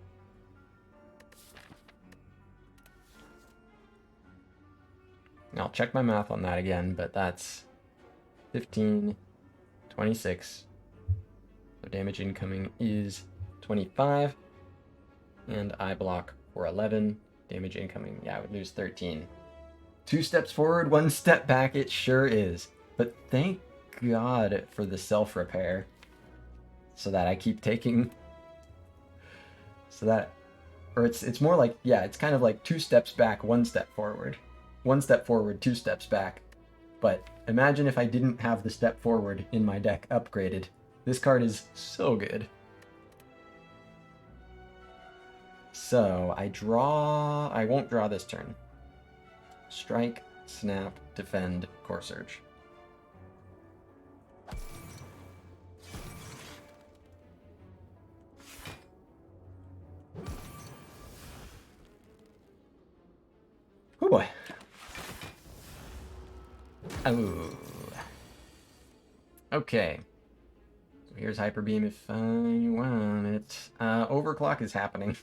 I'll check my math on that again, but that's 15, 26. So damage incoming is 25. And I block for 11. Damage incoming, yeah, I would lose 13. 2 steps forward, 1 step back, it sure is. But thank God for the self-repair. So that I keep taking... So that... Or it's more like, yeah, it's kind of like 2 steps back, 1 step forward. 1 step forward, 2 steps back. But imagine if I didn't have the step forward in my deck upgraded. This card is so good. So, I won't draw this turn. Strike, Snap, Defend, Core Surge. Oh boy. Oh. Okay. So here's Hyper Beam if I want it. Overclock is happening.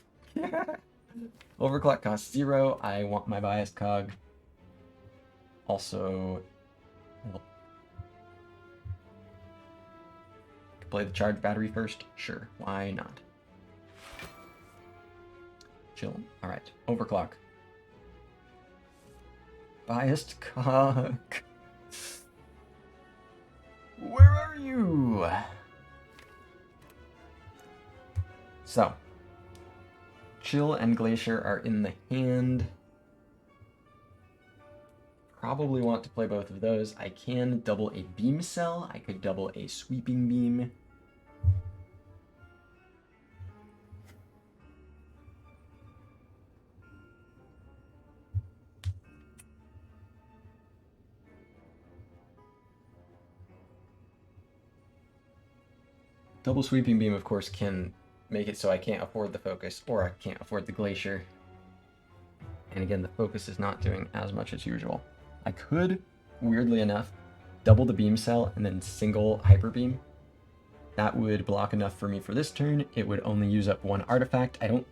Overclock costs 0. I want my biased cog. Also, well, play the charge battery first? Sure, why not? Chill. Alright, overclock. Biased cog. Where are you? So, Chill and Glacier are in the hand. Probably want to play both of those. I can double a Beam Cell. I could double a Sweeping Beam. Double Sweeping Beam, of course, can make it so I can't afford the Focus, or I can't afford the Glacier. And again, the Focus is not doing as much as usual. I could, weirdly enough, double the Beam Cell and then single Hyper Beam. That would block enough for me for this turn. It would only use up 1 artifact. I don't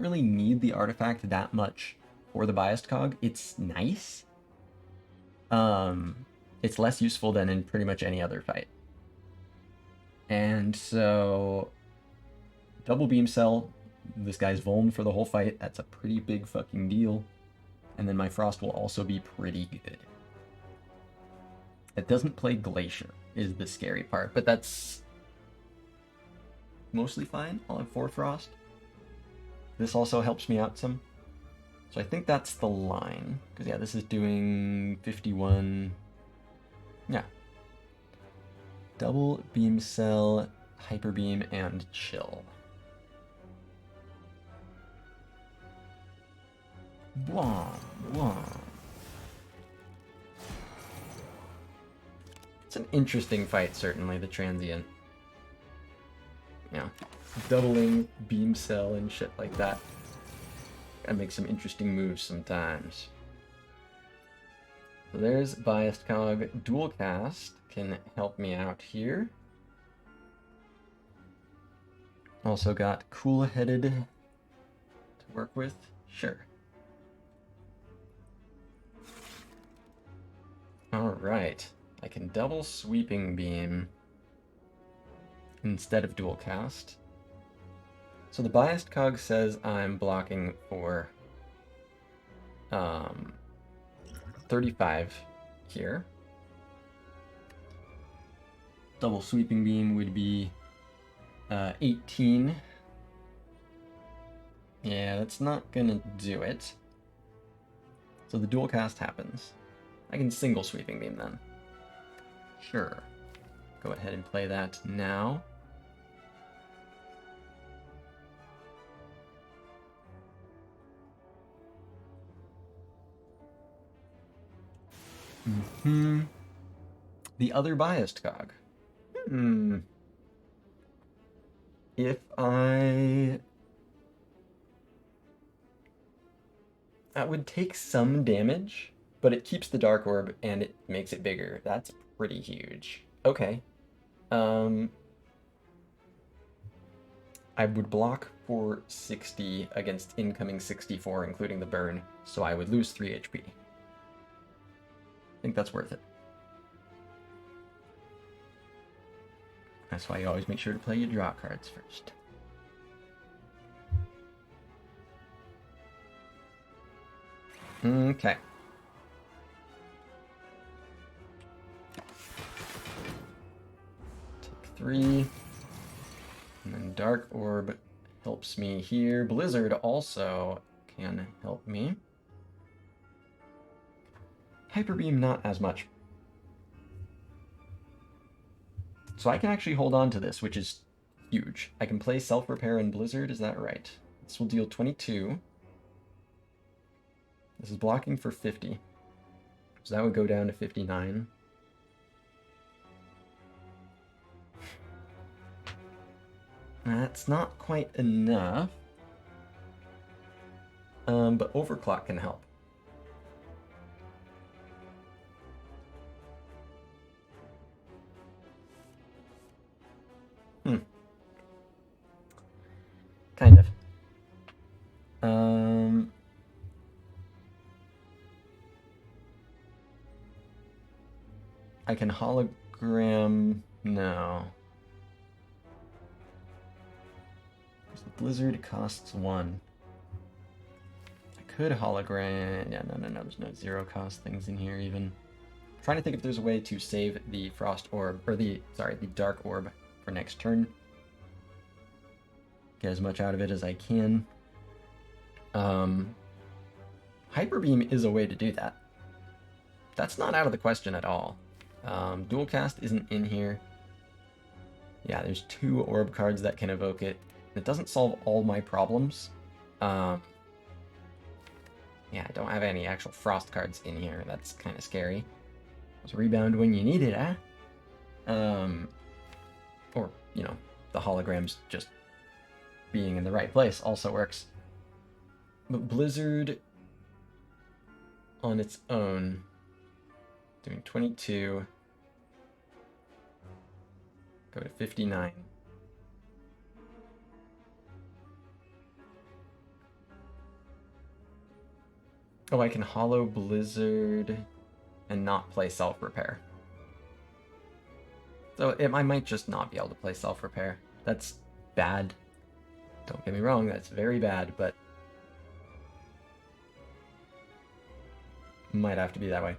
really need the artifact that much for the biased cog. It's nice. it's less useful than in pretty much any other fight. And so, double beam cell, this guy's vuln for the whole fight, that's a pretty big fucking deal. And then my frost will also be pretty good. It doesn't play Glacier, is the scary part, but that's mostly fine. I'll have 4 frost. This also helps me out some. So I think that's the line. Because yeah, this is doing 51. Yeah. Double beam cell, hyper beam, and chill. Blah, blah. It's an interesting fight, certainly, the transient. Yeah, doubling beam cell and shit like that. Gotta make some interesting moves sometimes. So there's Biased Cog. Dual Cast can help me out here. Also got Cool Headed to work with. Sure. Alright. I can double Sweeping Beam instead of Dual Cast. So the Biased Cog says I'm blocking for 35 here. Double Sweeping Beam would be 18. Yeah, that's not gonna do it. So the Dual Cast happens. I can single Sweeping Beam then. Sure. Go ahead and play that now. The other Biased Cog. If that would take some damage, but it keeps the Dark Orb and it makes it bigger. That's pretty huge. Okay. I would block for 60 against incoming 64, including the burn, so I would lose 3 HP. I think that's worth it. That's why you always make sure to play your draw cards first. Okay. Take 3. And then Dark Orb helps me here. Blizzard also can help me. Hyper Beam, not as much. So I can actually hold on to this, which is huge. I can play Self-Repair and Blizzard, is that right? This will deal 22. This is blocking for 50. So that would go down to 59. That's not quite enough. But Overclock can help. Kind of. I can hologram... No. The Blizzard costs 1. I could hologram... Yeah, no. There's no 0 cost things in here even. I'm trying to think if there's a way to save the Frost Orb, or the Dark Orb for next turn. Get as much out of it as I can. Hyper Beam is a way to do that. That's not out of the question at all. Dual Cast isn't in here. Yeah, there's 2 orb cards that can evoke it. It doesn't solve all my problems. Yeah, I don't have any actual Frost cards in here. That's kind of scary. It's Rebound when you need it, eh? Or, you know, the holograms just being in the right place also works. But Blizzard on its own, doing 22, go to 59. Oh, I can hollow Blizzard and not play Self-Repair. So I might just not be able to play self-repair. That's bad. Don't get me wrong, that's very bad, but might have to be that way.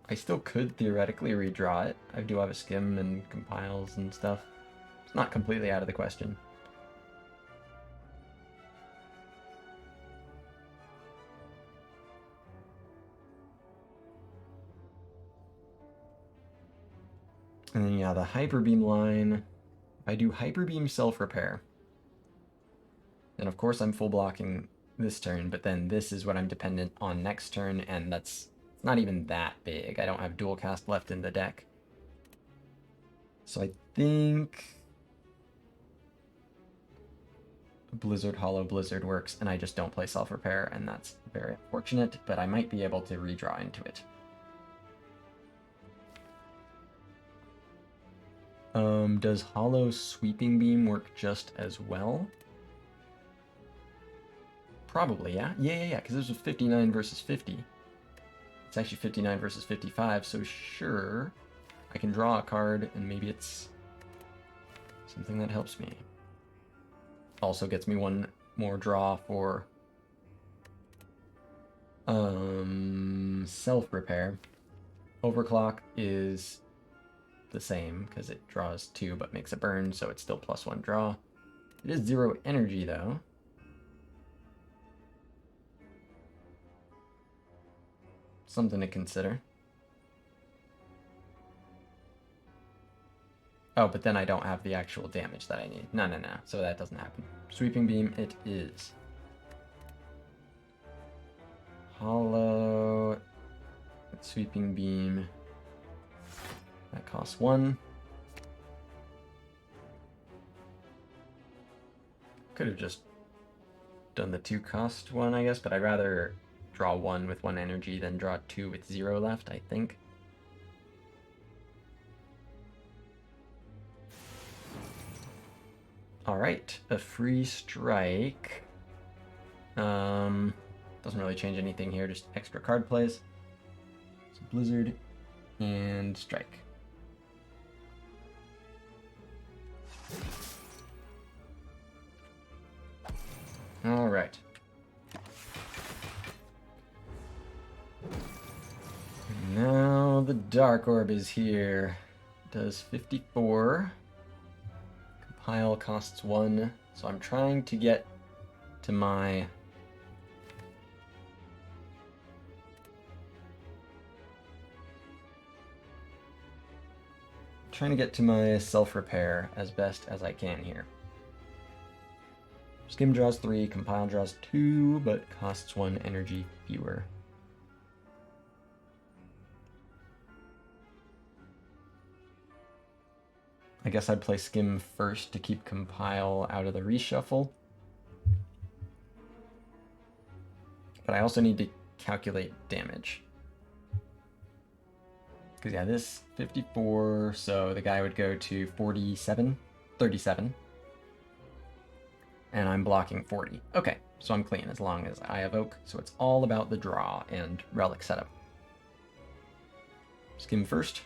I still could theoretically redraw it. I do have a skim and compiles and stuff. It's not completely out of the question. And then yeah, the Hyper Beam line. If I do Hyper Beam self-repair, then of course I'm full blocking this turn, but then this is what I'm dependent on next turn, and that's not even that big. I don't have dual cast left in the deck. So I think Blizzard Hollow Blizzard works, and I just don't play self-repair, and that's very unfortunate, but I might be able to redraw into it. Does Hollow Sweeping Beam work just as well? Probably, yeah? Yeah, because this was 59 versus 50. It's actually 59 versus 55, so sure, I can draw a card, and maybe it's something that helps me. Also gets me one more draw for self-repair. Overclock is the same because it draws 2 but makes a burn, so it's still +1 draw. It is 0 energy though. Something to consider. Oh, but then I don't have the actual damage that I need. No. So that doesn't happen. Sweeping Beam it is. Hollow. Sweeping Beam. That costs 1. Could have just done the 2-cost one, I guess, but I'd rather draw 1 with 1 energy than draw 2 with 0 left, I think. Alright, a free strike. Doesn't really change anything here, just extra card plays. So Blizzard and strike. Alright. Now the Dark Orb is here. Does 54. Compile costs 1. So I'm trying to get to my self-repair as best as I can here. Skim draws 3, Compile draws 2, but costs 1 energy fewer. I guess I'd play Skim first to keep Compile out of the reshuffle. But I also need to calculate damage. Because yeah, this 54, so the guy would go to 37. And I'm blocking 40. Okay, so I'm clean as long as I evoke. So it's all about the draw and relic setup. Skim first.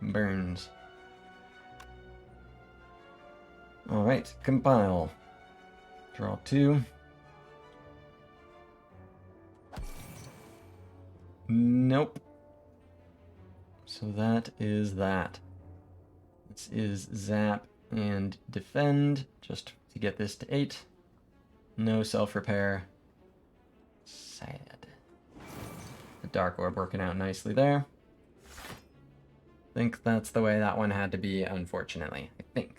Burns. Alright, compile. Draw 2. Nope. So that is that. This is zap and defend, just to get this to 8. No self-repair. Sad. The Dark Orb working out nicely there. I think that's the way that one had to be, unfortunately. I think.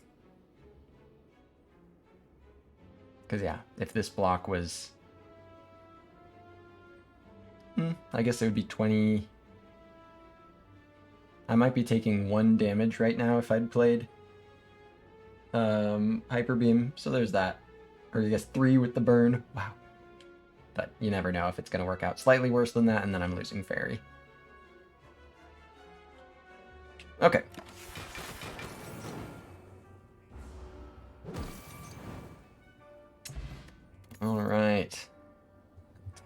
Because yeah, if this block was... I guess it would be 20... I might be taking 1 damage right now if I'd played Hyper Beam, so there's that. Or I guess 3 with the burn. Wow. But you never know if it's going to work out. Slightly worse than that, and then I'm losing Fairy. Okay. Alright.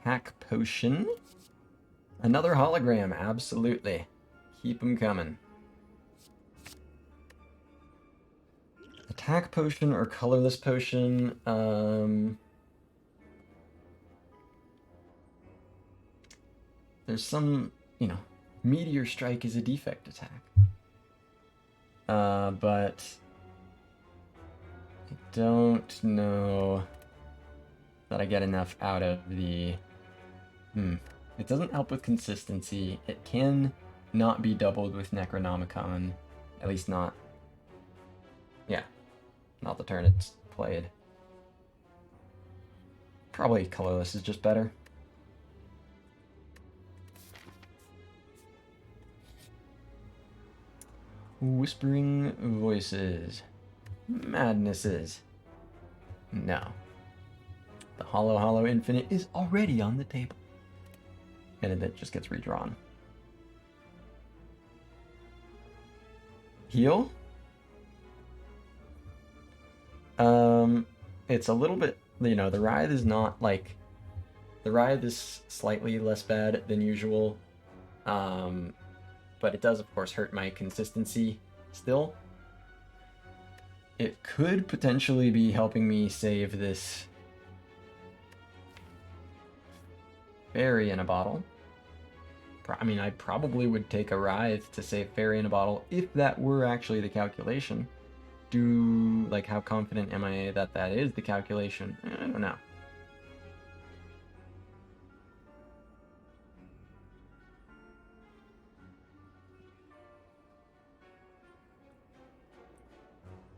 Attack potion. Another hologram, absolutely. Keep them coming. Attack potion or colorless potion? There's some, Meteor Strike is a defect attack. But I don't know that I get enough out of the... It doesn't help with consistency. It can not be doubled with Necronomicon. At least not... Yeah. Not the turn it's played. Probably colorless is just better. Whispering voices. Madnesses. No. The Hollow Infinite is already on the table. And then it just gets redrawn. Heal? It's a little bit, the Writhe is not like... The Writhe is slightly less bad than usual. But it does, of course, hurt my consistency still. It could potentially be helping me save this Fairy in a Bottle. I mean, I probably would take a Writhe to save Fairy in a Bottle if that were actually the calculation. How confident am I that that is the calculation? I don't know.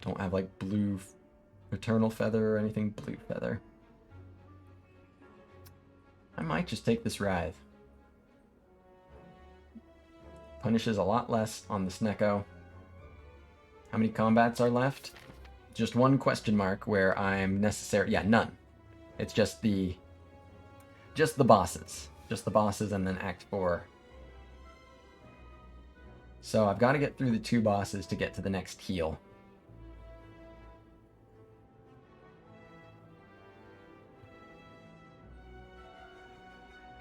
Don't have like blue Eternal Feather or anything. Blue Feather. I might just take this Writhe. Punishes a lot less on the Snecko. How many combats are left? Just one question mark where I'm necessary. Yeah, none. It's just the bosses. Just the bosses and then Act 4. So I've got to get through the 2 bosses to get to the next heal.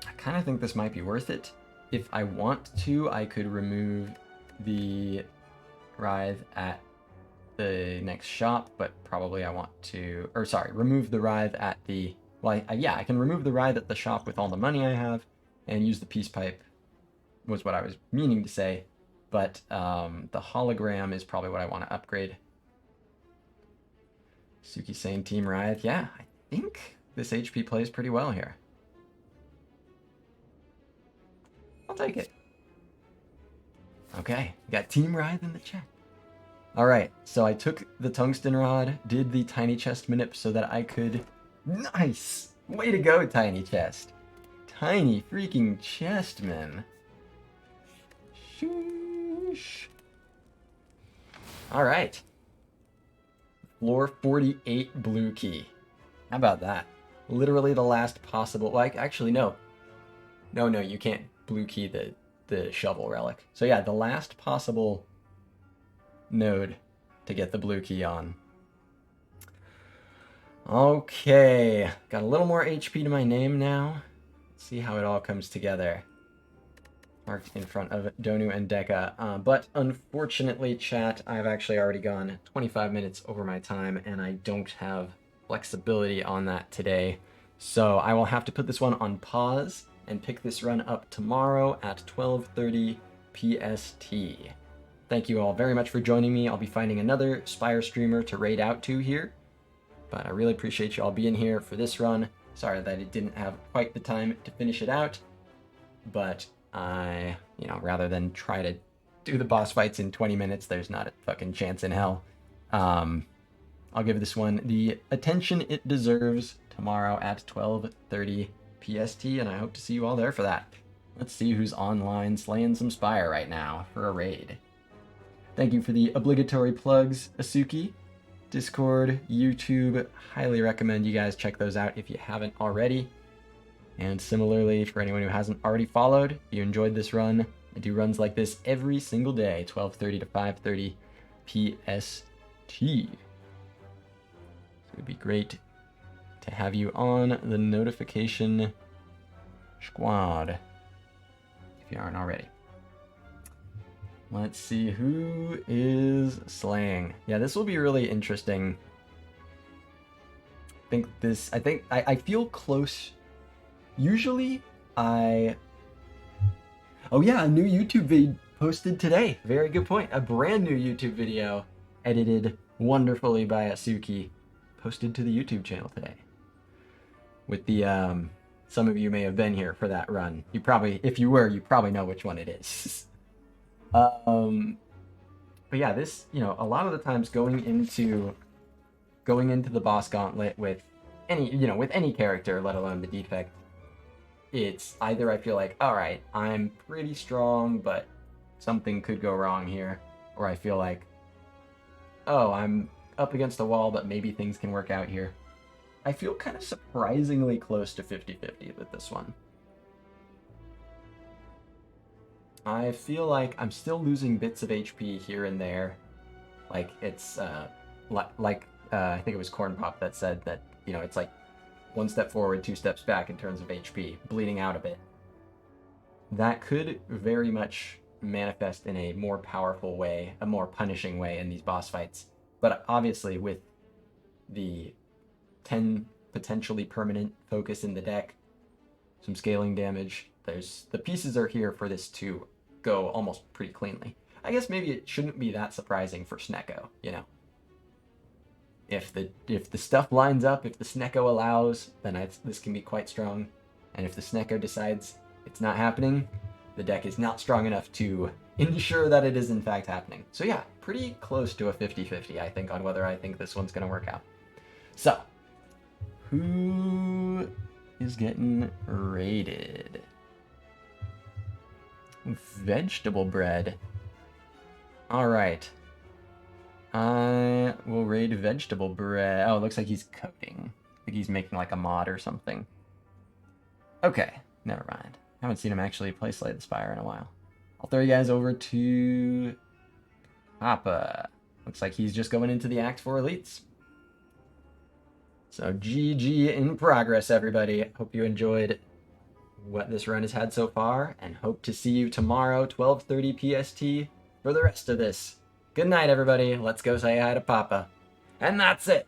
I kind of think this might be worth it. If I want to, I could remove the Writhe at the next shop, but probably I want to... Or sorry, remove the Writhe at the... Well, yeah, I can remove the Writhe at the shop with all the money I have and use the Peace Pipe, was what I was meaning to say. But the hologram is probably what I want to upgrade. Suki saying Team Writhe. Yeah, I think this HP plays pretty well here. I'll take it. Okay, got Team Writhe in the chat. Alright, so I took the Tungsten Rod, did the Tiny Chest manip so that I could... Nice! Way to go, Tiny Chest. Tiny freaking chest, man. Sheesh. Alright. Floor 48 blue key. How about that? Literally the last possible... Like, actually, no. No, you can't blue key the shovel relic. So yeah, the last possible node to get the blue key on. Okay, got a little more HP to my name now. Let's see how it all comes together. Marked in front of Donu and Deka. But unfortunately, chat, I've actually already gone 25 minutes over my time, and I don't have flexibility on that today. So I will have to put this one on pause and pick this run up tomorrow at 12:30 PST. Thank you all very much for joining me. I'll be finding another Spire streamer to raid out to here. But I really appreciate you all being here for this run. Sorry that it didn't have quite the time to finish it out. But I, rather than try to do the boss fights in 20 minutes, there's not a fucking chance in hell. I'll give this one the attention it deserves tomorrow at 12:30 PST, and I hope to see you all there for that. Let's see who's online slaying some Spire right now for a raid. Thank you for the obligatory plugs, Asuki. Discord, YouTube, highly recommend you guys check those out if you haven't already. And similarly, for anyone who hasn't already followed, if you enjoyed this run, I do runs like this every single day, 12:30 to 5:30 PST. So it'd be great to have you on the notification squad, if you aren't already. Let's see who is slaying. Yeah, this will be really interesting. I feel close. Usually oh yeah, a new YouTube video posted today. Very good point. A brand new YouTube video edited wonderfully by Asuki posted to the YouTube channel today. With the some of you may have been here for that run. You probably, if you were, you probably know which one it is. But yeah, this, you know, a lot of the times going into the boss gauntlet with any character, let alone the Defect, it's either I feel like, all right, I'm pretty strong, but something could go wrong here, or I feel like, oh, I'm up against the wall, but maybe things can work out here. I feel kind of surprisingly close to 50-50 with this one. I feel like I'm still losing bits of HP here and there. Like, it's, I think it was Corn Pop that said that, you know, it's like 1 step forward, 2 steps back in terms of HP, bleeding out a bit. That could very much manifest in a more powerful way, a more punishing way in these boss fights. But obviously with the 10 potentially permanent focus in the deck, some scaling damage, the pieces are here for this to go almost pretty cleanly. I guess maybe it shouldn't be that surprising for Snecko, you know. If the stuff lines up, if the Snecko allows, then this can be quite strong. And if the Snecko decides it's not happening, the deck is not strong enough to ensure that it is in fact happening. So yeah, pretty close to a 50-50, I think, on whether I think this one's going to work out. So, who is getting raided? Vegetable bread. Alright. I will raid vegetable bread. Oh, it looks like he's coding. I think he's making like a mod or something. Okay, never mind. Haven't seen him actually play Slay the Spire in a while. I'll throw you guys over to Papa. Looks like he's just going into the Act 4 Elites. So GG in progress, everybody. Hope you enjoyed what this run has had so far, and hope to see you tomorrow, 12:30 PST, for the rest of this. Good night, everybody. Let's go say hi to Papa. And that's it.